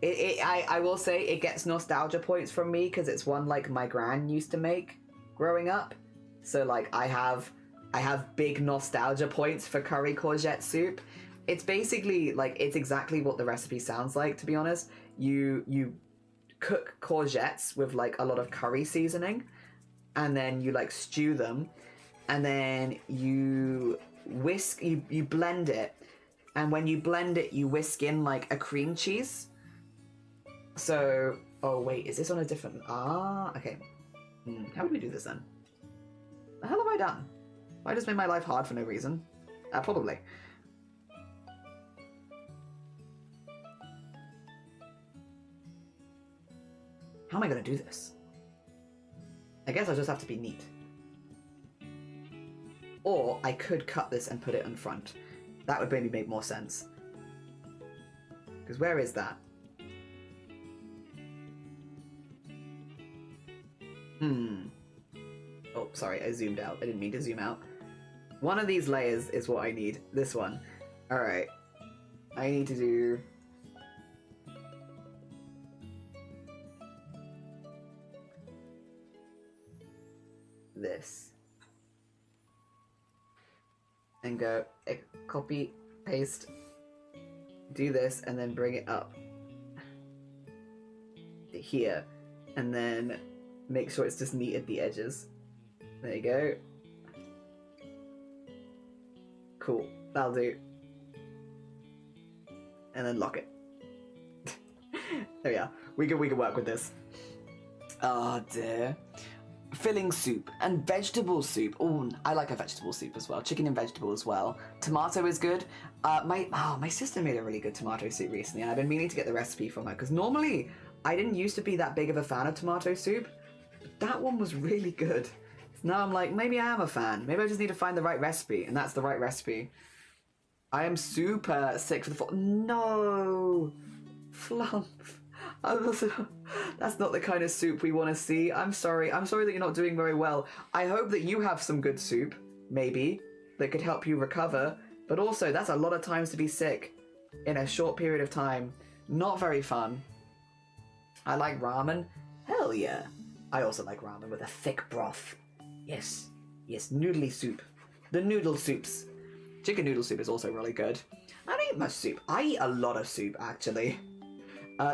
I will say it gets nostalgia points from me because it's one like my gran used to make growing up. So like I have big nostalgia points for curry courgette soup. It's basically like, it's exactly what the recipe sounds like, to be honest. You cook courgettes with like a lot of curry seasoning, and then you like stew them, and then you blend it. And when you blend it, you whisk in, like, a cream cheese. So... Oh, wait, is this on a different... Ah, okay. How would we do this, then? The hell have I done? I just made my life hard for no reason. Probably. How am I going to do this? I guess I just have to be neat. Or I could cut this and put it in front. That would maybe make more sense. Because where is that? Oh, sorry, I zoomed out. I didn't mean to zoom out. One of these layers is what I need. This one. Alright. I need to do... this. And go copy, paste, do this, and then bring it up here, and then make sure it's just neat at the edges. There you go. Cool. That'll do. And then lock it. There we are. We can work with this. Oh dear. Filling soup and vegetable soup. Oh, I like a vegetable soup as well. Chicken and vegetable as well. Tomato is good. My sister made a really good tomato soup recently, and I've been meaning to get the recipe from her because normally I didn't used to be that big of a fan of tomato soup. But that one was really good. So now I'm like, maybe I am a fan. Maybe I just need to find the right recipe, and that's the right recipe. I am super sick for the fall. No, Flump. That's not the kind of soup we want to see. I'm sorry. I'm sorry that you're not doing very well. I hope that you have some good soup, maybe, that could help you recover. But also, that's a lot of times to be sick in a short period of time. Not very fun. I like ramen. Hell yeah. I also like ramen with a thick broth. Yes. Yes, noodly soup. The noodle soups. Chicken noodle soup is also really good. I don't eat much soup. I eat a lot of soup, actually.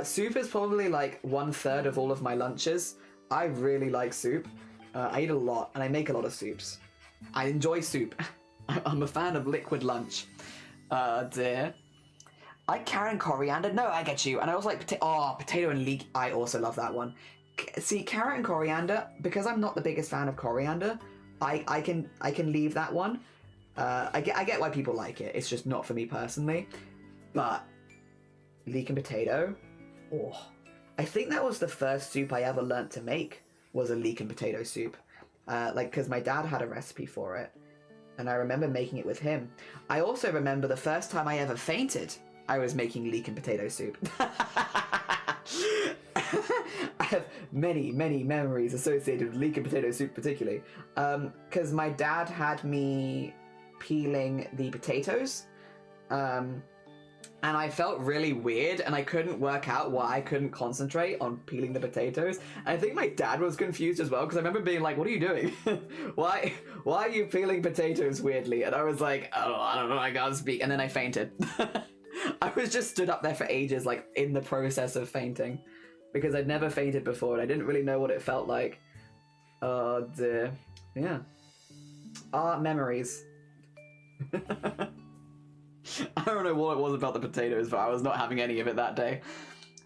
Soup is probably like 1/3 of all of my lunches. I really like soup. I eat a lot, and I make a lot of soups. I enjoy soup. I'm a fan of liquid lunch. Dear. I like carrot and coriander. No, I get you. And I also like potato and leek. I also love that one. See, carrot and coriander, because I'm not the biggest fan of coriander, I can leave that one. I get why people like it. It's just not for me personally. But leek and potato. Oh, I think that was the first soup I ever learnt to make, was a leek and potato soup. Because my dad had a recipe for it, and I remember making it with him. I also remember the first time I ever fainted, I was making leek and potato soup. I have many, many memories associated with leek and potato soup particularly. Because my dad had me peeling the potatoes. And I felt really weird, and I couldn't work out why I couldn't concentrate on peeling the potatoes. And I think my dad was confused as well, because I remember being like, what are you doing? Why are you peeling potatoes weirdly? And I was like, oh, I don't know, I can't speak. And then I fainted. I was just stood up there for ages, like in the process of fainting, because I'd never fainted before, and I didn't really know what it felt like. Oh dear. Yeah. Memories. I don't know what it was about the potatoes, but I was not having any of it that day.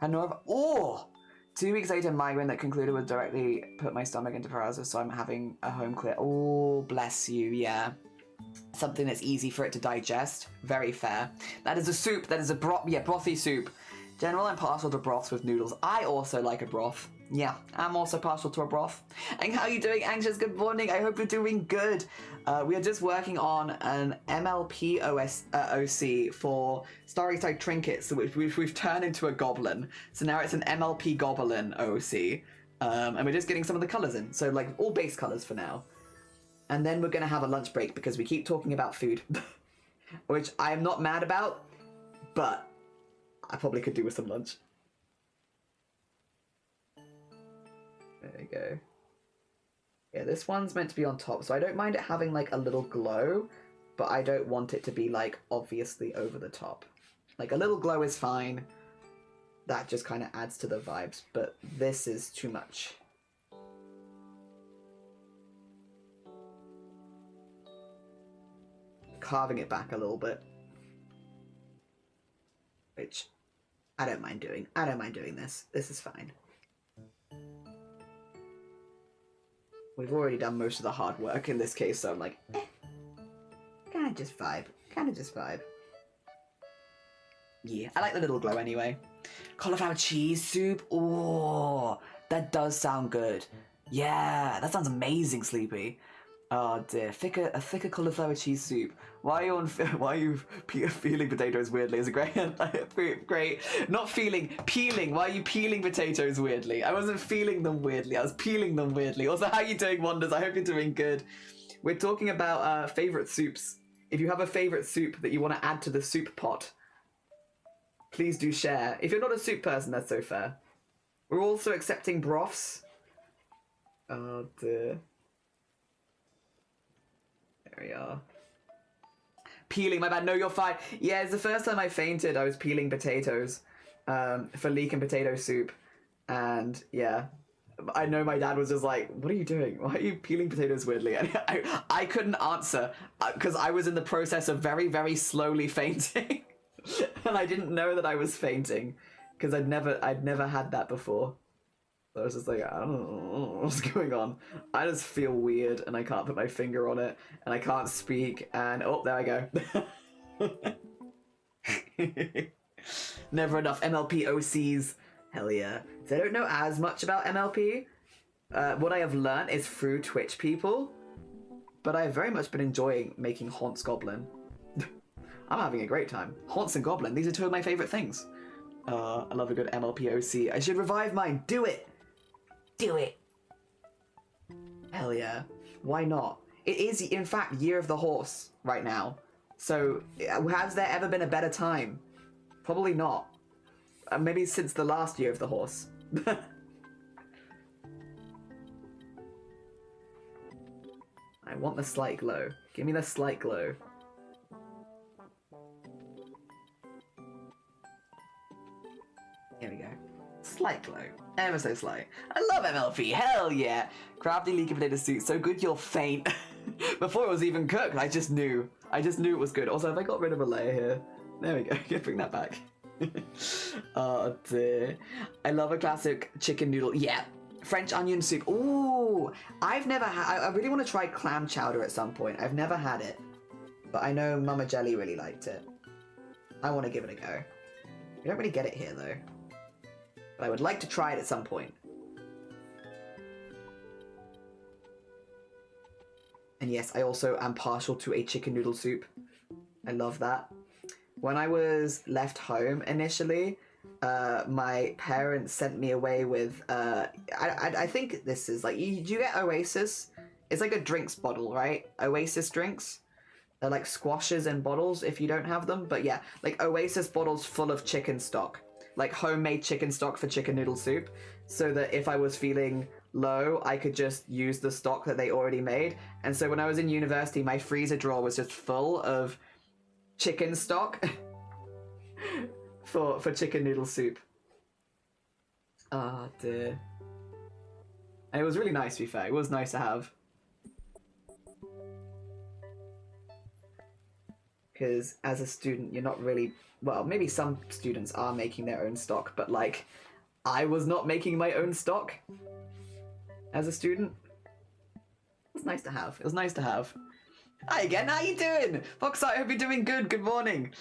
I know. 2 weeks later, migraine that concluded with directly put my stomach into paralysis, so I'm having a home clear. Oh, bless you. Yeah, something that's easy for it to digest. Very fair. That is a soup. That is a brothy soup. General, I'm partial to broths with noodles. I also like a broth. Yeah, I'm also partial to a broth. And how are you doing, Anxious? Good morning. I hope you're doing good. We are just working on an MLP OC for Starry Side Trinkets, which we've turned into a goblin. So now it's an MLP Goblin OC. And we're just getting some of the colours in. So like all base colours for now. And then we're going to have a lunch break because we keep talking about food. Which I am not mad about, but I probably could do with some lunch. There we go. Yeah, this one's meant to be on top, so I don't mind it having like a little glow, but I don't want it to be like obviously over the top. Like a little glow is fine. That just kind of adds to the vibes, but this is too much. Carving it back a little bit. Which I don't mind doing. I don't mind doing this. This is fine. We've already done most of the hard work in this case, so I'm like, kind of just vibe. Kind of just vibe. Yeah, I like the little glow anyway. Cauliflower cheese soup. Oh, that does sound good. Yeah, that sounds amazing, Sleepy. Oh dear, a thicker cauliflower cheese soup. Why are you peeling potatoes weirdly? Is a great, great. Not peeling. Why are you peeling potatoes weirdly? I wasn't feeling them weirdly. I was peeling them weirdly. Also, how are you doing, Wonders? I hope you're doing good. We're talking about favorite soups. If you have a favorite soup that you want to add to the soup pot, please do share. If you're not a soup person, that's so fair. We're also accepting broths. Oh dear. There we are. Peeling, my bad. No, you're fine. Yeah, it's the first time I fainted. I was peeling potatoes for leek and potato soup. And yeah, I know my dad was just like, what are you doing? Why are you peeling potatoes weirdly? And I couldn't answer because I was in the process of very, very slowly fainting. And I didn't know that I was fainting because I'd never had that before. So I was just like, I don't know what's going on. I just feel weird and I can't put my finger on it and I can't speak and oh, there I go. Never enough MLP OCs. Hell yeah. So I don't know as much about MLP. What I have learned is through Twitch people, but I have very much been enjoying making HONSE Goblin. I'm having a great time. HONSE and Goblin, these are two of my favorite things. I love a good MLP OC. I should revive mine. Do it! Do it! Hell yeah. Why not? It is, in fact, Year of the Horse right now. So, has there ever been a better time? Probably not. Maybe since the last Year of the Horse. I want the slight glow. Give me the slight glow. Here we go. Slight glow. Ever so slight. I love MLP. Hell yeah. Crafty leaky potato soup. So good you'll faint. Before it was even cooked, I just knew. It was good. Also, have I got rid of a layer here? There we go. Bring that back. Oh dear. I love a classic chicken noodle. Yeah. French onion soup. Ooh. I've never had... I really want to try clam chowder at some point. I've never had it. But I know Mama Jelly really liked it. I want to give it a go. You don't really get it here though. But I would like to try it at some point. And yes, I also am partial to a chicken noodle soup. I love that. When I was left home initially, my parents sent me away with, I think this is like, do you get Oasis? It's like a drinks bottle, right? Oasis drinks. They're like squashes in bottles if you don't have them. But yeah, like Oasis bottles full of chicken stock. Like homemade chicken stock for chicken noodle soup. So that if I was feeling low, I could just use the stock that they already made. And so when I was in university, my freezer drawer was just full of chicken stock for chicken noodle soup. Ah, dear. And it was really nice, to be fair. It was nice to have. Because as a student, you're not really... Well, maybe some students are making their own stock, but like, I was not making my own stock as a student. It was nice to have. It was nice to have. Hi again, how you doing? Fox, I hope you're doing good. Good morning.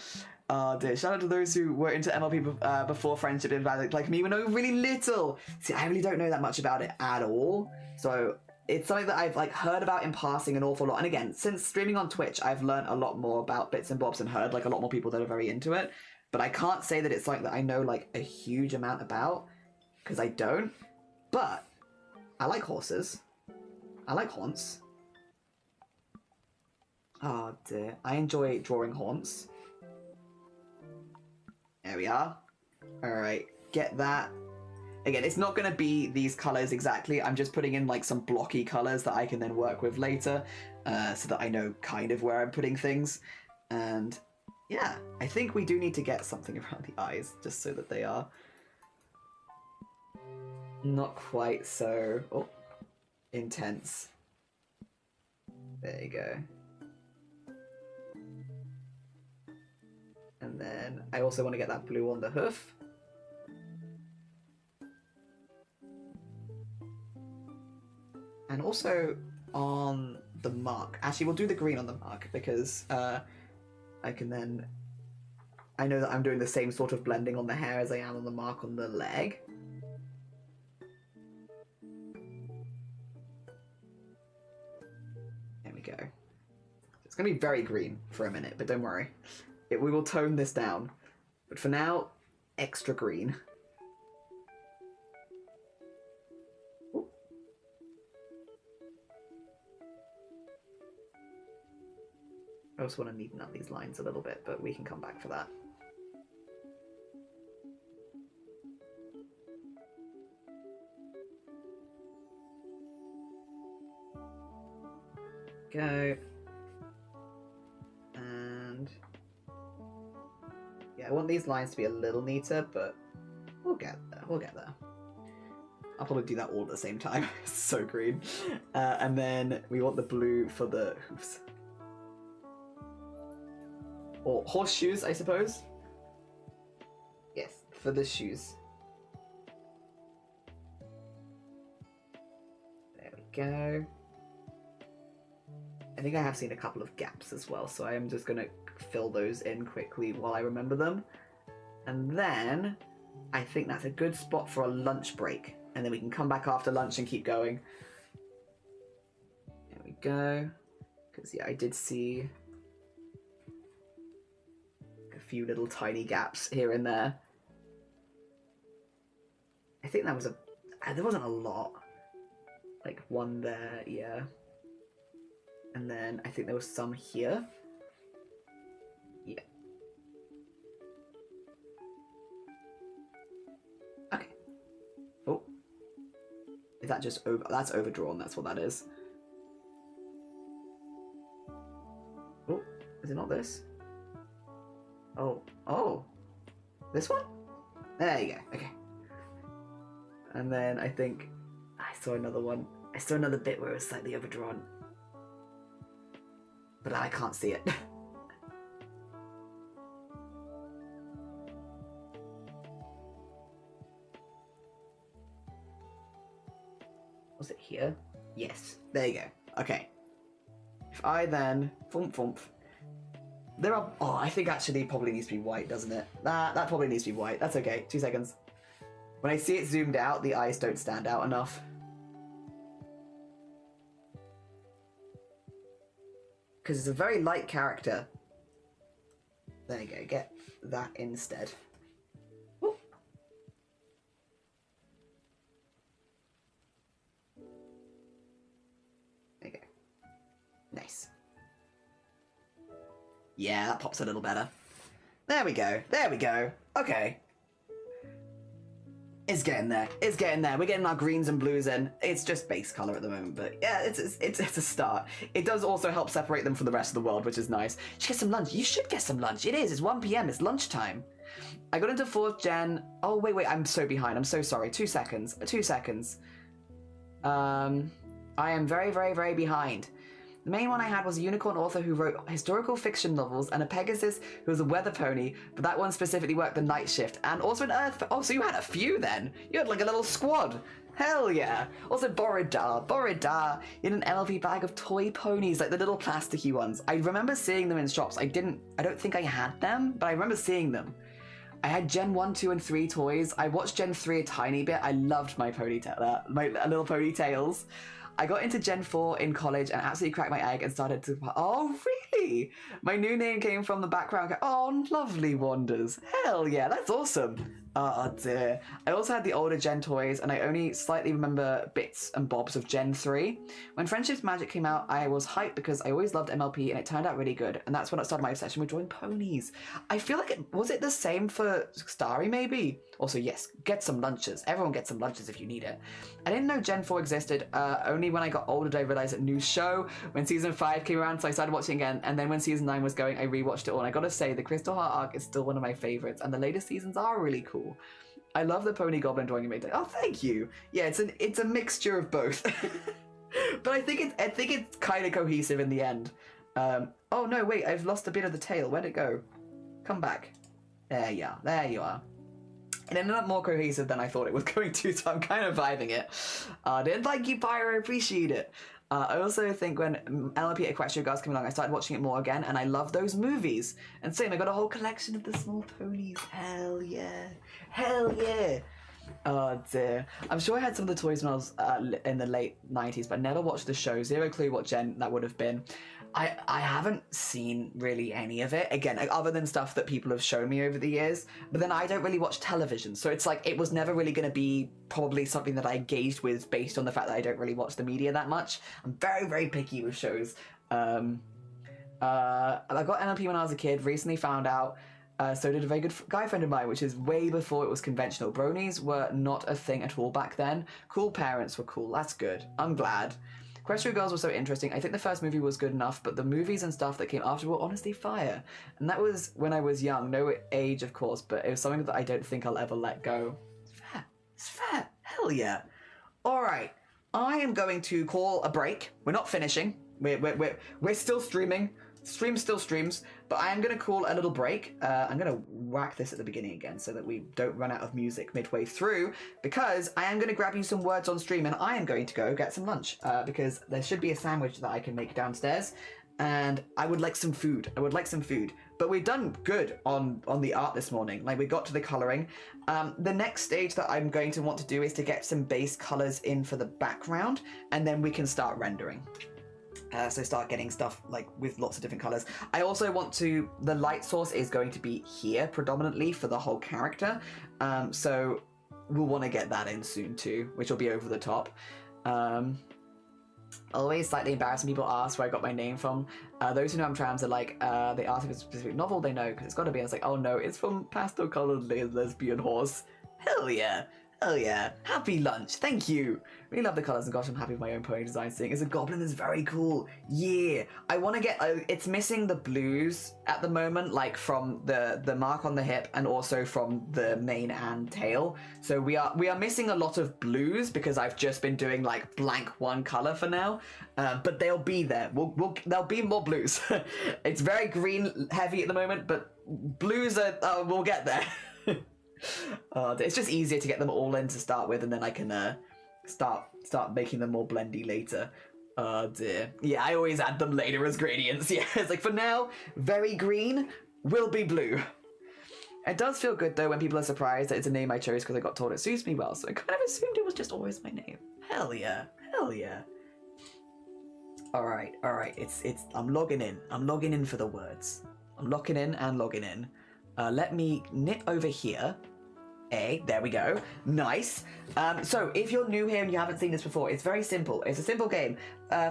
Oh dear, shout out to those who were into MLP before Friendship Invalid, like me, when I was really little. See, I really don't know that much about it at all. So it's something that I've like heard about in passing an awful lot. And again, since streaming on Twitch, I've learned a lot more about bits and bobs and heard like a lot more people that are very into it. But I can't say that it's something that I know like a huge amount about, because I don't. But I like horses. I like HONSE. Oh dear, I enjoy drawing HONSE. There we are. Alright, get that. Again, it's not going to be these colours exactly. I'm just putting in like some blocky colours that I can then work with later, so that I know kind of where I'm putting things. And yeah, I think we do need to get something around the eyes, just so that they are not quite so intense. There you go. And then I also want to get that blue on the hoof. And also on the mark. Actually, we'll do the green on the mark because I can then... I know that I'm doing the same sort of blending on the hair as I am on the mark on the leg. There we go. It's going to be very green for a minute, but don't worry. We will tone this down. But for now, extra green. Ooh. I also want to neaten up these lines a little bit, but we can come back for that. Go. And yeah, I want these lines to be a little neater, but we'll get there. We'll get there. I'll probably do that all at the same time. It's so green. And then we want the blue for the hoofs. Or horseshoes, I suppose. Yes, for the shoes. There we go. I think I have seen a couple of gaps as well, so I am just going to fill those in quickly while I remember them. And then I think that's a good spot for a lunch break. And then we can come back after lunch and keep going. There we go. Because, yeah, I did see a few little tiny gaps here and there. I think that was there wasn't a lot. Like one there, yeah. And then I think there was some here. Yeah. Okay. Oh. Is that just over? That's overdrawn, that's what that is. Oh, is it not this? Oh. Oh. This one? There you go, okay. And then I think I saw another one. I saw another bit where it was slightly overdrawn. But I can't see it. Was it here? Yes. There you go. Okay. If I then... Thump thump. There are... Oh, I think actually probably needs to be white, doesn't it? That probably needs to be white. That's okay. 2 seconds. When I see it zoomed out, the eyes don't stand out enough. Because it's a very light character. There you go, get that instead. Ooh. There you go. Nice. Yeah, that pops a little better. There we go, there we go. Okay. It's getting there. It's getting there. We're getting our greens and blues in. It's just base color at the moment, but yeah, it's a start. It does also help separate them from the rest of the world, which is nice. You should get some lunch. You should get some lunch. It is. It's 1 p.m. It's lunchtime. I got into 4th gen. Oh wait. I'm so behind. I'm so sorry. 2 seconds. 2 seconds. I am very, very, very behind. The main one I had was a unicorn author who wrote historical fiction novels and a Pegasus who was a weather pony, but that one specifically worked the night shift. And also an earth... Oh, so you had a few then? You had like a little squad. Hell yeah. Also Boridar. You had an LP bag of toy ponies, like the little plasticky ones. I remember seeing them in shops. I don't think I had them, but I remember seeing them. I had Gen 1, 2, and 3 toys. I watched Gen 3 a tiny bit. I loved my ponytail, my little ponytails. I got into Gen 4 in college and absolutely cracked my egg and started to... Oh, really? My new name came from the background. Oh, lovely Wanders. Hell yeah, that's awesome. Oh dear. I also had the older Gen toys and I only slightly remember bits and bobs of Gen 3. When Friendship's Magic came out, I was hyped because I always loved MLP and it turned out really good. And that's when I started my obsession with drawing ponies. I feel like was it the same for Starry maybe? Also, yes, get some lunches. Everyone gets some lunches if you need it. I didn't know Gen 4 existed. Only when I got older did I realize a new show. When season 5 came around, so I started watching again. And then when season 9 was going, I rewatched it all. And I gotta say, the Crystal Heart arc is still one of my favorites. And the latest seasons are really cool. I love the Pony Goblin drawing you made. Oh, thank you. Yeah, it's a mixture of both. But I think it's kind of cohesive in the end. Oh no, wait, I've lost a bit of the tail. Where'd it go? Come back. There you are. There you are. It ended up more cohesive than I thought it was going to, so I'm kind of vibing it. Thank you, Pyro. Appreciate it. I also think when LLP Equestria Girls came along, I started watching it more again, and I love those movies. And same, I got a whole collection of the small ponies. Hell yeah. Hell yeah. Oh dear. I'm sure I had some of the toys when I was in the late 90s, but I never watched the show. Zero clue what gen that would have been. I haven't seen really any of it, again, other than stuff that people have shown me over the years, but then I don't really watch television, so it's like, it was never really going to be probably something that I engaged with based on the fact that I don't really watch the media that much. I'm very, very picky with shows. I got NLP when I was a kid, recently found out, so did a very good guy friend of mine, which is way before it was conventional. Bronies were not a thing at all back then. Cool parents were cool, that's good. I'm glad. Equestria Girls was so interesting. I think the first movie was good enough, but the movies and stuff that came after were honestly fire. And that was when I was young. No age, of course, but it was something that I don't think I'll ever let go. It's fair. It's fair. Hell yeah. All right, I am going to call a break. We're not finishing. We're still streaming. Stream still streams, but I am going to call a little break. I'm going to whack this at the beginning again so that we don't run out of music midway through, because I am going to grab you some words on stream and I am going to go get some lunch, because there should be a sandwich that I can make downstairs, and I would like some food. But we've done good on the art this morning. Like, we got to the colouring. The next stage that I'm going to want to do is to get some base colours in for the background, and then we can start rendering. So start getting stuff like with lots of different colors. I also want to, the light source is going to be here predominantly for the whole character. So we'll want to get that in soon too, which will be over the top. Always slightly embarrassed when people ask where I got my name from. Those who know I'm trans are like, they ask if it's a specific novel, they know, because it's got to be. And it's like, oh no, it's from Pastel Colored Lesbian Horse. Hell yeah. Oh yeah, happy lunch, thank you. Really love the colours, and gosh, I'm happy with my own pony design. Seeing as a goblin is very cool. Yeah, I want to get, it's missing the blues at the moment, like from the mark on the hip and also from the mane and tail. So we are missing a lot of blues because I've just been doing like blank one colour for now. But they'll be there. There'll be more blues. It's very green heavy at the moment, but blues are, we'll get there. It's just easier to get them all in to start with, and then I can start making them more blendy later. Oh dear. Yeah, I always add them later as gradients. Yeah, it's like for now, very green will be blue. It does feel good though when people are surprised that it's a name I chose because I got told it suits me well, so I kind of assumed it was just always my name. Hell yeah. Hell yeah. Alright. It's I'm logging in for the words. I'm locking in and logging in. Let me nip over here. There we go. Nice. So if you're new here and you haven't seen this before, it's very simple. It's a simple game.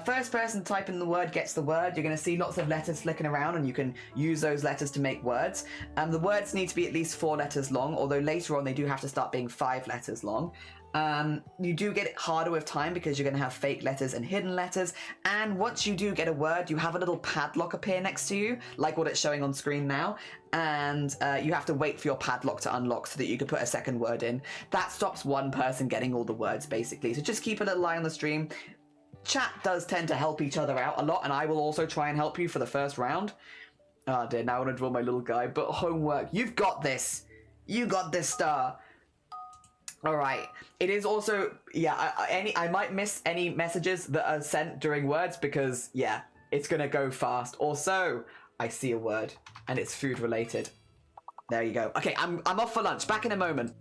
First person typing the word gets the word. You're going to see lots of letters flicking around, and you can use those letters to make words. The words need to be at least 4 letters long, although later on they do have to start being 5 letters long. You do get it harder with time because you're going to have fake letters and hidden letters, and once you do get a word, you have a little padlock appear next to you, like what it's showing on screen now, and you have to wait for your padlock to unlock so that you can put a second word in. That stops one person getting all the words, basically, so just keep a little eye on the stream. Chat does tend to help each other out a lot, and I will also try and help you for the first round. Oh dear, now I want to draw my little guy, but homework. You've got this. You got this, Star. All right. It is also, yeah, I might miss any messages that are sent during words because, yeah, it's going to go fast. Also, I see a word and it's food related. There you go. Okay, I'm off for lunch. Back in a moment.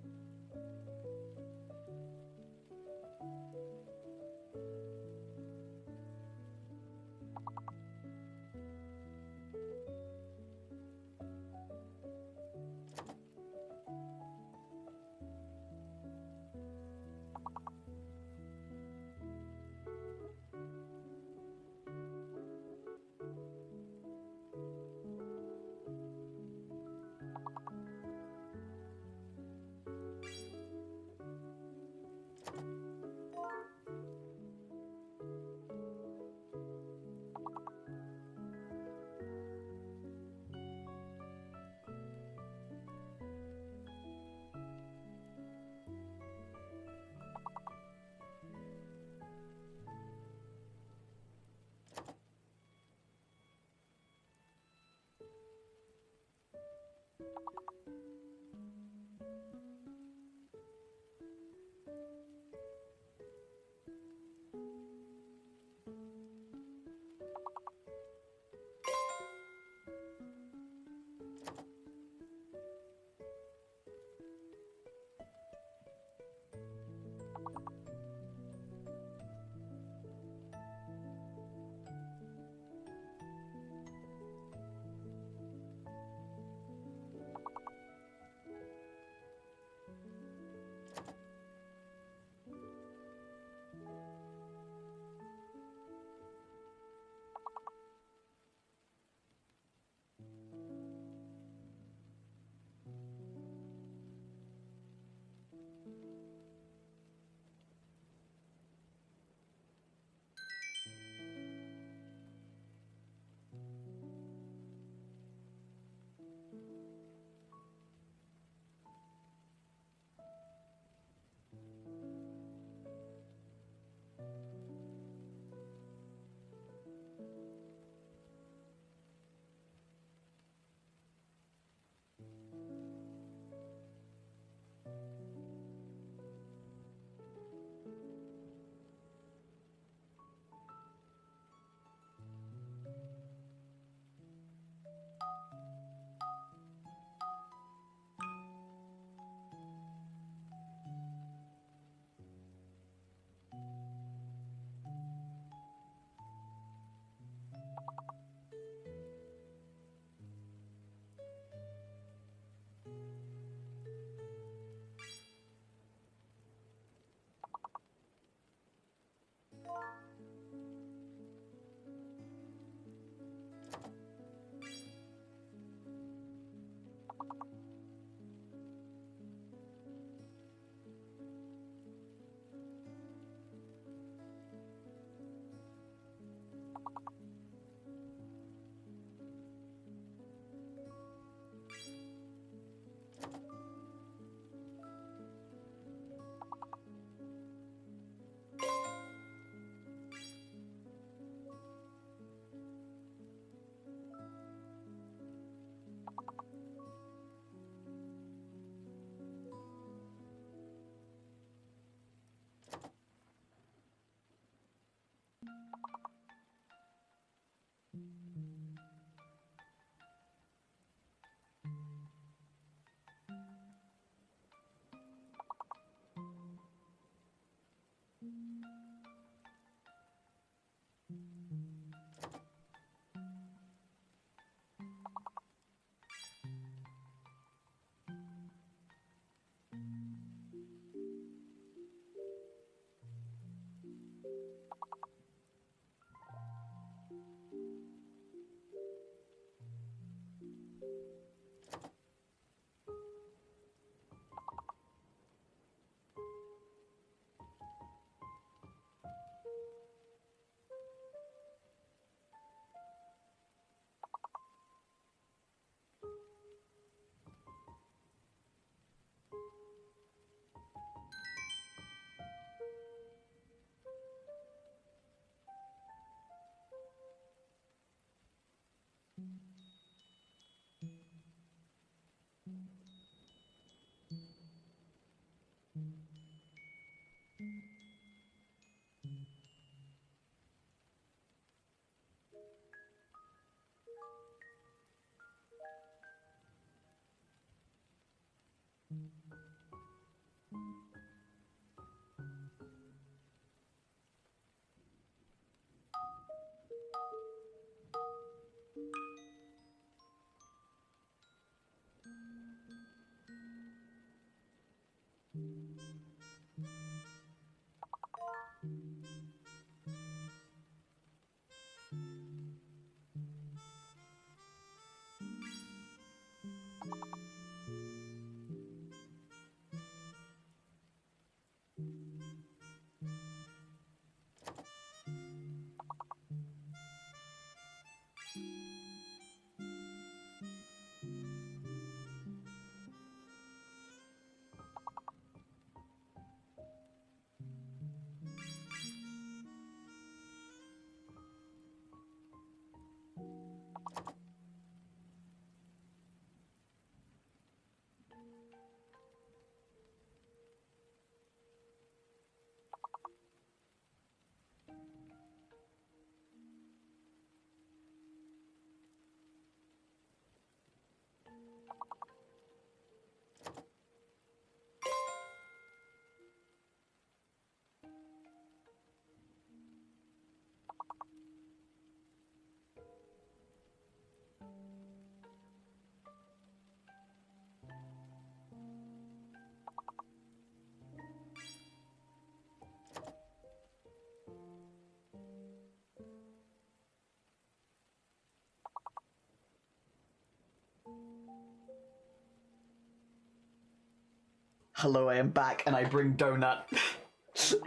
Hello, I am back and I bring donut.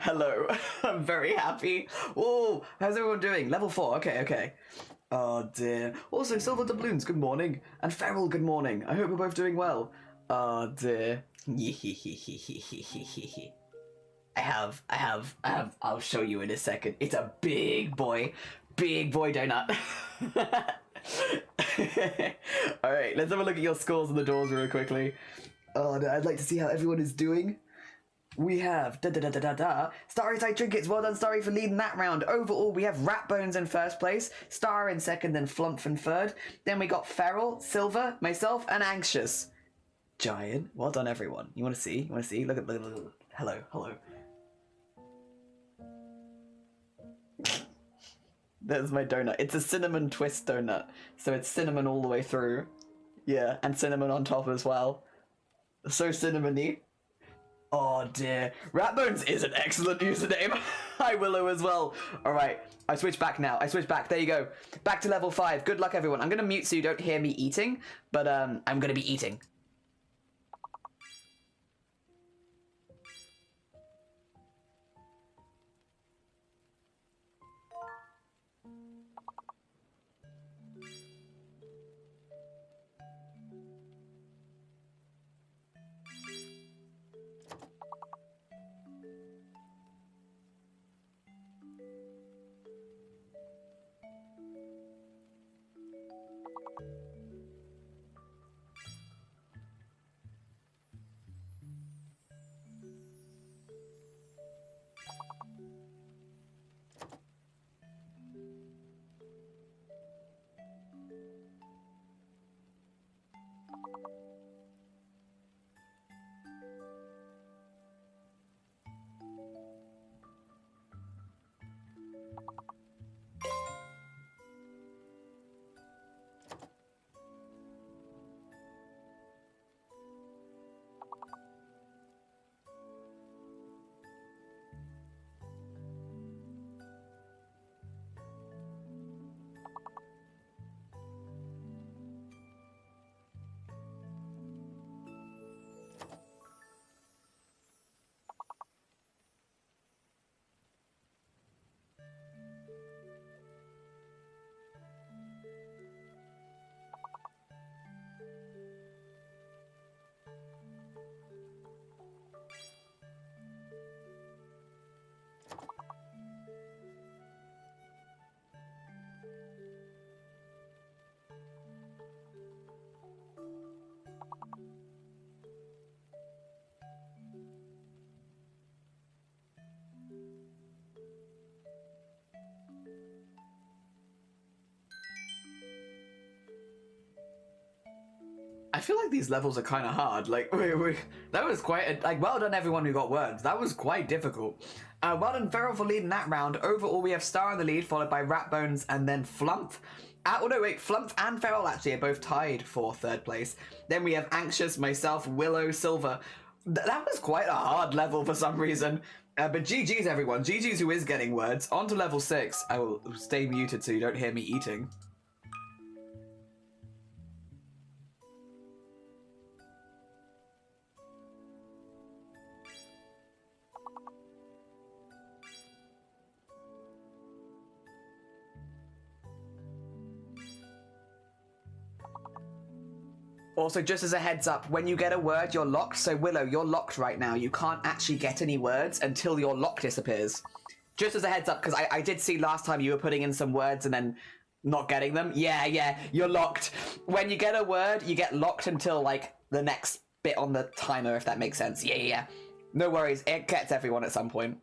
Hello, I'm very happy. Oh, how's everyone doing? Level 4, okay. Oh dear. Also, Silver Doubloons, good morning. And Feral, good morning. I hope we're both doing well. Oh dear. I'll show you in a second. It's a big boy donut. Alright, let's have a look at your scores on the doors real quickly. Oh, I'd like to see how everyone is doing. We have Starry Side Trinkets. Well done, Starry, for leading that round. Overall, we have Ratbones in first place, Star in second, then Flump in third. Then we got Feral, Silver, myself, and Anxious. Giant. Well done, everyone. You want to see? Look at the hello. There's my donut. It's a cinnamon twist donut, so it's cinnamon all the way through. Yeah, and cinnamon on top as well. So cinnamony. Oh dear. Ratbones is an excellent username. Hi Willow as well. Alright, I switch back now. There you go. Back to level 5. Good luck everyone. I'm gonna mute so you don't hear me eating, but I'm gonna be eating. feel like these levels are kind of hard. Like, that was quite like, well done everyone who got words. That was quite difficult. Well done Feral for leading that round. Overall, we have Star in the lead, followed by Ratbones and then Flump. Oh no, wait, Flump and Feral actually are both tied for third place. Then we have Anxious, myself, Willow, Silver. That was quite a hard level for some reason. But GG's everyone. GG's who is getting words. On to level 6. I will stay muted so you don't hear me eating. Also, just as a heads up, when you get a word, you're locked. So, Willow, you're locked right now. You can't actually get any words until your lock disappears. Just as a heads up, because I did see last time you were putting in some words and then not getting them. Yeah, you're locked. When you get a word, you get locked until, like, the next bit on the timer, if that makes sense. Yeah. No worries. It gets everyone at some point.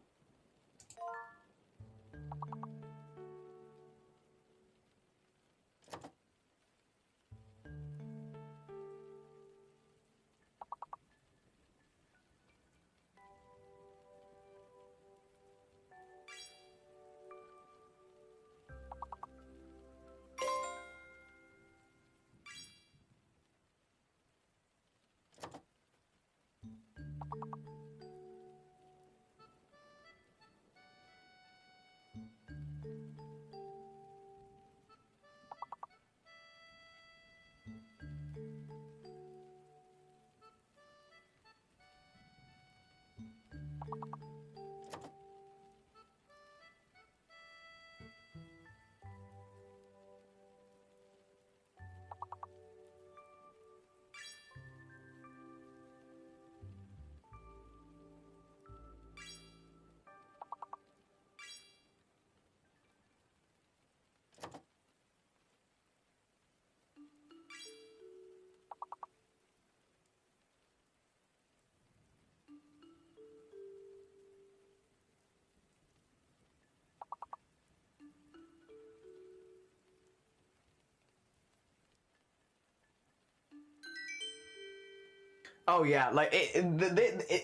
Oh yeah, like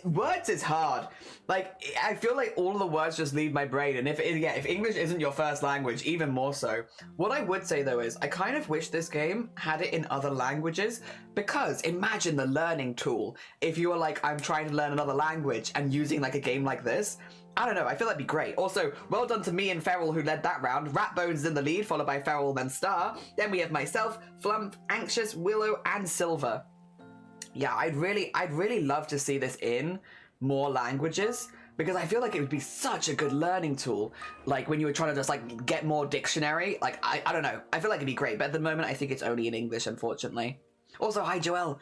words is hard. Like I feel like all of the words just leave my brain, and if English isn't your first language, even more so. What I would say though is I kind of wish this game had it in other languages, because imagine the learning tool if you were like, I'm trying to learn another language and using like a game like this. I don't know, I feel that'd be great. Also, well done to me and Feral who led that round. Ratbones in the lead, followed by Feral, then Star. Then we have myself, Flump, Anxious, Willow, and Silver. Yeah, I'd really love to see this in more languages, because I feel like it would be such a good learning tool. Like when you were trying to just like get more dictionary, like I don't know. I feel like it'd be great, but at the moment I think it's only in English, unfortunately. Also, hi Joelle.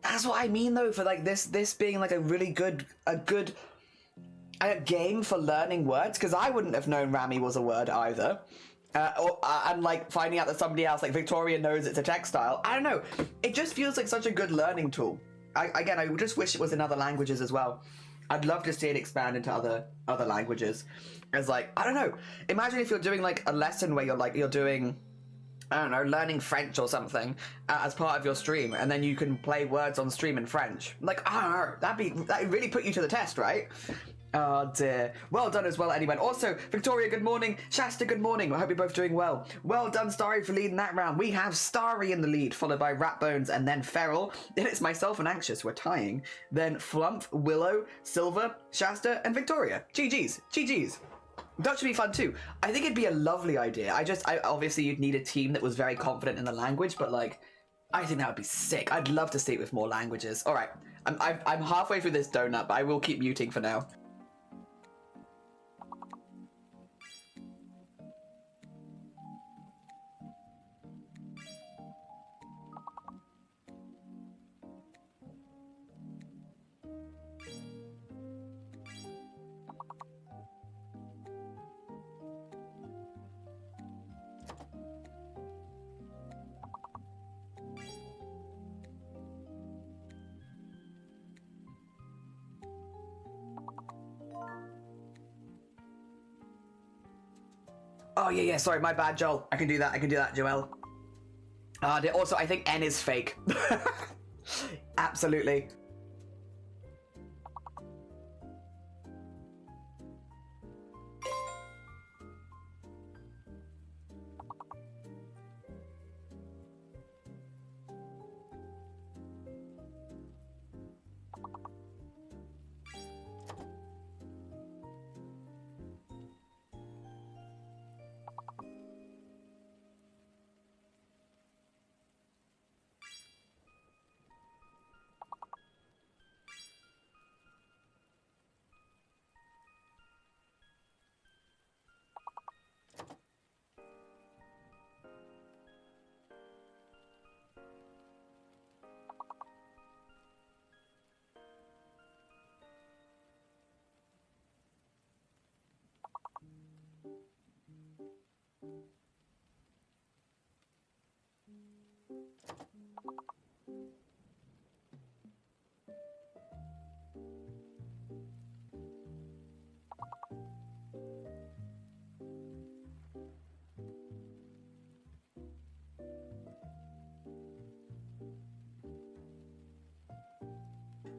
That's what I mean though, for like this being like a really good game for learning words, because I wouldn't have known Rami was a word either. And like finding out that somebody else, like Victoria, knows it's a textile. I don't know. It just feels like such a good learning tool. Again, I just wish it was in other languages as well. I'd love to see it expand into other languages. As like, I don't know. Imagine if you're doing like a lesson where you're doing, I don't know, learning French or something as part of your stream, and then you can play words on stream in French. Like, I don't know, that'd really put you to the test, right? Oh dear. Well done as well, anyone. Also, Victoria, good morning. Shasta, good morning. I hope you're both doing well. Well done, Starry, for leading that round. We have Starry in the lead, followed by Ratbones and then Feral. Then it's myself and Anxious who are tying. Then Flump, Willow, Silver, Shasta, and Victoria. GG's. GG's. That should be fun too. I think it'd be a lovely idea. Obviously you'd need a team that was very confident in the language, but like, I think that would be sick. I'd love to see it with more languages. All right, I'm halfway through this donut, but I will keep muting for now. Oh, yeah, sorry, my bad, Joel. I can do that, Joel. Also, I think N is fake. Absolutely.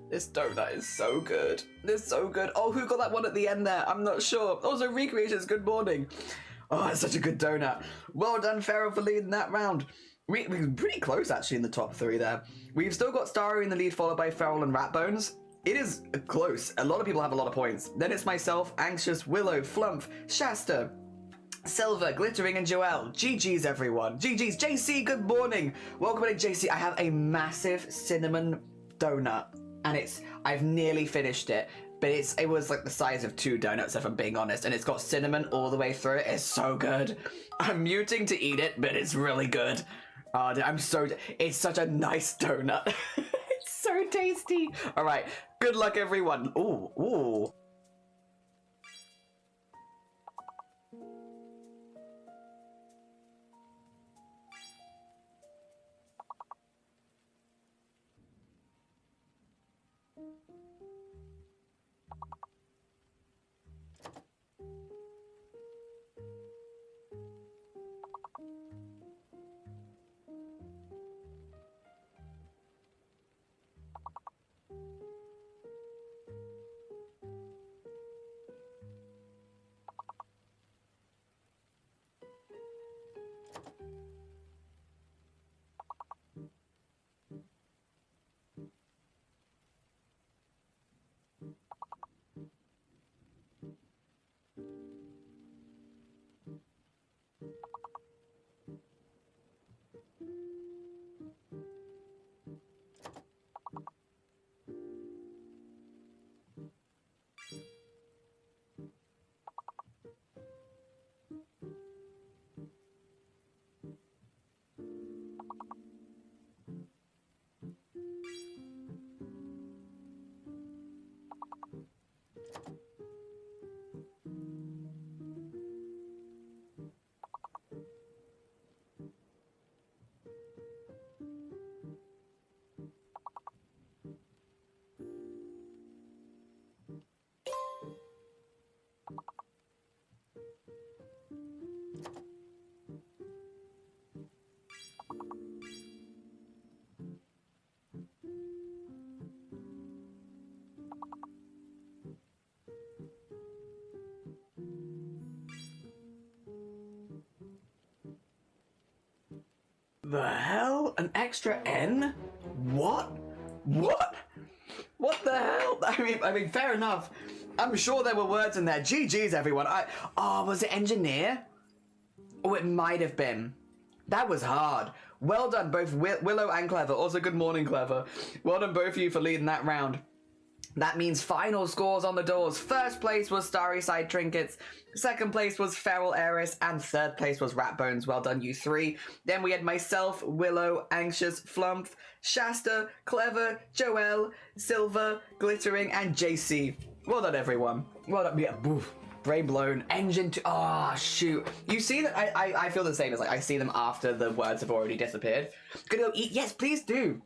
This donut is so good. It's so good. Oh, who got that one at the end there? I'm not sure. Also, Recreations, good morning. Oh, it's such a good donut. Well done, Feral, for leading that round. We're pretty close, actually, in the top three there. We've still got Starry in the lead, followed by Feral and Ratbones. It is close. A lot of people have a lot of points. Then it's myself, Anxious, Willow, Flump, Shasta, Silver, Glittering, and Joelle. GG's, everyone. GG's. JC, good morning. Welcome in, JC. I have a massive cinnamon donut. And I've nearly finished it, but it was like the size of 2 donuts, if I'm being honest, and it's got cinnamon all the way through it. It's so good. I'm muting to eat it, but it's really good. It's such a nice donut. It's so tasty. All right, good luck, everyone. Ooh. The hell? An extra N? What? What? What the hell? I mean, fair enough. I'm sure there were words in there. GG's, everyone. Was it engineer? Oh, it might have been. That was hard. Well done, both Willow and Clever. Also, good morning, Clever. Well done, both of you, for leading that round. That means final scores on the doors. First place was Starry Side Trinkets. Second place was Feral Heiress. And third place was Rat Bones. Well done, you three. Then we had myself, Willow, Anxious, Flumph, Shasta, Clever, Joelle, Silver, Glittering, and JC. Well done, everyone. Well done. Yeah, boof. Brain blown. Engine to... Oh, shoot. You see that I feel the same as, like, I see them after the words have already disappeared. Gonna go eat? Yes, please do.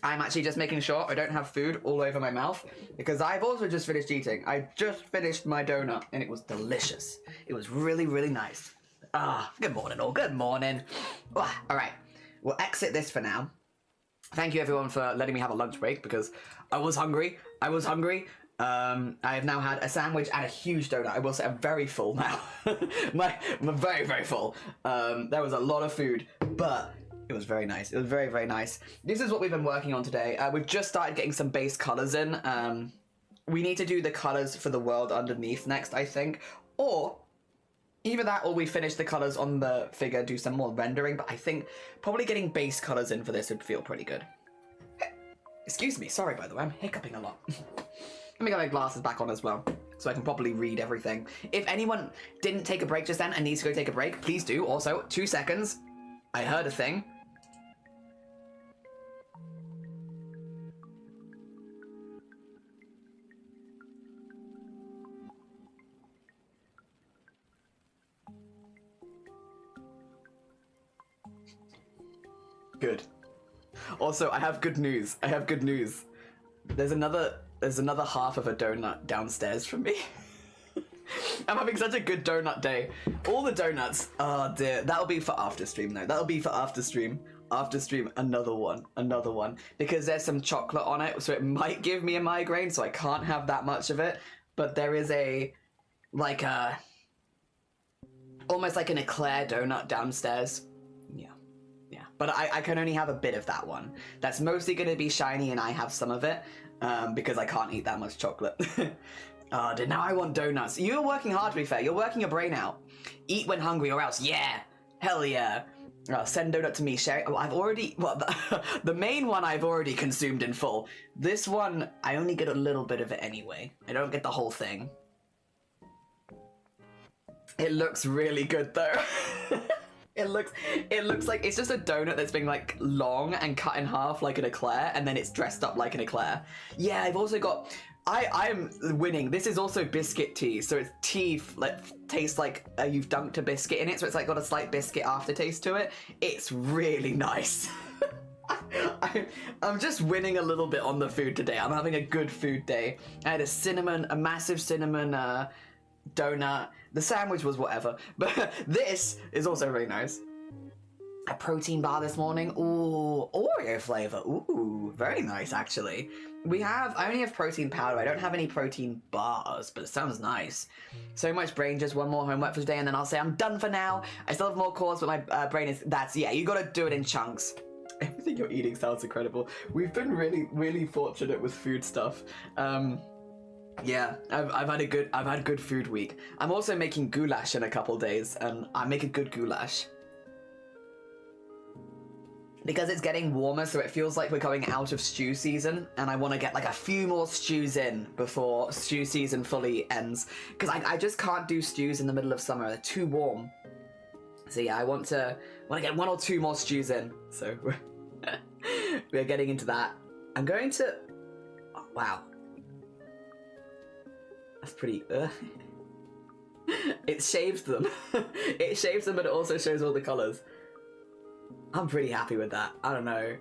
I'm actually just making sure I don't have food all over my mouth, because I've also just finished eating. I just finished my donut, and it was delicious. It was really, really nice. Good morning, all. Good morning. All right, we'll exit this for now. Thank you, everyone, for letting me have a lunch break, because I was hungry. I have now had a sandwich and a huge donut. I will say I'm very full now. I'm very, very full. There was a lot of food, but... it was very nice. It was very, very nice. This is what we've been working on today. We've just started getting some base colors in. We need to do the colors for the world underneath next, I think. Or either that or we finish the colors on the figure, do some more rendering. But I think probably getting base colors in for this would feel pretty good. Excuse me. Sorry, by the way. I'm hiccuping a lot. Let me get my glasses back on as well, so I can properly read everything. If anyone didn't take a break just then and needs to go take a break, please do. Also, 2 seconds. I heard a thing. Good. Also, I have good news. There's another half of a donut downstairs for me. I'm having such a good donut day. All the donuts. Oh dear. That'll be for after stream though. That'll be for after stream. After stream, another one. Because there's some chocolate on it, so it might give me a migraine, so I can't have that much of it. But there is almost like an eclair donut downstairs. Yeah. But I can only have a bit of that one. That's mostly going to be shiny, and I have some of it, because I can't eat that much chocolate. Now I want donuts. You're working hard, to be fair. You're working your brain out. Eat when hungry or else. Yeah. Hell yeah. Send donut to me. Share it. Oh, I've already... Well, the main one I've already consumed in full. This one, I only get a little bit of it anyway. I don't get the whole thing. It looks really good, though. It looks like it's just a donut that's been like long and cut in half like an eclair, and then it's dressed up like an eclair. Yeah, I've also got... I am winning. This is also biscuit tea, so it's tea tastes like you've dunked a biscuit in it, so it's like got a slight biscuit aftertaste to it. It's really nice. I'm just winning a little bit on the food today. I'm having a good food day. I had a massive cinnamon donut. The sandwich was whatever, but this is also really nice. A protein bar this morning. Ooh, Oreo flavor. Ooh, very nice actually. I only have protein powder. I don't have any protein bars, but it sounds nice. So much brain, just one more homework for today, and then I'll say I'm done for now. I still have more calls, but my brain is, yeah, you gotta do it in chunks. Everything you're eating sounds incredible. We've been really, really fortunate with food stuff. Yeah, I've had good food week. I'm also making goulash in a couple days, and I make a good goulash. Because it's getting warmer, so it feels like we're going out of stew season, and I want to get like a few more stews in before stew season fully ends. Because I just can't do stews in the middle of summer; they're too warm. So yeah, I want to get 1 or 2 more stews in. So we're getting into that. I'm going to. Oh, wow, that's pretty. It shaves them. It shaves them, but it also shows all the colors. I'm pretty happy with that. I don't know.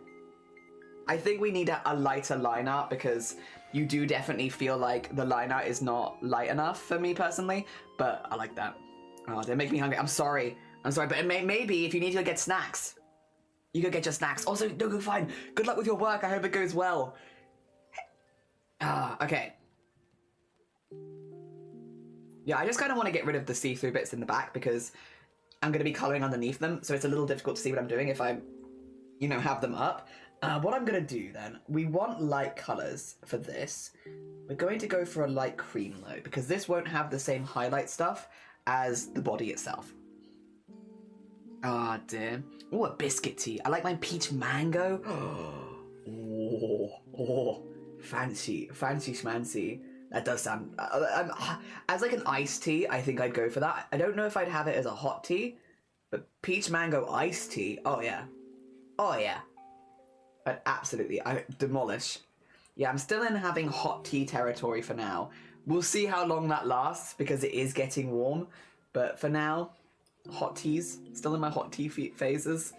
I think we need a lighter line art, because you do definitely feel like the line art is not light enough for me personally, but I like that. Oh, they make me hungry. I'm sorry, but maybe if you need to go get snacks, you go get your snacks. Also, no, go fine. Good luck with your work. I hope it goes well. Okay. Yeah, I just kind of want to get rid of the see-through bits in the back because I'm going to be colouring underneath them, so it's a little difficult to see what I'm doing if I, you know, have them up. What I'm going to do then, we want light colours for this. We're going to go for a light cream though, because this won't have the same highlight stuff as the body itself. Ah, dear. Oh, a biscuit tea. I like my peach mango. Oh, fancy schmancy. That does sound... as like an iced tea, I think I'd go for that. I don't know if I'd have it as a hot tea, but peach mango iced tea, oh yeah. Oh yeah. I'd absolutely, I demolish. Yeah, I'm still in having hot tea territory for now. We'll see how long that lasts because it is getting warm, but for now, hot teas, still in my hot tea phases.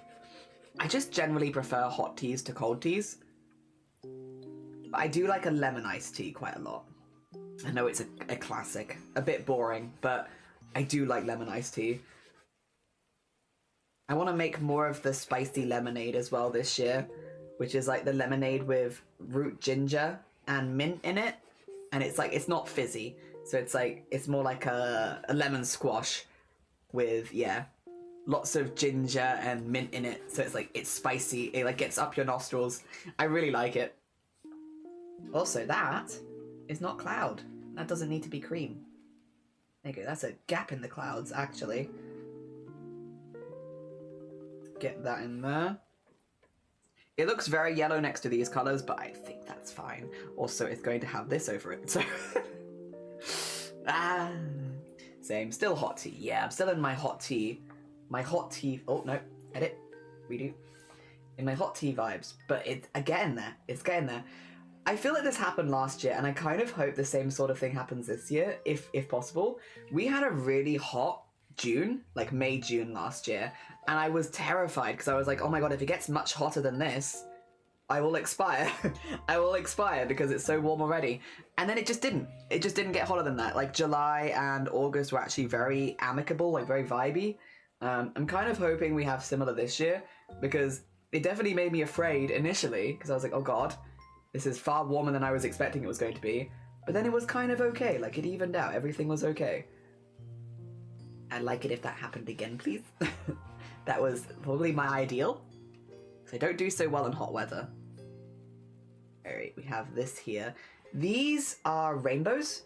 I just generally prefer hot teas to cold teas. But I do like a lemon iced tea quite a lot. I know it's a classic, a bit boring, but I do like lemon iced tea. I want to make more of the spicy lemonade as well this year, which is like the lemonade with root ginger and mint in it. And it's like, it's not fizzy. So it's like, it's more like a lemon squash with, yeah, lots of ginger and mint in it. So it's like, it's spicy. It like gets up your nostrils. I really like it. Also, that is not cloud. That doesn't need to be cream. There you go. That's a gap in the clouds, actually. Get that in there. It looks very yellow next to these colours, but I think that's fine. Also, it's going to have this over it, so... Same. Still hot tea. Yeah, I'm still in my hot tea. My hot tea... Oh, no. Edit. Redo. In my hot tea vibes. But it's getting there. It's getting there. I feel like this happened last year, and I kind of hope the same sort of thing happens this year, if possible. We had a really hot June, like May, June last year, and I was terrified because I was like, oh my god, if it gets much hotter than this, I will expire. I will expire because it's so warm already. And then it just didn't. It just didn't get hotter than that. Like July and August were actually very amicable, like very vibey. I'm kind of hoping we have similar this year because it definitely made me afraid initially because I was like, oh god, this is far warmer than I was expecting it was going to be. But then it was kind of okay. Like it evened out. Everything was okay. I'd like it if that happened again, please. That was probably my ideal. So I don't do so well in hot weather. Alright, we have this here. These are rainbows.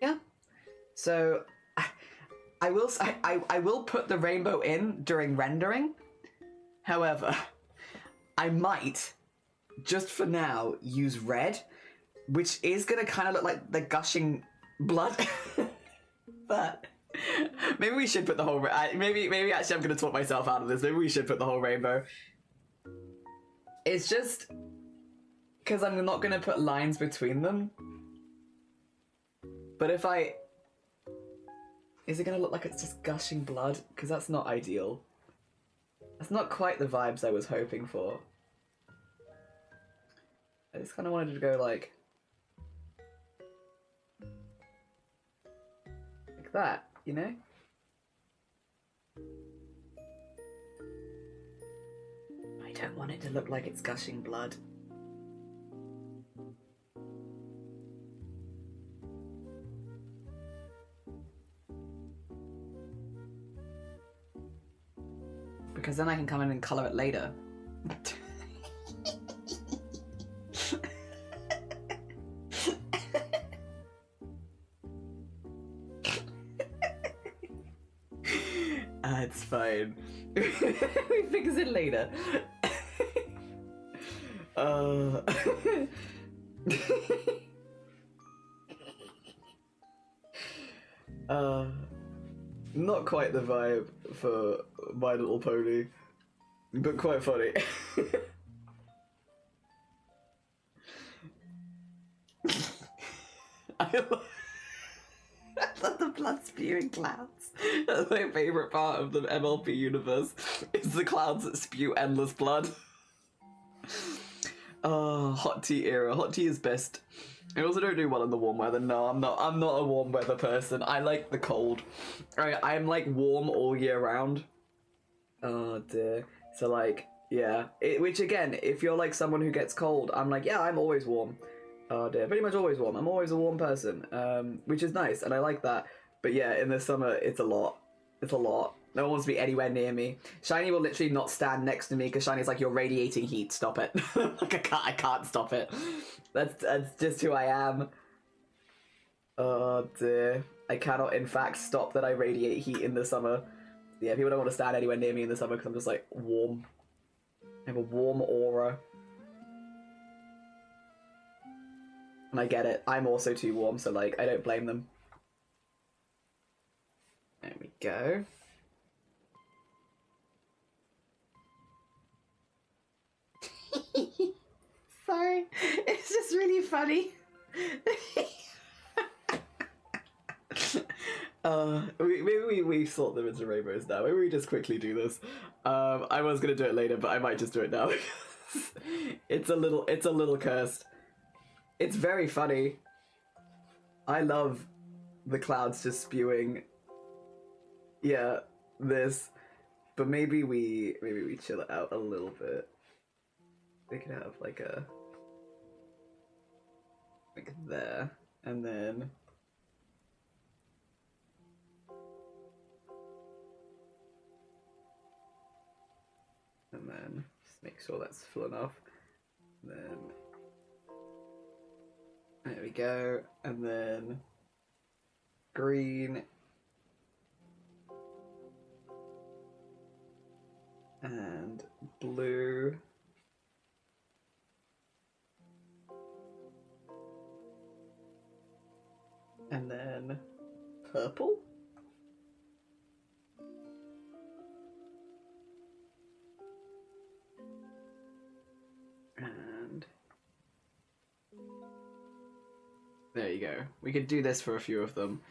Yeah. So I will put the rainbow in during rendering. However, I might, just for now, use red, which is gonna kind of look like the gushing blood. But maybe we should put the whole... Maybe actually I'm going to talk myself out of this. Maybe we should put the whole rainbow. It's just... because I'm not going to put lines between them. But if I... is it going to look like it's just gushing blood? Because that's not ideal. That's not quite the vibes I was hoping for. I just kind of wanted to go like that. You know? I don't want it to look like it's gushing blood. Because then I can come in and colour it later. It's fine. We fix it later. Not quite the vibe for My Little Pony, but quite funny. I love the blood spewing clouds. That's my favourite part of the MLP universe, is the clouds that spew endless blood. Oh, hot tea era. Hot tea is best. I also don't do well in the warm weather. No, I'm not a warm weather person. I like the cold. I'm like warm all year round. Oh dear. So like, yeah. Which again, if you're like someone who gets cold, I'm like, yeah, I'm always warm. Oh dear. Pretty much always warm. I'm always a warm person. Which is nice, and I like that. But yeah, in the summer, it's a lot. It's a lot. No one wants to be anywhere near me. Shiny will literally not stand next to me because Shiny's like, you're radiating heat. Stop it. Like I can't stop it. That's just who I am. Oh dear. I cannot in fact stop that I radiate heat in the summer. Yeah, people don't want to stand anywhere near me in the summer because I'm just like warm. I have a warm aura. And I get it. I'm also too warm, so like I don't blame them. There we go. Sorry, it's just really funny. Maybe we sort them into rainbows now. Maybe we just quickly do this. I was gonna do it later, but I might just do it now. It's a little cursed. It's very funny. I love the clouds just spewing. Yeah, this. But maybe we chill it out a little bit. We could have like there, and then just make sure that's full enough. Then there we go, and then green and blue. And then purple? And there you go. We could do this for a few of them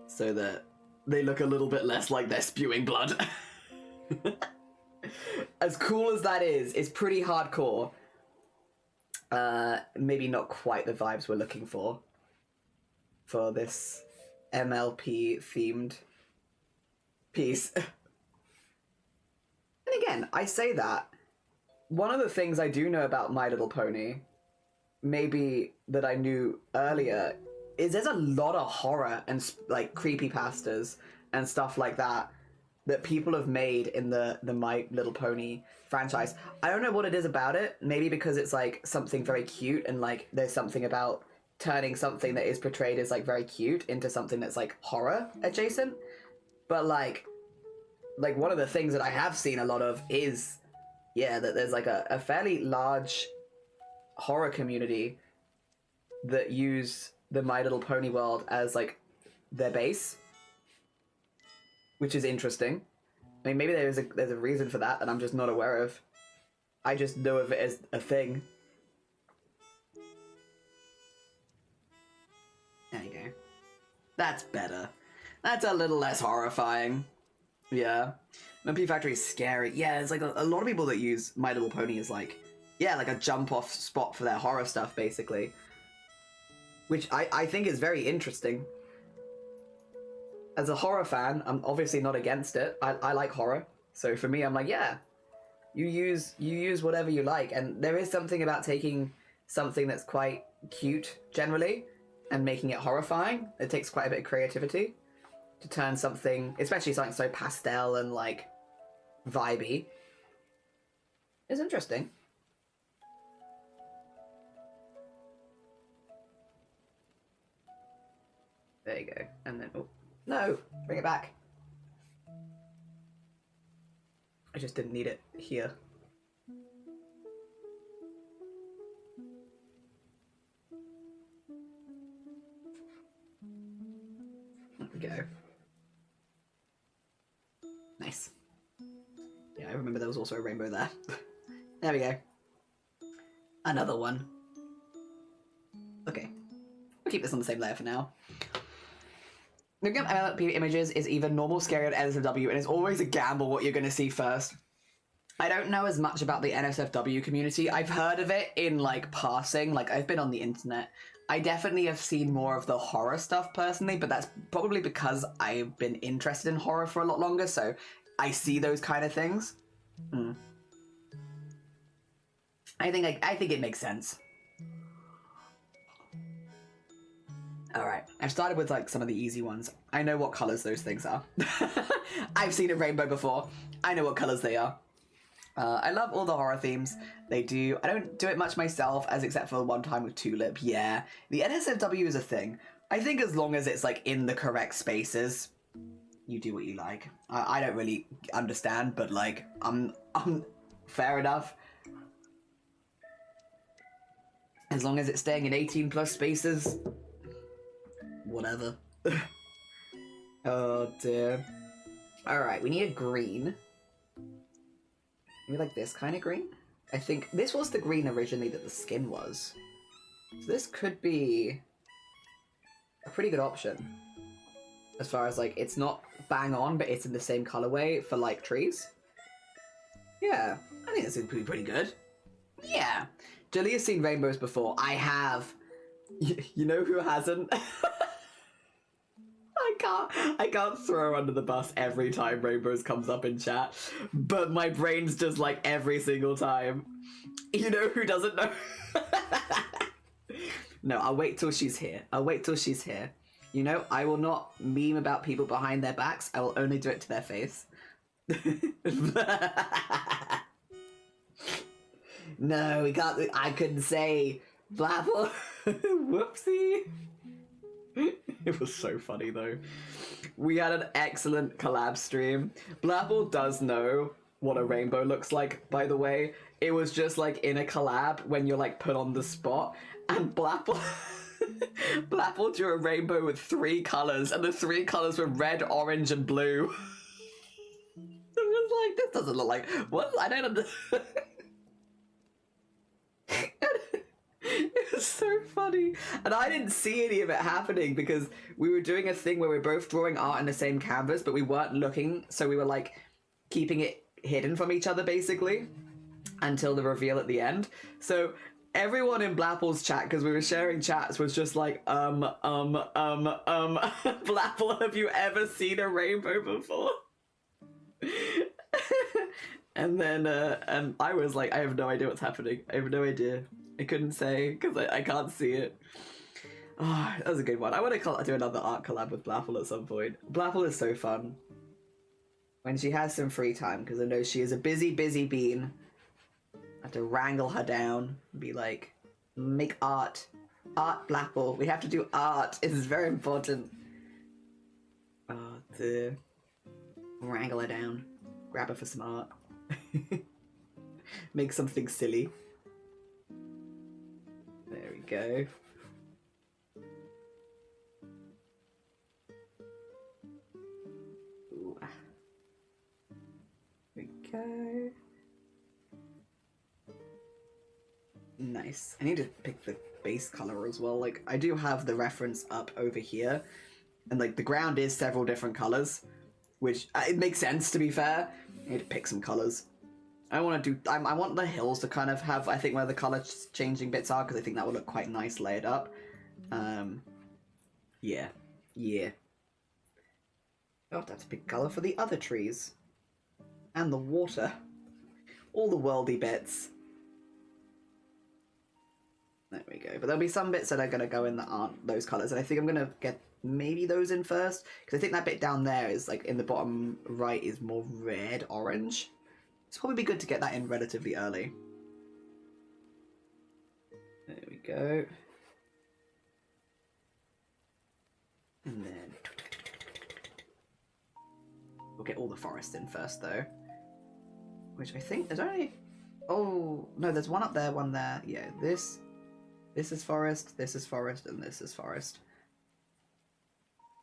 so that they look a little bit less like they're spewing blood. As cool as that is, it's pretty hardcore. Maybe not quite the vibes we're looking for this MLP themed piece. And again, I say that one of the things I do know about My Little Pony, maybe that I knew earlier, is there's a lot of horror and like creepypastas and stuff like that that people have made in the My Little Pony franchise. I don't know what it is about it. Maybe because it's like something very cute and like there's something about turning something that is portrayed as like very cute into something that's like horror adjacent. But like one of the things that I have seen a lot of is, yeah, that there's like a fairly large horror community that use the My Little Pony world as like their base, which is interesting. I mean, maybe there's a reason for that I'm just not aware of. I just know of it as a thing. There you go. That's better. That's a little less horrifying. Yeah. MP Factory is scary. Yeah, it's like a lot of people that use My Little Pony as like, yeah, like a jump-off spot for their horror stuff, basically. Which I think is very interesting. As a horror fan, I'm obviously not against it. I like horror. So for me, I'm like, yeah, you use whatever you like. And there is something about taking something that's quite cute, generally, and making it horrifying. It takes quite a bit of creativity to turn something, especially something so pastel and like vibey. It's interesting. There you go. And then, oh, no, bring it back. I just didn't need it here. There we go. Nice. Yeah, I remember there was also a rainbow there. There we go. Another one. Okay. We'll keep this on the same layer for now. Looking at MLP images is either normal, scary, or NSFW, and it's always a gamble what you're going to see first. I don't know as much about the NSFW community. I've heard of it in, like, passing. Like, I've been on the internet I definitely have seen more of the horror stuff personally, but that's probably because I've been interested in horror for a lot longer, so I see those kind of things. I think it makes sense. Alright, I've started with like some of the easy ones. I know what colours those things are. I've seen a rainbow before. I know what colours they are. I love all the horror themes. They do. I don't do it much myself, as except for one time with Tulip. Yeah, the NSFW is a thing. I think as long as it's like in the correct spaces, you do what you like. I don't really understand, but like, I'm fair enough. As long as it's staying in 18+ spaces, whatever. Oh dear. Alright, we need a green. Maybe like this kind of green? I think this was the green originally that the skin was. So this could be a pretty good option. As far as like, it's not bang on, but it's in the same colorway for like trees. Yeah, I think this is pretty good. Yeah. Jolie has seen rainbows before. I have. You know who hasn't? I can't throw her under the bus every time rainbows comes up in chat, but my brain's just like every single time. You know who doesn't know? No, I'll wait till she's here. I'll wait till she's here. You know, I will not meme about people behind their backs. I will only do it to their face. No, we can't. I couldn't say Blapple. Whoopsie. It was so funny though. We had an excellent collab stream. Blapple does know what a rainbow looks like, by the way. It was just like in a collab when you're like put on the spot, and Blapple Blapple drew a rainbow with 3 colors, and the 3 colors were red, orange, and blue. It was like, this doesn't look like what? I don't understand. It was so funny, and I didn't see any of it happening because we were doing a thing where we were both drawing art on the same canvas, but we weren't looking, so we were like keeping it hidden from each other basically until the reveal at the end. So everyone in Blapple's chat, because we were sharing chats, was just like Blapple, have you ever seen a rainbow before? And then and I was like, I have no idea what's happening. I have no idea. I couldn't say because I can't see it. Oh, that was a good one. I want to do another art collab with Blapple at some point. Blapple is so fun when she has some free time, because I know she is a busy bean. I have to wrangle her down and be like, make art. Art, Blapple. We have to do art. It is very important. Oh, dear. Wrangle her down. Grab her for some art. Make something silly. There we go. Ooh. There we go. Nice. I need to pick the base color as well. Like, I do have the reference up over here, and like the ground is several different colors, which it makes sense to be fair. I need to pick some colors. I want to do. I want the hills to kind of have, I think, where the color changing bits are, because I think that would look quite nice layered up. Yeah. Oh, that's a big color for the other trees and the water, all the worldy bits. There we go. But there'll be some bits that are going to go in that aren't those colors, and I think I'm going to get maybe those in first, because I think that bit down there is like in the bottom right is more red orange. It's probably be good to get that in relatively early. There we go. And then we'll get all the forest in first though, which I think there's only, oh no, there's one up there, one there. Yeah, this is forest, this is forest, and this is forest.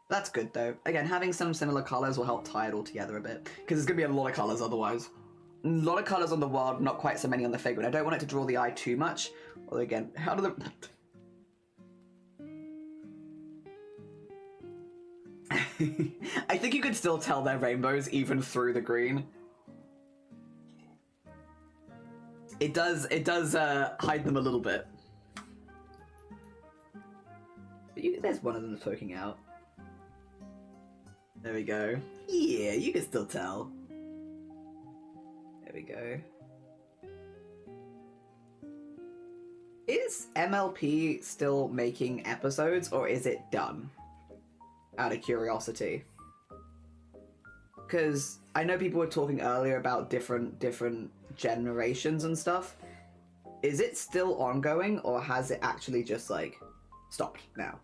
That's good though. Again, having some similar colors will help tie it all together a bit, because there's gonna be a lot of colors otherwise. A lot of colors on the world, not quite so many on the figure, and I don't want it to draw the eye too much. Although again, how do the I think you could still tell they're rainbows even through the green. It does hide them a little bit. But there's one of them poking out. There we go. Yeah, you can still tell. There we go. Is MLP still making episodes, or is it done? Out of curiosity. Because I know people were talking earlier about different generations and stuff. Is it still ongoing, or has it actually just, like, stopped now?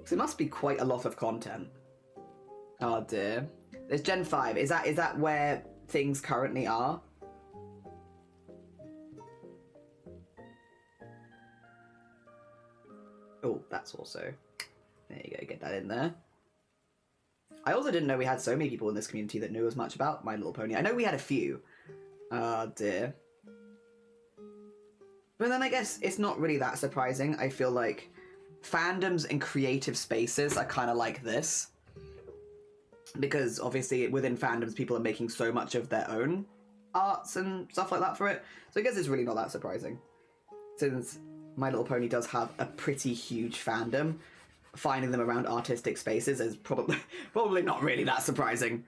So it must be quite a lot of content. Oh dear. There's Gen 5. Is that where things currently are? Oh, that's also... There you go, get that in there. I also didn't know we had so many people in this community that knew as much about My Little Pony. I know we had a few. Oh dear. But then I guess it's not really that surprising. I feel like fandoms and creative spaces are kind of like this. Because obviously within fandoms people are making so much of their own arts and stuff like that for it. So I guess it's really not that surprising. Since My Little Pony does have a pretty huge fandom, finding them around artistic spaces is probably not really that surprising.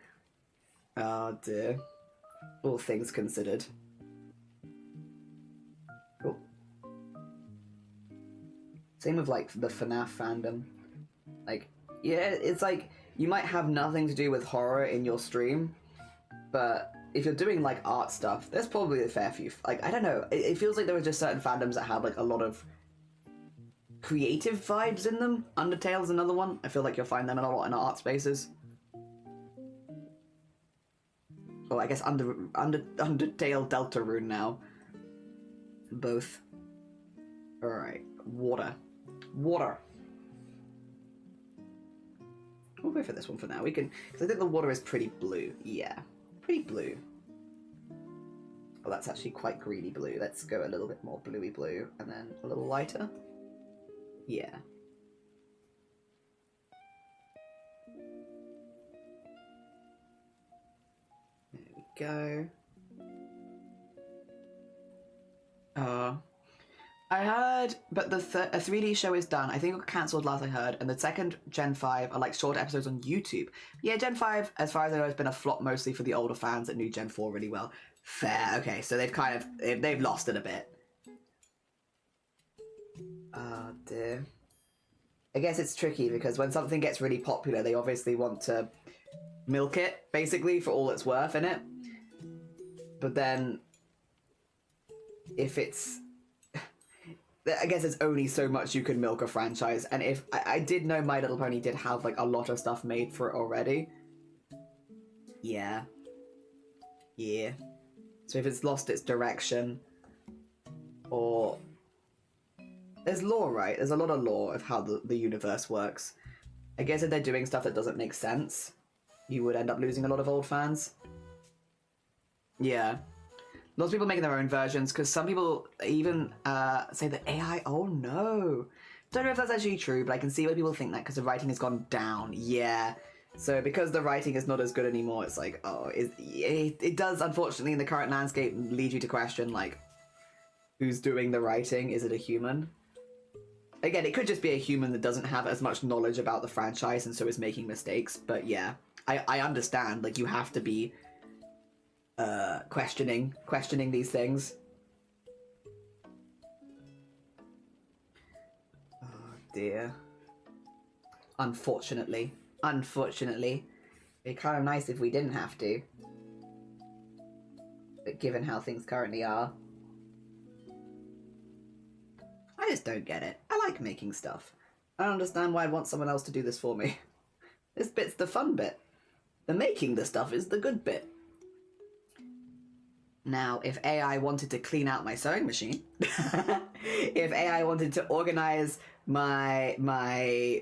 Oh dear. All things considered. Cool. Same with like the FNAF fandom. Like, yeah, it's like you might have nothing to do with horror in your stream, but if you're doing like art stuff, there's probably a fair few. Like, I don't know, it feels like there are just certain fandoms that have like a lot of creative vibes in them. Undertale's another one. I feel like you'll find them a lot in art spaces. Oh, I guess Undertale Deltarune now. Both. Alright. Water. Water. We'll go for this one for now. We can... Because I think the water is pretty blue. Yeah. Pretty blue. Well, that's actually quite greeny blue. Let's go a little bit more bluey blue. And then a little lighter. Yeah. There we go. I heard, but a 3D show is done. I think it got cancelled last I heard, and the second Gen 5 are like short episodes on YouTube. Yeah, Gen 5, as far as I know, has been a flop mostly for the older fans that knew Gen 4 really well. Fair, okay, so they've kind of, they've lost it a bit. Oh dear. I guess it's tricky because when something gets really popular, they obviously want to milk it, basically, for all it's worth in it. But then, if it's... I guess there's only so much you can milk a franchise, and if... I did know My Little Pony did have, like, a lot of stuff made for it already. Yeah. Yeah. So if it's lost its direction, or... There's lore, right? There's a lot of lore of how the universe works. I guess if they're doing stuff that doesn't make sense, you would end up losing a lot of old fans. Yeah. Lots of people making their own versions, because some people even say that AI... Oh, no. Don't know if that's actually true, but I can see why people think that, because the writing has gone down. Yeah. So because the writing is not as good anymore, it's like, oh... It does, unfortunately, in the current landscape, lead you to question, like, who's doing the writing? Is it a human? Again, it could just be a human that doesn't have as much knowledge about the franchise and so is making mistakes, but yeah. I understand, like, you have to be... questioning these things. Oh dear. Unfortunately. It'd be kind of nice if we didn't have to. But given how things currently are, I just don't get it. I like making stuff. I don't understand why I'd want someone else to do this for me. This bit's the fun bit. The making the stuff is the good bit. Now, if AI wanted to clean out my sewing machine, if AI wanted to organize my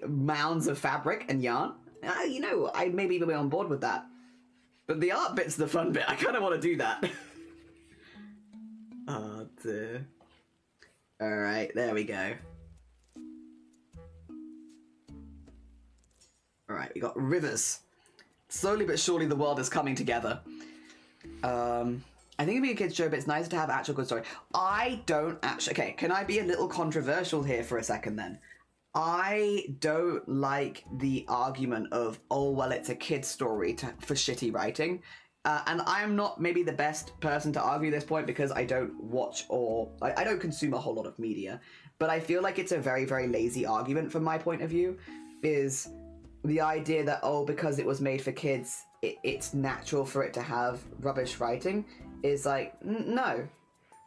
mounds of fabric and yarn, you know, I'd maybe be on board with that. But the art bit's the fun bit. I kind of want to do that. Oh, dear. Alright, there we go. Alright, we got rivers. Slowly but surely the world is coming together. I think it'd be a kid's show, but it's nice to have actual good story. I don't actually... Okay, can I be a little controversial here for a second then? I don't like the argument of, oh, well, it's a kid's story for shitty writing. And I'm not maybe the best person to argue this point because I don't watch or... I don't consume a whole lot of media. But I feel like it's a very, very lazy argument from my point of view, is the idea that, oh, because it was made for kids, it's natural for it to have rubbish writing, is like, no.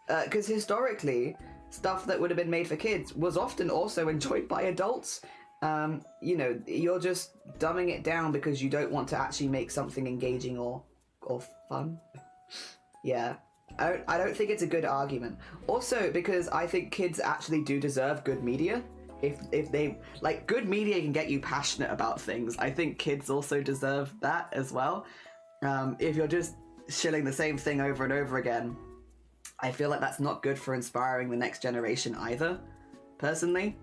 Because historically, stuff that would have been made for kids was often also enjoyed by adults. You know, you're just dumbing it down because you don't want to actually make something engaging or fun. Yeah. I don't think it's a good argument. Also, because I think kids actually do deserve good media. If they... Like, good media can get you passionate about things. I think kids also deserve that as well. If you're just shilling the same thing over and over again, I feel like that's not good for inspiring the next generation either, personally.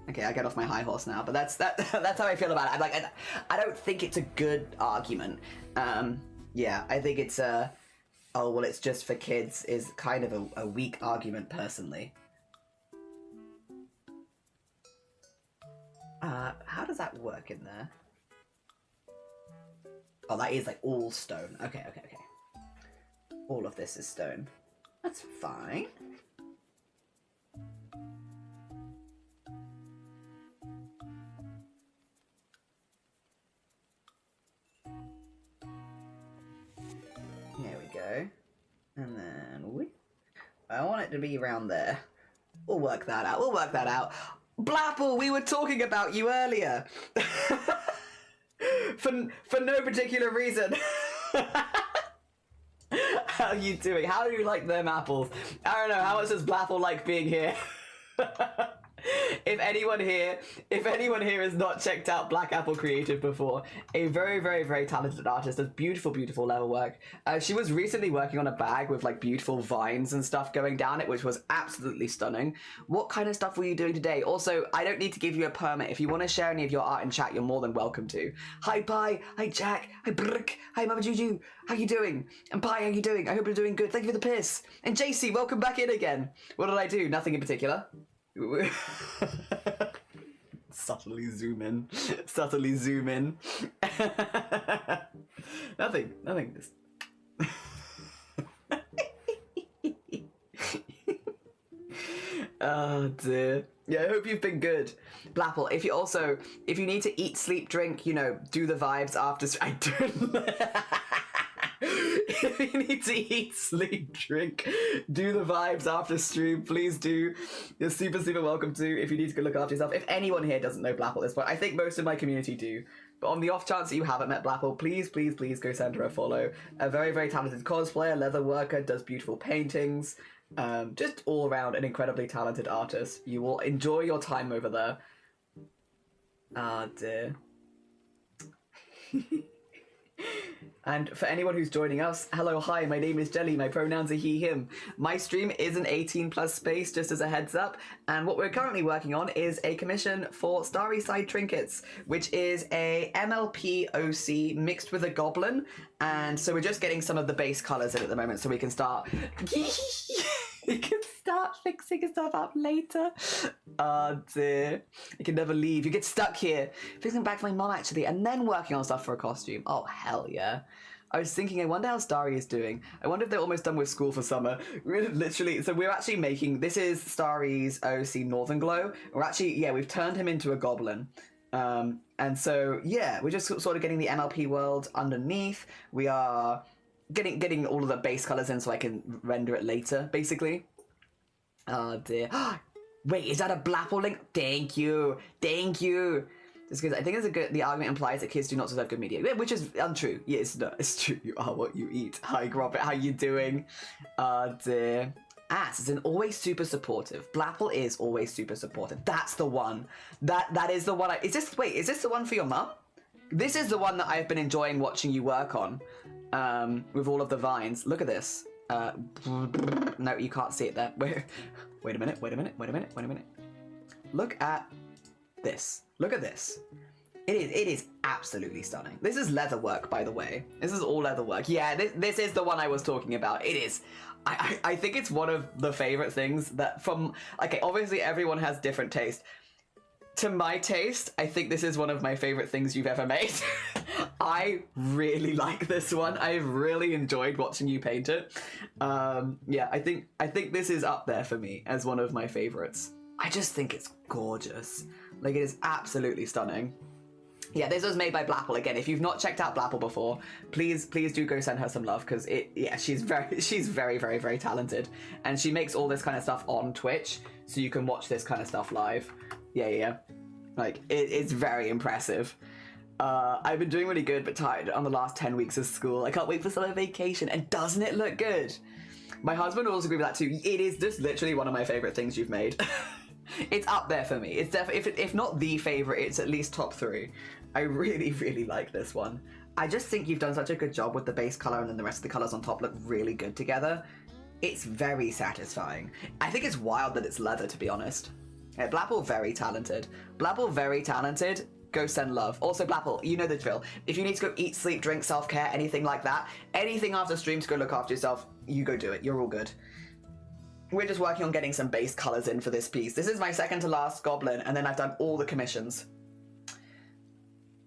Okay, I get off my high horse now, but that's how I feel about it. I'm like, I don't think it's a good argument. Yeah, I think it's oh, well, it's just for kids is kind of a weak argument, personally. How does that work in there? Oh, that is like all stone. Okay. All of this is stone. That's fine. There we go. And then I want it to be around there. We'll work that out. Blapple, we were talking about you earlier. for no particular reason. How are you doing? How do you like them apples? I don't know. How much does Blapple like being here? If anyone here has not checked out Black Apple Creative before, a very, very, very talented artist, does beautiful, beautiful level work. She was recently working on a bag with like beautiful vines and stuff going down it, which was absolutely stunning. What kind of stuff were you doing today? Also, I don't need to give you a permit. If you want to share any of your art in chat, you're more than welcome to. Hi Pi, hi Jack, hi Brick, hi Mama Juju, how you doing? And Pi, how you doing? I hope you're doing good. Thank you for the piss. And JC, welcome back in again. What did I do? Nothing in particular. Subtly zoom in. Nothing. Just... Oh dear. Yeah, I hope you've been good. Blapple, if you need to eat, sleep, drink, you know, do the vibes after... I don't... If you need to eat, sleep, drink, do the vibes after stream, please do. You're super, super welcome to if you need to go look after yourself. If anyone here doesn't know Blapple at this point, I think most of my community do. But on the off chance that you haven't met Blapple, please, please, please go send her a follow. A very, very talented cosplayer, leather worker, does beautiful paintings. Just all around an incredibly talented artist. You will enjoy your time over there. Ah, dear. And for anyone who's joining us, hello, hi, my name is Jelly, my pronouns are he, him. My stream is an 18+ space, just as a heads up, and what we're currently working on is a commission for Starry Side Trinkets, which is a MLP OC mixed with a goblin, and so we're just getting some of the base colours in at the moment so we can start... You can start fixing stuff up later. Oh dear. I can never leave. You get stuck here. Fixing back for my mom actually, and then working on stuff for a costume. Oh hell yeah. I was thinking, I wonder how Starry is doing. I wonder if they're almost done with school for summer. Literally, so we're actually making, this is Starry's OC Northern Glow. We're actually, yeah, we've turned him into a goblin. And so, yeah, we're just sort of getting the MLP world underneath. We are getting all of the base colors in so I can render it later, basically. Oh dear. Wait, is that a Blapple link? Thank you. Just because I think the argument implies that kids do not deserve good media, which is untrue. Yeah, it's true. You are what you eat. Hi, Robert. How you doing? Oh dear. Ass is always super supportive. Blapple is always super supportive. That's the one. That is the one. Is this the one for your mum? This is the one that I've been enjoying watching you work on. With all of the vines. Look at this. No, you can't see it there. Wait a minute. Look at this. It is absolutely stunning. This is leather work, by the way. This is all leather work. Yeah, this is the one I was talking about. It is. I think it's one of the favorite things that from... Okay, obviously everyone has different taste. To my taste, I think this is one of my favorite things you've ever made. I really like this one. I've really enjoyed watching you paint it. Yeah, I think this is up there for me as one of my favorites. I just think it's gorgeous. Like, it is absolutely stunning. Yeah, this was made by Blapple. Again, if you've not checked out Blapple before, please do go send her some love, because she's very, very, very talented. And she makes all this kind of stuff on Twitch, so you can watch this kind of stuff live. Yeah. Like, it's very impressive. I've been doing really good, but tired on the last 10 weeks of school. I can't wait for summer vacation, and doesn't it look good? My husband will also agree with that too. It is just literally one of my favorite things you've made. It's up there for me. It's definitely, if not the favorite, it's at least top 3. I really, really like this one. I just think you've done such a good job with the base color, and then the rest of the colors on top look really good together. It's very satisfying. I think it's wild that it's leather, to be honest. Yeah, Blapple, very talented. Blapple, very talented. Go send love. Also, Blapple, you know the drill. If you need to go eat, sleep, drink, self-care, anything like that, anything after stream to go look after yourself, you go do it. You're all good. We're just working on getting some base colors in for this piece. This is my second to last goblin, and then I've done all the commissions.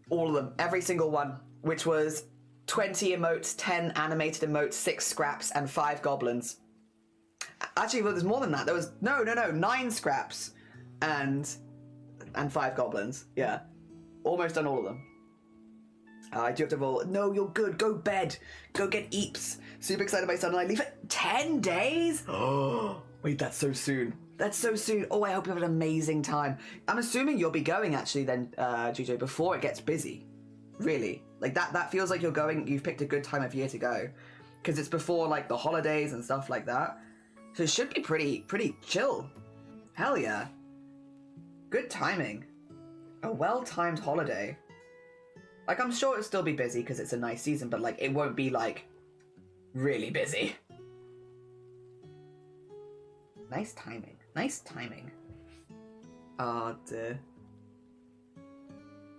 All of them, every single one, which was 20 emotes, 10 animated emotes, 6 scraps, and 5 goblins. Actually, well, there's more than that. There was, no, 9 scraps and 5 goblins. Yeah, almost done all of them. I do have to roll. No, you're good. Go bed. Go get eeps. Super excited my son and I leave it 10 days? Oh, wait, that's so soon. That's so soon. Oh, I hope you have an amazing time. I'm assuming you'll be going actually then, GJ, before it gets busy. Really. Like that feels like you've picked a good time of year to go. Because it's before like the holidays and stuff like that. So it should be pretty chill. Hell yeah. Good timing. A well-timed holiday. Like, I'm sure it'll still be busy because it's a nice season, but like it won't be like really busy. Nice timing. Nice timing. Dear.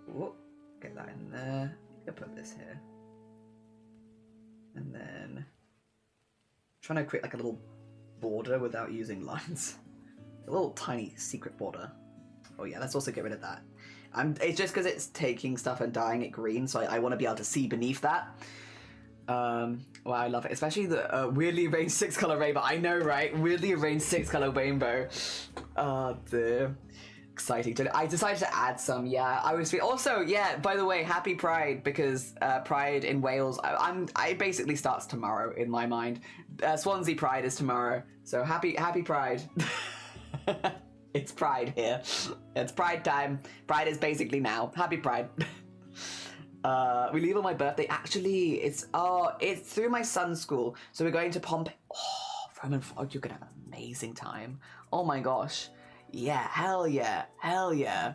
Whoop. Get that in there. I'll put this here. And then trying to create like a little border without using lines. A little tiny secret border. Oh yeah, let's also get rid of that. It's just because it's taking stuff and dyeing it green, so I want to be able to see beneath that. Wow, I love it. Especially the weirdly arranged 6-color rainbow. I know, right? Weirdly arranged 6-color rainbow. Dear. Exciting. I decided to add some, yeah. Also, yeah, by the way, happy Pride, because Pride in Wales, I basically starts tomorrow in my mind. Swansea Pride is tomorrow, so happy Pride. It's Pride here. It's Pride time. Pride is basically now. Happy Pride. We leave on my birthday. Actually, it's through my son's school. So we're going to Pompeii. Oh, Roman Fog, you're gonna have an amazing time. Oh my gosh. Yeah, hell yeah. Hell yeah.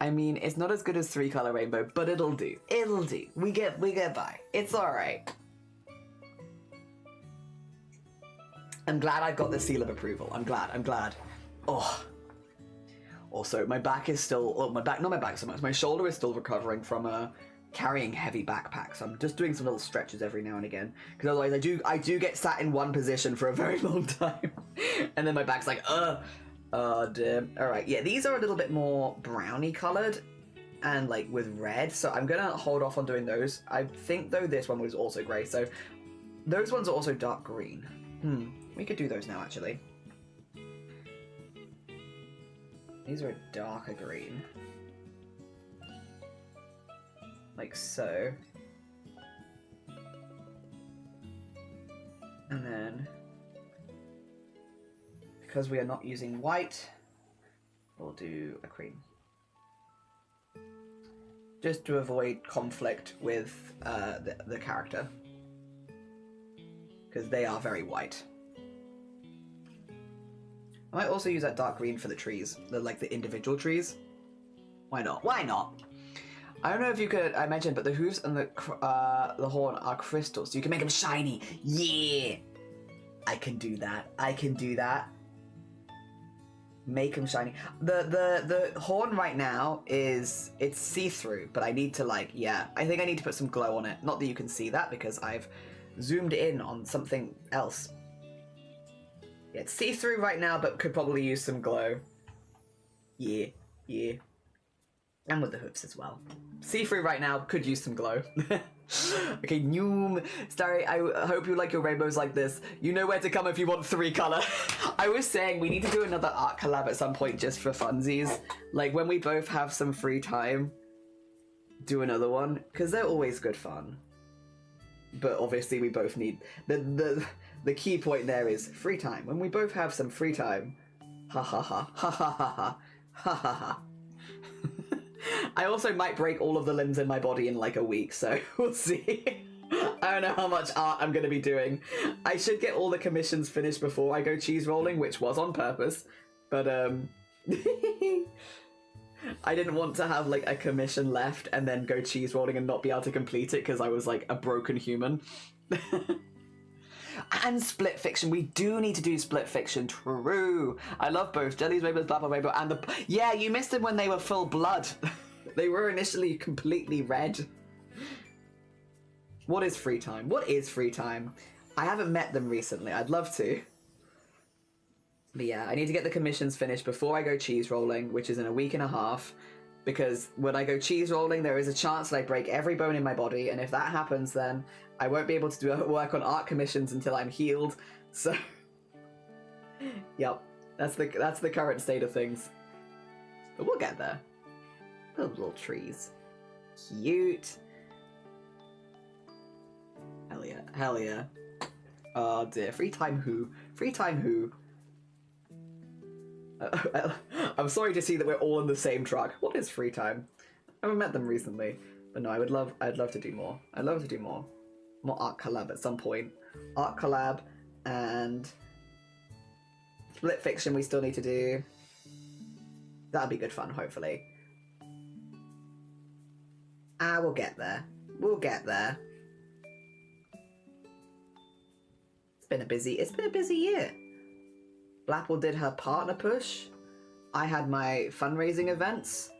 I mean, it's not as good as 3-color rainbow, but it'll do. It'll do. We get by. It's alright. I'm glad I've got the seal of approval. I'm glad. Oh. Also, my back is still, not my back so much, my shoulder is still recovering from carrying heavy backpacks. So I'm just doing some little stretches every now and again, because otherwise I do get sat in one position for a very long time, and then my back's like, dear. All right, yeah, these are a little bit more browny colored, and like with red, so I'm gonna hold off on doing those. I think though this one was also grey, so those ones are also dark green. We could do those now actually. These are a darker green. Like so. And then, because we are not using white, we'll do a cream. Just to avoid conflict with the character. Because they are very white. I might also use that dark green for the trees, the individual trees. Why not? Why not? I don't know if you could, I mentioned, but the hooves and the horn are crystals, so you can make them shiny. Yeah! I can do that. I can do that. Make them shiny. The horn right now it's see-through, but I need to like, yeah, I think I need to put some glow on it. Not that you can see that because I've zoomed in on something else. Yeah, it's see-through right now, but could probably use some glow. Yeah, yeah. And with the hoops as well. See-through right now, could use some glow. Okay, Noom. Starry, I hope you like your rainbows like this. You know where to come if you want 3 color. I was saying we need to do another art collab at some point just for funsies. Like when we both have some free time, do another one. Because they're always good fun. But obviously we both need... The key point there is free time. When we both have some free time. Ha ha ha. Ha ha ha ha. Ha ha ha. I also might break all of the limbs in my body in like a week, so we'll see. I don't know how much art I'm going to be doing. I should get all the commissions finished before I go cheese rolling, which was on purpose, but I didn't want to have like a commission left and then go cheese rolling and not be able to complete it because I was like a broken human. And split fiction. We do need to do split fiction. True. I love both. Jelly's Rainbows, Blah Blah Rainbow, and the... Yeah, you missed them when they were full blood. They were initially completely red. What is free time? What is free time? I haven't met them recently. I'd love to. But yeah, I need to get the commissions finished before I go cheese rolling, which is in a week and a half. Because when I go cheese rolling, there is a chance that I break every bone in my body, and if that happens, then I won't be able to do work on art commissions until I'm healed. So, yep, that's the current state of things. But we'll get there. Those little trees, cute. Hell yeah, hell yeah. Oh dear, free time who? Free time who? I'm sorry to see that we're all in the same truck. What is free time? I haven't met them recently, but no, I'd love to do more. I'd love to do more art collab at some point. Art collab and split fiction we still need to do. That'd be good fun, hopefully. We'll get there. We'll get there. It's been a busy year. Blapple did her partner push. I had my fundraising events.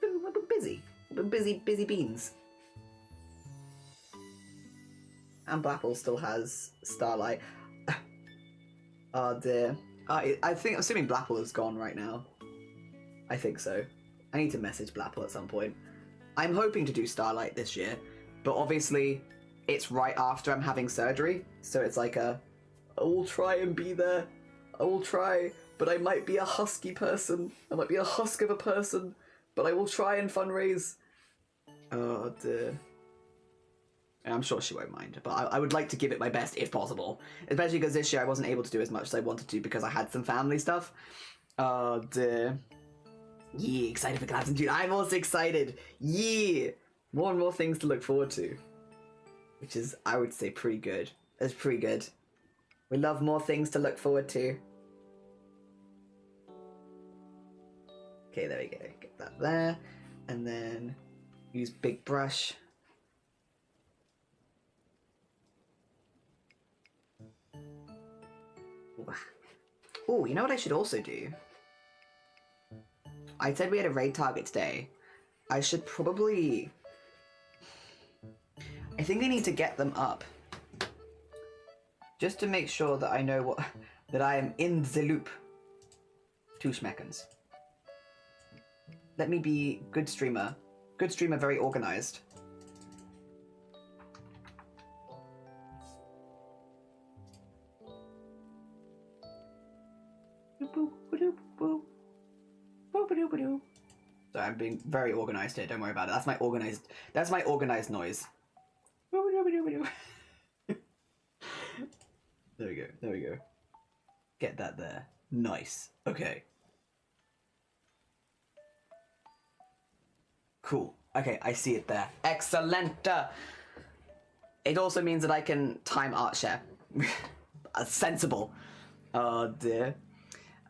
I've been busy. I've been busy beans. And Blapple still has Starlight. Oh dear. I think, assuming Blapple is gone right now. I think so. I need to message Blapple at some point. I'm hoping to do Starlight this year, but obviously it's right after I'm having surgery, so it's like I will try and be there. I will try, but I might be a husky person. I might be a husk of a person, but I will try and fundraise. Oh dear. And I'm sure she won't mind, but I would like to give it my best if possible. Especially because this year I wasn't able to do as much as I wanted to because I had some family stuff. Oh dear. Yeah, excited for collabs in June. I'm also excited. Yeah, more and more things to look forward to, which is, I would say, pretty good. It's pretty good. We love more things to look forward to. Okay, there we go. Get that there, and then use big brush. Oh, you know what I should also do? I said we had a raid target today. I should probably... I think I need to get them up. Just to make sure that I know that I am in the loop. 2 schmeckens. Let me be good streamer. Good streamer, very organized. So I'm being very organized here, don't worry about it. That's my organized noise. There we go. Get that there. Nice. Okay. Cool. Okay, I see it there. Excellent. It also means that I can time art share. Sensible. Oh dear.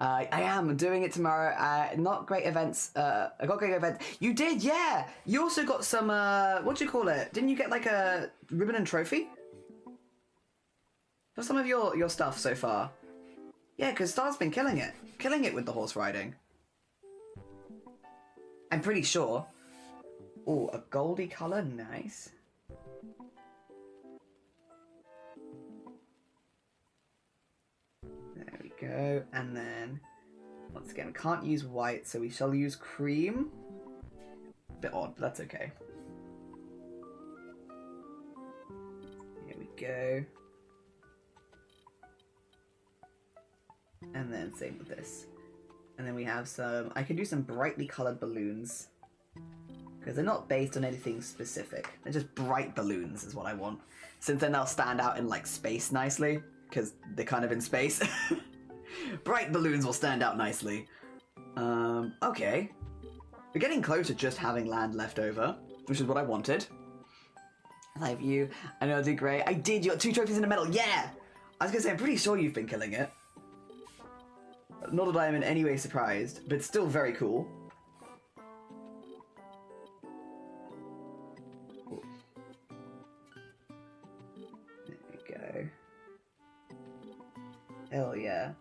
I am doing it tomorrow. Not great events. I got great events. You did, yeah. You also got some. What do you call it? Didn't you get like a ribbon and trophy for some of your stuff so far? Yeah, because Star's been killing it. Killing it with the horse riding. I'm pretty sure. Oh, a goldy colour, nice. There we go, and then, once again, we can't use white, so we shall use cream. Bit odd, but that's okay. Here we go. And then same with this. And then we have some, I can do some brightly coloured balloons. Because they're not based on anything specific. They're just bright balloons is what I want. Since then they'll stand out in like space nicely. Because they're kind of in space. Bright balloons will stand out nicely. Okay. We're getting close to just having land left over. Which is what I wanted. Live view. I know I did great. I did, you got 2 trophies in the medal. Yeah! I was going to say, I'm pretty sure you've been killing it. Not that I am in any way surprised, but it's still very cool. Ooh. There we go. Hell yeah.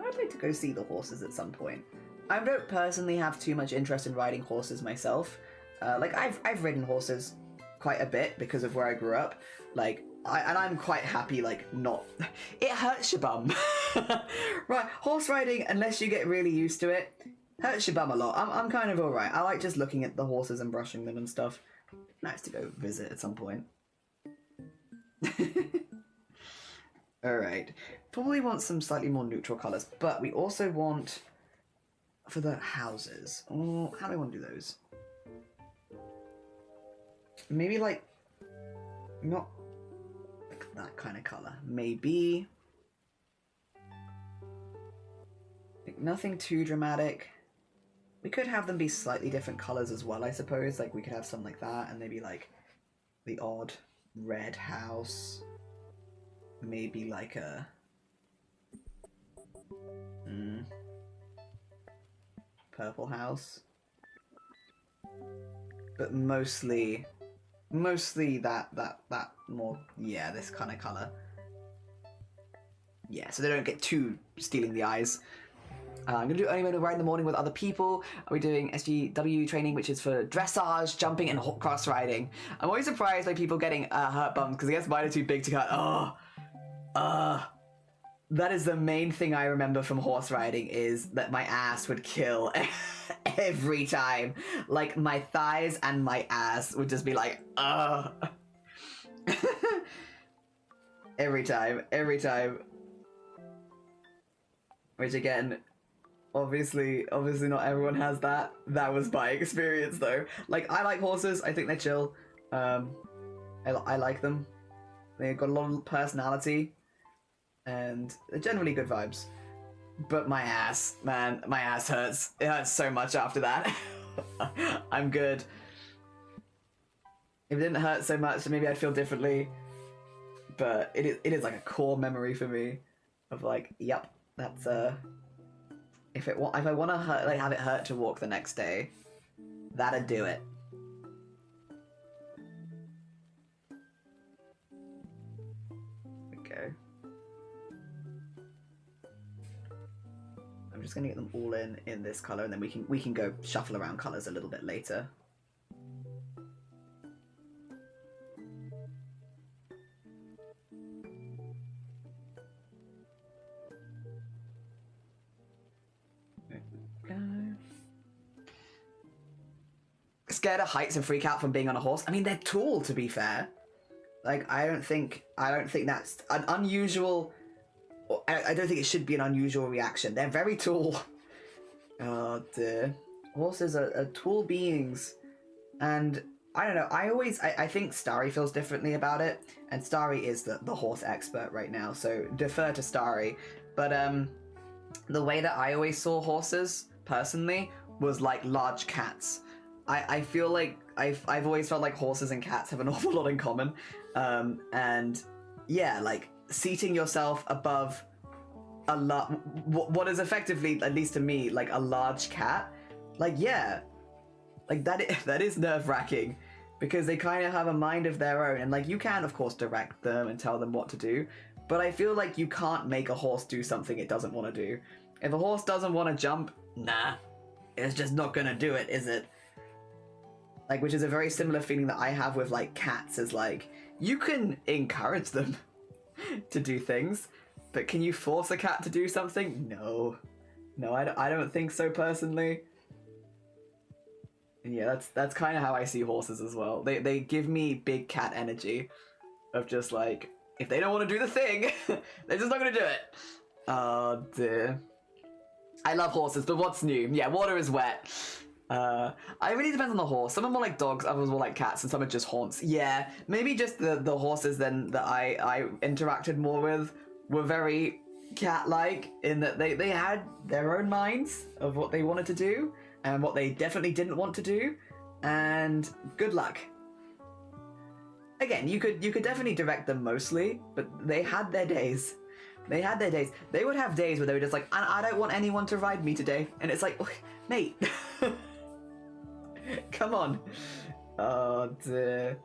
I'd like to go see the horses at some point. I don't personally have too much interest in riding horses myself. Like, I've ridden horses quite a bit because of where I grew up. Like, I'm quite happy, like, not... It hurts your bum. Right, horse riding, unless you get really used to it, hurts your bum a lot. I'm kind of alright. I like just looking at the horses and brushing them and stuff. Nice to go visit at some point. Alright. Probably want some slightly more neutral colours, but we also want... For the houses. Oh, how do I want to do those? Maybe, like... Not... that kind of colour. Maybe... like, nothing too dramatic. We could have them be slightly different colours as well, I suppose. Like, we could have something like that, and maybe, like, the odd red house. Maybe, like, a... purple house. But mostly that more, yeah, this kind of colour. Yeah, so they don't get too stealing the eyes. I'm going to do only mode ride in the morning with other people. We're doing SGW training, which is for dressage, jumping, and cross riding. I'm always surprised by people getting hurt bums, because I guess mine are too big to cut. That is the main thing I remember from horse riding, is that my ass would kill every time. Like, my thighs and my ass would just be like, every time. Which again, obviously not everyone has that. That was my experience though. Like, I like horses, I think they're chill. I like them. They've got a lot of personality. And they're generally good vibes. But my ass, man, my ass hurts. It hurts so much after that. I'm good. If it didn't hurt so much, then maybe I'd feel differently. But it is like a core memory for me of like, yep, that's if I want to have it hurt to walk the next day, that'd do it. Okay. I'm just gonna get them all in this color, and then we can go shuffle around colors a little bit later. Scared of heights and freak out from being on a horse? I mean, they're tall, to be fair. Like, I don't think that's an unusual. I don't think it should be an unusual reaction. They're very tall. Oh dear. Horses are tall beings, and I don't know. I think Starry feels differently about it, and Starry is the horse expert right now, so defer to Starry. But the way that I always saw horses personally was like large cats. I feel like I've always felt like horses and cats have an awful lot in common, and yeah, like seating yourself above what is effectively, at least to me, like a large cat, like yeah, like that is nerve-wracking, because they kind of have a mind of their own, and like you can of course direct them and tell them what to do, but I feel like you can't make a horse do something it doesn't want to do. If a horse doesn't want to jump, nah, it's just not gonna do it, is it? Like, which is a very similar feeling that I have with, like, cats, is like, you can encourage them to do things, but can you force a cat to do something? No. No, I don't think so, personally. And yeah, that's kind of how I see horses as well. They give me big cat energy of just, like, if they don't want to do the thing, they're just not going to do it. Oh, dear. I love horses, but what's new? Yeah, water is wet. It really depends on the horse. Some are more like dogs, others more like cats, and some are just haunts. Yeah, maybe just the horses then that I interacted more with were very cat-like in that they had their own minds of what they wanted to do and what they definitely didn't want to do, and good luck. Again, you could definitely direct them mostly, but they had their days. They had their days. They would have days where they were just like, I don't want anyone to ride me today. And it's like, mate, come on. Oh, dear.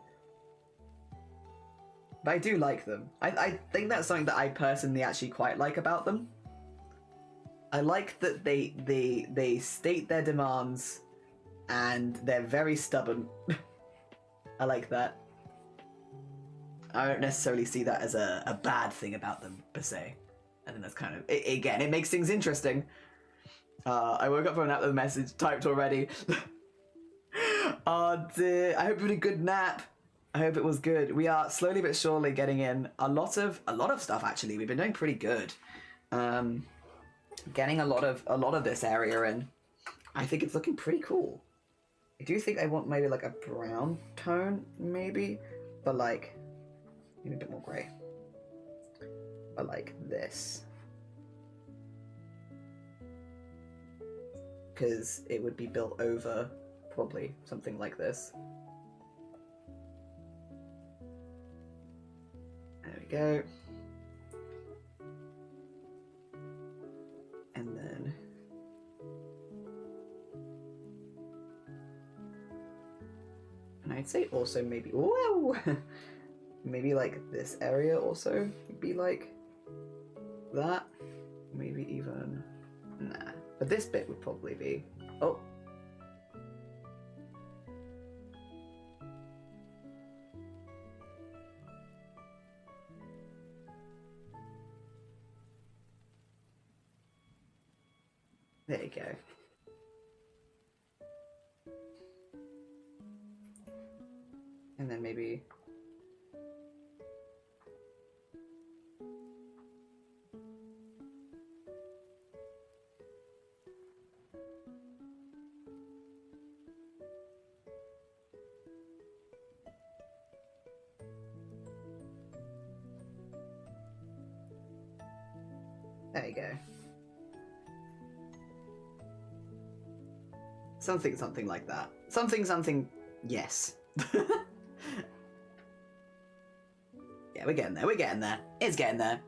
But I do like them. I think that's something that I personally actually quite like about them. I like that they state their demands and they're very stubborn. I like that. I don't necessarily see that as a bad thing about them, per se. And then that's kind of... again, it makes things interesting. I woke up from a nap with a message typed already. Oh dear, I hope you had a good nap. I hope it was good. We are slowly but surely getting in a lot of stuff, actually. We've been doing pretty good. Getting a lot of this area in. I think it's looking pretty cool. I do think I want maybe like a brown tone, maybe. But like... maybe a bit more grey. But like this. Because it would be built over probably something like this. There we go. And then... and I'd say also maybe... whoa! Maybe like this area also would be like that. Maybe even... nah. But this bit would probably be... oh. There you go. And then maybe... there you go. Something like that. Something, yes. Yeah, we're getting there. It's getting there.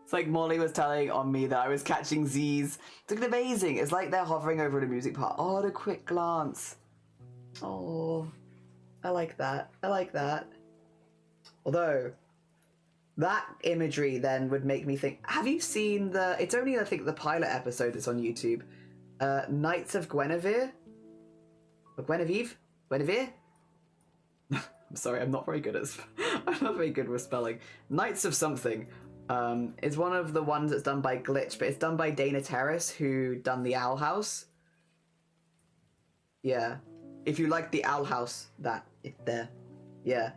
It's like Molly was telling on me that I was catching Z's. It's looking amazing. It's like they're hovering over the music part. Oh, the quick glance. Oh, I like that. I like that. Although, that imagery then would make me think, have you seen it's only, I think, the pilot episode that's on YouTube. Knights of Guinevere? Or Guinevere? Guinevere? I'm sorry, I'm not very good with spelling. Knights of something. Is one of the ones that's done by Glitch, but it's done by Dana Terrace, who done the Owl House. Yeah. If you like the Owl House, there. Yeah.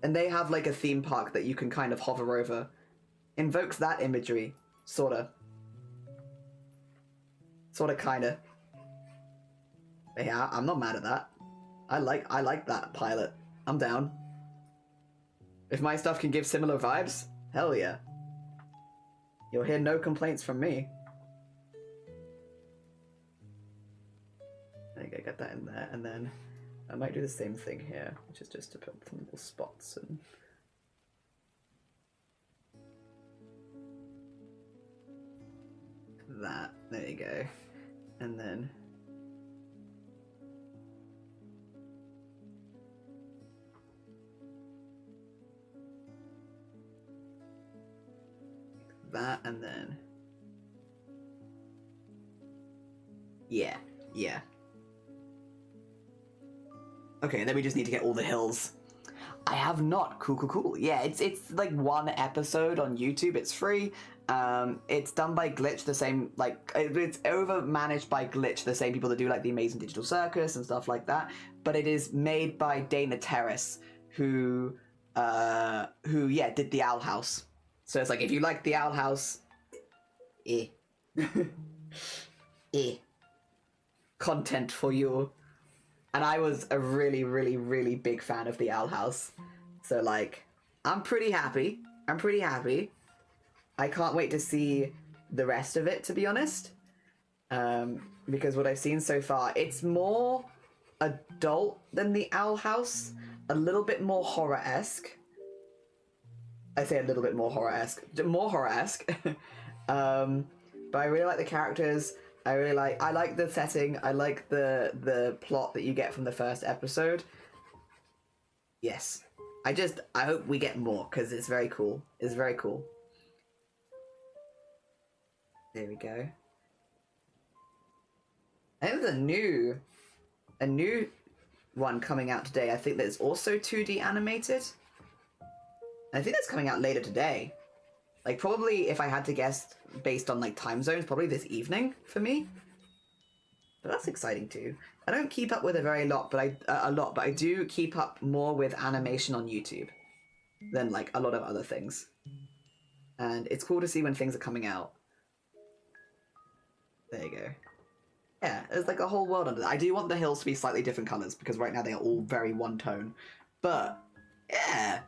And they have like a theme park that you can kind of hover over. Invokes that imagery. Sorta, kinda. But yeah, I'm not mad at that. I like that pilot. I'm down. If my stuff can give similar vibes, hell yeah. You'll hear no complaints from me. There you go, get that in there, and then I might do the same thing here, which is just to put some little spots and... that. There you go. And then... that, and then... Yeah, yeah. Okay, then we just need to get all the hills. I have not. Cool, cool, cool. Yeah, it's like one episode on YouTube. It's free. It's done by Glitch, the same, like, it's over-managed by Glitch, the same people that do, like, the Amazing Digital Circus and stuff like that. But it is made by Dana Terrace, who did the Owl House. So it's like, if you like the Owl House, content for you. And I was a really, really, really big fan of the Owl House. So, like, I'm pretty happy. I can't wait to see the rest of it, to be honest. Because what I've seen so far, it's more adult than the Owl House. A little bit more horror-esque. I say a little bit more horror-esque. More horror-esque. But I really like the characters. I like the setting. I like the plot that you get from the first episode. Yes. I hope we get more, because it's very cool. It's very cool. There we go. I think there's a new one coming out today. I think that's also 2D animated. I think that's coming out later today. Like, probably, if I had to guess, based on, like, time zones, probably this evening for me. But that's exciting, too. I don't keep up with it a lot, but I do keep up more with animation on YouTube than, like, a lot of other things. And it's cool to see when things are coming out. There you go. Yeah, there's, like, a whole world under that. I do want the hills to be slightly different colours, because right now they are all very one tone. But, yeah.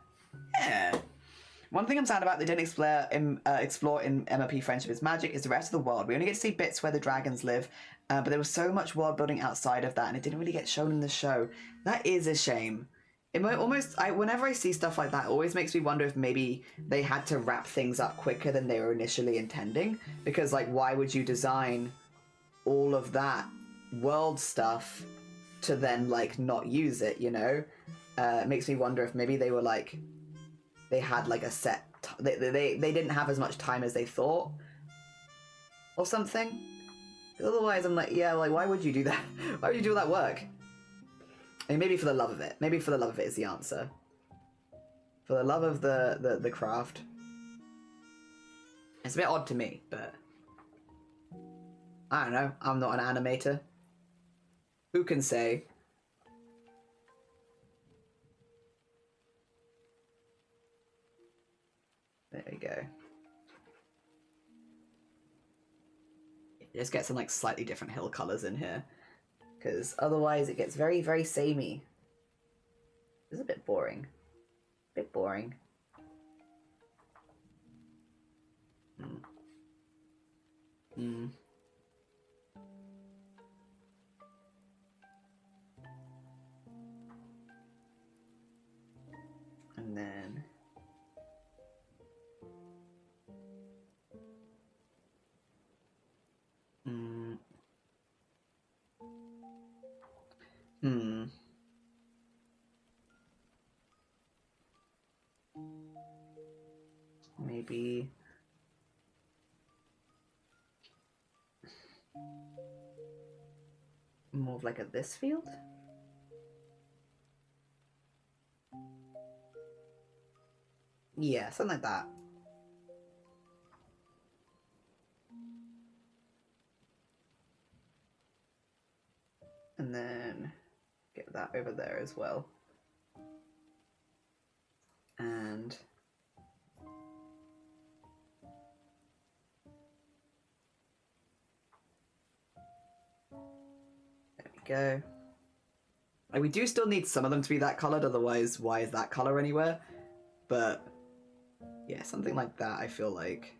One thing I'm sad about they didn't explore in MLP Friendship is Magic is the rest of the world. We only get to see bits where the dragons live, but there was so much world building outside of that, and it didn't really get shown in the show. That is a shame. Whenever I see stuff like that, it always makes me wonder if maybe they had to wrap things up quicker than they were initially intending. Because, like, why would you design all of that world stuff to then, like, not use it, you know? It makes me wonder if maybe they were, like... They had, like, a set... They didn't have as much time as they thought. Or something. Otherwise, I'm like, yeah, like, why would you do that? Why would you do all that work? I mean, maybe for the love of it. Maybe for the love of it is the answer. For the love of the craft. It's a bit odd to me, but... I don't know. I'm not an animator. Who can say? There we go. Just get some, like, slightly different hill colours in here. Because otherwise it gets very, very samey. It's a bit boring. Bit boring. And then... Maybe... more of like a this field? Yeah, something like that. And then get that over there as well. And there we go. Like, we do still need some of them to be that coloured, otherwise why is that colour anywhere? But yeah, something like that I feel like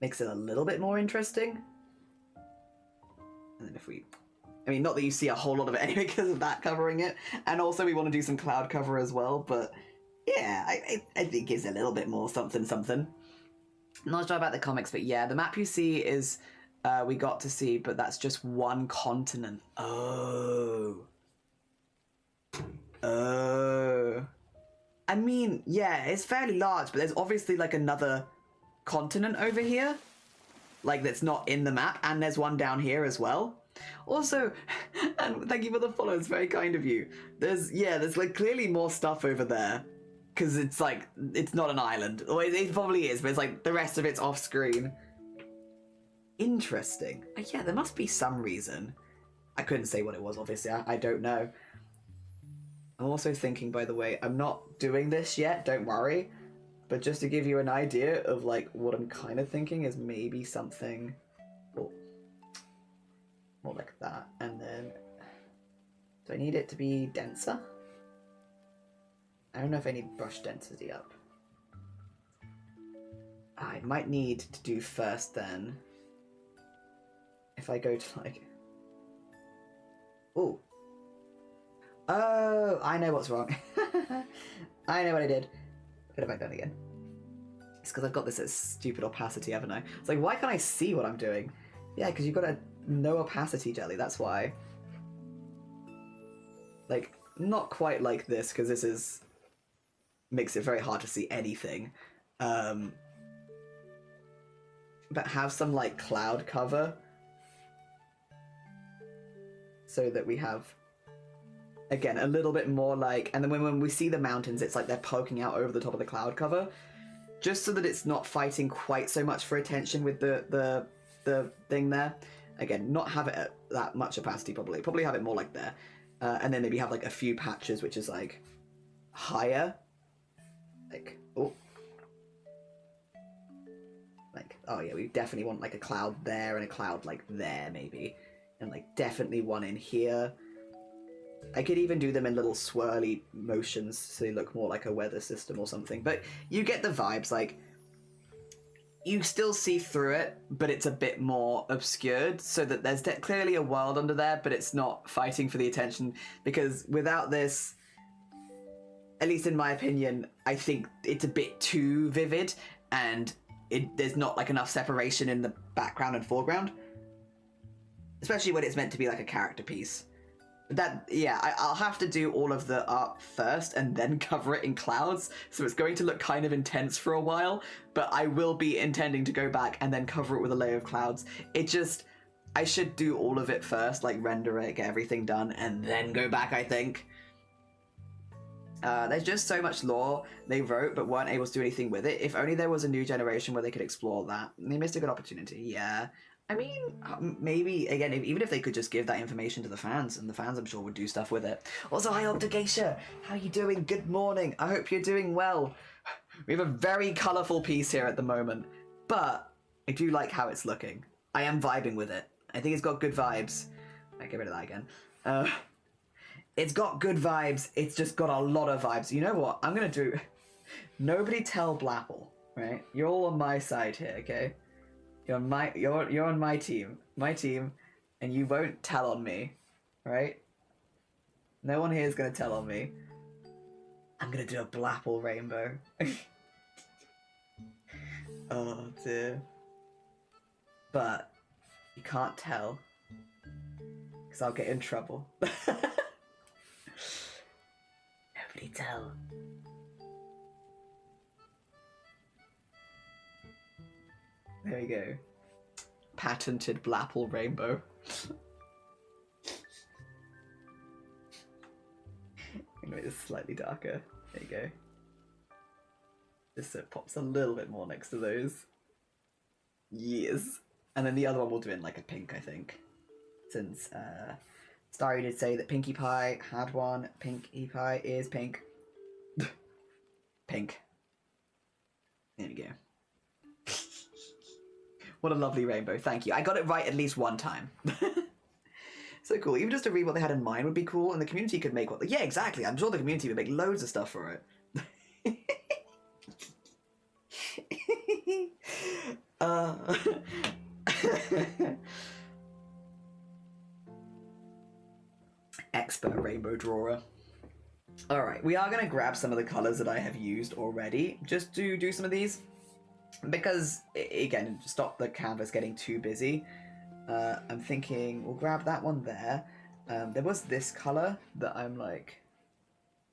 makes it a little bit more interesting. And then if we... I mean, not that you see a whole lot of it anyway because of that covering it. And also we want to do some cloud cover as well, but yeah, I think it's a little bit more something. Not sure about the comics, but yeah, the map you see is, we got to see, but that's just one continent. Oh. I mean, yeah, it's fairly large, but there's obviously like another continent over here, like that's not in the map, and there's one down here as well. Also, and thank you for the follow, it's very kind of you. There's like clearly more stuff over there, because it's like, it's not an island. Or it probably is, but it's like the rest of it's off screen. Interesting. Yeah, there must be some reason. I couldn't say what it was, obviously, I don't know. I'm also thinking, by the way, I'm not doing this yet, don't worry. But just to give you an idea of like what I'm kind of thinking is maybe something more like that. And then, do I need it to be denser? I don't know if I need brush density up. I might need to do first then. If I go to like, oh, I know what's wrong. I know what I did. Put it back down again. It's because I've got this at stupid opacity, haven't I? It's like, why can't I see what I'm doing? Yeah, because you've got a no opacity jelly, that's why. Like, not quite like this, because this is... makes it very hard to see anything. But have some, like, cloud cover. So that we have... Again, a little bit more like... And then when we see the mountains, it's like they're poking out over the top of the cloud cover. Just so that it's not fighting quite so much for attention with the thing there. Again, not have it at that much opacity probably. Probably have it more like there. And then maybe have like a few patches which is like higher. Like, oh. Like, oh yeah, we definitely want like a cloud there and a cloud like there maybe. And like definitely one in here. I could even do them in little swirly motions so they look more like a weather system or something. But you get the vibes, like, you still see through it, but it's a bit more obscured so that there's clearly a world under there, but it's not fighting for the attention. Because without this, at least in my opinion, I think it's a bit too vivid and there's not like enough separation in the background and foreground. Especially when it's meant to be like a character piece. That, yeah, I'll have to do all of the art first and then cover it in clouds, so it's going to look kind of intense for a while, but I will be intending to go back and then cover it with a layer of clouds. It just, I should do all of it first, like render it, get everything done, and then go back, I think. There's just so much lore they wrote but weren't able to do anything with it. If only there was a new generation where they could explore that. They missed a good opportunity, yeah. I mean, maybe, again, even if they could just give that information to the fans, and the fans, I'm sure, would do stuff with it. Also, hi, Optigeisha! How are you doing? Good morning! I hope you're doing well. We have a very colourful piece here at the moment, but I do like how it's looking. I am vibing with it. I think it's got good vibes. I get rid of that again. It's got good vibes. It's just got a lot of vibes. You know what? I'm going to do... Nobody tell Blapple, right? You're all on my side here, okay? You're on my team, and you won't tell on me, right? No one here is gonna tell on me. I'm gonna do a Blapple rainbow. Oh dear. But you can't tell, because I'll get in trouble. Nobody tell. There we go. Patented Blapple rainbow. I'm gonna make this slightly darker. There you go. Just so it pops a little bit more next to those. Yes. And then the other one we'll do in like a pink, I think. Since Starry did say that Pinkie Pie had one. Pinkie Pie is pink. Pink. There we go. What a lovely rainbow, thank you. I got it right at least one time. So cool, even just to read what they had in mind would be cool, and the community could make what... Yeah, exactly, I'm sure the community would make loads of stuff for it. Expert rainbow drawer. Alright, we are going to grab some of the colours that I have used already, just to do some of these. Because, again, stop the canvas getting too busy. I'm thinking we'll grab that one there. There was this colour that I'm like...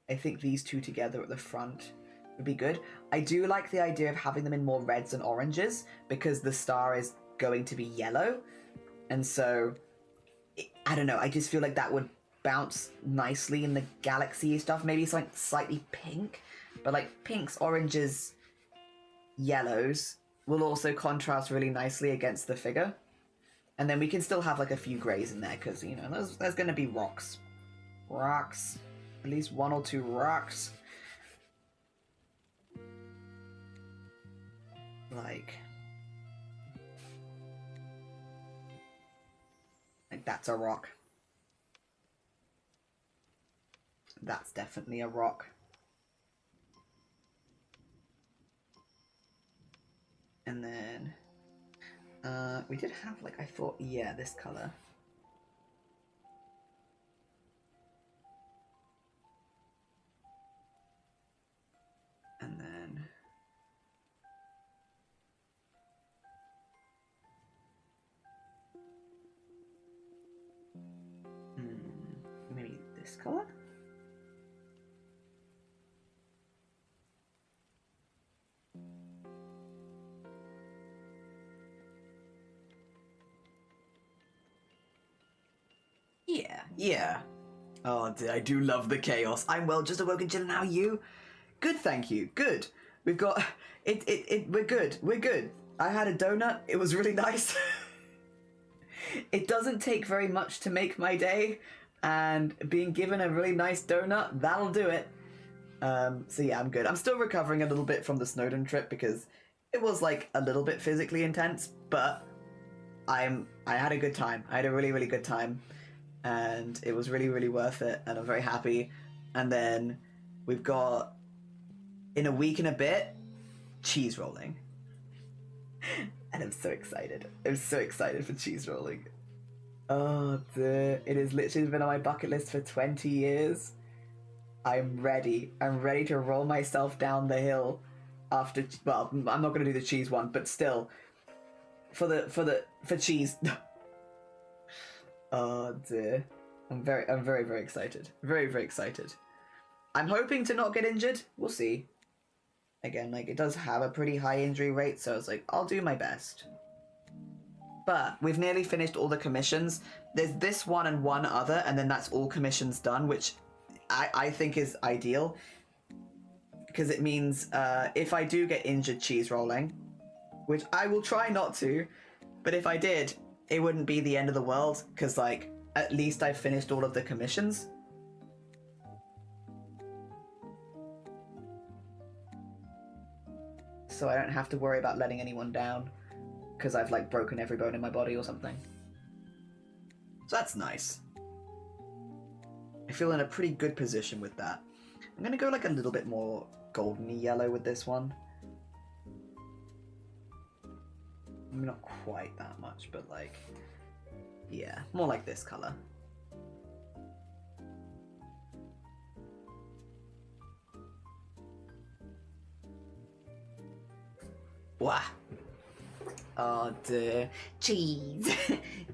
I think these two together at the front would be good. I do like the idea of having them in more reds and oranges because the star is going to be yellow. And so, I don't know, I just feel like that would bounce nicely in the galaxy stuff. Maybe something slightly pink, but like pinks, oranges, yellows will also contrast really nicely against the figure. And then we can still have like a few greys in there because, you know, there's going to be rocks. Rocks. At least 1 or 2 rocks. Like that's a rock. That's definitely a rock. And then we did have like, I thought, yeah, this color. And then maybe this color? Yeah. Oh, I do love the chaos. I'm well, just awoken, chilling. How are you? Good, thank you. Good. We've got we're good. We're good. I had a donut. It was really nice. It doesn't take very much to make my day, and being given a really nice donut, that'll do it. So yeah, I'm good. I'm still recovering a little bit from the Snowdon trip because it was like a little bit physically intense, but I had a good time. I had a really, really good time, and it was really, really worth it, and I'm very happy. And then we've got, in a week and a bit, cheese rolling. And I'm so excited. I'm so excited for cheese rolling. Oh, dear. It has literally been on my bucket list for 20 years. I'm ready. I'm ready to roll myself down the hill after, well, I'm not going to do the cheese one, but still, for cheese. Oh, dear. I'm very, very excited. Very, very excited. I'm hoping to not get injured. We'll see. Again, like, it does have a pretty high injury rate, so it's like, I'll do my best. But we've nearly finished all the commissions. There's this one and one other, and then that's all commissions done, which I think is ideal. Because it means if I do get injured cheese rolling, which I will try not to, but if I did, it wouldn't be the end of the world, because, like, at least I've finished all of the commissions. So I don't have to worry about letting anyone down because I've like broken every bone in my body or something. So that's nice. I feel in a pretty good position with that. I'm gonna go like a little bit more goldeny yellow with this one. Not quite that much, but like, yeah, more like this color. Wah. Oh dear. Cheese.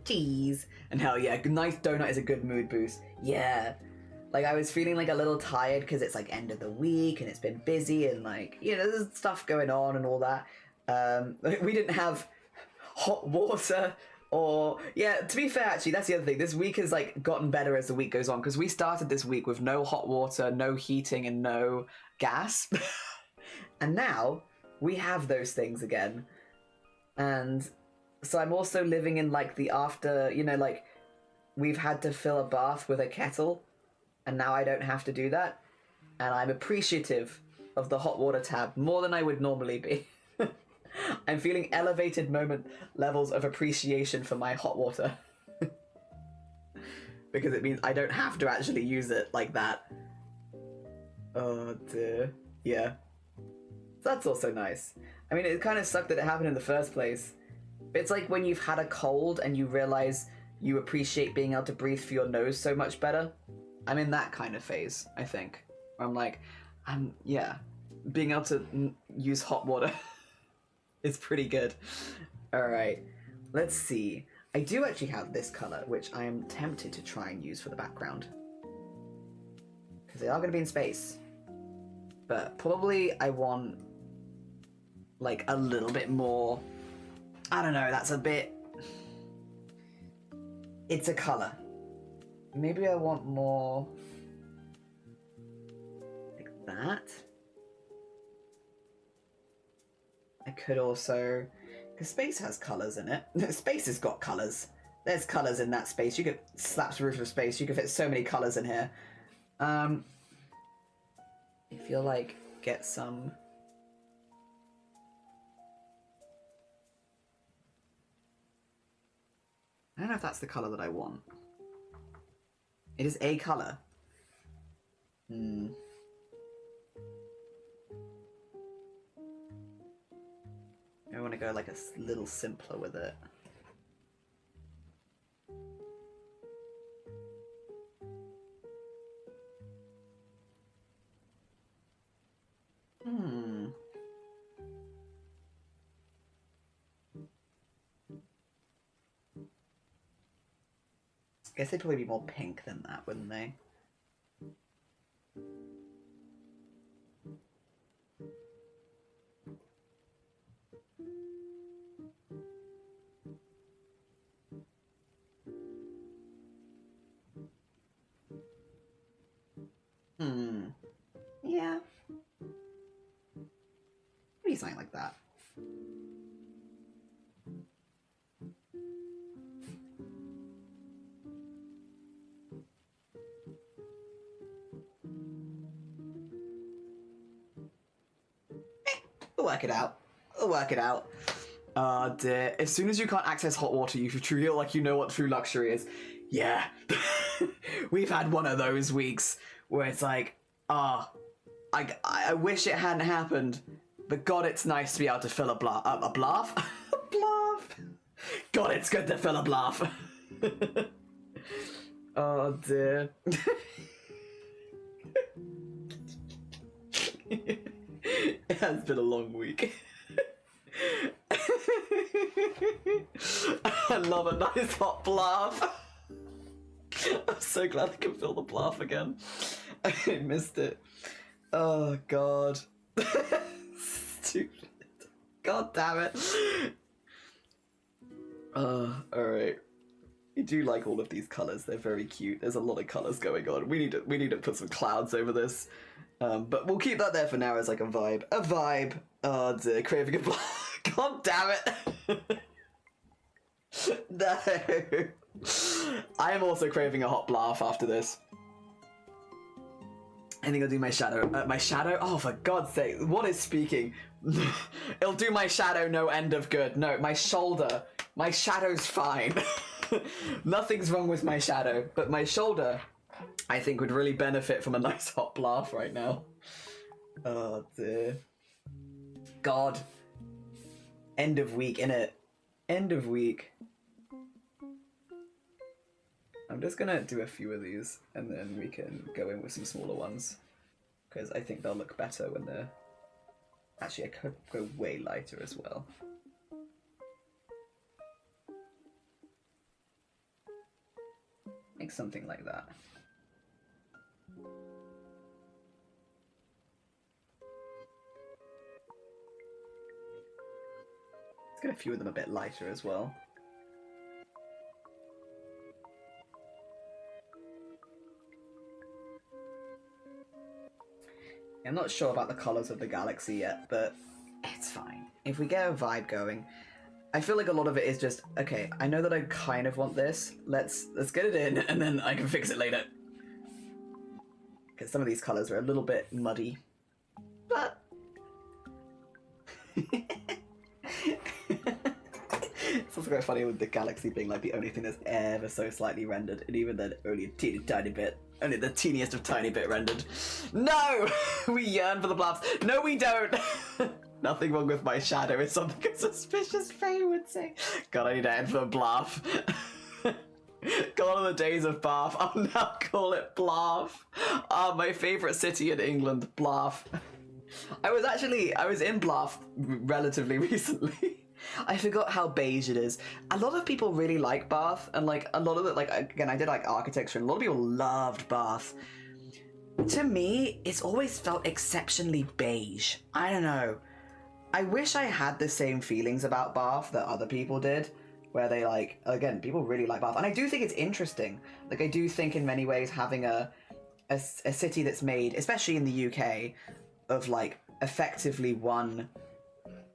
Cheese. And hell yeah, a nice donut is a good mood boost. Yeah. Like, I was feeling like a little tired because it's like end of the week and it's been busy and like, you know, there's stuff going on and all that. We didn't have hot water or, yeah, to be fair, actually, that's the other thing. This week has like gotten better as the week goes on because we started this week with no hot water, no heating and no gas. And now we have those things again. And so I'm also living in like the after, you know, like we've had to fill a bath with a kettle and now I don't have to do that. And I'm appreciative of the hot water tab more than I would normally be. I'm feeling elevated moment levels of appreciation for my hot water. Because it means I don't have to actually use it like that. Oh dear. Yeah. So that's also nice. I mean, it kind of sucked that it happened in the first place. It's like when you've had a cold and you realize you appreciate being able to breathe through your nose so much better. I'm in that kind of phase, I think. Where I'm like, yeah, being able to use hot water is pretty good. All right, let's see. I do actually have this color, which I am tempted to try and use for the background. Because they are going to be in space. But probably I want like a little bit more. I don't know, that's a bit. It's a color. Maybe I want more like that. I could also, because space has colors in it. Space has got colors. There's colors in that space. You could slap the roof of space. You could fit so many colors in here. If you'll like get some. I don't know if that's the color that I want. It is a color. I want to go like a little simpler with it. I guess they'd probably be more pink than that, wouldn't they? Yeah. Maybe something like that. We'll work it out. We'll work it out. Dear. As soon as you can't access hot water, you feel like you know what true luxury is. Yeah. We've had one of those weeks where it's like, I wish it hadn't happened, but God, it's nice to be able to fill a blaff. A blaff? A blaff? God, it's good to fill a blaff. Oh, dear. It has been a long week. I love a nice hot blaff. I'm so glad I can fill the blaff again. I missed it. Oh, God. Stupid. God damn it. Alright. I do like all of these colours. They're very cute. There's a lot of colours going on. We need to put some clouds over this. But we'll keep that there for now as like a vibe. A vibe. Oh dear, craving a blaff. God damn it. No. I am also craving a hot blaff after this. I think I'll do my shadow. My shadow? Oh, for God's sake. What is speaking? It'll do my shadow no end of good. No, my shoulder. My shadow's fine. Nothing's wrong with my shadow. But my shoulder, I think, would really benefit from a nice hot blaff right now. Oh, dear. God. End of week, innit? End of week. I'm just gonna do a few of these, and then we can go in with some smaller ones. Because I think they'll look better when they're... Actually, I could go way lighter as well. Make something like that. Let's get a few of them a bit lighter as well. I'm not sure about the colours of the galaxy yet, but it's fine. If we get a vibe going, I feel like a lot of it is just, okay, I know that I kind of want this. Let's get it in, and then I can fix it later. Because some of these colours are a little bit muddy. But... It's also quite funny with the galaxy being like the only thing that's ever so slightly rendered, and even then only a teeny tiny bit. Only the teeniest of tiny bit rendered. No! We yearn for the blaffs. No, we don't! Nothing wrong with my shadow is something a suspicious Faye would say. God, I need to end for a blaff. Gone are the days of Bath. I'll now call it Blaff. Ah, my favourite city in England, Blaff. I was in Blaff relatively recently. I forgot how beige it is. A lot of people really like Bath, and like a lot of it, like again, I did like architecture, and a lot of people loved Bath. to me, it's always felt exceptionally beige. I don't know. I wish I had the same feelings about Bath that other people did, where they like, again, people really like Bath. And I do think it's interesting. Like, I do think in many ways having a city that's made, especially in the UK, of like effectively one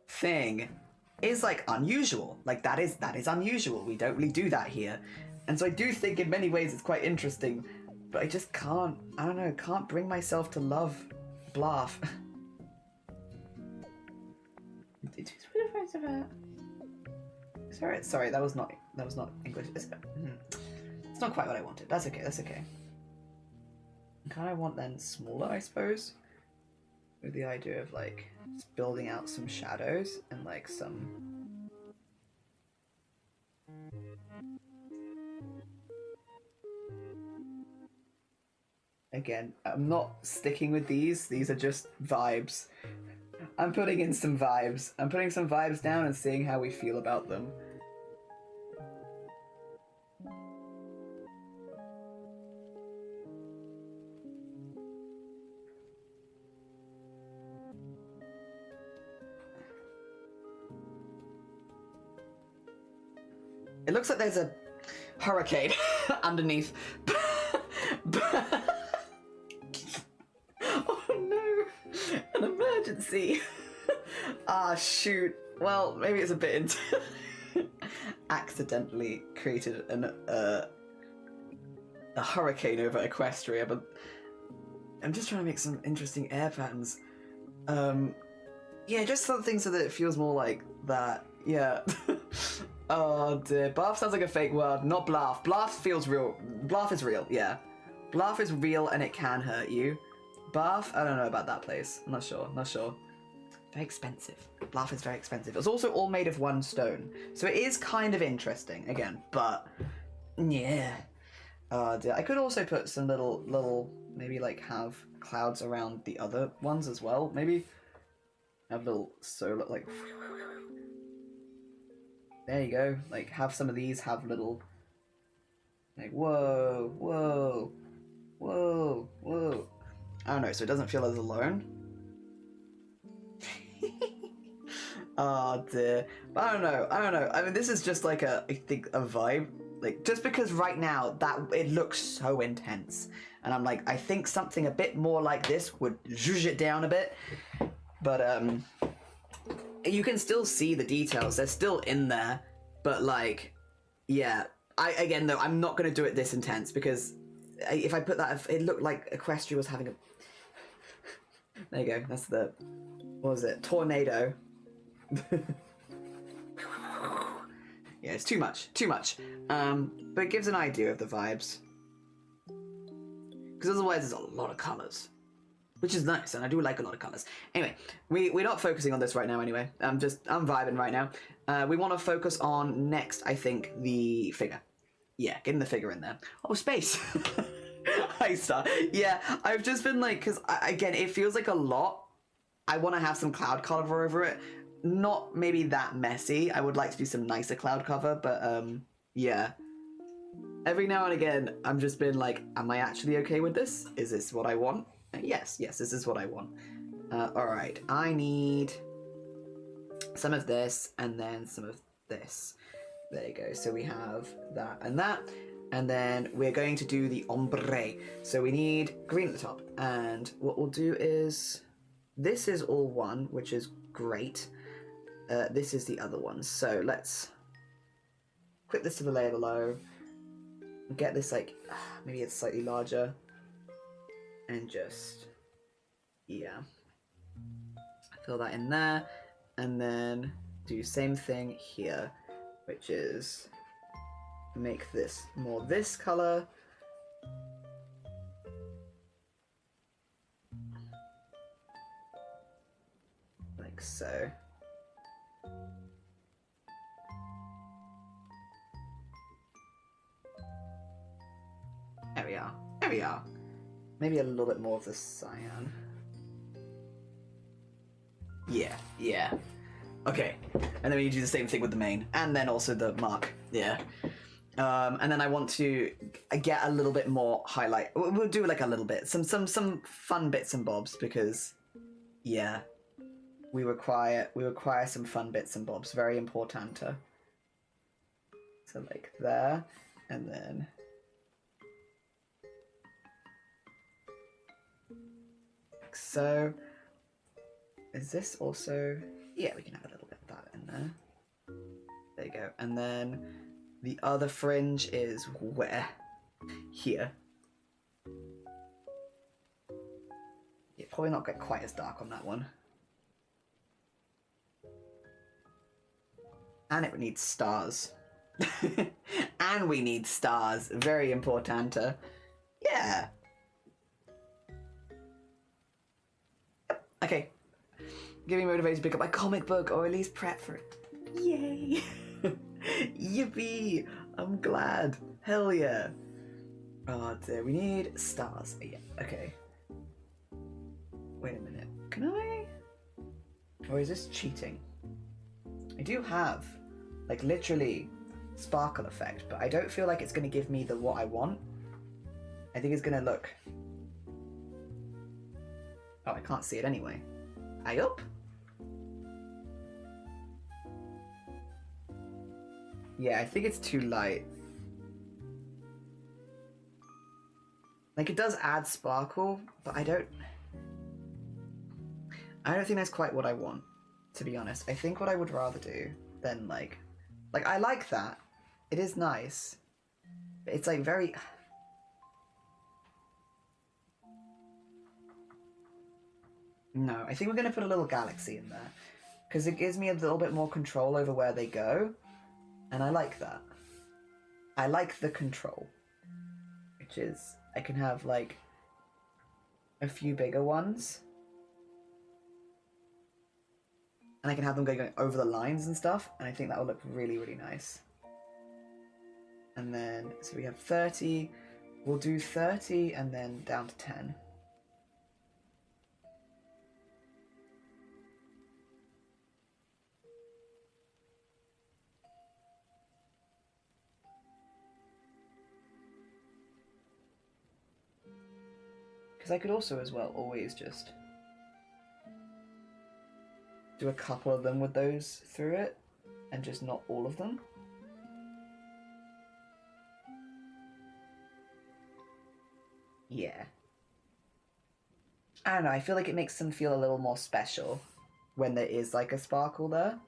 thing is like unusual. Like that is unusual. We don't really do that here. And so I do think in many ways it's quite interesting, but I just can't, I don't know, can't bring myself to love Bluff. Sorry, that was not English. It's not quite what I wanted. That's okay, that's okay. Kind of want then smaller, I suppose, with the idea of like just building out some shadows and like some again, I'm not sticking with these. These are just vibes. I'm putting in some vibes. I'm putting some vibes down and seeing how we feel about them. It looks like there's a hurricane underneath. Oh no, an emergency. Ah, shoot. Well, maybe it's a bit accidentally created a hurricane over Equestria, but I'm just trying to make some interesting air patterns. Yeah, just something so that it feels more like that. Yeah. Oh dear, Bluff sounds like a fake word, not Bluff. Bluff feels real. Bluff is real, yeah. Bluff is real and it can hurt you. Bath, I don't know about that place. I'm not sure, not sure. Very expensive. Bluff is very expensive. It's also all made of one stone, so it is kind of interesting, again, but yeah. Oh dear, I could also put some little, maybe like have clouds around the other ones as well, maybe. Have little solar, like, there you go, like have some of these have little, like, whoa, whoa, whoa, whoa. I don't know, so it doesn't feel as alone. Oh dear. But I don't know. I mean, this is just like I think a vibe. Like, just because right now that it looks so intense. And I'm like, I think something a bit more like this would zhuzh it down a bit. But you can still see the details. They're still in there. But like, yeah. Again though, I'm not gonna do it this intense because if I put that, it looked like Equestria was having a... There you go, that's the... What was it? Tornado. Yeah, it's too much. But it gives an idea of the vibes. Because otherwise there's a lot of colours. Which is nice, and I do like a lot of colours. Anyway, we're not focusing on this right now anyway. I'm vibing right now. We want to focus on next, I think, the figure. Yeah, getting the figure in there. Oh, space! Hi, Star. Yeah, I've just been like, because again, it feels like a lot. I want to have some cloud cover over it. Not maybe that messy. I would like to do some nicer cloud cover, but yeah. Every now and again, I'm just been like, am I actually okay with this? Is this what I want? Yes, this is what I want. Alright, I need some of this and then some of this. There you go. So we have that, and then we're going to do the ombre. So we need green at the top, and what we'll do is, this is all one, which is great. This is the other one. So let's click this to the layer below, get this like, maybe it's slightly larger, and just, yeah, fill that in there, and then do same thing here, which is make this more this color. Like so. There we are. Maybe a little bit more of the cyan. Yeah. Okay. And then we do the same thing with the main. And then also the mark. Yeah. And then I want to get a little bit more highlight. We'll do like a little bit, some fun bits and bobs, because yeah, we require some fun bits and bobs. Very important. So like there, and then like so. Is this also? Yeah, we can have a little bit of that in there. There you go. And then the other fringe is where? Here. Yeah, probably not get quite as dark on that one. And it needs stars. And we need stars. Very important. Yeah. Okay. Give me motivation to pick up my comic book, or at least prep for it. Yay! Yippee! I'm glad. Hell yeah. Oh dear, we need stars. Yeah, okay. Wait a minute. Can I? Or is this cheating? I do have, like, literally sparkle effect, but I don't feel like it's going to give me the what I want. I think it's going to look... Oh, I can't see it anyway. Aye up? Yeah, I think it's too light. Like, it does add sparkle, but I don't think that's quite what I want, to be honest. I think what I would rather do than, like, I like that. It is nice. But it's, like, very... No, I think we're going to put a little galaxy in there, because it gives me a little bit more control over where they go. And I like that. I like the control. Which is, I can have, like, a few bigger ones. And I can have them going over the lines and stuff. And I think that will look really, really nice. And then, so we have 30. We'll do 30 and then down to 10. I could also as well always just do a couple of them with those through it and just not all of them. Yeah. I don't know, I feel like it makes them feel a little more special when there is like a sparkle there.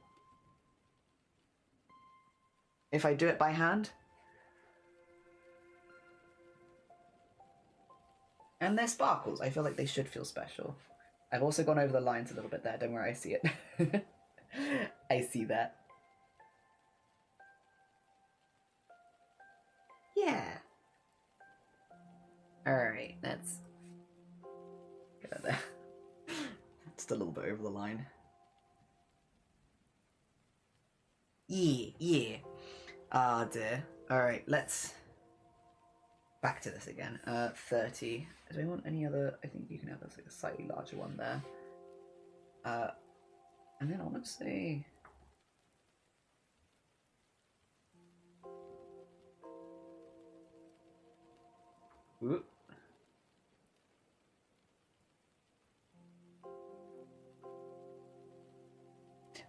If I do it by hand. And they're sparkles. I feel like they should feel special. I've also gone over the lines a little bit there. Don't worry, I see it. I see that. Yeah. Alright, that's... Get that there. Just a little bit over the line. Yeah. Ah, dear. Alright, let's... Back to this again. 30. Do we want any other? I think you can have this, like, a slightly larger one there. And then honestly... Ooh.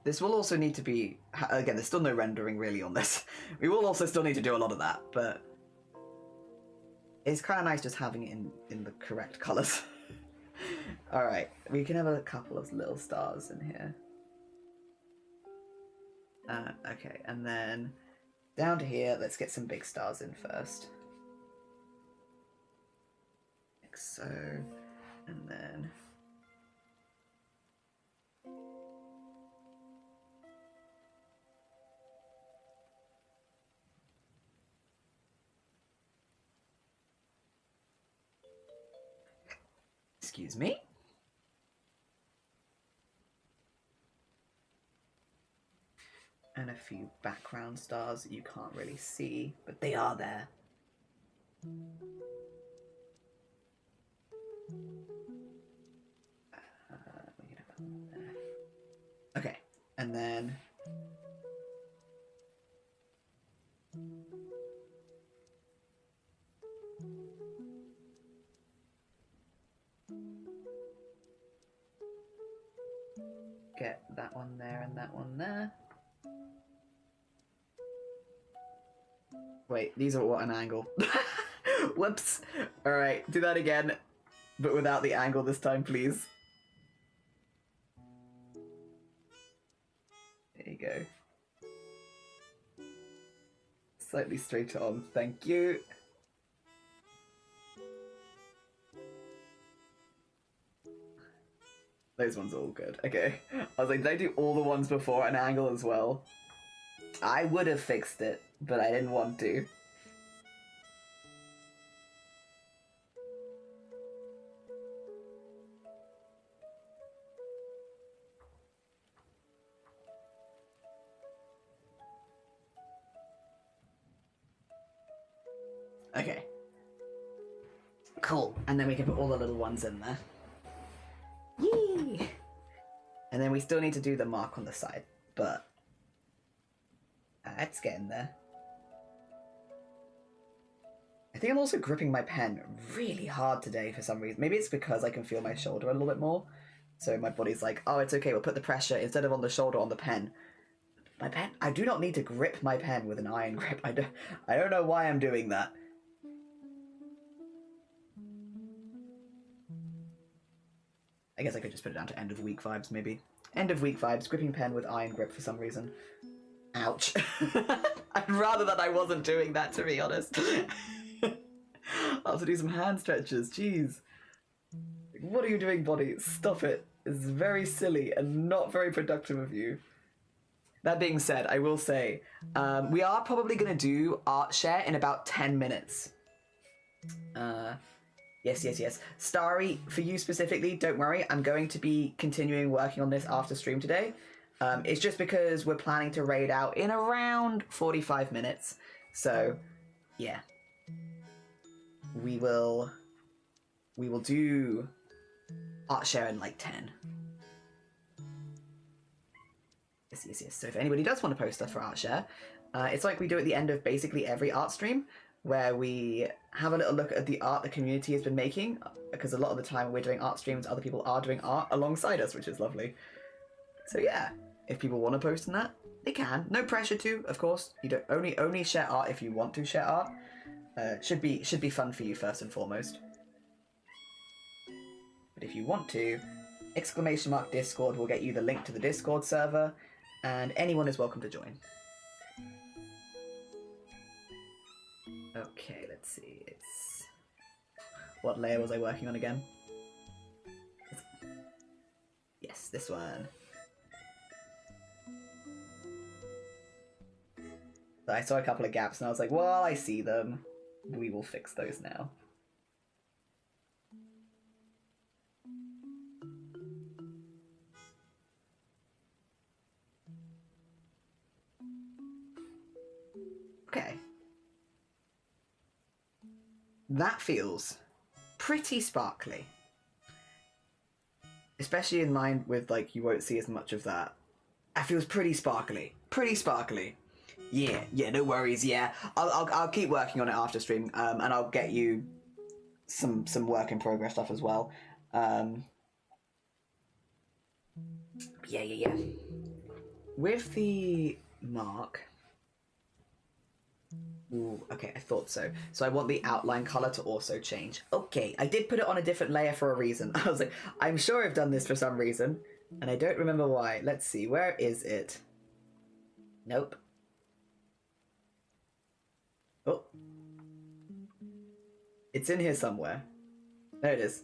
This will also need to be... Again, there's still no rendering really on this. We will also still need to do a lot of that, but... It's kind of nice just having it in the correct colours. Alright, we can have a couple of little stars in here. Okay, and then down to here, let's get some big stars in first. Like so, and then... Excuse me. And a few background stars that you can't really see, but they are there. We can have that there. Okay, and then get that one there and that one there. Wait, these are what an angle. Whoops. Alright, do that again, but without the angle this time, please. There you go. Slightly straight on, thank you. Those ones are all good. Okay. I was like, did I do all the ones before an angle as well? I would have fixed it, but I didn't want to. Okay. Cool. And then we can put all the little ones in there. Yee! And then we still need to do the mark on the side, but it's getting there. I think I'm also gripping my pen really hard today for some reason. Maybe it's because I can feel my shoulder a little bit more. So my body's like, oh, it's okay, we'll put the pressure instead of on the shoulder on the pen. My pen, I do not need to grip my pen with an iron grip. I don't know why I'm doing that. I guess I could just put it down to end of week vibes, maybe. End of week vibes, gripping pen with iron grip for some reason. Ouch. I'd rather that I wasn't doing that, to be honest. I'll have to do some hand stretches, jeez. What are you doing, body? Stop it. It's very silly and not very productive of you. That being said, I will say, we are probably going to do art share in about 10 minutes. Yes. Starry, for you specifically, don't worry. I'm going to be continuing working on this after stream today. It's just because we're planning to raid out in around 45 minutes. So, yeah. We will do art share in like 10. Yes. So if anybody does want to post stuff for art share, it's like we do at the end of basically every art stream, where we have a little look at the art the community has been making, because a lot of the time when we're doing art streams, other people are doing art alongside us, which is lovely. So yeah, if people want to post in that, they can. No pressure to, of course. You don't only share art if you want to share art. Should be fun for you first and foremost. But if you want to, !Discord will get you the link to the Discord server, and anyone is welcome to join. Okay, let's see. It's... What layer was I working on again? Yes, this one. So I saw a couple of gaps and I was like, well, I see them. We will fix those now. Okay. That feels pretty sparkly. Especially in mind with, like, you won't see as much of that. That feels pretty sparkly. Pretty sparkly. Yeah, no worries, yeah. I'll keep working on it after stream, and I'll get you some work in progress stuff as well. Yeah. With the mark... Ooh, okay, I thought so. So I want the outline color to also change. Okay, I did put it on a different layer for a reason. I was like, I'm sure I've done this for some reason, and I don't remember why. Let's see, where is it? Nope. Oh. It's in here somewhere. There it is.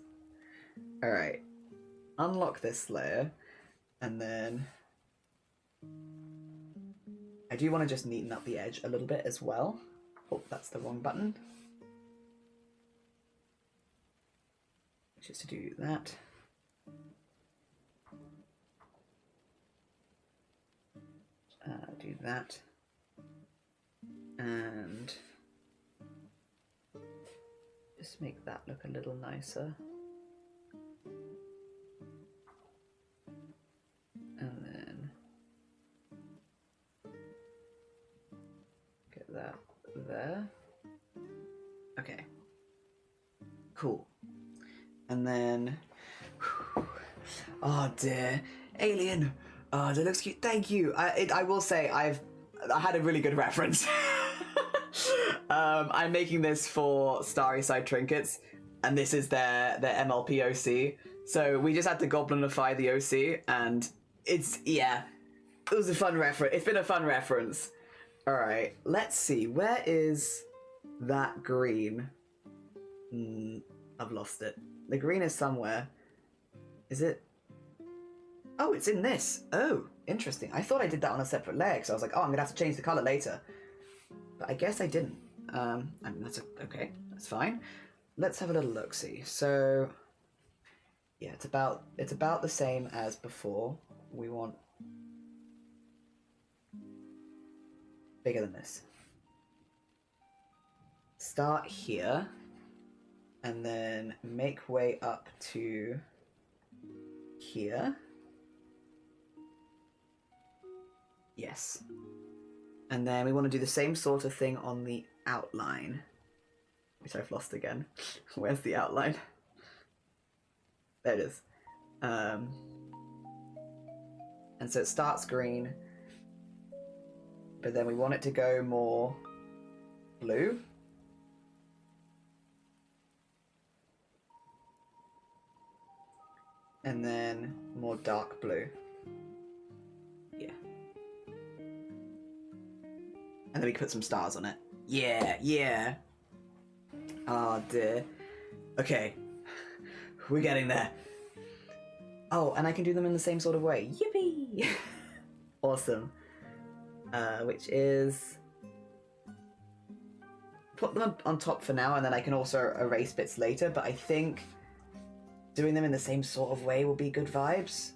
Alright. Unlock this layer, and then... I do want to just neaten up the edge a little bit as well. Oh, that's the wrong button. Just to do that. Do that. And just make that look a little nicer. And then get that there. Okay. Cool. And then, oh dear. Alien. Oh, that looks cute. Thank you. I will say I had a really good reference. I'm making this for Starry Side Trinkets, and this is their MLP OC. So we just had to goblinify the OC, and it's, yeah, it was a fun reference. It's been a fun reference. All right, let's see. Where is that green? I've lost it. The green is somewhere. Is it? Oh, it's in this. Oh, interesting. I thought I did that on a separate layer, so I was like, oh, I'm gonna have to change the color later. But I guess I didn't. I mean, okay, that's fine. Let's have a little look-see. So, yeah, it's about the same as before. We want bigger than this. Start here, and then make way up to here. Yes. And then we want to do the same sort of thing on the outline, which I've lost again. Where's the outline? There it is. And so it starts green, but then we want it to go more blue. And then more dark blue. Yeah. And then we can put some stars on it. Yeah, yeah. Oh dear. Okay. We're getting there. Oh, and I can do them in the same sort of way. Yippee! Awesome. Which is... Put them on top for now, and then I can also erase bits later, but I think doing them in the same sort of way will be good vibes.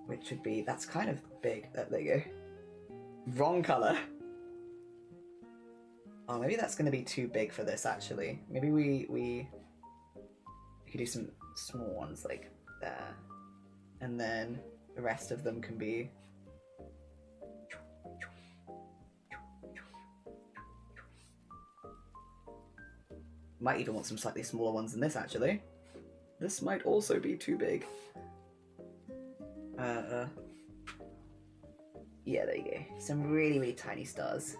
Which would be... That's kind of big. There you go. Wrong colour. Oh, maybe that's going to be too big for this, actually. Maybe we could do some small ones, like there. And then the rest of them can be... Might even want some slightly smaller ones than this, actually. This might also be too big. Yeah, there you go. Some really, really tiny stars.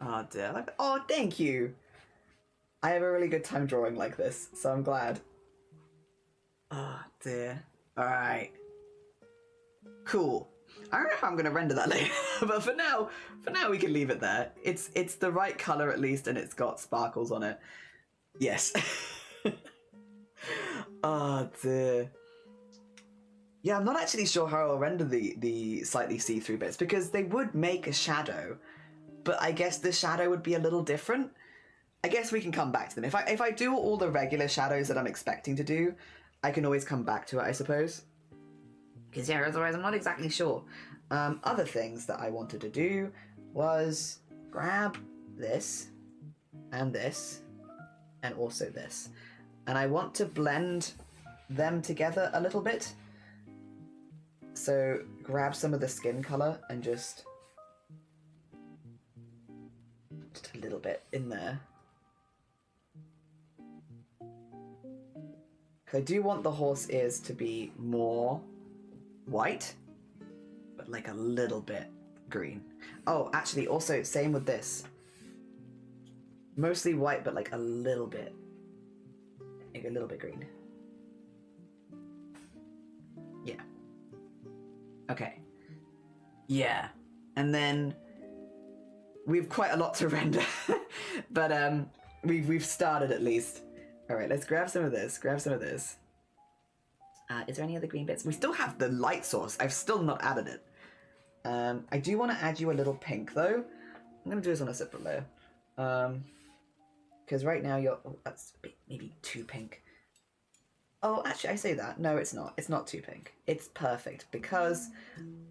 Oh dear. Oh, thank you! I have a really good time drawing like this, so I'm glad. Oh dear. Alright. Cool. I don't know how I'm gonna render that later, but for now we can leave it there. It's the right colour at least, and it's got sparkles on it. Yes. Oh dear. Yeah, I'm not actually sure how I'll render the slightly see-through bits, because they would make a shadow, but I guess the shadow would be a little different. I guess we can come back to them. If I do all the regular shadows that I'm expecting to do, I can always come back to it, I suppose. Because yeah, otherwise I'm not exactly sure. Other things that I wanted to do was grab this, and also this. And I want to blend them together a little bit. So grab some of the skin colour and just a little bit in there. I do want the horse ears to be more white, but like a little bit green. Oh, actually, also, same with this. Mostly white, but like a little bit green. Yeah. Okay. Yeah. And then we've quite a lot to render, but we've started at least. All right, let's grab some of this. Is there any other green bits? We still have the light source. I've still not added it. I do want to add you a little pink though. I'm gonna do this on a separate layer. Because right now you're... Oh, that's a bit, maybe too pink. Oh, actually, I say that. No, it's not. It's not too pink. It's perfect because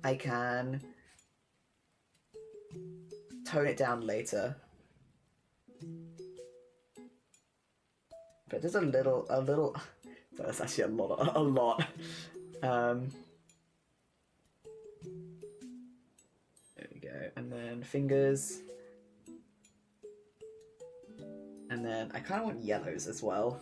I can tone it down later. But there's a little... So that's actually a lot. There we go. And then fingers. And then I kind of want yellows as well.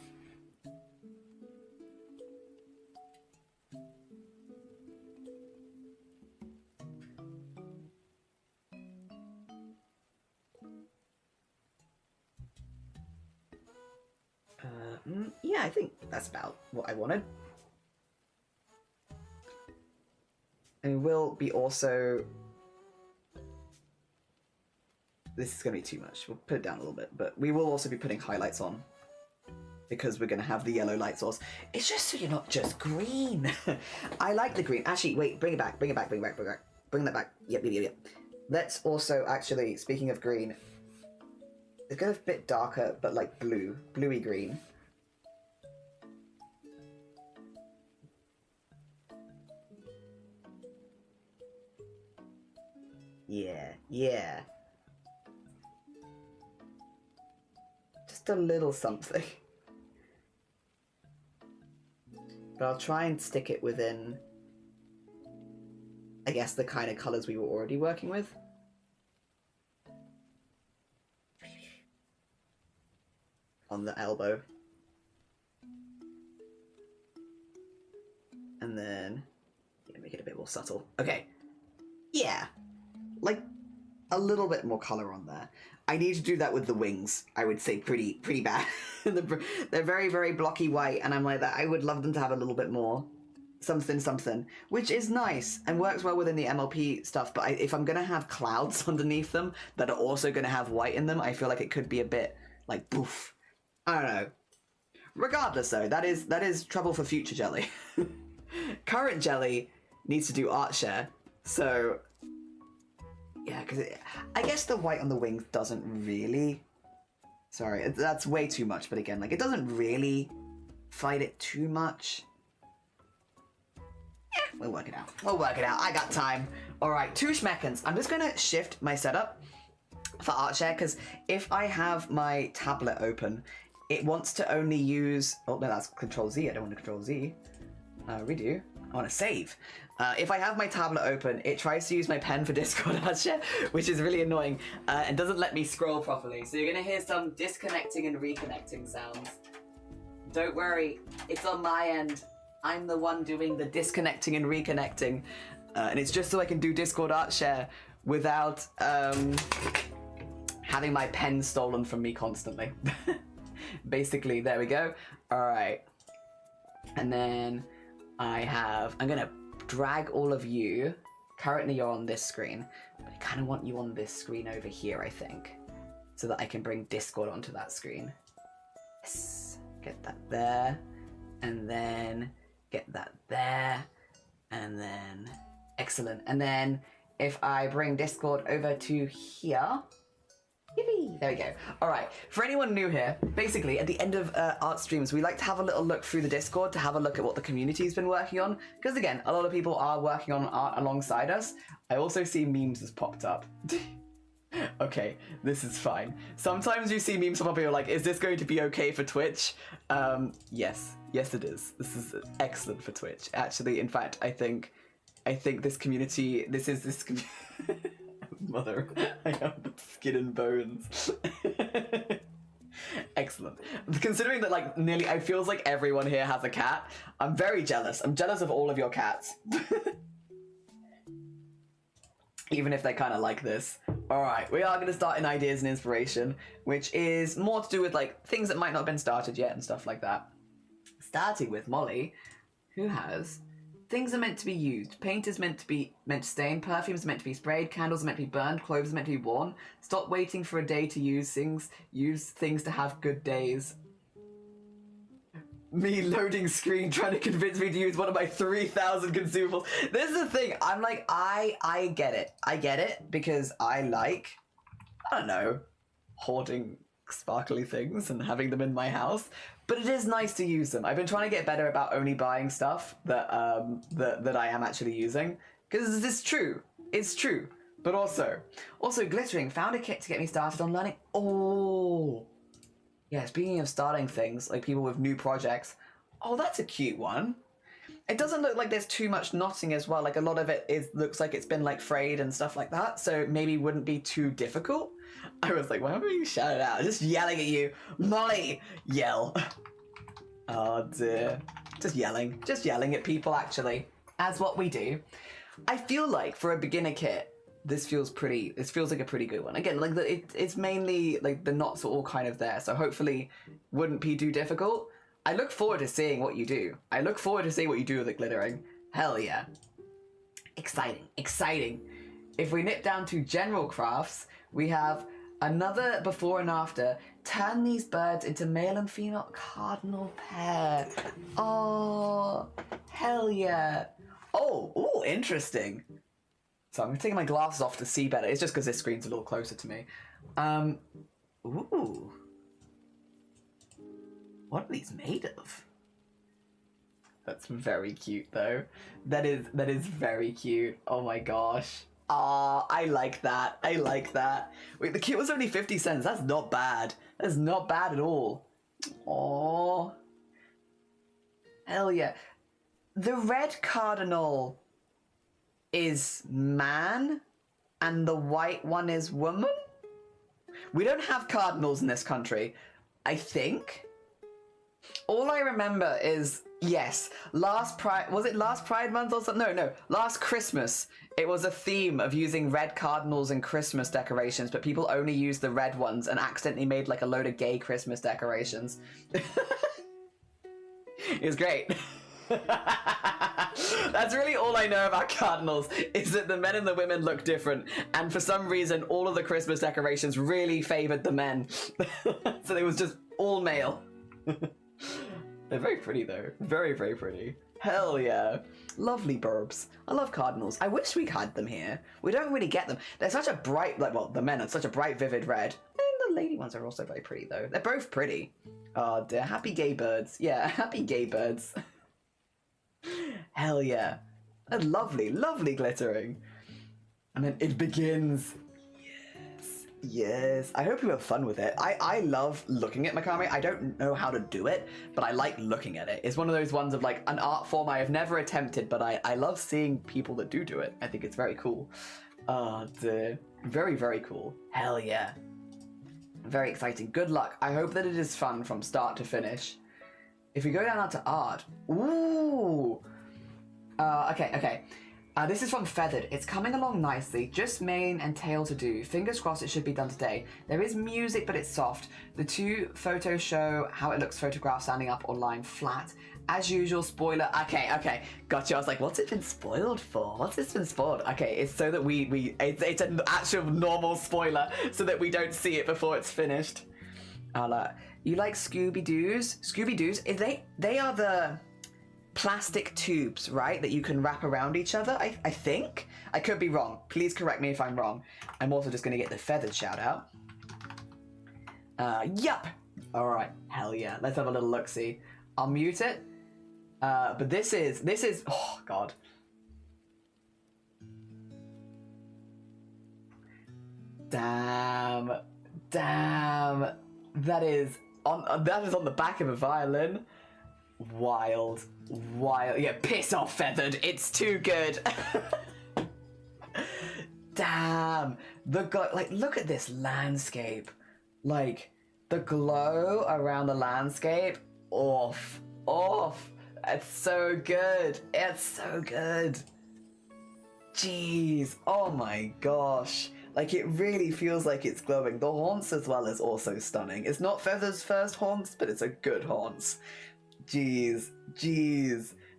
Yeah, I think that's about what I wanted. And we'll be also... This is going to be too much. We'll put it down a little bit. But we will also be putting highlights on. Because we're going to have the yellow light source. It's just so you're not just green. I like the green. Actually, wait. Bring it back. Bring it back. Bring it back. Bring it back. Bring that back. Yep. Let's also, actually, speaking of green... It's going to be a bit darker, but like blue. Bluey green. Yeah. Just a little something. But I'll try and stick it within, I guess, the kind of colours we were already working with. On the elbow. And then, yeah, make it a bit more subtle. Okay. Yeah. Like, a little bit more colour on there. I need to do that with the wings, I would say pretty bad. They're very, very blocky white, and I'm like that. I would love them to have a little bit more something, which is nice and works well within the MLP stuff, but if I'm going to have clouds underneath them that are also going to have white in them, I feel like it could be a bit, like, poof. I don't know. Regardless, though, that is trouble for future jelly. Current jelly needs to do art share, so... Yeah, because I guess the white on the wings doesn't really... Sorry, that's way too much, but again, like, it doesn't really fight it too much. Yeah, we'll work it out. I got time. All right, 2 schmeckens. I'm just going to shift my setup for art share, because if I have my tablet open, it wants to only use... Oh, no, that's Control-Z. I don't want to Control-Z. Redo. I want to save. If I have my tablet open, it tries to use my pen for Discord art share, which is really annoying, and doesn't let me scroll properly. So you're going to hear some disconnecting and reconnecting sounds. Don't worry, it's on my end. I'm the one doing the disconnecting and reconnecting, and it's just so I can do Discord art share without having my pen stolen from me constantly. Basically, there we go. All right. And then I'm going to drag all of you. Currently you're on this screen, but I kind of want you on this screen over here, I think, so that I can bring Discord onto that screen. Yes, get that there, and then get that there, and then, excellent. And then if I bring Discord over to here, yippee, there we go. All right, for anyone new here, basically at the end of art streams, we like to have a little look through the Discord to have a look at what the community's been working on. Because again, a lot of people are working on art alongside us. I also see memes has popped up. Okay, this is fine. Sometimes you see memes pop up and you're like, is this going to be okay for Twitch? Yes it is. This is excellent for Twitch. Actually, in fact, I think this community, this Mother, I have skin and bones. Excellent. Considering that, like, nearly, I feels like everyone here has a cat. I'm very jealous. I'm jealous of all of your cats. Even if they kind of like this. All right, we are going to start in ideas and inspiration, which is more to do with, like, things that might not have been started yet and stuff like that. Starting with Molly, who has... Things are meant to be used. Paint is meant to stain. Perfumes are meant to be sprayed. Candles are meant to be burned. Clothes are meant to be worn. Stop waiting for a day to use things. Use things to have good days. Me loading screen trying to convince me to use one of my 3,000 consumables. This is the thing. I'm like, I get it. I get it because I like, I don't know, hoarding sparkly things and having them in my house. But it is nice to use them. I've been trying to get better about only buying stuff that that I am actually using. Because it's true. It's true. But also glittering. Found a kit to get me started on learning. Oh. Yeah, speaking of starting things, like people with new projects. Oh, that's a cute one. It doesn't look like there's too much knotting as well. Like a lot of it looks like it's been like frayed and stuff like that. So maybe wouldn't be too difficult. I was like, why am I being shouted out? Just yelling at you. Molly! Yell. Oh dear. Just yelling at people actually. As what we do. I feel like for a beginner kit, this feels like a pretty good one. Again, like it's mainly like the knots are all kind of there. So hopefully wouldn't be too difficult. I look forward to seeing what you do. I look forward to seeing what you do with the glittering. Hell yeah. Exciting, exciting. If we nip down to general crafts, we have another before and after. Turn these birds into male and female cardinal pair. Oh, hell yeah. Oh, interesting. So I'm taking my glasses off to see better. It's just because this screen's a little closer to me. Ooh. What are these made of? That's very cute, though. That is very cute. Oh my gosh. Ah, I like that. I like that. Wait, the kit was only 50 cents. That's not bad. That's not bad at all. Oh. Hell yeah. The red cardinal is man, and the white one is woman? We don't have cardinals in this country, I think. All I remember is, yes, last Pride Month or something? No, last Christmas, it was a theme of using red cardinals in Christmas decorations, but people only used the red ones and accidentally made like a load of gay Christmas decorations. It was great. That's really all I know about cardinals, is that the men and the women look different, and for some reason all of the Christmas decorations really favored the men. So it was just all male. They're very pretty though. Very, very pretty. Hell yeah. Lovely burbs. I love cardinals. I wish we had them here. We don't really get them. They're such a bright, like, well, the men are such a bright, vivid red. And the lady ones are also very pretty though. They're both pretty. Oh dear. Happy gay birds. Yeah, happy gay birds. Hell yeah. That's lovely, lovely glittering. And then it begins. Yes. I hope you have fun with it. I love looking at macrame. I don't know how to do it, but I like looking at it. It's one of those ones of like an art form I have never attempted, but I love seeing people that do it. I think it's very cool. Very, very cool. Hell yeah. Very exciting. Good luck. I hope that it is fun from start to finish. If we go down to art. Ooh. Okay. This is from Feathered. It's coming along nicely. Just mane and tail to do. Fingers crossed it should be done today. There is music, but it's soft. The two photos show how it looks photographed standing up or lying flat. As usual, spoiler. Okay. Gotcha. I was like, what's it been spoiled for? What's this been spoiled? Okay, it's so that it's an actual normal spoiler so that we don't see it before it's finished. You like Scooby-Doos? Scooby-Doos, they are the plastic tubes, right, that you can wrap around each other, I think? I could be wrong. Please correct me if I'm wrong. I'm also just going to get the Feathered shout out. Yup! Alright, hell yeah. Let's have a little look-see. I'll mute it. But this is, oh god. Damn. That is on the back of a violin. Wild. Yeah, piss off, Feathered. It's too good. Damn. Look at this landscape. Like, the glow around the landscape. Off. It's so good. Jeez. Oh my gosh. Like, it really feels like it's glowing. The HONSE as well is also stunning. It's not Feathered's first HONSE, but it's a good HONSE. Jeez.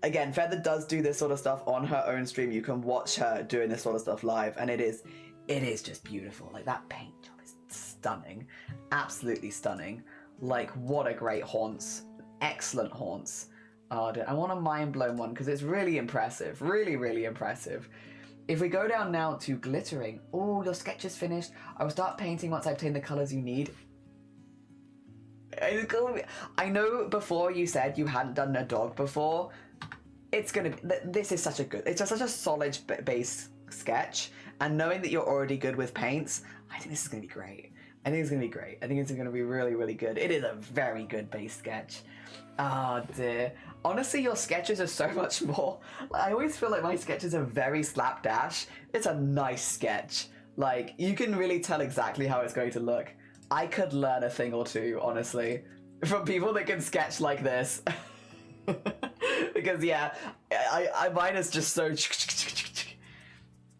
Again, Feathered does do this sort of stuff on her own stream. You can watch her doing this sort of stuff live, and it is just beautiful. Like, that paint job is stunning. Absolutely stunning. Like, what a great HONSE. Excellent HONSE. I want a mind-blown one, because it's really impressive. Really, really impressive. If we go down now to glittering. Oh, your sketch is finished. I will start painting once I obtain the colours you need. I know before you said you hadn't done a dog before. This is such a solid base sketch, and knowing that you're already good with paints, I think this is going to be great. I think it's going to be really, really good. It is a very good base sketch. Oh dear. Honestly, your sketches are so much more. I always feel like my sketches are very slapdash. It's a nice sketch. Like, you can really tell exactly how it's going to look. I could learn a thing or two, honestly, from people that can sketch like this. Because, yeah, mine is just so...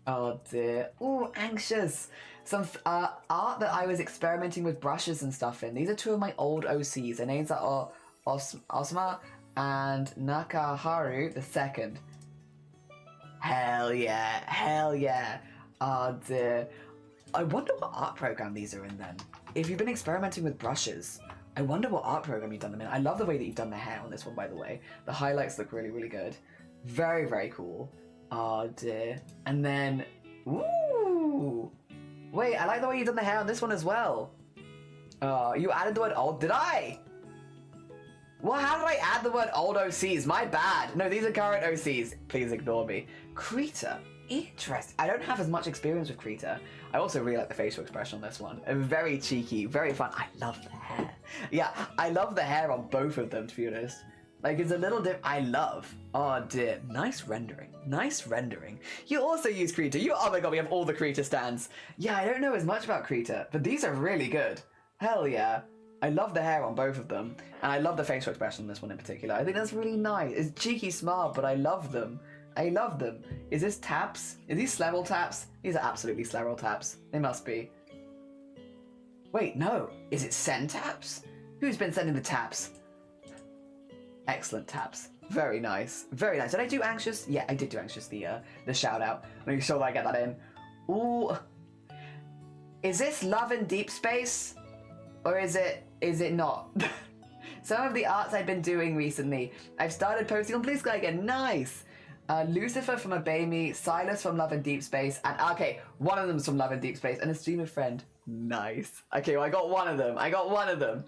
Oh, dear. Ooh, anxious. Some art that I was experimenting with brushes and stuff in. These are two of my old OCs. Their names are Osma and Nakaharu the second. Hell yeah, hell yeah. Oh dear. I wonder what art program these are in then. If you've been experimenting with brushes, I wonder what art program you've done them in. I love the way that you've done the hair on this one, by the way. The highlights look really, really good. Very, very cool. Oh dear. And then, ooh. Wait, I like the way you've done the hair on this one as well. You added the word old, did I? Well, how did I add the word old OCs? My bad. No, these are current OCs. Please ignore me. Krita. Interesting. I don't have as much experience with Krita. I also really like the facial expression on this one. Very cheeky, very fun. I love the hair. Yeah, I love the hair on both of them, to be honest. Like, it's a little dip. I love. Oh dear. Nice rendering. Nice rendering. You also use Krita. Oh my god, we have all the Krita stands. Yeah, I don't know as much about Krita, but these are really good. Hell yeah. I love the hair on both of them. And I love the facial expression on this one in particular. I think that's really nice. It's cheeky smart, but I love them. I love them. Is this taps? Is these Slevel taps? These are absolutely Slevel taps. They must be. Wait, no. Is it send taps? Who's been sending the taps? Excellent taps. Very nice. Very nice. Did I do anxious? Yeah, I did do anxious, the shout out. Make sure that I get that in. Ooh. Is this love in deep space? Or is it not? Some of the arts I've been doing recently. I've started posting on Blue Sky again. Nice. Lucifer from Obey Me, Silas from Love and Deep Space, and okay, one of them's from Love and Deep Space, and a streamer friend. Nice. Okay, well, I got one of them.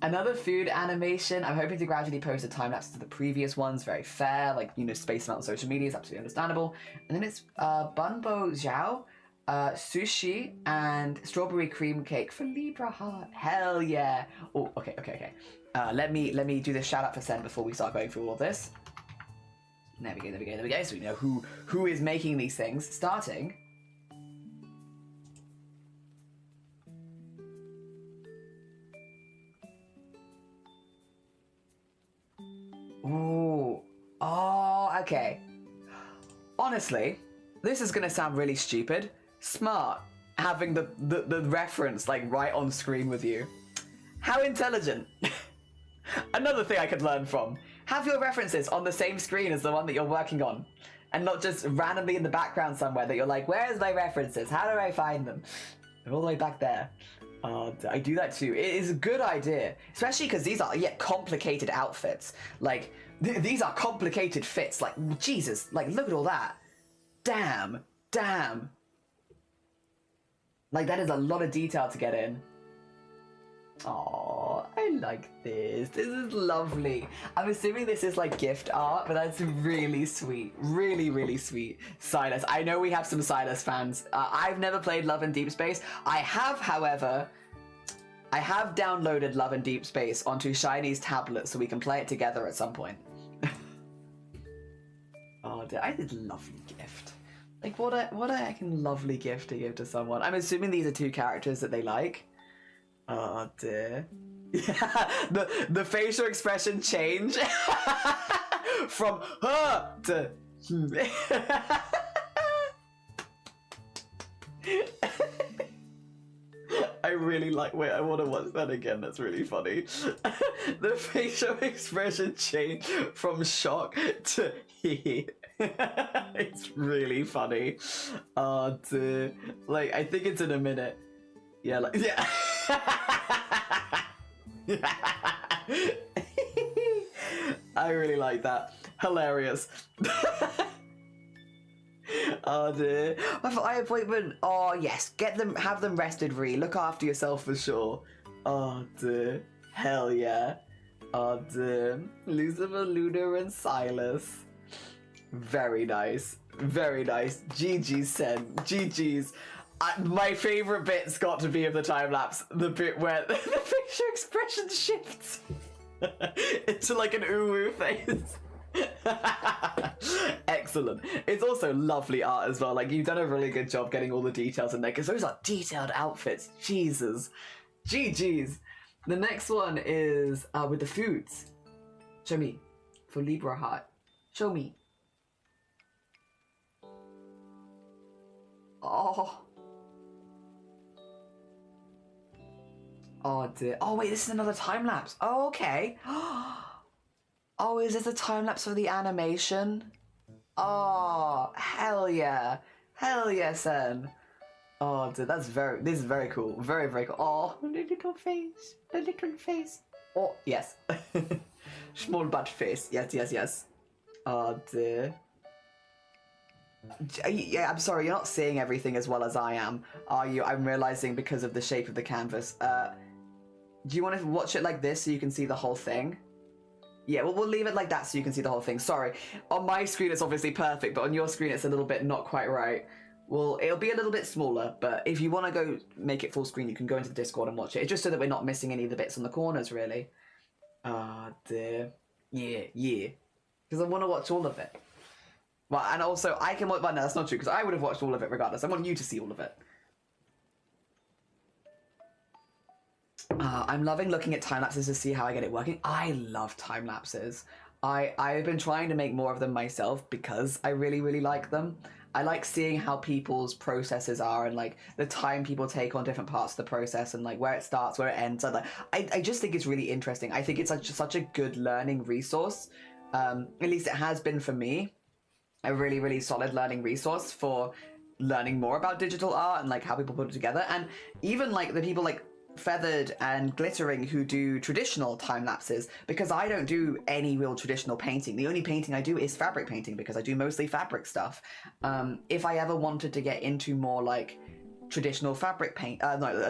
Another food animation. I'm hoping to gradually post a time lapse to the previous ones. Very fair, like, you know, space them out on social media is absolutely understandable. And then it's Bunbo Zhao, sushi, and strawberry cream cake for Libra Heart. Hell yeah. Oh, okay. Let me do the shout out for send before we start going through all of this. There we go. So we know who is making these things. Starting. Ooh. Oh, okay. Honestly, this is gonna sound really stupid. Smart. Having the reference like right on screen with you. How intelligent. Another thing I could learn from. Have your references on the same screen as the one that you're working on. And not just randomly in the background somewhere that you're like, where's my references? How do I find them? They're all the way back there. I do that too. It is a good idea. Especially because these are complicated outfits. Like, these are complicated fits. Like, Jesus, like, look at all that. Damn. Like, that is a lot of detail to get in. Oh, I like this. This is lovely. I'm assuming this is like gift art, but that's really sweet. Really, really sweet. Silas. I know we have some Silas fans. I've never played Love and Deep Space. I have, however, downloaded Love and Deep Space onto Shiny's tablet so we can play it together at some point. Oh, I did a lovely gift. Like, what a heckin' lovely gift to give to someone. I'm assuming these are two characters that they like. Oh dear. Yeah, the facial expression change from her to I really like, wait, I want to watch that again, that's really funny. The facial expression change from shock to it's really funny. Oh dear. Like, I think it's in a minute. Yeah, like, yeah. I really like that. Hilarious. Oh dear. My eye appointment. Oh yes. Have them rested, Ree. Look after yourself for sure. Oh dear. Hell yeah. Oh dear. Lucifer, Luna, and Silas. Very nice. Very nice. GG's Sen. GG's. My favourite bit's got to be of the time lapse, the bit where the facial expression shifts into like an uwu face. Excellent. It's also lovely art as well. Like, you've done a really good job getting all the details in there because those are detailed outfits. Jesus. GG's. The next one is with the foods. Show me. For Libra Heart. Show me. Oh. Oh dear. Oh wait, this is another time lapse. Oh, okay. Oh, is this a time lapse for the animation? Oh, hell yeah. Hell yes, Sen. Oh, dude, this is very cool. Very, very cool. Oh, the little face. The little face. Oh, yes. Small butt face. Yes, yes, yes. Oh, dear. Yeah, I'm sorry, you're not seeing everything as well as I am, are you? I'm realizing because of the shape of the canvas. Do you want to watch it like this so you can see the whole thing? Yeah, well, we'll leave it like that so you can see the whole thing. Sorry. On my screen, it's obviously perfect, but on your screen, it's a little bit not quite right. Well, it'll be a little bit smaller, but if you want to go make it full screen, you can go into the Discord and watch it. It's just so that we're not missing any of the bits on the corners, really. Ah, dear. Yeah, yeah. Because I want to watch all of it. Well, and also, I can watch... Well, no, that's not true, because I would have watched all of it regardless. I want you to see all of it. I'm loving looking at time-lapses to see how I get it working. I love time-lapses. I've been trying to make more of them myself because I really, really like them. I like seeing how people's processes are and like the time people take on different parts of the process and like where it starts, where it ends. I just think it's really interesting. I think it's such a good learning resource. At least it has been for me. A really, really solid learning resource for learning more about digital art and like how people put it together. And even like the people like Feathered and Glittering who do traditional time lapses, because I don't do any real traditional painting. The only painting I do is fabric painting because I do mostly fabric stuff. If I ever wanted to get into more like traditional fabric paint,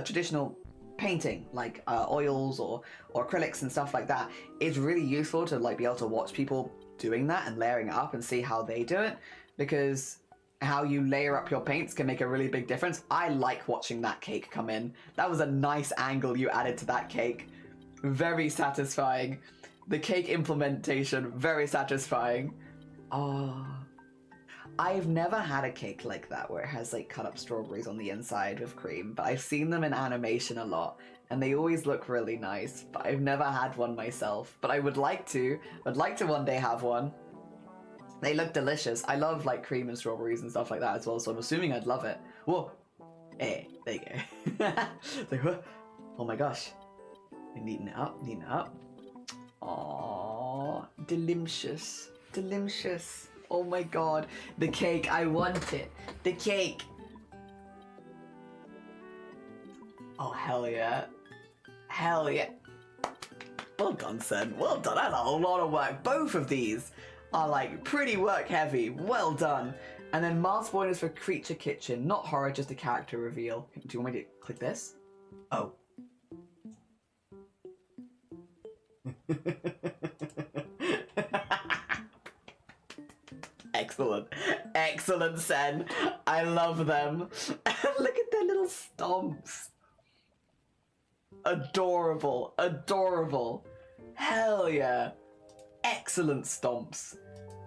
traditional painting like oils or acrylics and stuff like that, it's really useful to like be able to watch people doing that and layering it up and see how they do it, because how you layer up your paints can make a really big difference. I like watching that cake come in. That was a nice angle you added to that cake. Very satisfying. The cake implementation, very satisfying. Oh, I've never had a cake like that where it has like cut up strawberries on the inside with cream, but I've seen them in animation a lot and they always look really nice, but I've never had one myself. But I would like to. I'd like to one day have one. They look delicious. I love like cream and strawberries and stuff like that as well, so I'm assuming I'd love it. Whoa. Hey, there you go. Like, whoa. Oh my gosh. Neaten it up, neaten it up. Aww, delicious, delicious. Oh my god. The cake, I want it. The cake. Oh, hell yeah. Hell yeah. Well done, Sen. Well done. That's a whole lot of work. Both of these are like pretty work heavy. Well done. And then milestone is for Creature Kitchen, not horror, just a character reveal. Do you want me to click this? Oh. Excellent. Excellent, Sen. I love them. Look at their little stomps. Adorable. Adorable. Hell yeah. Excellent stomps.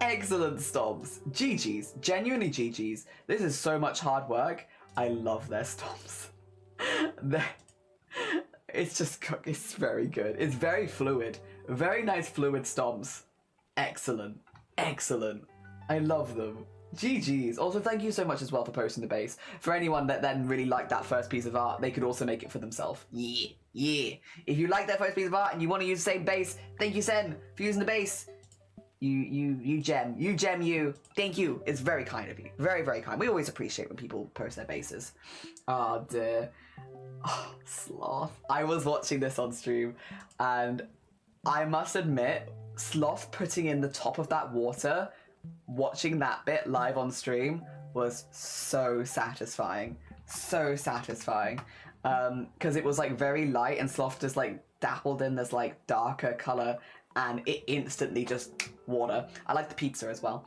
Excellent stomps. GG's. Genuinely GG's. This is so much hard work. I love their stomps. It's just, it's very good. It's very fluid. Very nice fluid stomps. Excellent. Excellent. I love them. GG's. Also, thank you so much as well for posting the base. For anyone that then really liked that first piece of art, they could also make it for themselves. Yeah. Yeah. If you like that first piece of art and you want to use the same base, thank you, Sen, for using the base. You gem. You gem you. Thank you. It's very kind of you. Very, very kind. We always appreciate when people post their bases. Oh, dear. Oh, Sloth. I was watching this on stream and I must admit, Sloth putting in the top of that water, watching that bit live on stream was so satisfying. So satisfying. Because it was like very light and Sloth just like dappled in this like darker color and it instantly just water. I like the pizza as well.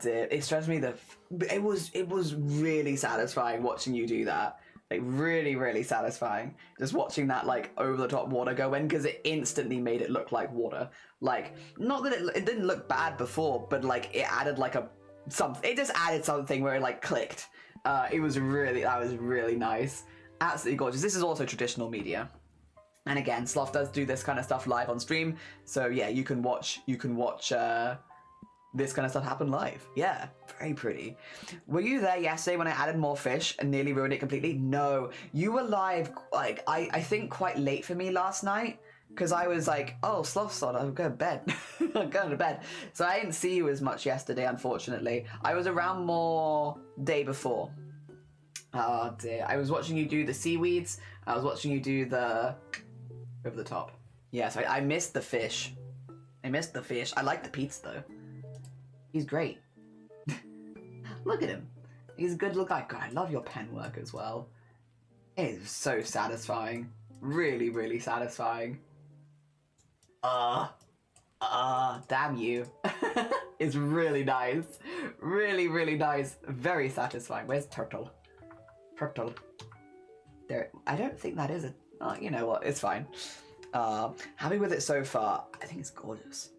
It stressed me it was really satisfying watching you do that. Like really, really satisfying. Just watching that like over the top water go in because it instantly made it look like water. Like, not that it didn't look bad before, but like it added like it just added something where it like clicked. That was really nice. Absolutely gorgeous. This is also traditional media. And again, Sloth does do this kind of stuff live on stream. So yeah, you can watch this kind of stuff happen live. Yeah, very pretty. Were you there yesterday when I added more fish and nearly ruined it completely? No, you were live, like, I think quite late for me last night, because I was like, oh, sloth sod, I'll go to bed. I'm going to bed. So I didn't see you as much yesterday, unfortunately. I was around more day before. Oh dear, I was watching you do the seaweeds, I was watching you do the over the top. Yeah, so I missed the fish. I missed the fish. I like the pizza though. He's great. Look at him. He's a good little guy. God, I love your pen work as well. It is so satisfying. Really, really satisfying. Damn you. It's really nice. Really, really nice. Very satisfying. Where's Turtle? Turtle. There. I don't think that is a... Oh, you know what? It's fine. Happy with it so far. I think it's gorgeous.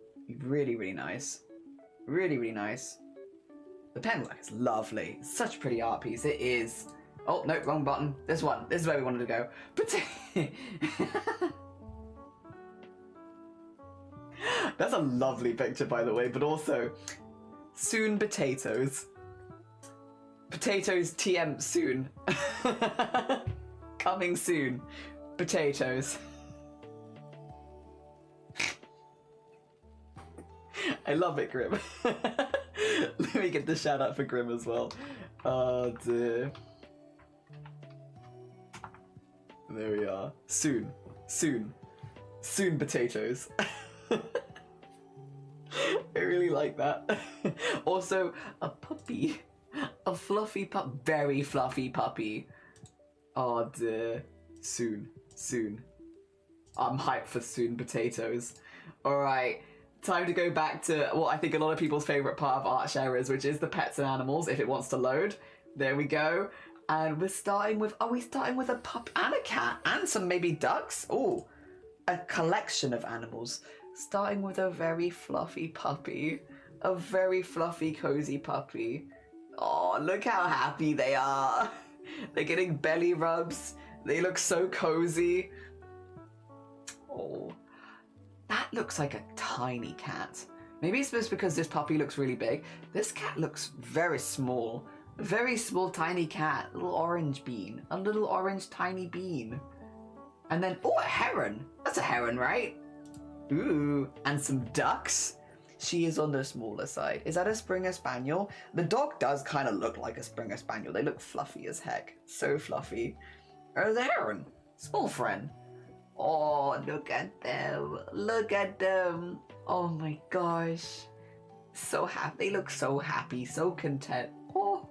Really, really nice. Really, really nice. The pen work is lovely. It's such a pretty art piece. It is. Oh, no, wrong button. This one. This is where we wanted to go. That's a lovely picture, by the way, but also soon potatoes. Potatoes TM soon. Coming soon. Potatoes. I love it, Grim. Let me get the shout out for Grim as well. Oh dear. There we are. Soon. Soon. Soon potatoes. I really like that. Also, a puppy. A fluffy very fluffy puppy. Oh dear. Soon. Soon. I'm hyped for soon potatoes. Alright. Time to go back to what I think a lot of people's favourite part of ArtShare is, which is the pets and animals, if it wants to load. There we go. And we're starting with, are we starting with a pup and a cat and some maybe ducks? Oh, a collection of animals. Starting with a very fluffy puppy. A very fluffy, cozy puppy. Oh, look how happy they are. They're getting belly rubs. They look so cozy. Oh. That looks like a tiny cat. Maybe it's just because this puppy looks really big. This cat looks very small. A very small, tiny cat. A little orange bean. A little orange, tiny bean. And then, oh, a heron. That's a heron, right? Ooh, and some ducks. She is on the smaller side. Is that a Springer Spaniel? The dog does kind of look like a Springer Spaniel. They look fluffy as heck. So fluffy. Oh, the heron. Small friend. Oh, look at them. Look at them. Oh my gosh. So happy. They look so happy, so content. Oh.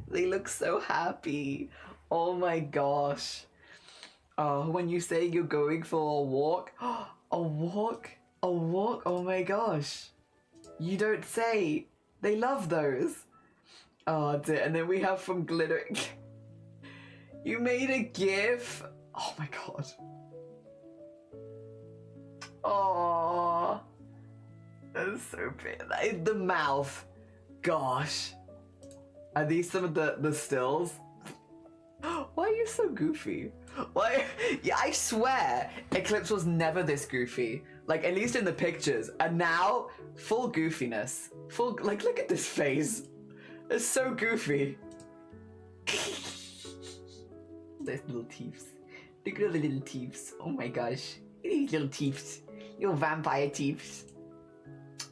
They look so happy. Oh my gosh. Oh, when you say you're going for a walk. A walk? A walk? Oh my gosh. You don't say. They love those. Oh dear. And then we have from Glitter. You made a GIF. Oh my god. Oh, that's so big. The mouth. Gosh. Are these some of the stills? Why are you so goofy? Why? Yeah, I swear Eclipse was never this goofy. Like, at least in the pictures. And now, full goofiness. Full, like, look at this face. It's so goofy. Those little teeths. Look at the little teeths. Oh my gosh. These little teeths. Your vampire teeths.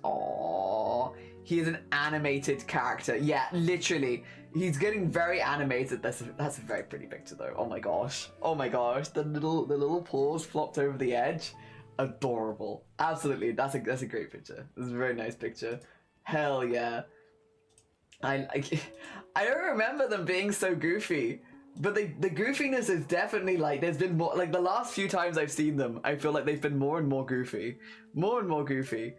Aww. He is an animated character. Yeah, literally. He's getting very animated. That's a very pretty picture though. Oh my gosh. Oh my gosh. The little paws flopped over the edge. Adorable. Absolutely. That's a great picture. It's a very nice picture. Hell yeah. I don't remember them being so goofy. But the goofiness is definitely like, there's been more, like the last few times I've seen them, I feel like they've been more and more goofy. More and more goofy.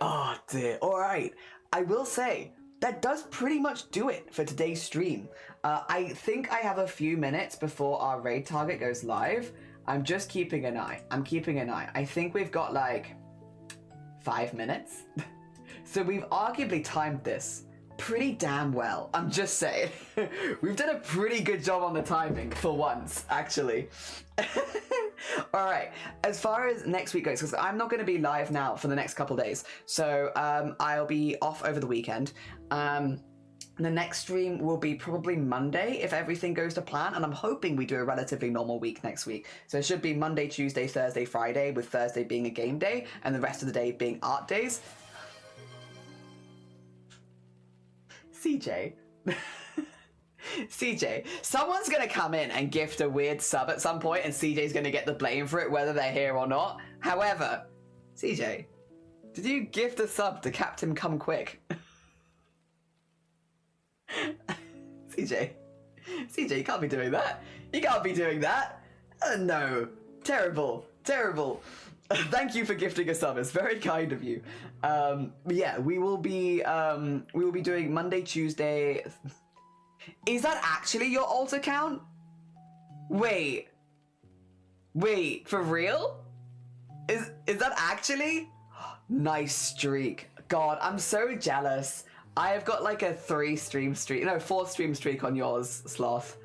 Oh dear. Alright. I will say, that does pretty much do it for today's stream. I think I have a few minutes before our raid target goes live. I'm just keeping an eye. I'm keeping an eye. I think we've got like 5 minutes. So we've arguably timed this pretty damn well. I'm just saying. We've done a pretty good job on the timing for once, actually. All right, as far as next week goes, because I'm not going to be live now for the next couple days, so I'll be off over the weekend. The next stream will be probably Monday if everything goes to plan, and I'm hoping we do a relatively normal week next week. So it should be Monday, Tuesday, Thursday, Friday, with Thursday being a game day and the rest of the day being art days. CJ. CJ, someone's gonna come in and gift a weird sub at some point, and CJ's gonna get the blame for it whether they're here or not. However, CJ, did you gift a sub to Captain Come Quick? CJ, you can't be doing that. You can't be doing that. No, terrible. Thank you for gifting a sub. It's very kind of you. Yeah, we will be doing Monday, Tuesday. Is that actually your alt account? Wait, for real? Is that actually? Nice streak. God, I'm so jealous. I have got like a 4 stream streak on yours, Sloth.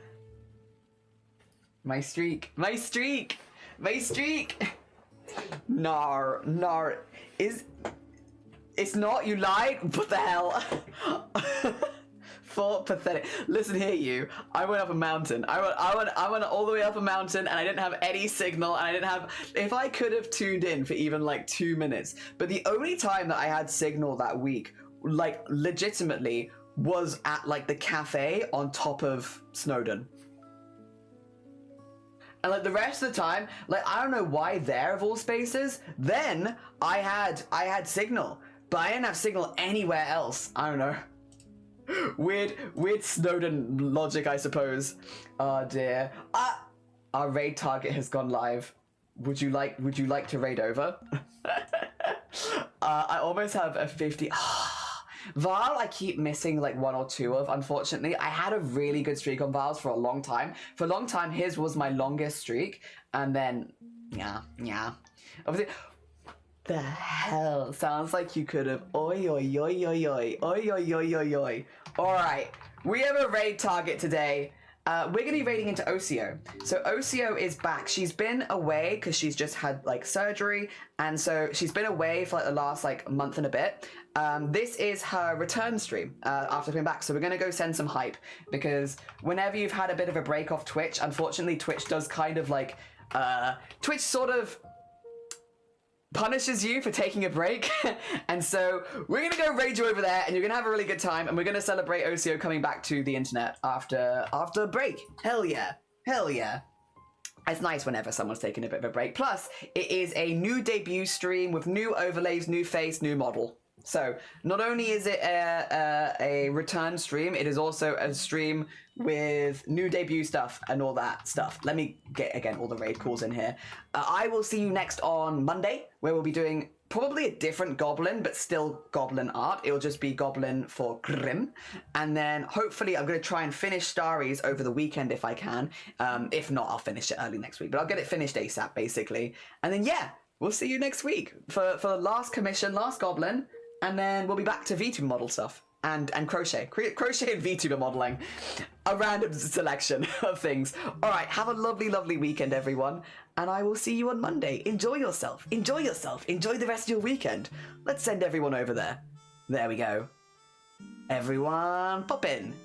My streak. Nar. It's not, you lied? What the hell? For pathetic. Listen here, you. I went up a mountain. I went all the way up a mountain, and I didn't have any signal, and I didn't have. If I could have tuned in for even like 2 minutes, but the only time that I had signal that week, like legitimately, was at like the cafe on top of Snowdon. And like the rest of the time, like I don't know why there of all spaces, then I had signal, but I didn't have signal anywhere else. I don't know. Weird Snowden logic, I suppose. Oh dear. Our raid target has gone live. Would you like to raid over? I almost have a 50. Val, I keep missing like 1 or 2 of, unfortunately. I had a really good streak on Val's for a long time. For a long time, his was my longest streak. And then, yeah. Obviously, the hell? Sounds like you could have. Oi. All right, we have a raid target today. We're going to be raiding into Osio. So Osio is back. She's been away because she's just had like surgery. And so she's been away for like the last like month and a bit. This is her return stream after coming back. So we're going to go send some hype, because whenever you've had a bit of a break off Twitch, unfortunately Twitch does kind of like, Twitch sort of punishes you for taking a break. And so we're gonna go raid you over there, and you're gonna have a really good time, and we're gonna celebrate Osio coming back to the internet after a break. Hell yeah. It's nice whenever someone's taking a bit of a break. Plus, it is a new debut stream with new overlays, new face, new model. So not only is it a return stream, it is also a stream with new debut stuff and all that stuff. Let me get, again, all the raid calls in here. I will see you next on Monday, where we'll be doing probably a different goblin, but still goblin art. It'll just be goblin for Grim. And then hopefully I'm going to try and finish Starries over the weekend if I can. If not, I'll finish it early next week, but I'll get it finished ASAP, basically. And then, yeah, we'll see you next week for the last commission, last goblin. And then we'll be back to VTuber model stuff and crochet. Crochet and VTuber modeling. A random selection of things. All right, have a lovely weekend, everyone. And I will see you on Monday. Enjoy yourself. Enjoy the rest of your weekend. Let's send everyone over there. There we go. Everyone, pop in.